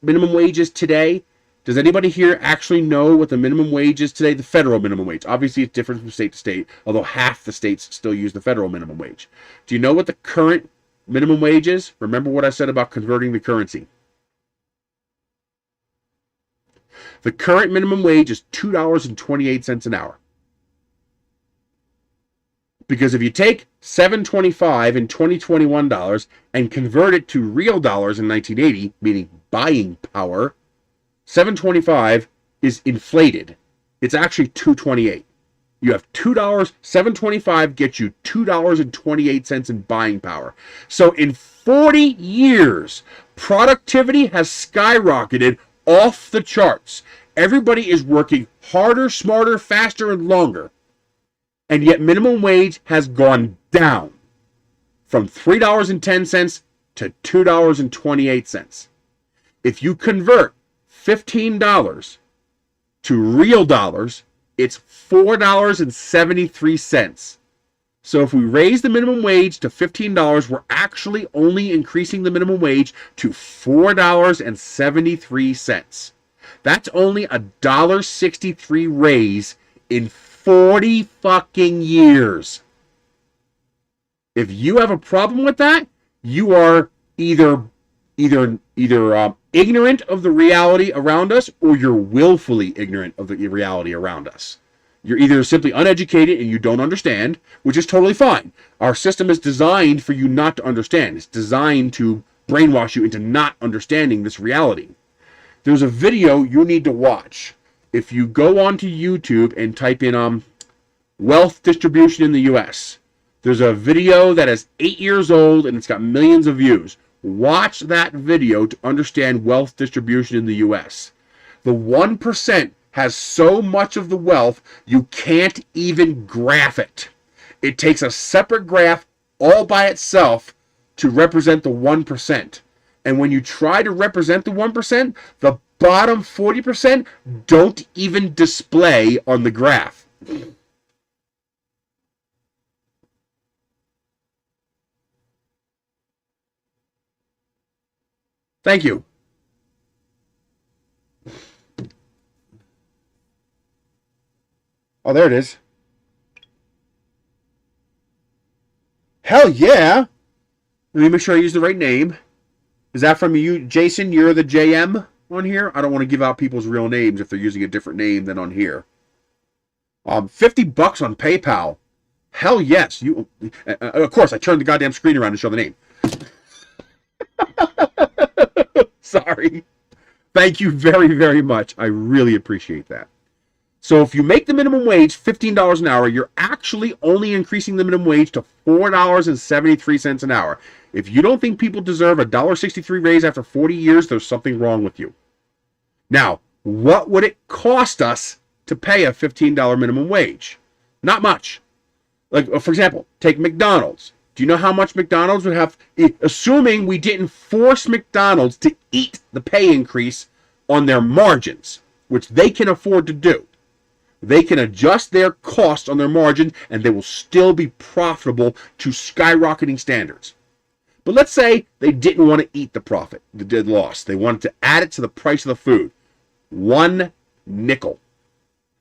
minimum wage is today? Does anybody here actually know what the minimum wage is today? The federal minimum wage. Obviously, it's different from state to state, although half the states still use the federal minimum wage. Do you know what the current minimum wage is? Remember what I said about converting the currency. The current minimum wage is $2.28 an hour. Because if you take $7.25 in 2021 dollars and convert it to real dollars in 1980, meaning buying power, $7.25 is inflated. It's actually $2.28. You have $2, $7.25 gets you $2.28 in buying power. So in 40 years, productivity has skyrocketed off the charts. Everybody is working harder, smarter, faster, and longer. And yet minimum wage has gone down from $3.10 to $2.28. If you convert $15 to real dollars, it's $4.73. So if we raise the minimum wage to $15, we're actually only increasing the minimum wage to $4.73. That's only a $1.63 raise in 40 fucking years. If you have a problem with that, you are either ignorant of the reality around us, or you're willfully ignorant of the reality around us. You're either simply uneducated and you don't understand, which is totally fine. Our system is designed for you not to understand. It's designed to brainwash you into not understanding this reality. There's a video you need to watch. If you go onto YouTube and type in wealth distribution in the U.S., there's a video that is 8 years old and it's got millions of views. Watch that video to understand wealth distribution in the U.S. The 1% has so much of the wealth, you can't even graph it. It takes a separate graph all by itself to represent the 1%. And when you try to represent the 1%, the bottom 40% don't even display on the graph. Thank you. Oh, there it is. Hell yeah. Let me make sure I use the right name. Is that from you, Jason? You're the JM on here? I don't want to give out people's real names if they're using a different name than on here. $50 on PayPal. Hell yes. You. Of course, I turned the goddamn screen around to show the name. Sorry. Thank you very, very much. I really appreciate that. So if you make the minimum wage $15 an hour, you're actually only increasing the minimum wage to $4.73 an hour. If you don't think people deserve a $1.63 raise after 40 years, there's something wrong with you. Now, what would it cost us to pay a $15 minimum wage? Not much. Like, for example, take McDonald's. Do you know how much McDonald's would have, assuming we didn't force McDonald's to eat the pay increase on their margins, which they can afford to do. They can adjust their costs on their margin and they will still be profitable to skyrocketing standards. But let's say they didn't want to eat the profit, the loss. They wanted to add it to the price of the food. 1 nickel.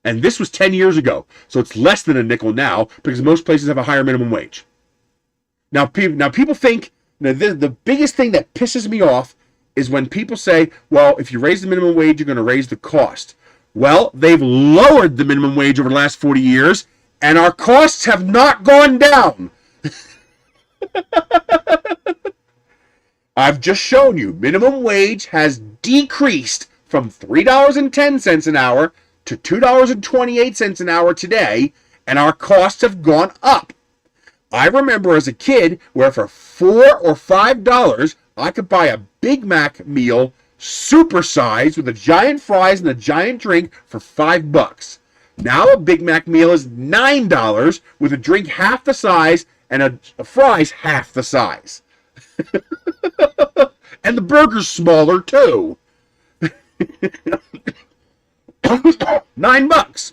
And this was 10 years ago, so it's less than a nickel now because most places have a higher minimum wage. Now people think, the biggest thing that pisses me off is when people say, well, if you raise the minimum wage, you're going to raise the cost. Well, they've lowered the minimum wage over the last 40 years, and our costs have not gone down. I've just shown you, minimum wage has decreased from $3.10 an hour to $2.28 an hour today, and our costs have gone up. I remember as a kid where for $4 or $5, I could buy a Big Mac meal supersized with a giant fries and a giant drink for $5. Now a Big Mac meal is $9 with a drink half the size and a fries half the size. And the burger's smaller too. $9.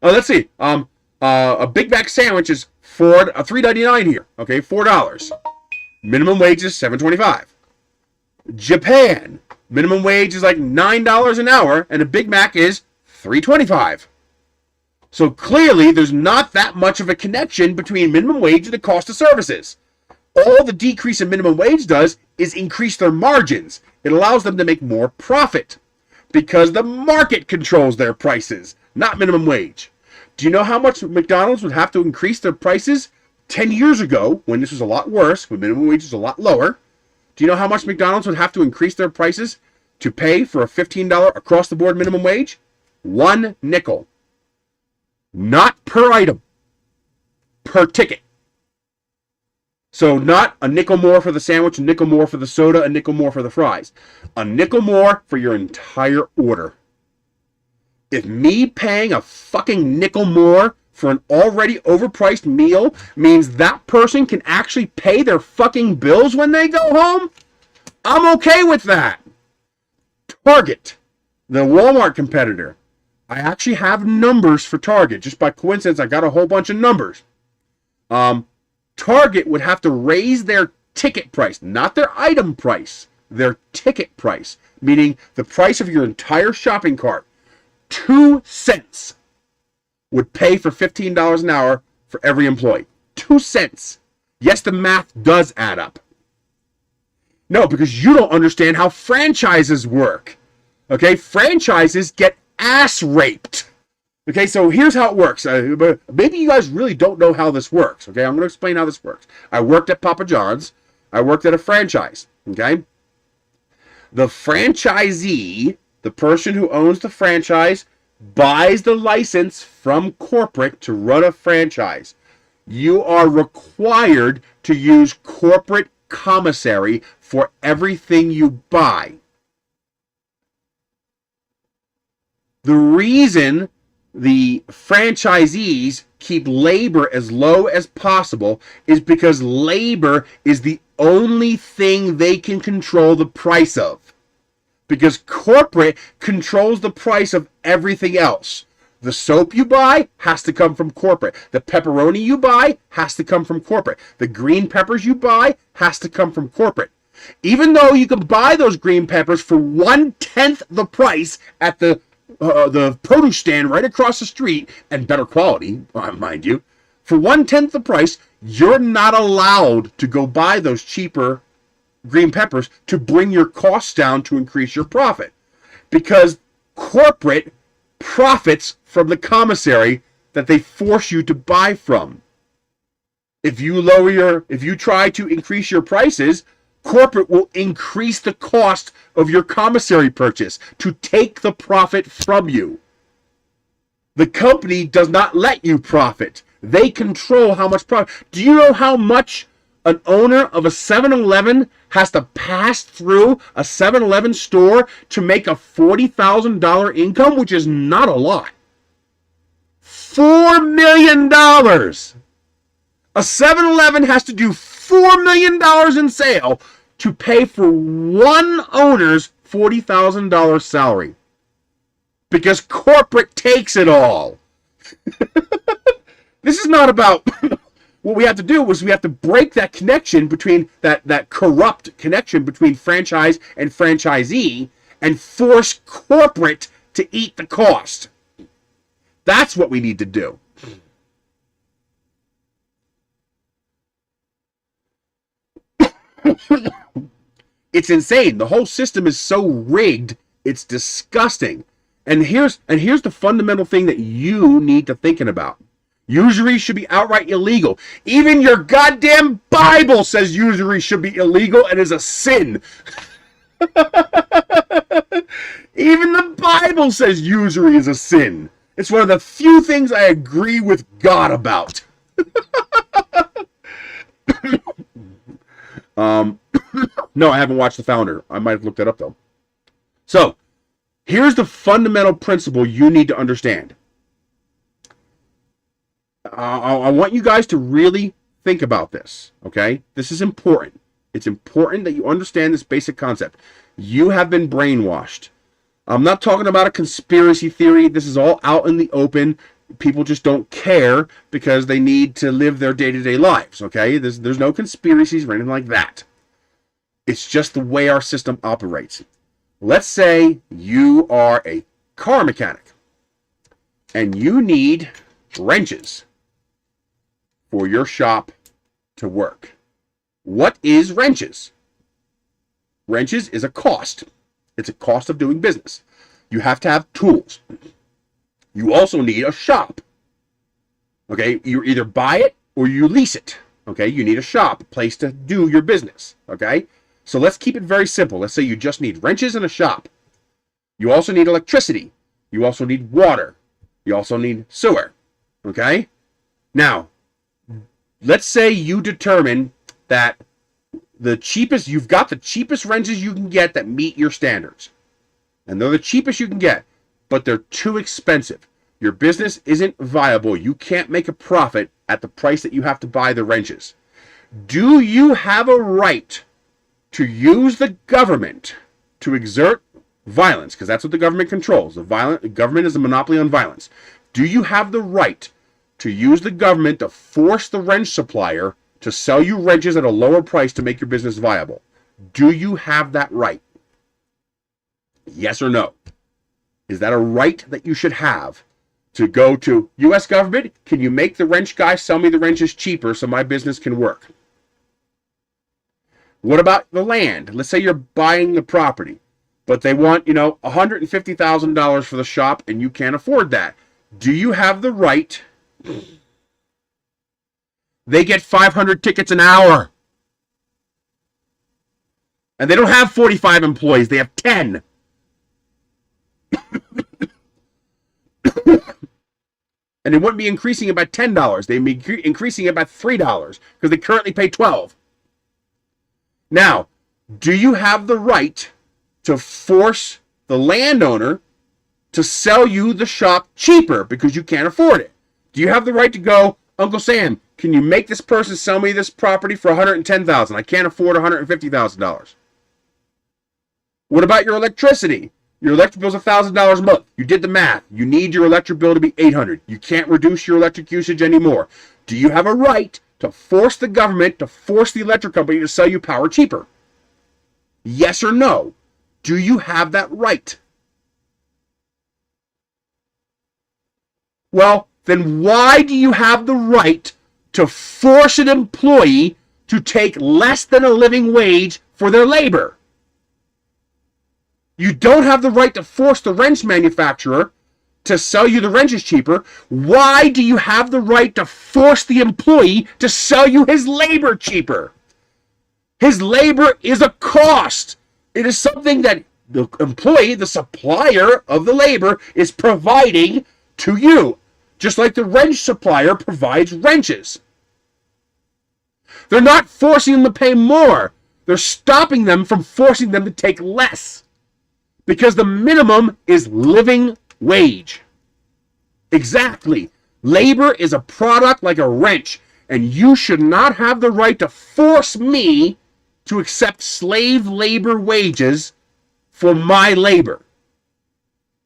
Oh, let's see. A Big Mac sandwich is $3.99 here. Okay, $4. Minimum wage is $7.25. Japan, minimum wage is like $9 an hour, and a Big Mac is $3.25. So clearly, there's not that much of a connection between minimum wage and the cost of services. All the decrease in minimum wage does is increase their margins. It allows them to make more profit because the market controls their prices, not minimum wage. Do you know how much McDonald's would have to increase their prices 10 years ago, when this was a lot worse, when minimum wage was a lot lower? Do you know how much McDonald's would have to increase their prices to pay for a $15 across-the-board minimum wage? 1 nickel. Not per item. Per ticket. So not a nickel more for the sandwich, a nickel more for the soda, a nickel more for the fries. A nickel more for your entire order. If me paying a fucking nickel more for an already overpriced meal means that person can actually pay their fucking bills when they go home, I'm okay with that. Target, the Walmart competitor. I actually have numbers for Target. Just by coincidence, I got a whole bunch of numbers. Target would have to raise their ticket price, not their item price, their ticket price, meaning the price of your entire shopping cart. 2 cents would pay for $15 an hour for every employee. 2 cents. Yes, the math does add up. No, because you don't understand how franchises work. Okay, franchises get ass raped. Okay, so here's how it works. Maybe you guys really don't know how this works. Okay, I'm going to explain how this works. I worked at Papa John's. I worked at a franchise. Okay, the franchisee, the person who owns the franchise, buys the license from corporate to run a franchise. You are required to use corporate commissary for everything you buy. The reason the franchisees keep labor as low as possible is because labor is the only thing they can control the price of. Because corporate controls the price of everything else. The soap you buy has to come from corporate. The pepperoni you buy has to come from corporate. The green peppers you buy has to come from corporate. Even though you can buy those green peppers for 1/10 the price at the produce stand right across the street, and better quality, mind you, for 1/10 the price, you're not allowed to go buy those cheaper green peppers to bring your costs down to increase your profit. Because corporate profits from the commissary that they force you to buy from. If you try to increase your prices, corporate will increase the cost of your commissary purchase to take the profit from you. The company does not let you profit. They control how much profit. Do you know how much an owner of a 7-Eleven has to pass through a 7-Eleven store to make a $40,000 income, which is not a lot? $4 million. A 7-Eleven has to do $4 million in sale to pay for one owner's $40,000 salary. Because corporate takes it all. This is not about... What we have to do is we have to break that connection between that corrupt connection between franchise and franchisee and force corporate to eat the cost. That's what we need to do. It's insane. The whole system is so rigged, it's disgusting. And here's the fundamental thing that you need to thinking about. Usury should be outright illegal. Even your goddamn Bible says usury should be illegal and is a sin. Even the Bible says usury is a sin. It's one of the few things I agree with God about. No, I haven't watched The Founder. I might have looked that up, though. So, here's the fundamental principle you need to understand. I want you guys to really think about this, okay? This is important. It's important that you understand this basic concept. You have been brainwashed. I'm not talking about a conspiracy theory. This is all out in the open. People just don't care because they need to live their day-to-day lives, okay? There's no conspiracies or anything like that. It's just the way our system operates. Let's say you are a car mechanic and you need wrenches for your shop to work. What is wrenches? Wrenches is a cost. It's a cost of doing business. You have to have tools. You also need a shop. Okay, you either buy it or you lease it. Okay, you need a shop, a place to do your business. Okay, so let's keep it very simple. Let's say you just need wrenches and a shop. You also need electricity. You also need water. You also need sewer. Okay, now let's say you determine that you've got the cheapest wrenches you can get that meet your standards. And they're the cheapest you can get, but they're too expensive. Your business isn't viable. You can't make a profit at the price that you have to buy the wrenches. Do you have a right to use the government to exert violence? Because that's what the government controls. The government is a monopoly on violence. Do you have the right to use the government to force the wrench supplier to sell you wrenches at a lower price to make your business viable? Do you have that right? Yes or no? Is that a right that you should have to go to U.S. government? Can you make the wrench guy sell me the wrenches cheaper so my business can work? What about the land? Let's say you're buying the property, but they want, $150,000 for the shop and you can't afford that. Do you have the right? They get 500 tickets an hour. And they don't have 45 employees. They have 10. And they wouldn't be increasing it by $10. They'd be increasing it by $3 because they currently pay $12. Now, do you have the right to force the landowner to sell you the shop cheaper because you can't afford it? Do you have the right to go, Uncle Sam, can you make this person sell me this property for $110,000? I can't afford $150,000. What about your electricity? Your electric bill is $1,000 a month. You did the math. You need your electric bill to be $800. You can't reduce your electric usage anymore. Do you have a right to force the government, to force the electric company to sell you power cheaper? Yes or no? Do you have that right? Well, then why do you have the right to force an employee to take less than a living wage for their labor? You don't have the right to force the wrench manufacturer to sell you the wrenches cheaper. Why do you have the right to force the employee to sell you his labor cheaper? His labor is a cost. It is something that the employee, the supplier of the labor, is providing to you, just like the wrench supplier provides wrenches. They're not forcing them to pay more. They're stopping them from forcing them to take less. Because the minimum is living wage. Exactly. Labor is a product like a wrench, and you should not have the right to force me to accept slave labor wages for my labor.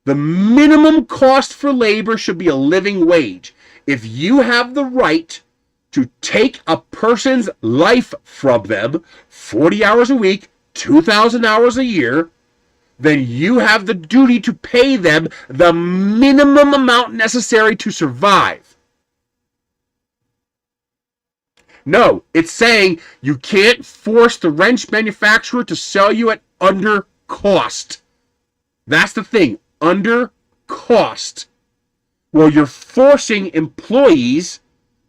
The minimum cost for labor should be a living wage. If you have the right to take a person's life from them, 40 hours a week, 2,000 hours a year, then you have the duty to pay them the minimum amount necessary to survive. No, it's saying you can't force the wrench manufacturer to sell you at under cost. That's the thing, under cost. Well, you're forcing employees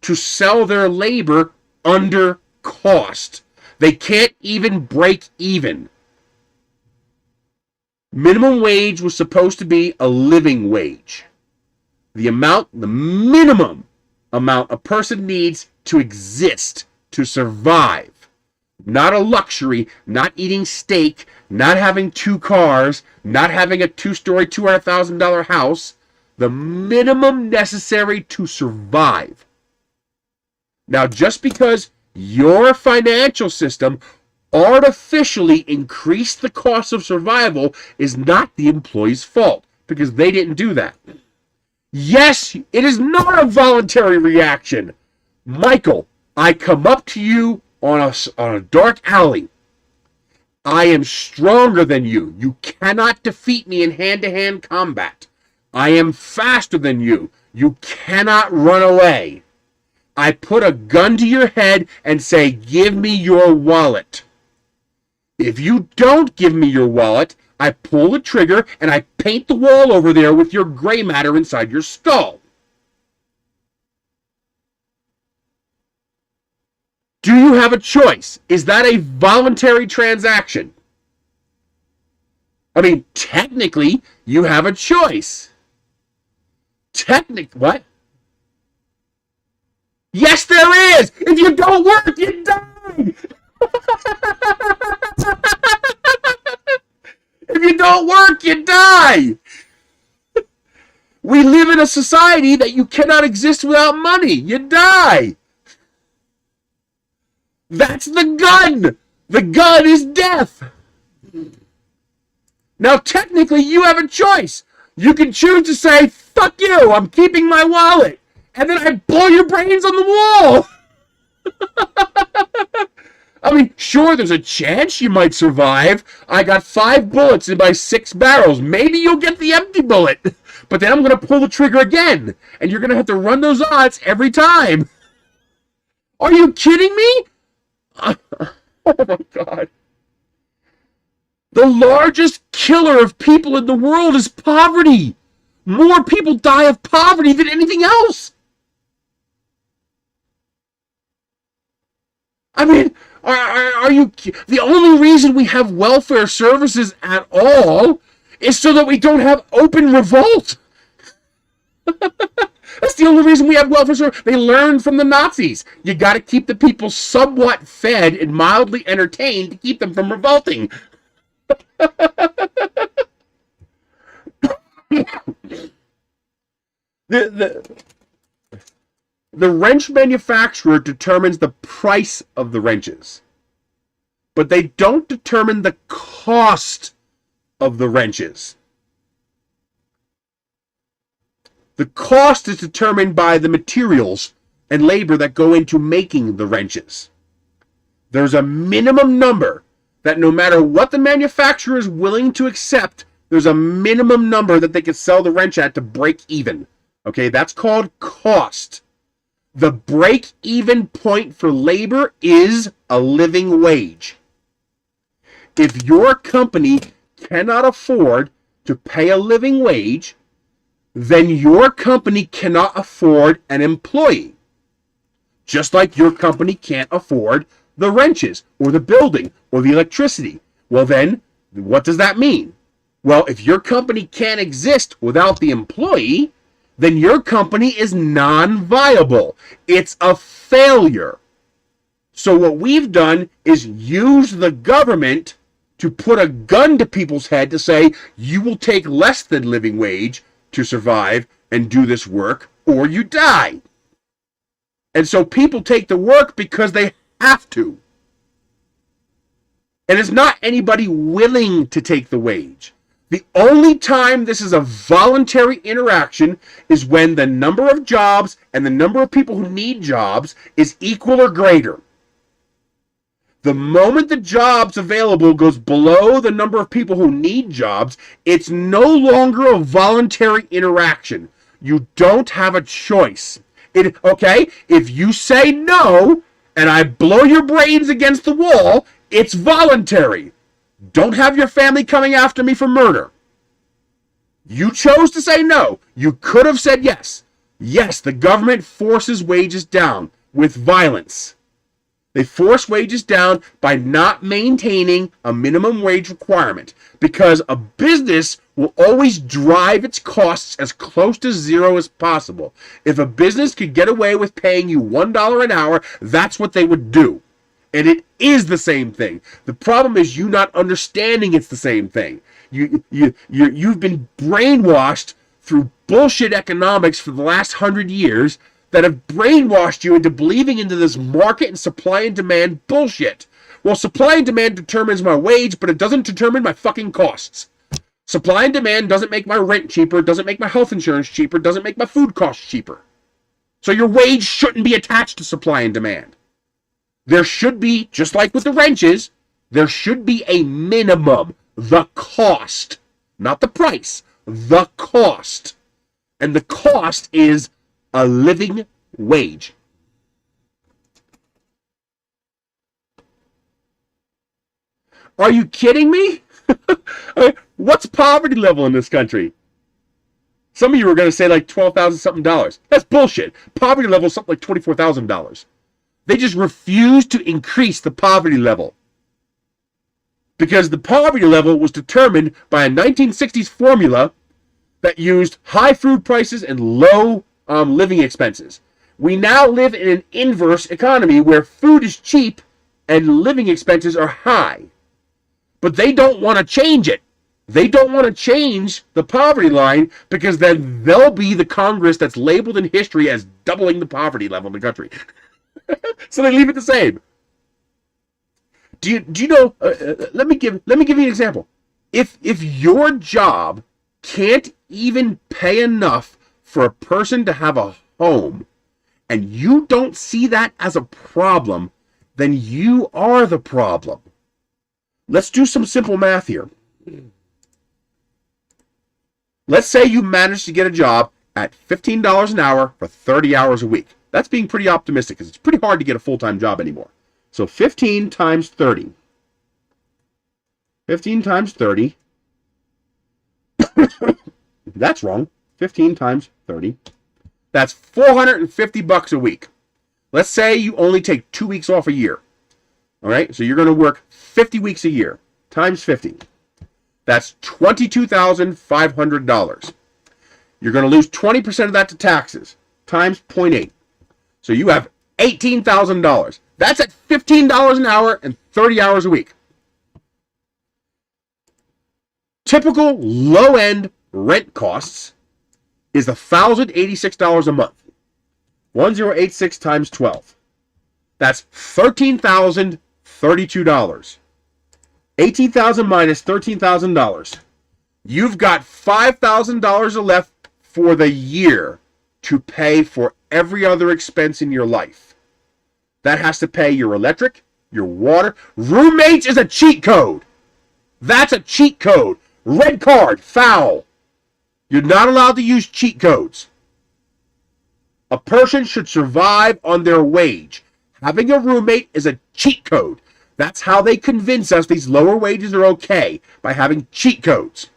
to sell their labor under cost. They can't even break even. Minimum wage was supposed to be a living wage. The minimum amount a person needs to exist, to survive. Not a luxury, not eating steak, not having 2 cars, not having a 2-story, $200,000 house. The minimum necessary to survive. Now, just because your financial system artificially increased the cost of survival is not the employee's fault, because they didn't do that. Yes, it is not a voluntary reaction. Michael, I come up to you on a dark alley. I am stronger than you. You cannot defeat me in hand-to-hand combat. I am faster than you. You cannot run away. I put a gun to your head and say, give me your wallet. If you don't give me your wallet, I pull the trigger and I paint the wall over there with your gray matter inside your skull. Do you have a choice? Is that a voluntary transaction? I mean, technically, you have a choice. What? Yes, there is! If you don't work, you die! If you don't work, you die! We live in a society that you cannot exist without money. You die! That's the gun! The gun is death! Now, technically, you have a choice. You can choose to say, fuck you, I'm keeping my wallet. And then I blow your brains on the wall. I mean, sure, there's a chance you might survive. I got 5 bullets in my 6 barrels. Maybe you'll get the empty bullet. But then I'm going to pull the trigger again. And you're going to have to run those odds every time. Are you kidding me? Oh my God. The largest killer of people in the world is poverty. More people die of poverty than anything else. I mean, are you... The only reason we have welfare services at all is so that we don't have open revolt. That's the only reason we have welfare services. They learned from the Nazis. You got to keep the people somewhat fed and mildly entertained to keep them from revolting. The wrench manufacturer determines the price of the wrenches, but they don't determine the cost of the wrenches. The cost is determined by the materials and labor that go into making the wrenches. There's a minimum number that no matter what the manufacturer is willing to accept, there's a minimum number that they can sell the wrench at to break even. Okay, that's called cost. The break-even point for labor is a living wage. If your company cannot afford to pay a living wage, then your company cannot afford an employee. Just like your company can't afford the wrenches or the building or the electricity. Well then, what does that mean? Well, if your company can't exist without the employee, then your company is non-viable. It's a failure. So what we've done is use the government to put a gun to people's head to say, you will take less than living wage to survive and do this work, or you die. And so people take the work because they have to. And it's not anybody willing to take the wage. The only time this is a voluntary interaction is when the number of jobs and the number of people who need jobs is equal or greater. The moment the jobs available goes below the number of people who need jobs, it's no longer a voluntary interaction. You don't have a choice. Okay, if you say no and I blow your brains against the wall, it's voluntary. Don't have your family coming after me for murder. You chose to say no. You could have said yes. Yes, the government forces wages down with violence. They force wages down by not maintaining a minimum wage requirement, because a business will always drive its costs as close to zero as possible. If a business could get away with paying you $1 an hour, that's what they would do. And it is the same thing. The problem is you not understanding it's the same thing. You've been brainwashed through bullshit economics for the last 100 years that have brainwashed you into believing into this market and supply and demand bullshit. Well, supply and demand determines my wage, but it doesn't determine my fucking costs. Supply and demand doesn't make my rent cheaper, doesn't make my health insurance cheaper, doesn't make my food costs cheaper. So your wage shouldn't be attached to supply and demand. There should be, just like with the wrenches, there should be a minimum, the cost, not the price, the cost. And the cost is a living wage. Are you kidding me? What's poverty level in this country? Some of you are going to say like $12,000 something dollars. That's bullshit. Poverty level is something like $24,000. They just refuse to increase the poverty level. Because the poverty level was determined by a 1960s formula that used high food prices and low living expenses. We now live in an inverse economy where food is cheap and living expenses are high. But they don't want to change it. They don't want to change the poverty line because then they'll be the Congress that's labeled in history as doubling the poverty level in the country. So they leave it the same. Do you know? Let me give you an example. If your job can't even pay enough for a person to have a home, and you don't see that as a problem, then you are the problem. Let's do some simple math here. Let's say you manage to get a job at $15 an hour for 30 hours a week. That's being pretty optimistic because it's pretty hard to get a full-time job anymore. So 15 times 30. 15 times 30. That's wrong. 15 times 30. That's $450 a week. Let's say you only take 2 weeks off a year. All right? So you're going to work 50 weeks a year times 50. That's $22,500. You're going to lose 20% of that to taxes times 0.8. So you have $18,000. That's at $15 an hour and 30 hours a week. Typical low-end rent costs is $1,086 a month. 1086 times 12. That's $13,032. 18,000 minus $13,000. You've got $5,000 left for the year to pay for every other expense in your life. That has to pay your electric, your water. Roommates is a cheat code. That's a cheat code. Red card, foul. You're not allowed to use cheat codes. A person should survive on their wage. Having a roommate is a cheat code. That's how they convince us these lower wages are okay, by having cheat codes.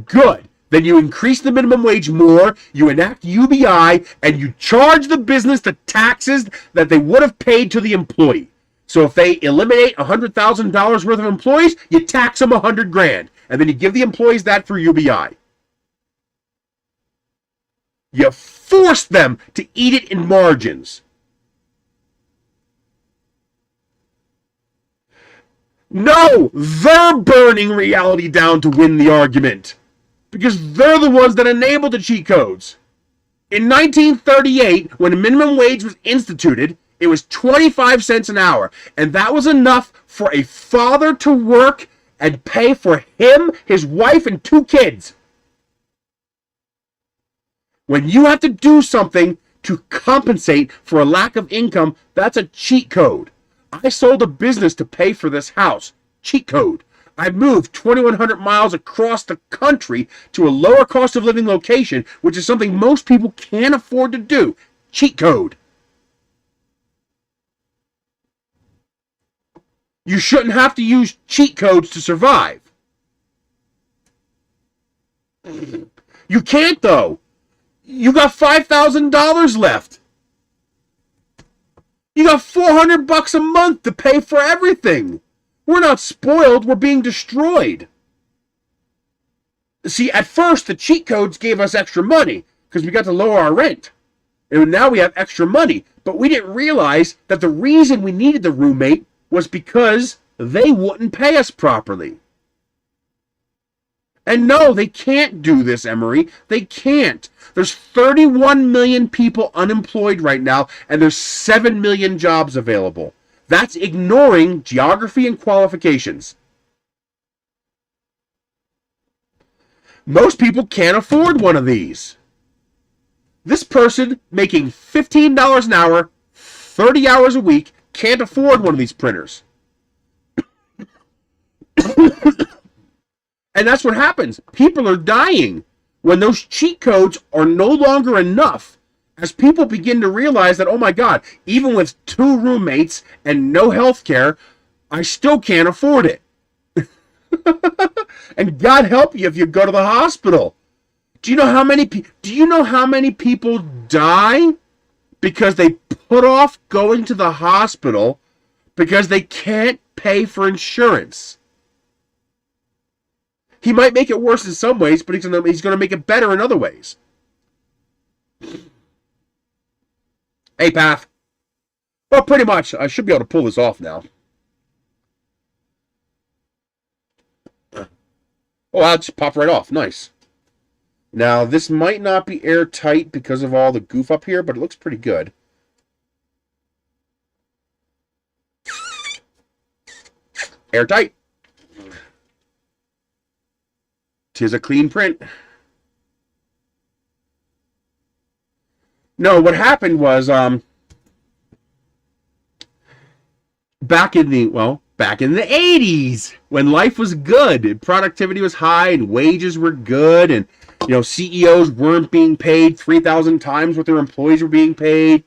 Good. Then you increase the minimum wage more, you enact UBI, and you charge the business the taxes that they would have paid to the employee. So if they eliminate $100,000 worth of employees, you tax them $100,000, and then you give the employees that for UBI. You force them to eat it in margins. No, they're burning reality down to win the argument. Because they're the ones that enabled the cheat codes. In 1938, when minimum wage was instituted, it was 25 cents an hour. And that was enough for a father to work and pay for him, his wife, and 2 kids. When you have to do something to compensate for a lack of income, that's a cheat code. I sold a business to pay for this house. Cheat code. I moved 2,100 miles across the country to a lower cost of living location, which is something most people can't afford to do. Cheat code. You shouldn't have to use cheat codes to survive. You can't, though. You got $5,000 left. You got $400 a month to pay for everything. We're not spoiled, we're being destroyed. See, at first, the cheat codes gave us extra money because we got to lower our rent. And now we have extra money. But we didn't realize that the reason we needed the roommate was because they wouldn't pay us properly. And no, they can't do this, Emery. They can't. There's 31 million people unemployed right now, and there's 7 million jobs available. That's ignoring geography and qualifications. Most people can't afford one of these. This person making $15 an hour, 30 hours a week, can't afford one of these printers. And that's what happens. People are dying when those cheat codes are no longer enough. As people begin to realize that, oh my God, even with 2 roommates and no health care, I still can't afford it. And God help you if you go to the hospital. Do you know how many people die because they put off going to the hospital because they can't pay for insurance? He might make it worse in some ways, but he's going to make it better in other ways. Hey, Path. Well, pretty much. I should be able to pull this off now. Oh, I'll just pop right off. Nice. Now, this might not be airtight because of all the goof up here, but it looks pretty good. Airtight. 'Tis a clean print. No, what happened was, back in the 80s, when life was good, and productivity was high, and wages were good, and CEOs weren't being paid 3,000 times what their employees were being paid.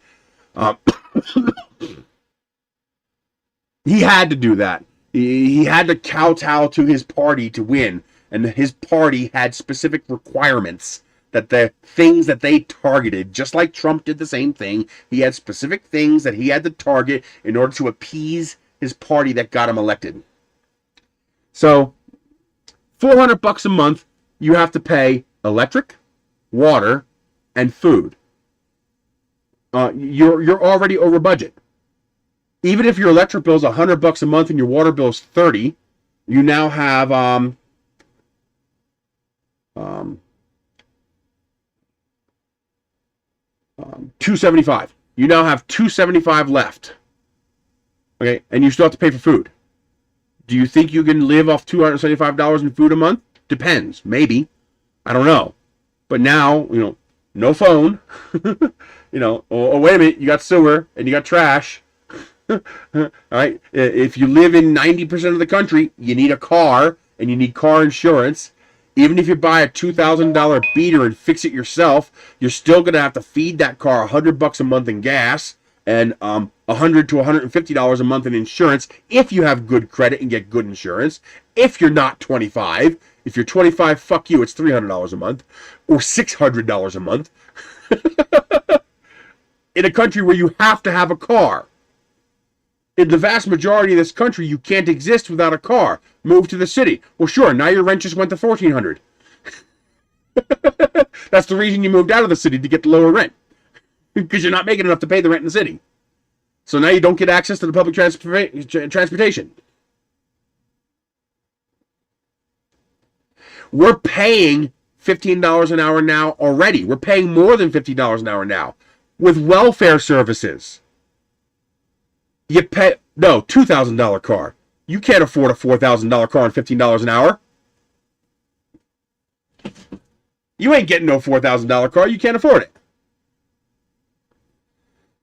He had to do that. He had to kowtow to his party to win, and his party had specific requirements that the things that they targeted, just like Trump did the same thing. He had specific things that he had to target in order to appease his party that got him elected. So, $400 a month, you have to pay electric, water, and food. You're already over budget. Even if your electric bill is $100 a month and your water bill is $30, you now have $275. You now have $275 left. Okay, and you still have to pay for food. Do you think you can live off $275 in food a month? Depends. Maybe. I don't know. But now, no phone. Oh, wait a minute, you got sewer and you got trash. All right. If you live in 90% of the country, you need a car and you need car insurance. Even if you buy a $2,000 beater and fix it yourself, you're still going to have to feed that car $100 a month in gas and $100 to $150 a month in insurance if you have good credit and get good insurance. If you're not 25, if you're 25, fuck you, it's $300 a month or $600 a month. In a country where you have to have a car. In the vast majority of this country, you can't exist without a car. Move to the city. Well, sure, now your rent just went to $1,400. That's the reason you moved out of the city, to get the lower rent. Because you're not making enough to pay the rent in the city. So now you don't get access to the public transportation. We're paying $15 an hour now already. We're paying more than $50 an hour now with welfare services. You pay, no, $2,000 car. You can't afford a $4,000 car and $15 an hour. You ain't getting no $4,000 car. You can't afford it.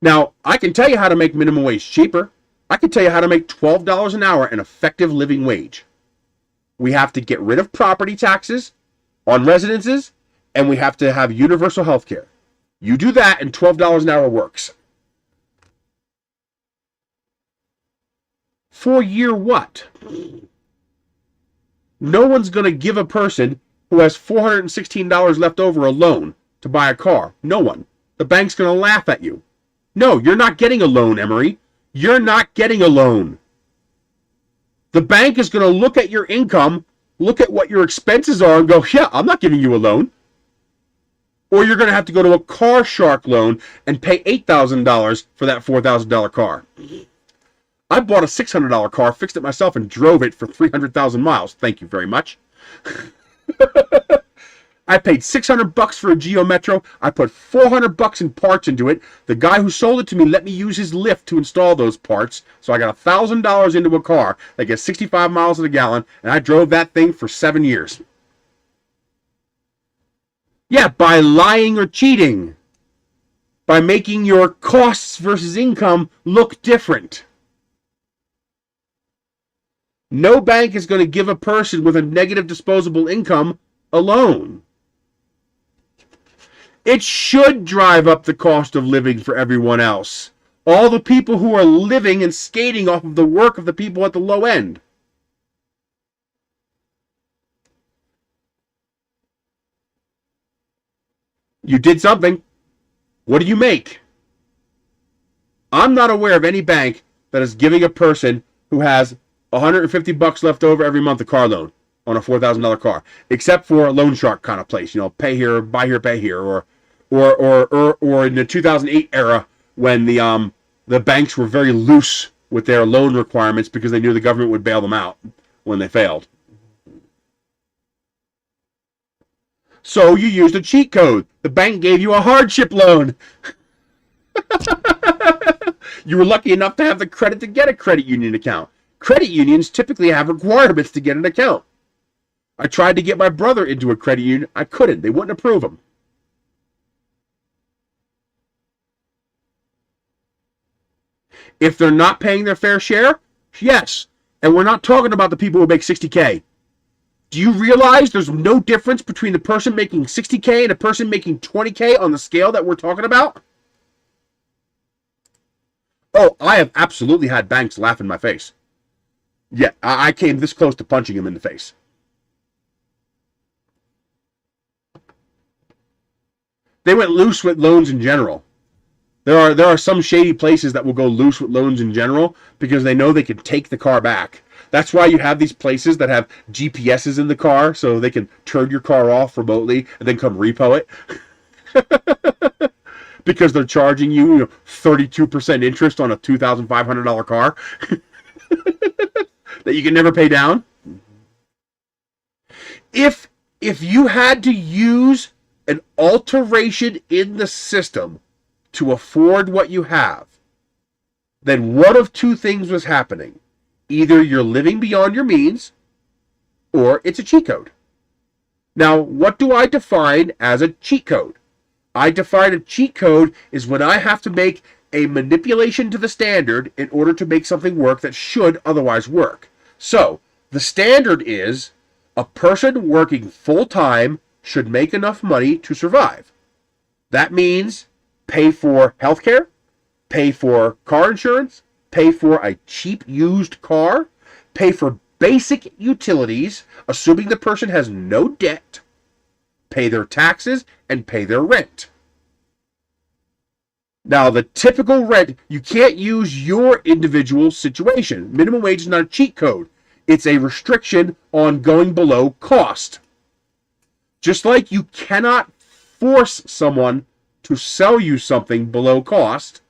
Now, I can tell you how to make minimum wage cheaper. I can tell you how to make $12 an hour an effective living wage. We have to get rid of property taxes on residences, and we have to have universal health care. You do that, and $12 an hour works. For year what? No one's going to give a person who has $416 left over a loan to buy a car. No one. The bank's going to laugh at you. No, you're not getting a loan, Emery. You're not getting a loan. The bank is going to look at your income, look at what your expenses are, and go, yeah, I'm not giving you a loan. Or you're going to have to go to a car shark loan and pay $8,000 for that $4,000 car. I bought a $600 car, fixed it myself, and drove it for 300,000 miles. Thank you very much. I paid $600 for a Geo Metro. I put $400 in parts into it. The guy who sold it to me let me use his lift to install those parts. So I got $1,000 into a car that gets 65 miles to the gallon, and I drove that thing for 7 years. Yeah, by lying or cheating. By making your costs versus income look different. No bank is going to give a person with a negative disposable income a loan. It should drive up the cost of living for everyone else. All the people who are living and skating off of the work of the people at the low end. You did something. What do you make? I'm not aware of any bank that is giving a person who has $150 left over every month a car loan on a $4,000 car, except for a loan shark kind of place. Pay here, buy here, pay here, or in the 2008 era when the banks were very loose with their loan requirements because they knew the government would bail them out when they failed. So you used a cheat code. The bank gave you a hardship loan. You were lucky enough to have the credit to get a credit union account. Credit unions typically have requirements to get an account. I tried to get my brother into a credit union. I couldn't. They wouldn't approve him. If they're not paying their fair share, yes. And we're not talking about the people who make $60K. Do you realize there's no difference between the person making $60K and a person making $20K on the scale that we're talking about? Oh, I have absolutely had banks laugh in my face. Yeah, I came this close to punching him in the face. They went loose with loans in general. There are some shady places that will go loose with loans in general because they know they can take the car back. That's why you have these places that have GPSs in the car so they can turn your car off remotely and then come repo it. Because they're charging you 32% interest on a $2,500 car that you can never pay down. If you had to use an alteration in the system to afford what you have, then one of two things was happening. Either you're living beyond your means, or it's a cheat code. Now, what do I define as a cheat code? I define a cheat code is when I have to make a manipulation to the standard in order to make something work that should otherwise work. So, the standard is a person working full-time should make enough money to survive. That means pay for healthcare, pay for car insurance, pay for a cheap used car, pay for basic utilities, assuming the person has no debt, pay their taxes, and pay their rent. Now, the typical rent, you can't use your individual situation. Minimum wage is not a cheat code. It's a restriction on going below cost. Just like you cannot force someone to sell you something below cost,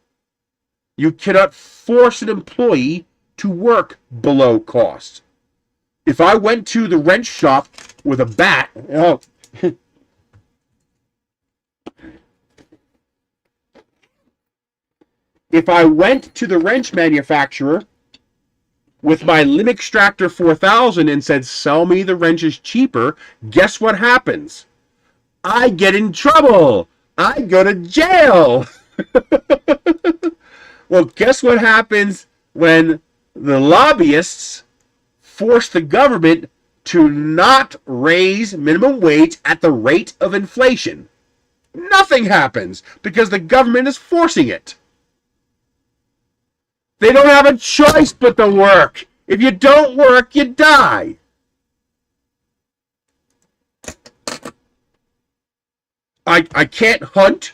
you cannot force an employee to work below cost. If I went to the wrench shop with a bat, if I went to the wrench manufacturer with my Limb Extractor 4000 and said, sell me the wrenches cheaper, guess what happens? I get in trouble. I go to jail. Well, guess what happens when the lobbyists force the government to not raise minimum wage at the rate of inflation? Nothing happens because the government is forcing it. They don't have a choice but to work. If you don't work, you die. I can't hunt.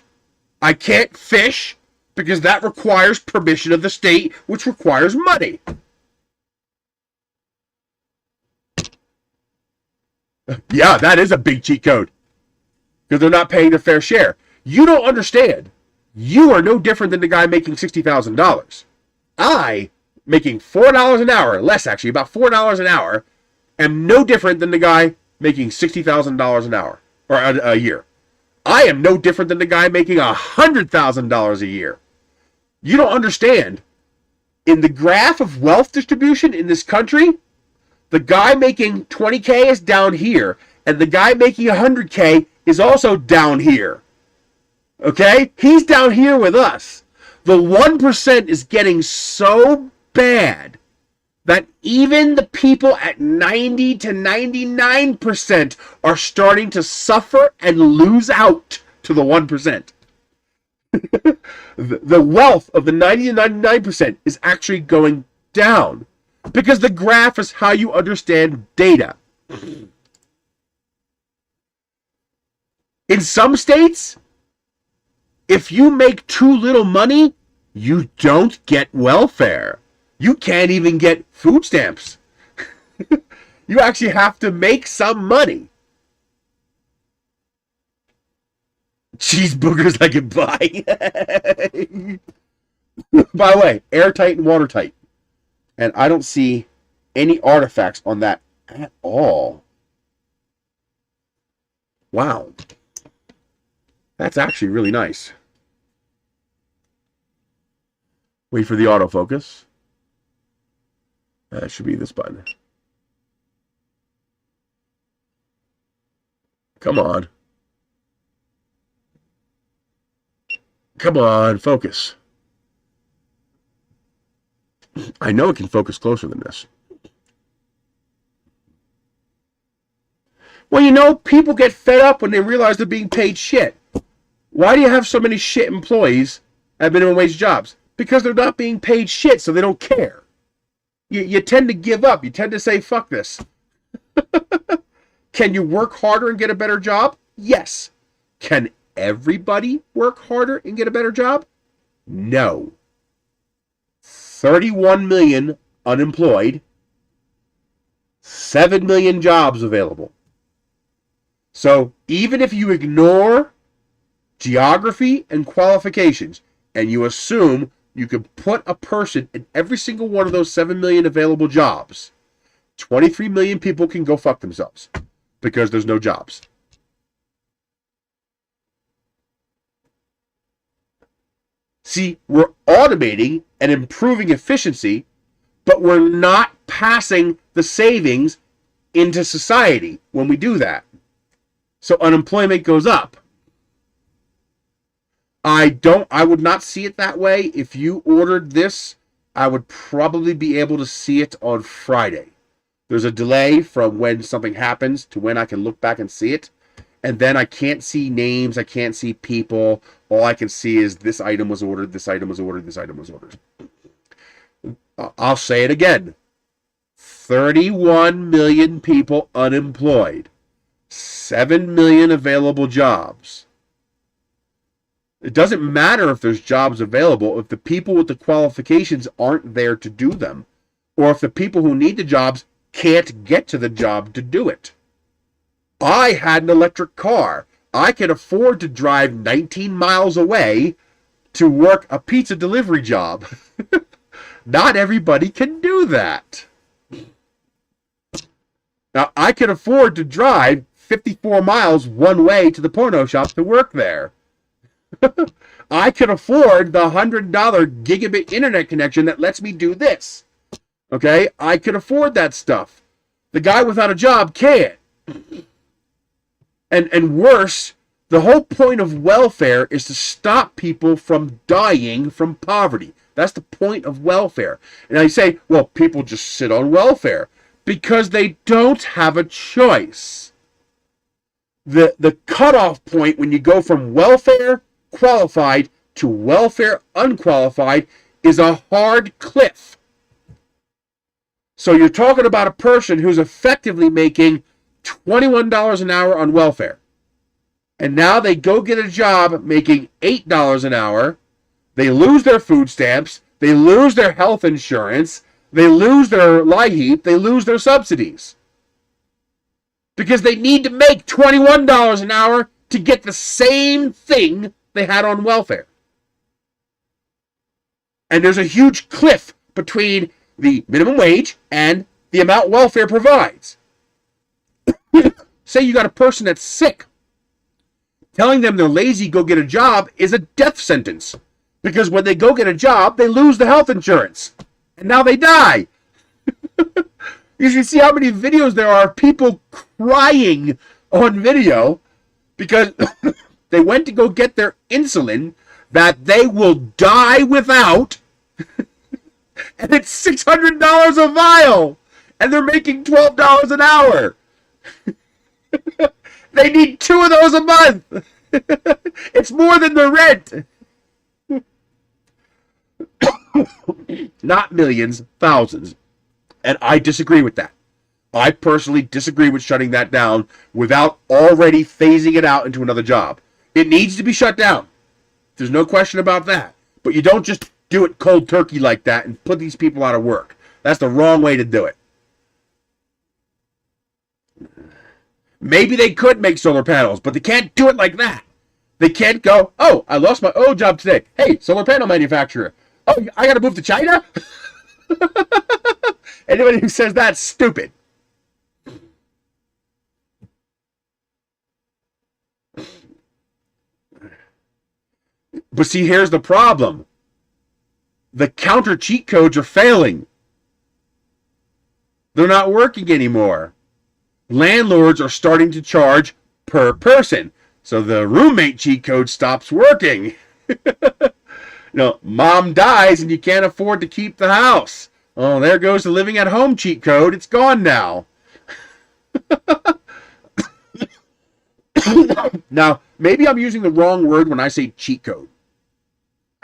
I can't fish because that requires permission of the state, which requires money. Yeah, that is a big cheat code because they're not paying their fair share. You don't understand. You are no different than the guy making $60,000. I, making $4 an hour, less actually, about $4 an hour, am no different than the guy making $60,000 an hour, or a year. I am no different than the guy making $100,000 a year. You don't understand. In the graph of wealth distribution in this country, the guy making 20K is down here, and the guy making 100K is also down here. Okay? He's down here with us. The 1% is getting so bad that even the people at 90 to 99% are starting to suffer and lose out to the 1%. The wealth of the 90 to 99% is actually going down because the graph is how you understand data. In some states, if you make too little money, you don't get welfare. You can't even get food stamps. You actually have to make some money. Cheese boogers I can buy. By the way, airtight and watertight. And I don't see any artifacts on that at all. Wow. That's actually really nice. Wait for the autofocus. That should be this button. Come on. Come on, focus. I know it can focus closer than this. Well, you know, people get fed up when they realize they're being paid shit. Why do you have so many shit employees at minimum wage jobs? Because they're not being paid shit, so they don't care. You tend to give up. You tend to say, fuck this. Can you work harder and get a better job? Yes. Can everybody work harder and get a better job? No. 31 million unemployed, 7 million jobs available. So even if you ignore geography and qualifications and you assume you can put a person in every single one of those 7 million available jobs, 23 million people can go fuck themselves because there's no jobs. See, we're automating and improving efficiency, but we're not passing the savings into society when we do that. So unemployment goes up. I would not see it that way. If you ordered this, I would probably be able to see it on Friday. There's a delay from when something happens to when I can look back and see it. And then I can't see names, I can't see people. All I can see is this item was ordered, this item was ordered, this item was ordered. I'll say it again. 31 million people unemployed. 7 million available jobs. It doesn't matter if there's jobs available if the people with the qualifications aren't there to do them, or if the people who need the jobs can't get to the job to do it. I had an electric car. I can afford to drive 19 miles away to work a pizza delivery job. Not everybody can do that. Now, I can afford to drive 54 miles one way to the porno shop to work there. I can afford the $100 gigabit internet connection that lets me do this. Okay? I can afford that stuff. The guy without a job can't. And worse, the whole point of welfare is to stop people from dying from poverty. That's the point of welfare. And I say, well, people just sit on welfare because they don't have a choice. The cutoff point when you go from welfare qualified to welfare unqualified is a hard cliff. So you're talking about a person who's effectively making $21 an hour on welfare. And now they go get a job making $8 an hour. They lose their food stamps. They lose their health insurance. They lose their LIHEAP. They lose their subsidies. Because they need to make $21 an hour to get the same thing they had on welfare. And there's a huge cliff between the minimum wage and the amount welfare provides. Say you got a person that's sick. Telling them they're lazy, go get a job is a death sentence. Because when they go get a job, they lose the health insurance. And now they die. You should see how many videos there are of people crying on video because they went to go get their insulin that they will die without. And it's $600 a vial. And they're making $12 an hour. They need 2 of those a month. It's more than the rent. Not millions, thousands. And I disagree with that. I personally disagree with shutting that down without already phasing it out into another job. It needs to be shut down. There's no question about that. But you don't just do it cold turkey like that and put these people out of work. That's the wrong way to do it. Maybe they could make solar panels, but they can't do it like that. They can't go, oh, I lost my old job today. Hey, solar panel manufacturer. Oh, I got to move to China? Anybody who says that's stupid. But see, here's the problem. The counter cheat codes are failing. They're not working anymore. Landlords are starting to charge per person. So the roommate cheat code stops working. Mom dies and you can't afford to keep the house. Oh, there goes the living at home cheat code. It's gone now. Now, maybe I'm using the wrong word when I say cheat code.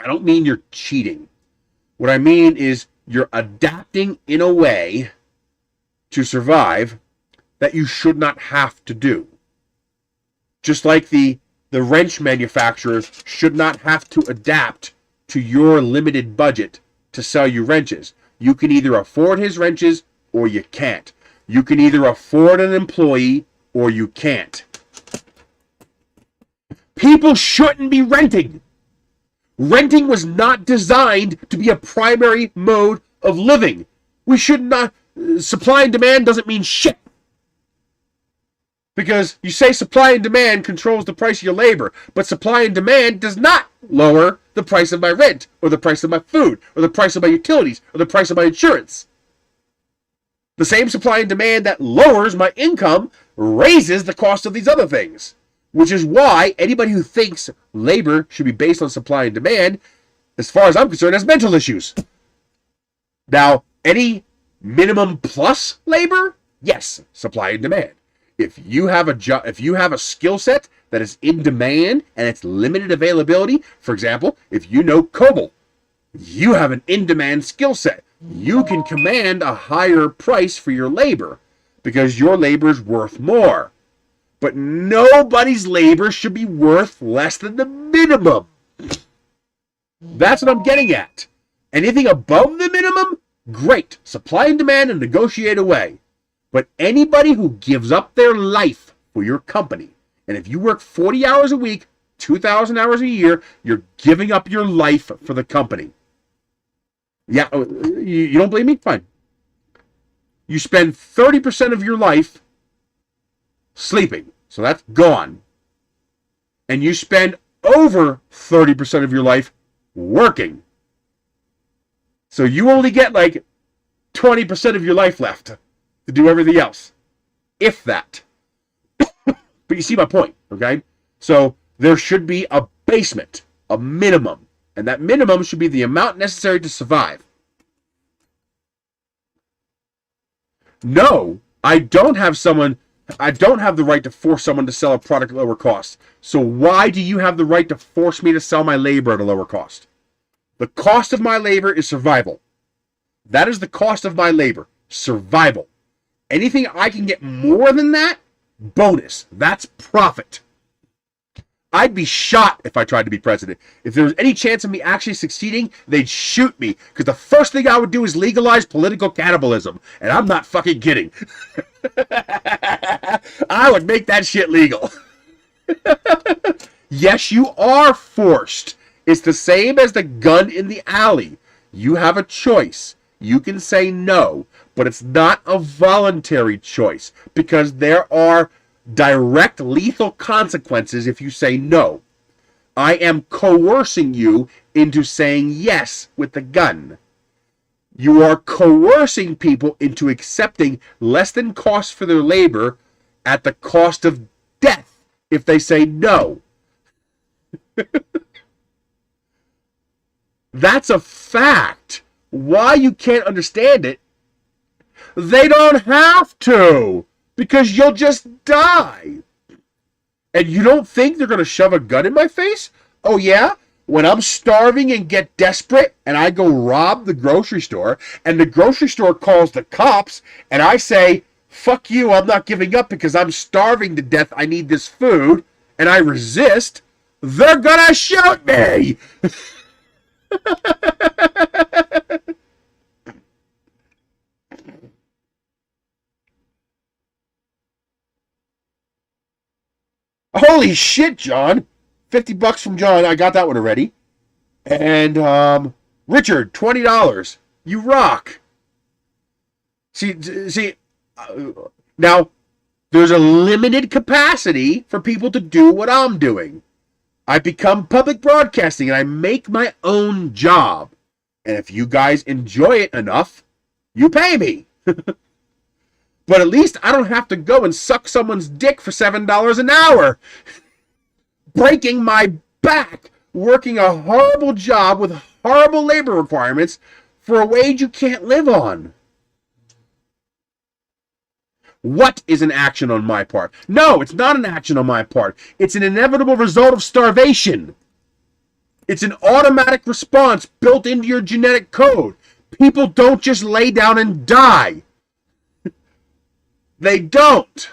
I don't mean you're cheating. What I mean is you're adapting in a way to survive that you should not have to do. Just like the wrench manufacturers should not have to adapt to your limited budget to sell you wrenches. You can either afford his wrenches or you can't. You can either afford an employee or you can't. People shouldn't be renting. Renting was not designed to be a primary mode of living. We should not... Supply and demand doesn't mean shit. Because you say supply and demand controls the price of your labor, but supply and demand does not lower the price of my rent, or the price of my food, or the price of my utilities, or the price of my insurance. The same supply and demand that lowers my income raises the cost of these other things. Which is why anybody who thinks labor should be based on supply and demand, as far as I'm concerned, has mental issues. Now, any minimum plus labor, yes, supply and demand. If you have a job, if you have a skill set that is in demand and it's limited availability, for example, if you know COBOL, you have an in-demand skill set. You can command a higher price for your labor because your labor is worth more. But nobody's labor should be worth less than the minimum. That's what I'm getting at. Anything above the minimum, great. Supply and demand and negotiate away. But anybody who gives up their life for your company, and if you work 40 hours a week, 2,000 hours a year, you're giving up your life for the company. Yeah, you don't believe me? Fine. You spend 30% of your life sleeping, so that's gone. And you spend over 30% of your life working. So you only get like 20% of your life left to do everything else. If that. But you see my point, okay? So there should be a basement, a minimum. And that minimum should be the amount necessary to survive. No, I don't have the right to force someone to sell a product at lower cost. So why do you have the right to force me to sell my labor at a lower cost? The cost of my labor is survival. That is the cost of my labor. Survival. Anything I can get more than that, bonus. That's profit. I'd be shot if I tried to be president. If there was any chance of me actually succeeding, they'd shoot me. Because the first thing I would do is legalize political cannibalism. And I'm not fucking kidding. I would make that shit legal. Yes, you are forced. It's the same as the gun in the alley. You have a choice. You can say no. But it's not a voluntary choice. Because there are direct lethal consequences if you say no. I am coercing you into saying yes with the gun. You are coercing people into accepting less than cost for their labor at the cost of death if they say no. That's a fact. Why you can't understand it? They don't have to. Because you'll just die. And you don't think they're going to shove a gun in my face? Oh, yeah? When I'm starving and get desperate and I go rob the grocery store and the grocery store calls the cops and I say, fuck you, I'm not giving up because I'm starving to death, I need this food, and I resist, they're going to shoot me! Holy shit, John. 50 bucks from John. I got that one already. And, Richard, $20. You rock. See, now, there's a limited capacity for people to do what I'm doing. I become public broadcasting and I make my own job. And if you guys enjoy it enough, you pay me. But at least I don't have to go and suck someone's dick for $7 an hour. Breaking my back, working a horrible job with horrible labor requirements for a wage you can't live on. What is an action on my part? No, it's not an action on my part. It's an inevitable result of starvation. It's an automatic response built into your genetic code. People don't just lay down and die. They don't.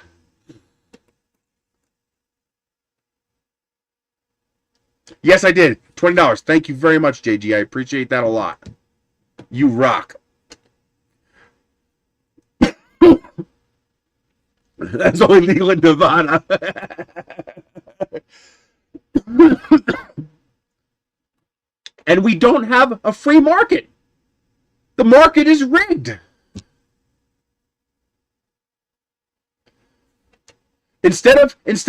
Yes, I did. $20. Thank you very much, JG. I appreciate that a lot. You rock. That's only legal in Nevada. And we don't have a free market. The market is rigged. Instead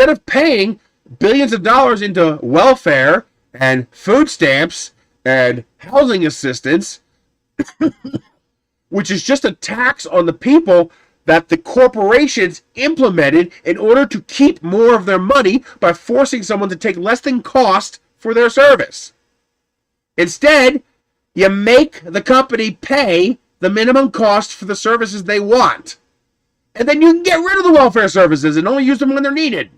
of paying billions of dollars into welfare and food stamps and housing assistance, which is just a tax on the people that the corporations implemented in order to keep more of their money by forcing someone to take less than cost for their service. Instead, you make the company pay the minimum cost for the services they want. And then you can get rid of the welfare services and only use them when they're needed.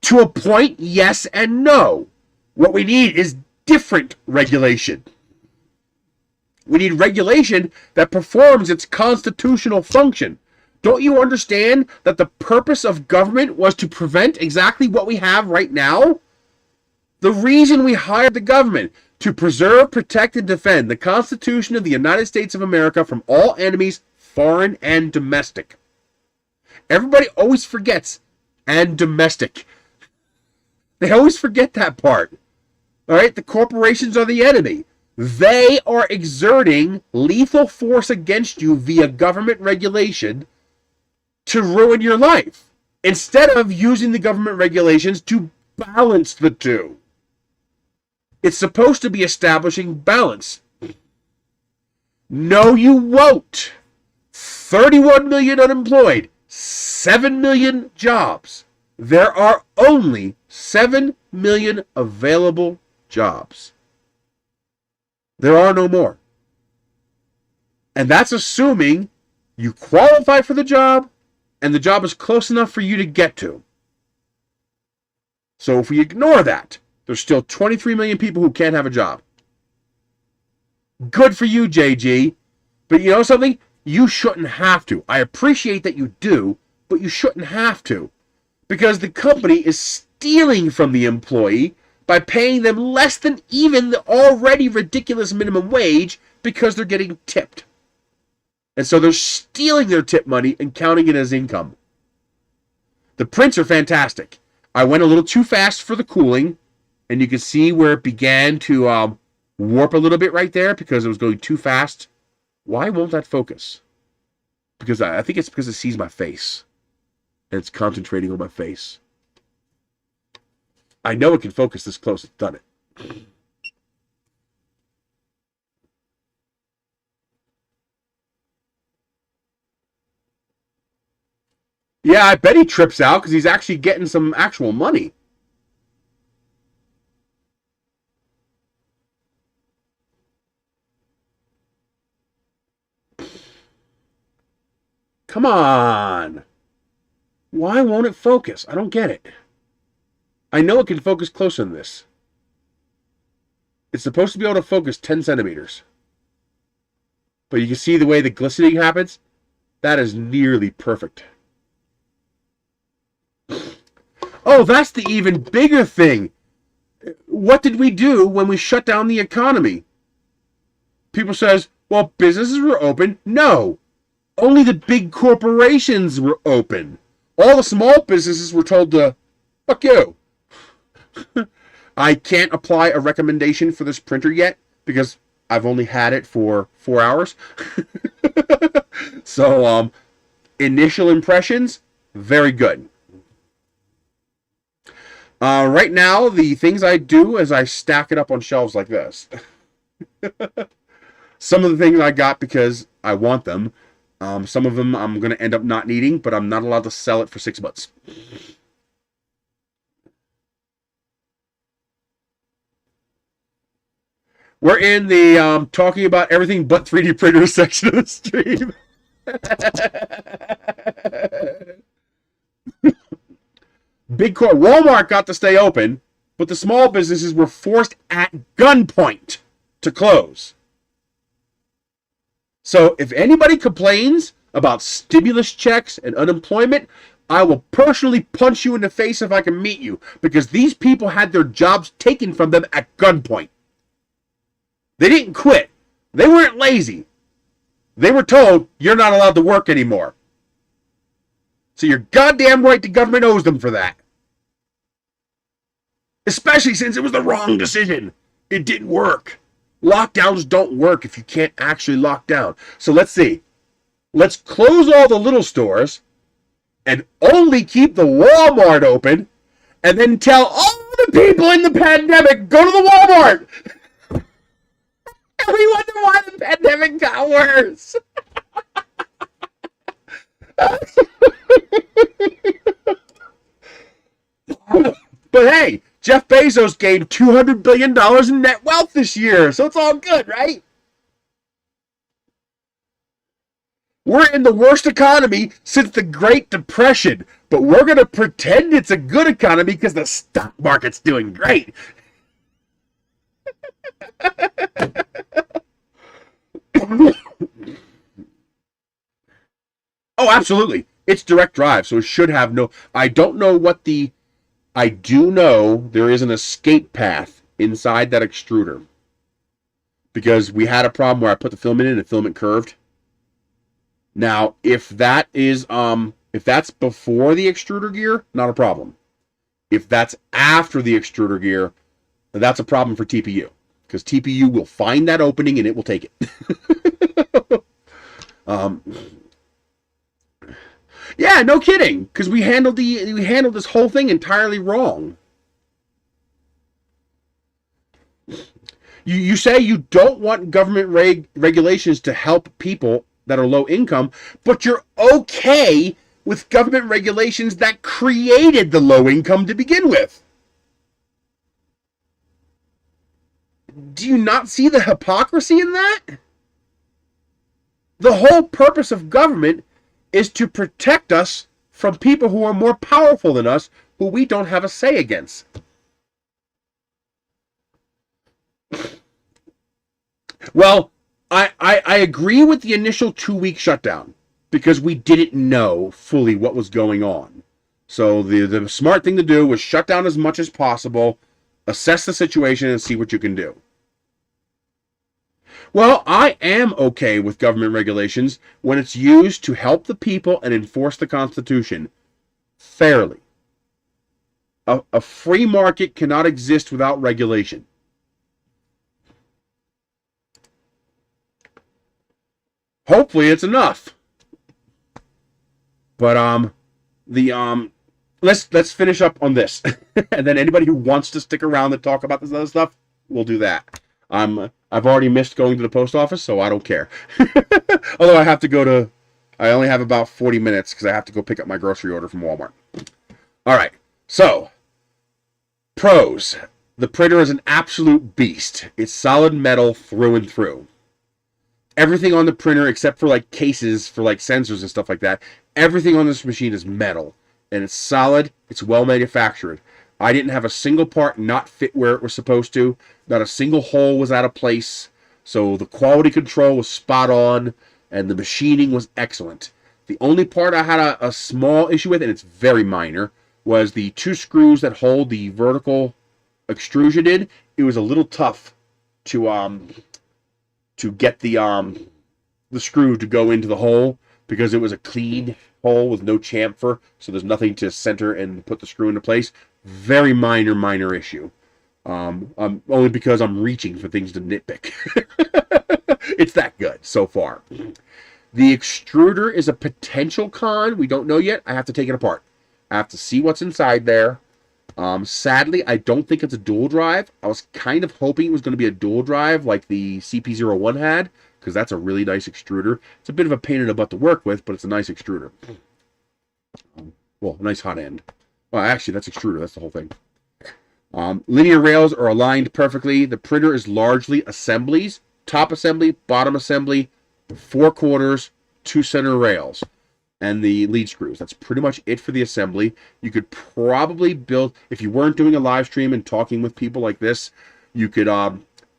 To a point, yes and no. What we need is different regulation. We need regulation that performs its constitutional function. Don't you understand that the purpose of government was to prevent exactly what we have right now? The reason we hired the government, to preserve, protect, and defend the Constitution of the United States of America from all enemies, foreign and domestic. Everybody always forgets, and domestic. They always forget that part. All right, the corporations are the enemy. They are exerting lethal force against you via government regulation to ruin your life, instead of using the government regulations to balance the two. It's supposed to be establishing balance. No, you won't. 31 million unemployed, 7 million jobs. There are only 7 million available jobs. There are no more. And that's assuming you qualify for the job and the job is close enough for you to get to. So if we ignore that, there's still 23 million people who can't have a job. Good for you, JG. But you know something? You shouldn't have to. I appreciate that you do, but you shouldn't have to. Because the company is stealing from the employee by paying them less than even the already ridiculous minimum wage because they're getting tipped. And so they're stealing their tip money and counting it as income. The prints are fantastic. I went a little too fast for the cooling, and you can see where it began to warp a little bit right there because it was going too fast. Why won't that focus? Because I think it's because it sees my face. And it's concentrating on my face. I know it can focus this close. It's done it. Yeah, I bet he trips out because he's actually getting some actual money. Come on. Why won't it focus? I don't get it. I know it can focus closer than this. It's supposed to be able to focus 10 centimeters. But you can see the way the glistening happens? That is nearly perfect. Oh, that's the even bigger thing. What did we do when we shut down the economy? People says, well, businesses were open. No. Only the big corporations were open. All the small businesses were told to, fuck you. I can't apply a recommendation for this printer yet because I've only had it for 4 hours. So, initial impressions, very good. Right now, the things I do is I stack it up on shelves like this. Some of the things I got because I want them. Some of them I'm going to end up not needing, but I'm not allowed to sell it for 6 months. We're in the talking about everything but 3D printers section of the stream. Big core. Walmart got to stay open. but the small businesses were forced at gunpoint to close. So if anybody complains about stimulus checks and unemployment, I will personally punch you in the face if I can meet you, because these people had their jobs taken from them at gunpoint. They didn't quit. They weren't lazy. They were told, you're not allowed to work anymore. So you're goddamn right the government owes them for that. Especially since it was the wrong decision. It didn't work. Lockdowns don't work if you can't actually lock down. So let's see. Let's close all the little stores and only keep the Walmart open, and then tell all the people in the pandemic, go to the Walmart. And we wonder why the pandemic got worse. But hey, Jeff Bezos gained $200 billion in net wealth this year, so it's all good, right? We're in the worst economy since the Great Depression, but we're going to pretend it's a good economy because the stock market's doing great. Oh, absolutely. It's direct drive, so it should have no... I don't know what the... I do know there is an escape path inside that extruder. Because we had a problem where I put the filament in and the filament curved. Now, if that is if that's before the extruder gear, not a problem. If that's after the extruder gear, that's a problem for TPU. Because TPU will find that opening and it will take it. Yeah, no kidding. Because we handled this whole thing entirely wrong. You say you don't want government regulations to help people that are low income, but you're okay with government regulations that created the low income to begin with. Do you not see the hypocrisy in that? The whole purpose of government is to protect us from people who are more powerful than us, who we don't have a say against. Well, I agree with the initial 2-week shutdown because we didn't know fully what was going on. So the smart thing to do was shut down as much as possible, assess the situation, and see what you can do. Well, I am okay with government regulations when it's used to help the people and enforce the Constitution fairly. A free market cannot exist without regulation. Hopefully it's enough. But let's finish up on this. And then anybody who wants to stick around and talk about this other stuff, we'll do that. I've already missed going to the post office, so I don't care. Although I only have about 40 minutes because I have to go pick up my grocery order from Walmart. All right. So, pros. The printer is an absolute beast. It's solid metal through and through. Everything on the printer, except for like cases for like sensors and stuff like that, everything on this machine is metal. And it's solid. It's well manufactured. I didn't have a single part not fit where it was supposed to. Not a single hole was out of place. So the quality control was spot on. And the machining was excellent. The only part I had a small issue with, and it's very minor, was the 2 screws that hold the vertical extrusion in. It was a little tough to get the screw to go into the hole because it was a clean hole with no chamfer, so there's nothing to center and put the screw into place. Very minor issue. Only because I'm reaching for things to nitpick. It's that good so far. The extruder is a potential con. We don't know yet. I have to take it apart. I have to see what's inside there. Sadly, I don't think it's a dual drive. I was kind of hoping it was going to be a dual drive like the CP01 had, because that's a really nice extruder. It's a bit of a pain in the butt to work with, but it's a nice extruder. Well, a nice hot end. Well, actually, that's extruder. That's the whole thing. Linear rails are aligned perfectly. The printer is largely assemblies. Top assembly, bottom assembly, 4 quarters, 2 center rails. and the lead screws. That's pretty much it for the assembly. You could probably build, if you weren't doing a live stream and talking with people like this, you could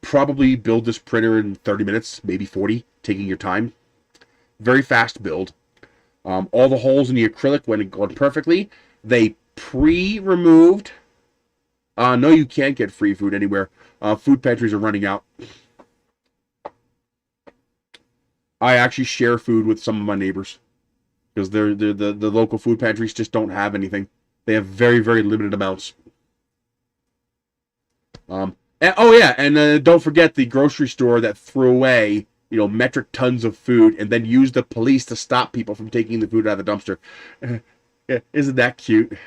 probably build this printer in 30 minutes, maybe 40, taking your time. Very fast build. All the holes in the acrylic went perfectly. They pre-removed. No, you can't get free food anywhere. Food pantries are running out. I actually share food with some of my neighbors because the local food pantries just don't have anything. They have very, very limited amounts. And don't forget the grocery store that threw away, metric tons of food and then used the police to stop people from taking the food out of the dumpster. Yeah, isn't that cute?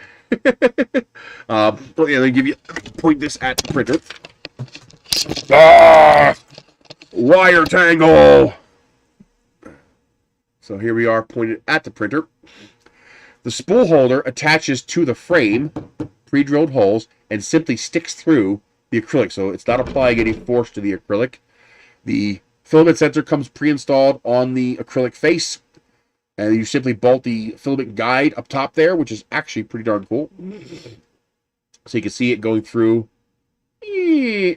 Let me point this at the printer. Wire tangle. So here we are pointed at the printer. The spool holder attaches to the frame, pre-drilled holes, and simply sticks through the acrylic. So it's not applying any force to the acrylic. The filament sensor comes pre-installed on the acrylic face. And you simply bolt the filament guide up top there, which is actually pretty darn cool. So you can see it going through,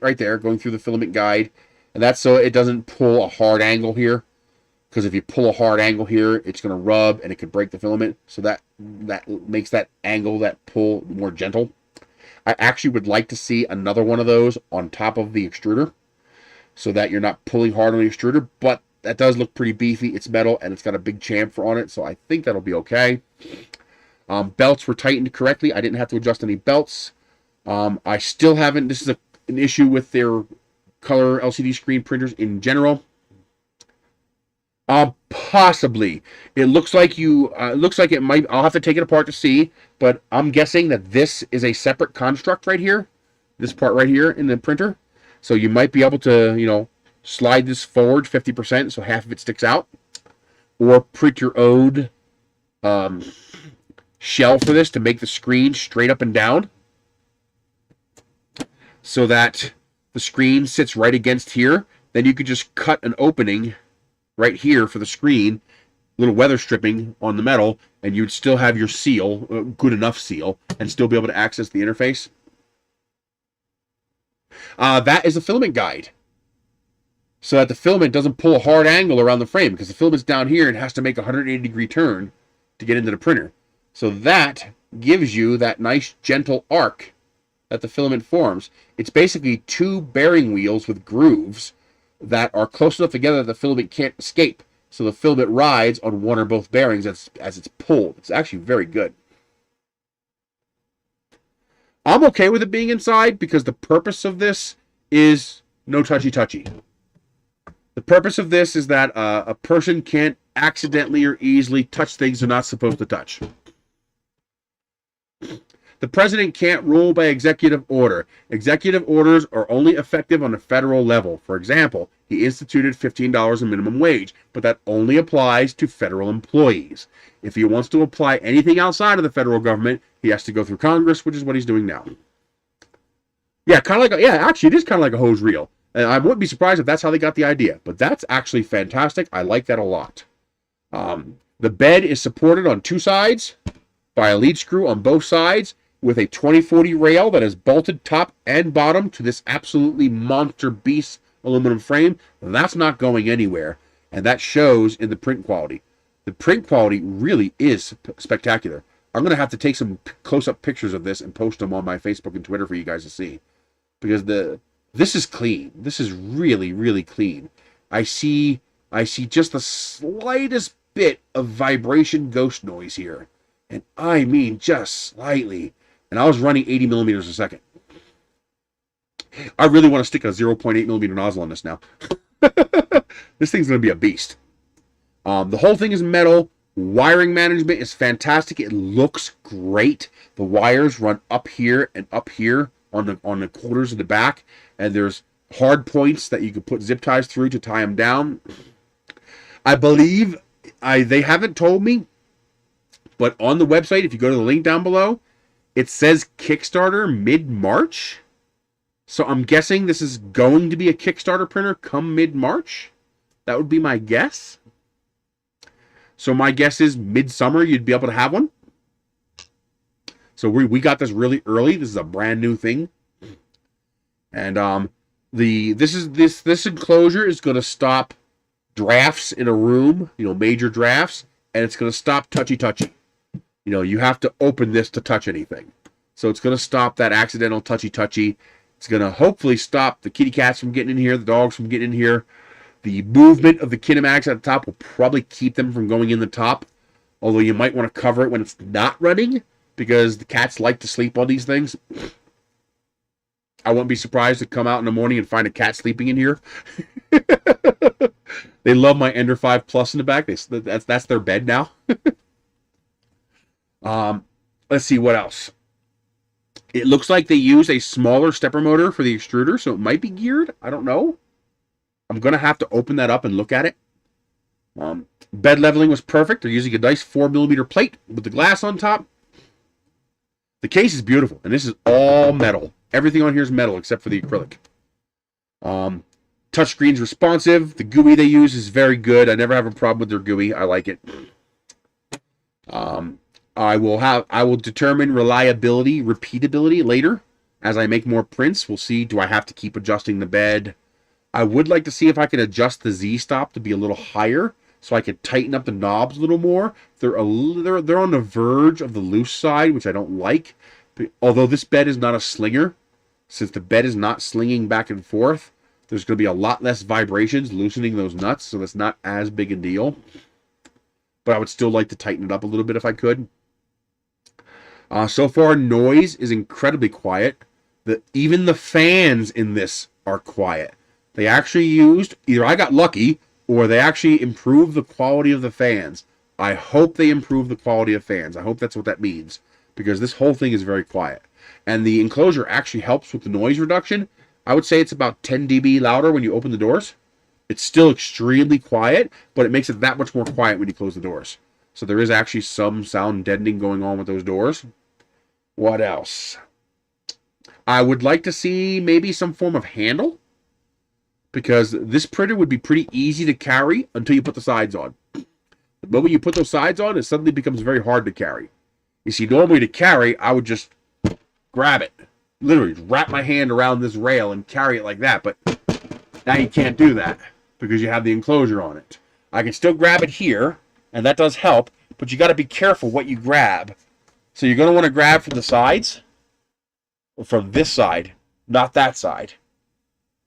right there, going through the filament guide. And that's so it doesn't pull a hard angle here. Because if you pull a hard angle here, it's going to rub and it could break the filament. So that makes that angle, that pull, more gentle. I actually would like to see another one of those on top of the extruder. So that you're not pulling hard on the extruder. But that does look pretty beefy. It's metal and it's got a big chamfer on it. So I think that'll be okay. Belts were tightened correctly. I didn't have to adjust any belts. I still haven't. This is an issue with their color LCD screen printers in general. Possibly. It looks like it might. I'll have to take it apart to see, but I'm guessing that this is a separate construct right here. This part right here in the printer. So you might be able to, slide this forward 50% so half of it sticks out. Or print your own shell for this to make the screen straight up and down. So that the screen sits right against here. Then you could just cut an opening right here for the screen, little weather stripping on the metal, and you'd still have your seal, good enough seal, and still be able to access the interface. That is a filament guide. So that the filament doesn't pull a hard angle around the frame, because the filament's down here and has to make a 180-degree turn to get into the printer. So that gives you that nice gentle arc that the filament forms. It's basically two bearing wheels with grooves that are close enough together that the filament can't escape. So the filament rides on one or both bearings as it's pulled. It's actually very good. I'm okay with it being inside because the purpose of this is no touchy-touchy. The purpose of this is that a person can't accidentally or easily touch things they're not supposed to touch. The president can't rule by executive order. Executive orders are only effective on a federal level. For example, he instituted $15 a minimum wage, but that only applies to federal employees. If he wants to apply anything outside of the federal government, he has to go through Congress, which is what he's doing now. Yeah, actually, it is kind of like a hose reel. And I wouldn't be surprised if that's how they got the idea. But that's actually fantastic. I like that a lot. The bed is supported on two sides by a lead screw on both sides, with a 2040 rail that is bolted top and bottom to this absolutely monster beast aluminum frame. That's not going anywhere, and that shows in the print quality. The print quality really is spectacular. I'm going to have to take some close-up pictures of this and post them on my Facebook and Twitter for you guys to see, because this is clean. This is really, really clean. I see just the slightest bit of vibration ghost noise here, and I mean just slightly. And I was running 80 millimeters a second. I really want to stick a 0.8 millimeter nozzle on this now. This thing's going to be a beast. The whole thing is metal. Wiring management is fantastic. It looks great. The wires run up here and up here on the quarters of the back. And there's hard points that you can put zip ties through to tie them down. I believe, they haven't told me, but on the website, if you go to the link down below, it says Kickstarter mid-March. So I'm guessing this is going to be a Kickstarter printer come mid-March. That would be my guess. So my guess is midsummer you'd be able to have one. So we got this really early. This is a brand new thing. And this enclosure is going to stop drafts in a room, major drafts, and it's going to stop touchy. You have to open this to touch anything. So it's going to stop that accidental touchy. It's going to hopefully stop the kitty cats from getting in here, the dogs from getting in here. The movement of the kinematics at the top will probably keep them from going in the top. Although you might want to cover it when it's not running, because the cats like to sleep on these things. I wouldn't be surprised to come out in the morning and find a cat sleeping in here. They love my Ender 5 Plus in the back. That's their bed now. Let's see what else. It looks like they use a smaller stepper motor for the extruder, so it might be geared. I don't know. I'm going to have to open that up and look at it. Bed leveling was perfect. They're using a nice 4mm plate with the glass on top. The case is beautiful, and this is all metal. Everything on here is metal except for the acrylic. Touchscreen's responsive. The GUI they use is very good. I never have a problem with their GUI. I like it. I will determine reliability, repeatability later as I make more prints. We'll see. Do I have to keep adjusting the bed? I would like to see if I can adjust the Z-stop to be a little higher so I could tighten up the knobs a little more. They're on the verge of the loose side, which I don't like. Although this bed is not a slinger, since the bed is not slinging back and forth, there's going to be a lot less vibrations loosening those nuts, so that's not as big a deal. But I would still like to tighten it up a little bit if I could. So far, noise is incredibly quiet. Even the fans in this are quiet. They actually used, either I got lucky, or they actually improved the quality of the fans. I hope they improve the quality of fans. I hope that's what that means, because this whole thing is very quiet. And the enclosure actually helps with the noise reduction. I would say it's about 10 dB louder when you open the doors. It's still extremely quiet, but it makes it that much more quiet when you close the doors. So there is actually some sound deadening going on with those doors. What else? I would like to see maybe some form of handle, because this printer would be pretty easy to carry until you put the sides on. The moment you put those sides on, it suddenly becomes very hard to carry. You see, normally to carry, I would just grab it. Literally, wrap my hand around this rail and carry it like that. But now you can't do that because you have the enclosure on it. I can still grab it here, and that does help, but you got to be careful what you grab. So you're going to want to grab from the sides, or from this side, not that side.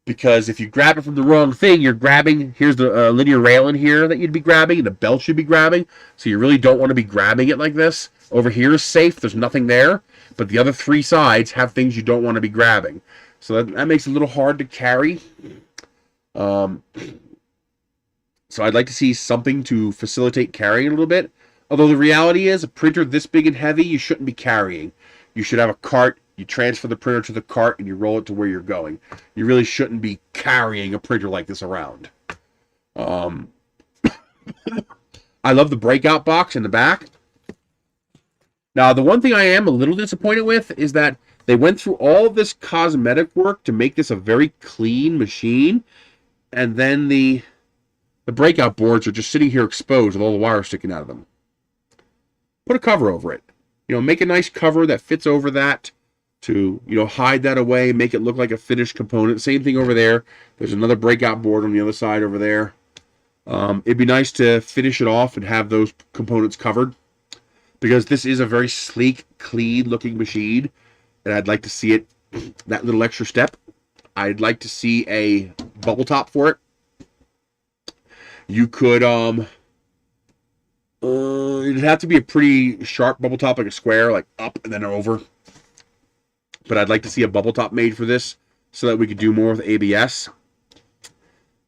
Because if you grab it from the wrong thing, you're grabbing, here's the linear rail in here that you'd be grabbing, the belt should be grabbing, so you really don't want to be grabbing it like this. Over here is safe, there's nothing there, but the other three sides have things you don't want to be grabbing. So that makes it a little hard to carry. So I'd like to see something to facilitate carrying a little bit. Although the reality is, a printer this big and heavy, you shouldn't be carrying. You should have a cart. You transfer the printer to the cart and you roll it to where you're going. You really shouldn't be carrying a printer like this around. I love the breakout box in the back. Now, the one thing I am a little disappointed with is that they went through all of this cosmetic work to make this a very clean machine. And then the breakout boards are just sitting here exposed with all the wires sticking out of them. Put a cover over it. Make a nice cover that fits over that to, hide that away, make it look like a finished component. Same thing over there. There's another breakout board on the other side over there. It'd be nice to finish it off and have those components covered, because this is a very sleek, clean looking machine, and I'd like to see it, that little extra step. I'd like to see a bubble top for it. You could, it'd have to be a pretty sharp bubble top, like a square, like up and then over. But I'd like to see a bubble top made for this so that we could do more with ABS.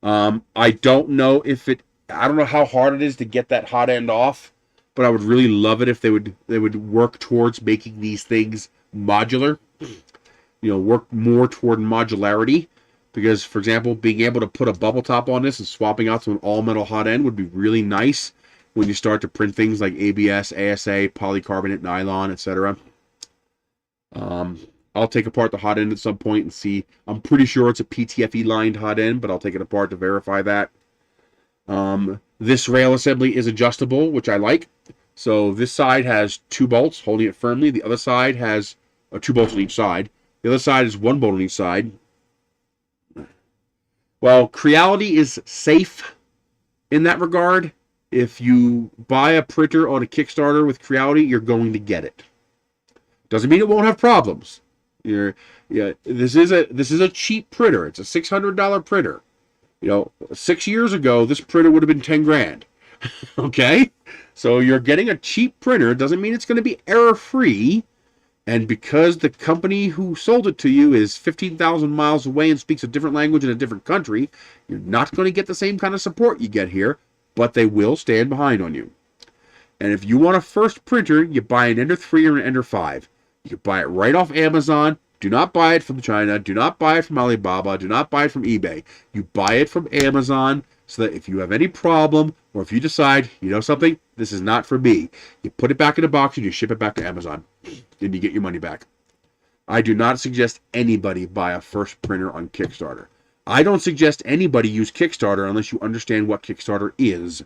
I don't know I don't know how hard it is to get that hot end off, but I would really love it if they would work towards making these things modular. Work more toward modularity. Because, for example, being able to put a bubble top on this and swapping out to an all-metal hot end would be really nice when you start to print things like ABS, ASA, polycarbonate, nylon, etc. I'll take apart the hot end at some point and see. I'm pretty sure it's a PTFE lined hot end, but I'll take it apart to verify that. This rail assembly is adjustable, which I like. So this side has 2 bolts holding it firmly. The other side has 2 bolts on each side. The other side is 1 bolt on each side. Well, Creality is safe in that regard. If you buy a printer on a Kickstarter with Creality, you're going to get it. Doesn't mean it won't have problems. This is a cheap printer. It's a $600 printer. 6 years ago, this printer would have been 10 grand. Okay? So you're getting a cheap printer. Doesn't mean it's going to be error-free. And because the company who sold it to you is 15,000 miles away and speaks a different language in a different country, you're not going to get the same kind of support you get here, but they will stand behind on you. And if you want a first printer, you buy an Ender 3 or an Ender 5. You can buy it right off Amazon. Do not buy it from China. Do not buy it from Alibaba. Do not buy it from eBay. You buy it from Amazon so that if you have any problem or if you decide, you know something, this is not for me, you put it back in a box and you ship it back to Amazon. And you get your money back. I do not suggest anybody buy a first printer on Kickstarter. I don't suggest anybody use Kickstarter unless you understand what Kickstarter is.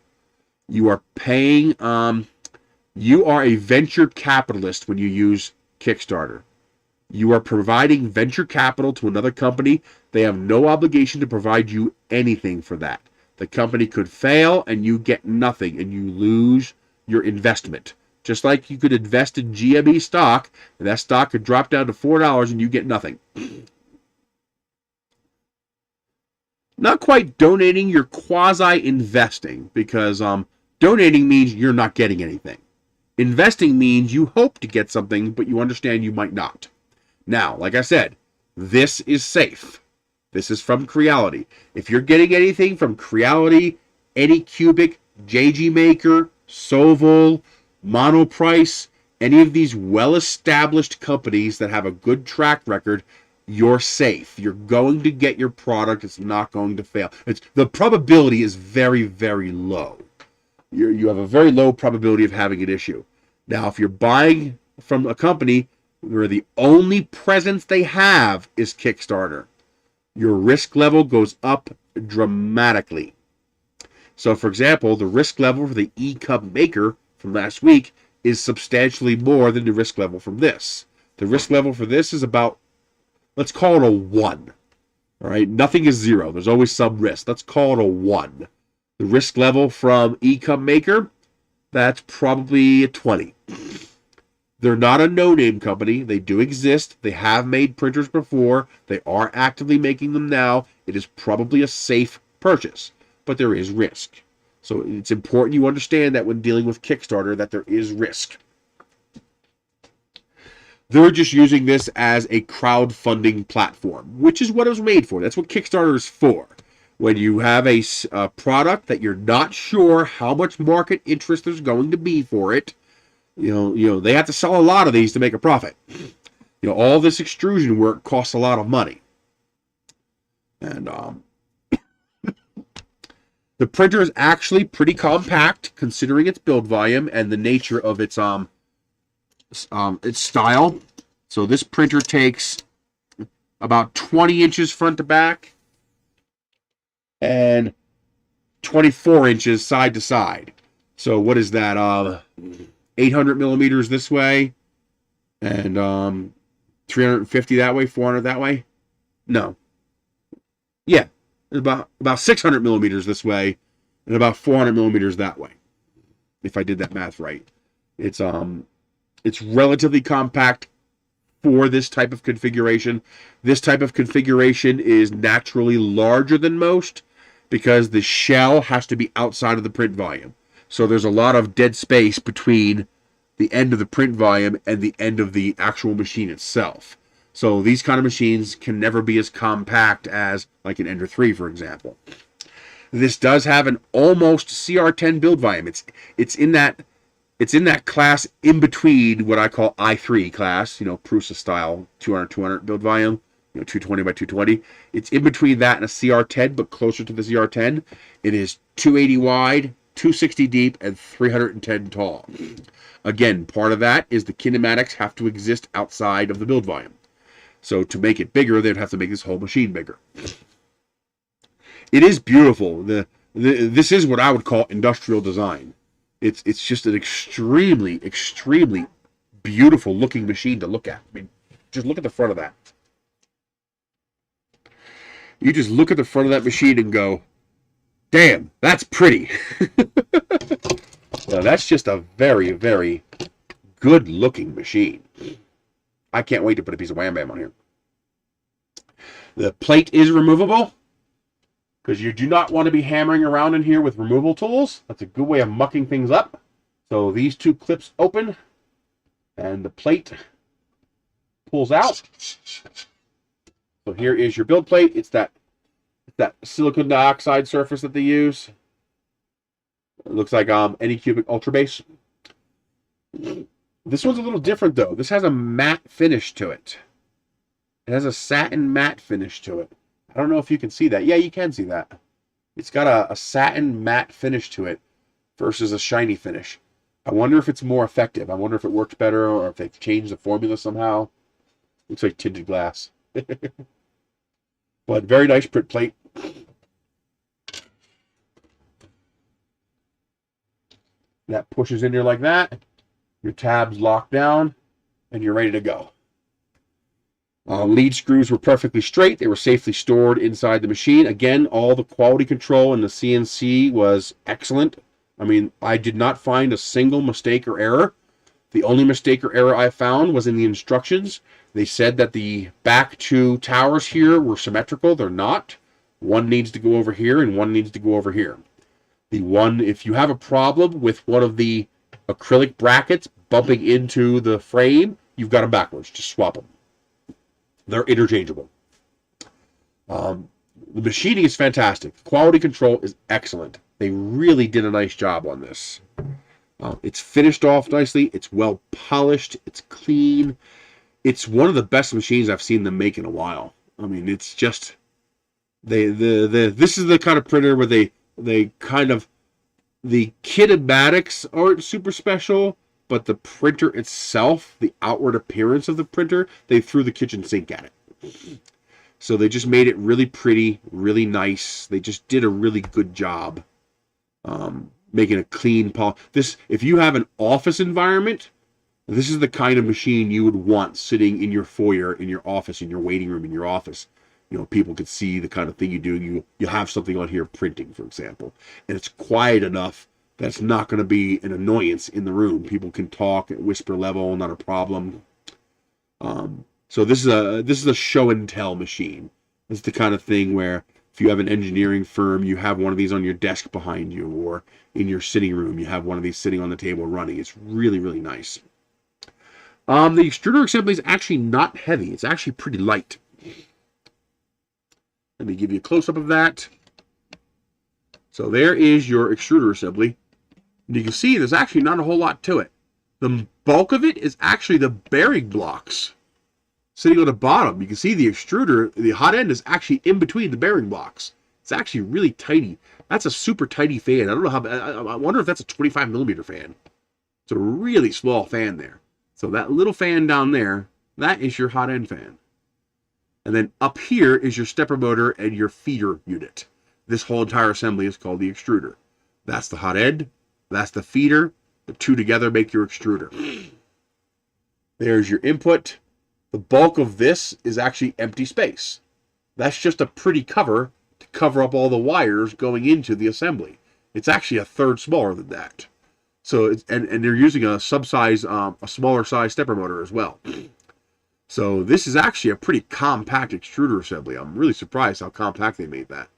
You are paying, you are a venture capitalist when you use Kickstarter. You are providing venture capital to another company. They have no obligation to provide you anything for that. The company could fail and you get nothing and you lose your investment. Just like you could invest in GME stock and that stock could drop down to $4 and you get nothing. Not quite donating, you're quasi-investing because donating means you're not getting anything. Investing means you hope to get something, but you understand you might not. Now, like I said, this is safe. This is from Creality. If you're getting anything from Creality, Anycubic, JG Maker, Soval, Monoprice, any of these well-established companies that have a good track record, you're safe. You're going to get your product. It's not going to fail. The probability is very, very low. You have a very low probability of having an issue. Now, if you're buying from a company where the only presence they have is Kickstarter, your risk level goes up dramatically. So, for example, the risk level for the E-Cup Maker from last week is substantially more than the risk level from this. The risk level for this is about, let's call it a 1. All right, nothing is 0. There's always some risk. Let's call it a 1. The risk level from E-Cup Maker, that's probably a 20. They're not a no-name company. They do exist. They have made printers before. They are actively making them now. It is probably a safe purchase, but there is risk. So it's important you understand that when dealing with Kickstarter that there is risk. They're just using this as a crowdfunding platform, which is what it was made for. That's what Kickstarter is for. When you have a product that you're not sure how much market interest there's going to be for it, they have to sell a lot of these to make a profit. All this extrusion work costs a lot of money. And the printer is actually pretty compact considering its build volume and the nature of its style. So this printer takes about 20 inches front to back and 24 inches side to side. So what is that? 800 millimeters this way and 350 that way, 400 that way. No. Yeah. About 600 millimeters this way and about 400 millimeters that way. If I did that math right. It's relatively compact for this type of configuration. This type of configuration is naturally larger than most because the shell has to be outside of the print volume. So there's a lot of dead space between the end of the print volume and the end of the actual machine itself. So these kind of machines can never be as compact as like an Ender 3, for example. This does have an almost CR10 build volume. It's in that class in between what I call I3 class, Prusa style 200 build volume, 220 by 220. It's in between that and a CR10, but closer to the CR10. It is 280 wide, 260 deep, and 310 tall. Again, part of that is the kinematics have to exist outside of the build volume. So to make it bigger, they'd have to make this whole machine bigger. It is beautiful. This is what I would call industrial design. It's just an extremely, extremely beautiful looking machine to look at. I mean, just look at the front of that. You just look at the front of that machine and go, damn, that's pretty. Now, that's just a very, very good looking machine. I can't wait to put a piece of Wham Bam on here. The plate is removable, because you do not want to be hammering around in here with removal tools. That's a good way of mucking things up. So these two clips open, and the plate pulls out. So here is your build plate. It's that silicon dioxide surface that they use. It looks like Anycubic Ultra Base. This one's a little different though. This has a matte finish to it. It has a satin matte finish to it. I don't know if you can see that. Yeah, you can see that. It's got a satin matte finish to it versus a shiny finish. I wonder if it's more effective. I wonder if it works better or if they've changed the formula somehow. Looks like tinted glass. But very nice print plate. That pushes in there like that. Your tabs lock down and you're ready to go. Lead screws were perfectly straight. They were safely stored inside the machine. Again, all the quality control in the CNC was excellent. I mean, I did not find a single mistake or error. The only mistake or error I found was in the instructions. They said that the back two towers here were symmetrical. They're not. One needs to go over here and one needs to go over here. The one, if you have a problem with one of the acrylic brackets bumping into the frame, you've got them backwards. Just swap them. They're interchangeable. The machining is fantastic. Quality control is excellent. They really did a nice job on this. It's finished off nicely. It's well polished. It's clean. It's one of the best machines I've seen them make in a while. I mean, it's just this is the kind of printer where they kind of, the kinematics aren't super special, but the printer itself, the outward appearance of the printer, they threw the kitchen sink at it. So they just made it really pretty, really nice. They just did a really good job making a clean this. If you have an office environment, this is the kind of machine you would want sitting in your foyer, in your office, in your waiting room, in your office. You know, people could see the kind of thing you do. You have something on here printing, for example, and it's quiet enough that it's not going to be an annoyance in the room. People can talk at whisper level, not a problem. So this is a show and tell machine. This is the kind of thing where if you have an engineering firm, you have one of these on your desk behind you, or in your sitting room, you have one of these sitting on the table running. It's really, really nice. The extruder assembly is actually not heavy. It's actually pretty light. Let me give you a close-up of that. So there is your extruder assembly. And you can see there's actually not a whole lot to it. The bulk of it is actually the bearing blocks sitting on the bottom. You can see the extruder, the hot end is actually in between the bearing blocks. It's actually really tiny. That's a super tiny fan. I don't know how, I wonder if that's a 25 millimeter fan. It's a really small fan there. So that little fan down there, that is your hot end fan. And then up here is your stepper motor and your feeder unit. This whole entire assembly is called the extruder. That's the hot end. That's the feeder. The two together make your extruder. There's your input. The bulk of this is actually empty space. That's just a pretty cover to cover up all the wires going into the assembly. It's actually a third smaller than that. So it's, and they're using a a smaller size stepper motor as well. So this is actually a pretty compact extruder assembly. I'm really surprised how compact they made that.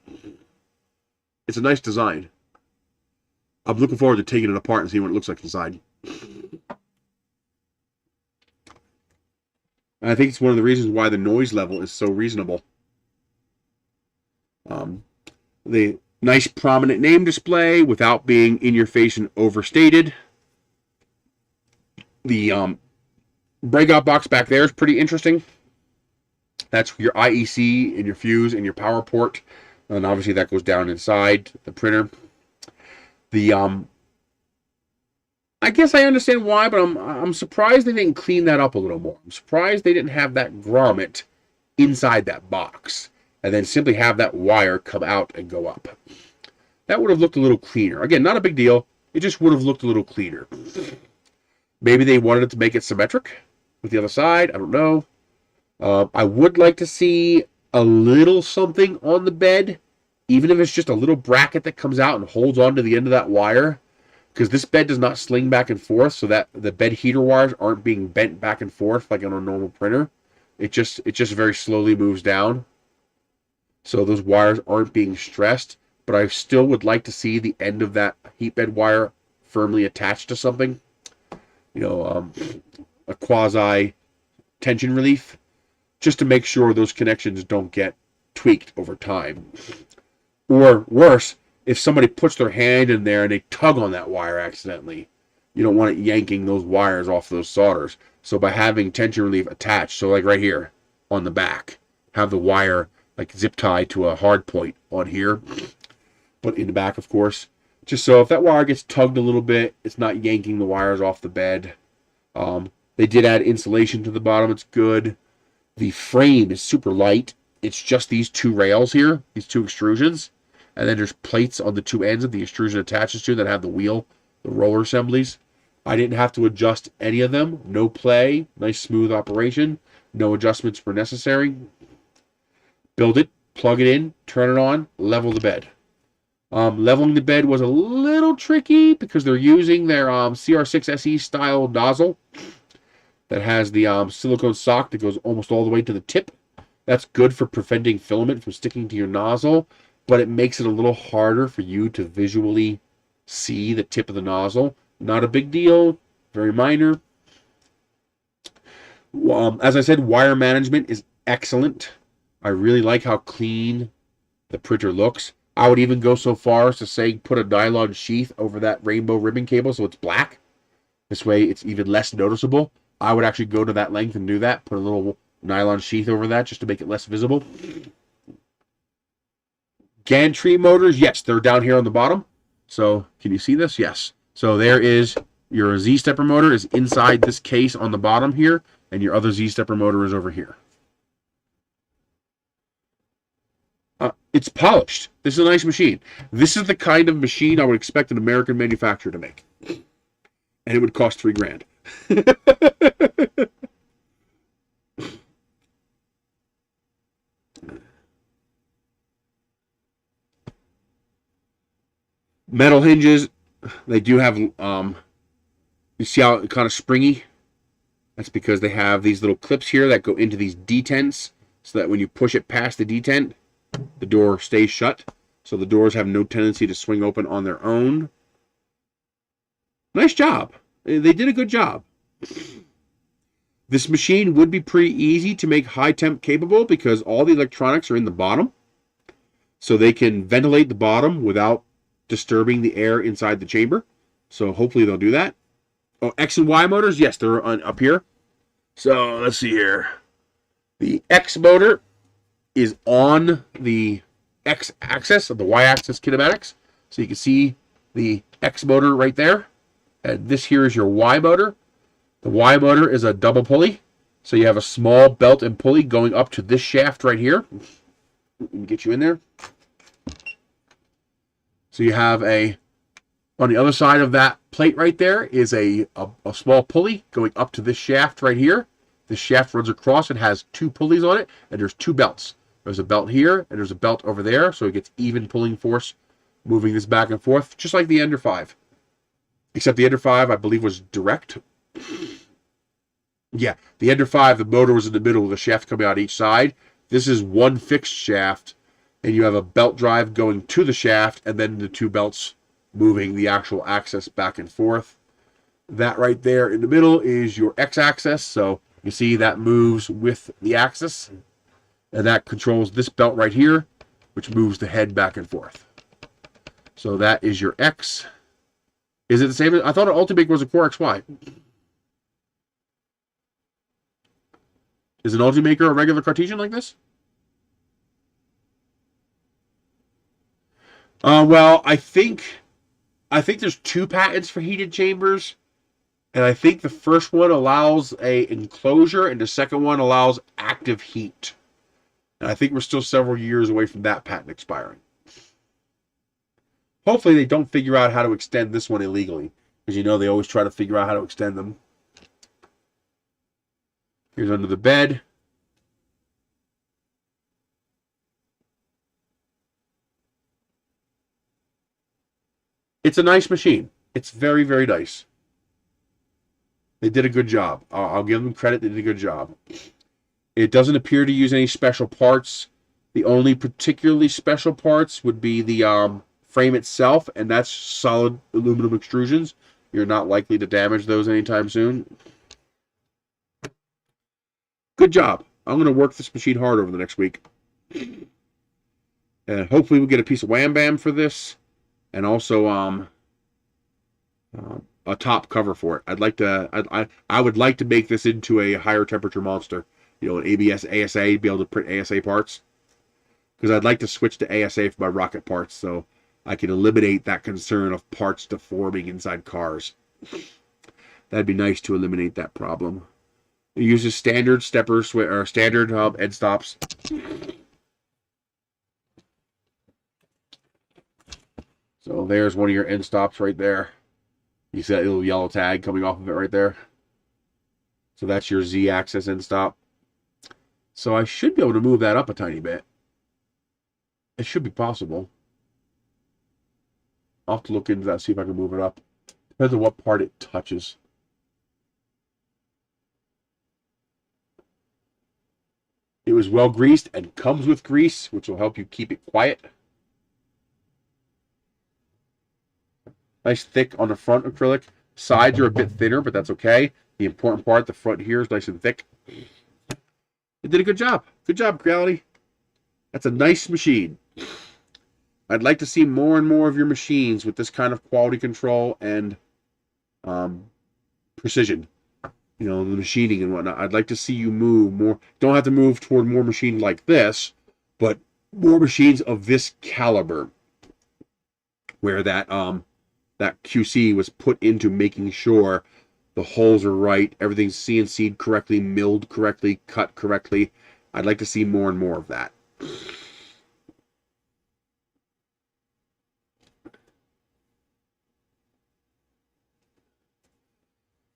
It's a nice design. I'm looking forward to taking it apart and seeing what it looks like inside. And I think it's one of the reasons why the noise level is so reasonable. The nice prominent name display without being in your face and overstated. The breakout box back there is pretty interesting. That's your IEC and your fuse and your power port. And obviously that goes down inside the printer. The I guess I understand why, but I'm surprised they didn't clean that up a little more. I'm surprised they didn't have that grommet inside that box and then simply have that wire come out and go up. that would have looked a little cleaner. Again, not a big deal. It just would have looked a little cleaner. Maybe they wanted to make it symmetric with the other side. I don't know. I would like to see a little something on the bed, even if it's just a little bracket that comes out and holds on to the end of that wire, because this bed does not sling back and forth, so that the bed heater wires aren't being bent back and forth like on a normal printer. It just very slowly moves down, so those wires aren't being stressed. But I still would like to see the end of that heat bed wire firmly attached to something, a quasi tension relief, just to make sure those connections don't get tweaked over time. Or worse, if somebody puts their hand in there and they tug on that wire accidentally, you don't want it yanking those wires off those solders. So by having tension relief attached, so like right here on the back, have the wire like zip tied to a hard point on here, but in the back, of course, just so if that wire gets tugged a little bit, it's not yanking the wires off the bed. They did add insulation to the bottom. It's good. The frame is super light. It's just these two rails here, these two extrusions. And then there's plates on the two ends that the extrusion attaches to that have the wheel, the roller assemblies. I didn't have to adjust any of them. No play. Nice smooth operation. No adjustments were necessary. Build it, plug it in, turn it on, level the bed. Leveling the bed was a little tricky because they're using their CR6 SE style nozzle that has the silicone sock that goes almost all the way to the tip. That's good for preventing filament from sticking to your nozzle, but it makes it a little harder for you to visually see the tip of the nozzle. Not a big deal, very minor. As I said, wire management is excellent. I really like how clean the printer looks. I would even go so far as to say put a nylon sheath over that rainbow ribbon cable so it's black. This way it's even less noticeable. I would actually go to that length and do that. Put a little nylon sheath over that just to make it less visible. Gantry motors, yes, they're down here on the bottom. So can you see this? Yes. So there is your Z-stepper motor is inside this case on the bottom here, and your other Z-stepper motor is over here. It's polished. This is a nice machine. This is the kind of machine I would expect an American manufacturer to make. And it would cost $3,000. Metal hinges, they do have, you see how kind of springy? That's because they have these little clips here that go into these detents, so that when you push it past the detent, the door stays shut, so the doors have no tendency to swing open on their own. Nice job. They did a good job. This machine would be pretty easy to make high temp capable because all the electronics are in the bottom, so they can ventilate the bottom without disturbing the air inside the chamber. So hopefully they'll do that. Oh, X and Y motors, yes, they're up here. So let's see here. The X motor is on the X axis of the Y axis kinematics. So you can see the X motor right there. And this here is your Y motor. The Y motor is a double pulley. So you have a small belt and pulley going up to this shaft right here. Let me get you in there. So you have on the other side of that plate right there is a small pulley going up to this shaft right here. This shaft runs across and has two pulleys on it, and there's two belts. There's a belt here, and there's a belt over there, so it gets even pulling force moving this back and forth, just like the Ender 5. Except the Ender 5, I believe, was direct. Yeah, the Ender 5, the motor was in the middle with a shaft coming out each side. This is one fixed shaft, and you have a belt drive going to the shaft, and then the two belts moving the actual axis back and forth. That right there in the middle is your X-axis, so you see that moves with the axis. And that controls this belt right here, which moves the head back and forth. So that is your X. Is it the same? I thought an Ultimaker was a Core XY. Is an Ultimaker a regular Cartesian like this? Well, I think there's two patents for heated chambers. And I think the first one allows a enclosure, and the second one allows active heat. And I think we're still several years away from that patent expiring. Hopefully they don't figure out how to extend this one illegally. Because you know they always try to figure out how to extend them. Here's under the bed. It's a nice machine. It's very, very nice. They did a good job. I'll give them credit. They did a good job. It doesn't appear to use any special parts. The only particularly special parts would be the frame itself, and that's solid aluminum extrusions. You're not likely to damage those anytime soon. Good job. I'm going to work this machine hard over the next week. And hopefully we'll get a piece of Wham Bam for this. And also a top cover for it. I would like to make this into a higher temperature monster. You know, an ABS ASA, be able to print ASA parts. Because I'd like to switch to ASA for my rocket parts, so I can eliminate that concern of parts deforming inside cars. That'd be nice to eliminate that problem. It uses standard steppers or standard end stops. So there's one of your end stops right there. You see that little yellow tag coming off of it right there. So that's your Z-axis end stop. So I should be able to move that up a tiny bit. It should be possible. I'll have to look into that, see if I can move it up. Depends on what part it touches. It was well greased and comes with grease, which will help you keep it quiet. Nice thick on the front acrylic. Sides are a bit thinner, but that's okay. The important part, the front here, is nice and thick. It did a good job. Good job, Creality. That's a nice machine. I'd like to see more and more of your machines with this kind of quality control and precision. You know, the machining and whatnot. I'd like to see you move more. Don't have to move toward more machines like this, but more machines of this caliber, where that that QC was put into making sure the holes are right, everything's CNC'd correctly, milled correctly, cut correctly. I'd like to see more and more of that.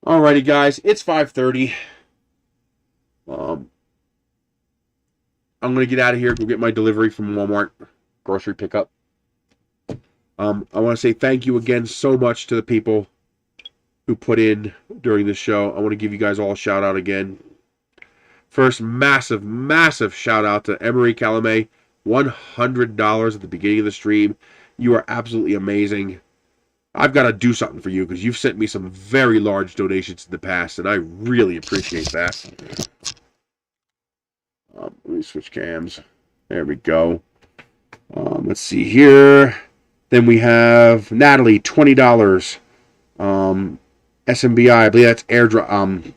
Alrighty, guys, it's 5:30. I'm going to get out of here, go get my delivery from Walmart, grocery pickup. I want to say thank you again so much to the people who put in during this show. I want to give you guys all a shout out again. First, massive, massive shout out to Emery Calumet. $100 at the beginning of the stream. You are absolutely amazing. I've got to do something for you because you've sent me some very large donations in the past, and I really appreciate that. Let me switch cams. There we go. Let's see here. Then we have Natalie, $20. SMBI, I believe that's airdrop.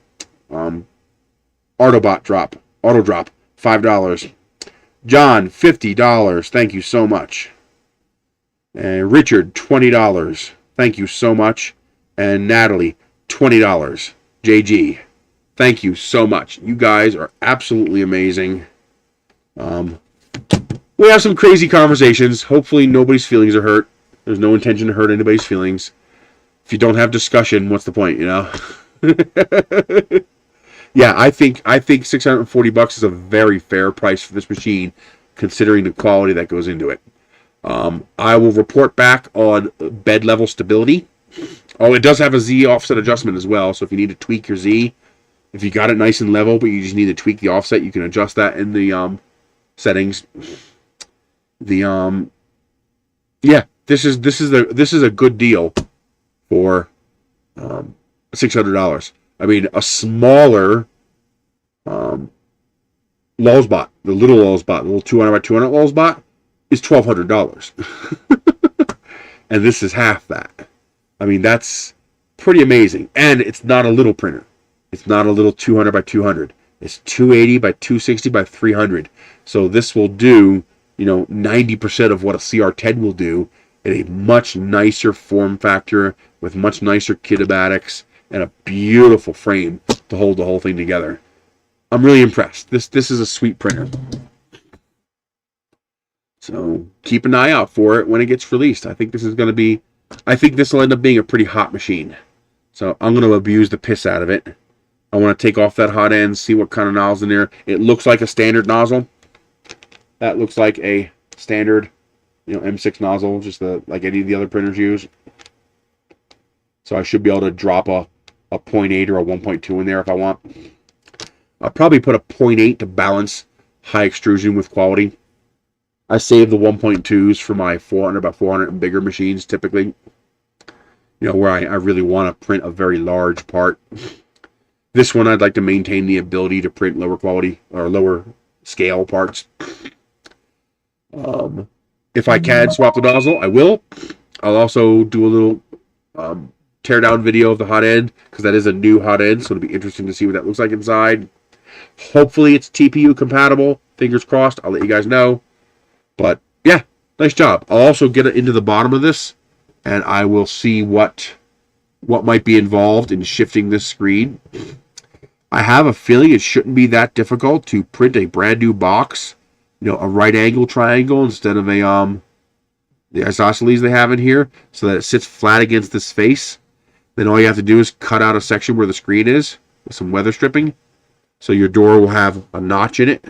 Auto drop, $5. John, $50. Thank you so much. And Richard, $20. Thank you so much. And Natalie, $20. JG, thank you so much. You guys are absolutely amazing. We have some crazy conversations. Hopefully nobody's feelings are hurt. There's no intention to hurt anybody's feelings. If you don't have discussion, what's the point, you know? Yeah, I think $640 is a very fair price for this machine, considering the quality that goes into it. I will report back on bed level stability. Oh, it does have a Z offset adjustment as well, so if you need to tweak your Z, if you got it nice and level, but you just need to tweak the offset, you can adjust that in the settings. Yeah, this is a good deal for $600. I mean, a smaller Lulzbot, the little Lulzbot, the little 200 by 200 Lulzbot, is $1,200. And this is half that. I mean, that's pretty amazing. And it's not a little printer. It's not a little 200 by 200. It's 280 by 260 by 300. So this will do, 90% of what a CR10 will do in a much nicer form factor with much nicer kinematics and a beautiful frame to hold the whole thing together. I'm really impressed. This is a sweet printer. So keep an eye out for it when it gets released. I think this will end up being a pretty hot machine. So I'm going to abuse the piss out of it. I want to take off that hot end, see what kind of nozzle's in there. It looks like a standard nozzle. That looks like a standard, M6 nozzle, just like any of the other printers use. So I should be able to drop a 0.8 or a 1.2 in there if I want. I'll probably put a 0.8 to balance high extrusion with quality. I save the 1.2s for my 400 by 400 and bigger machines typically. Where I really want to print a very large part. This one I'd like to maintain the ability to print lower quality or lower scale parts. If I can swap the nozzle, I will. I'll also do a little tear down video of the hot end because that is a new hot end, so it'll be interesting to see what that looks like inside. Hopefully it's TPU compatible. Fingers crossed. I'll let you guys know. But yeah, nice job. I'll also get into the bottom of this, and I will see what might be involved in shifting this screen. I have a feeling it shouldn't be that difficult to print a brand new box, a right angle triangle instead of the isosceles they have in here, so that it sits flat against this face. Then all you have to do is cut out a section where the screen is with some weather stripping, so your door will have a notch in it,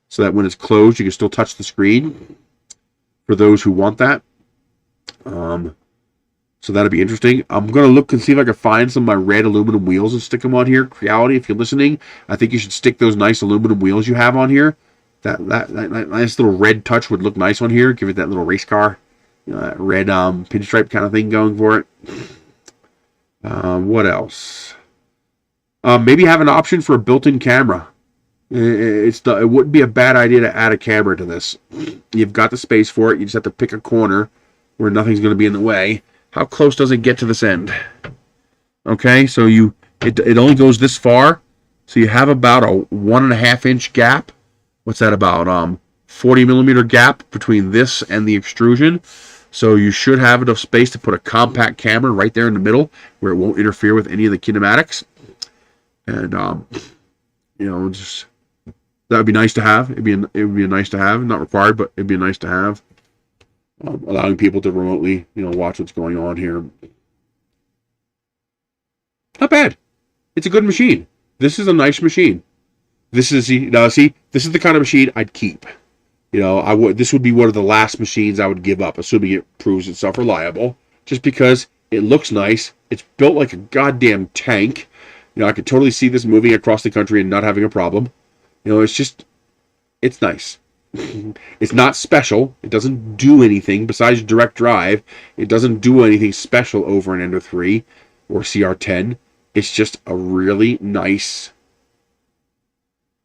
so that when it's closed you can still touch the screen. For those who want that, so that'll be interesting. I'm going to look and see if I can find some of my red aluminum wheels and stick them on here. Creality, if you're listening, I think you should stick those nice aluminum wheels you have on here. That nice little red touch would look nice on here. Give it that little race car, that red pinstripe kind of thing going for it. What else? Maybe have an option for a built-in camera. It wouldn't be a bad idea to add a camera to this. You've got the space for it. You just have to pick a corner where nothing's going to be in the way. How close does it get to this end? Okay, so it only goes this far. So you have about a 1.5 inch gap. What's that about? 40 millimeter gap between this and the extrusion. So you should have enough space to put a compact camera right there in the middle where it won't interfere with any of the kinematics. And just that would be nice to have. It would be nice to have. Not required, but it'd be nice to have. Allowing people to remotely, watch what's going on here. Not bad. It's a good machine. This is a nice machine. This is this is the kind of machine I'd keep. This would be one of the last machines I would give up, assuming it proves itself reliable. Just because it looks nice. It's built like a goddamn tank. I could totally see this moving across the country and not having a problem. It's nice. It's not special. It doesn't do anything besides direct drive. It doesn't do anything special over an Ender 3 or CR10. It's just a really nice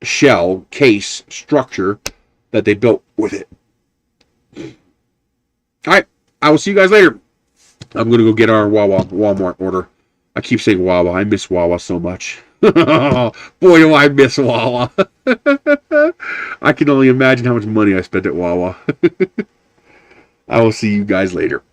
shell, case, structure that they built with it. Alright, I will see you guys later. I'm going to go get our Walmart order. I keep saying Wawa. I miss Wawa so much. Boy, do I miss Wawa. I can only imagine how much money I spent at Wawa. I will see you guys later.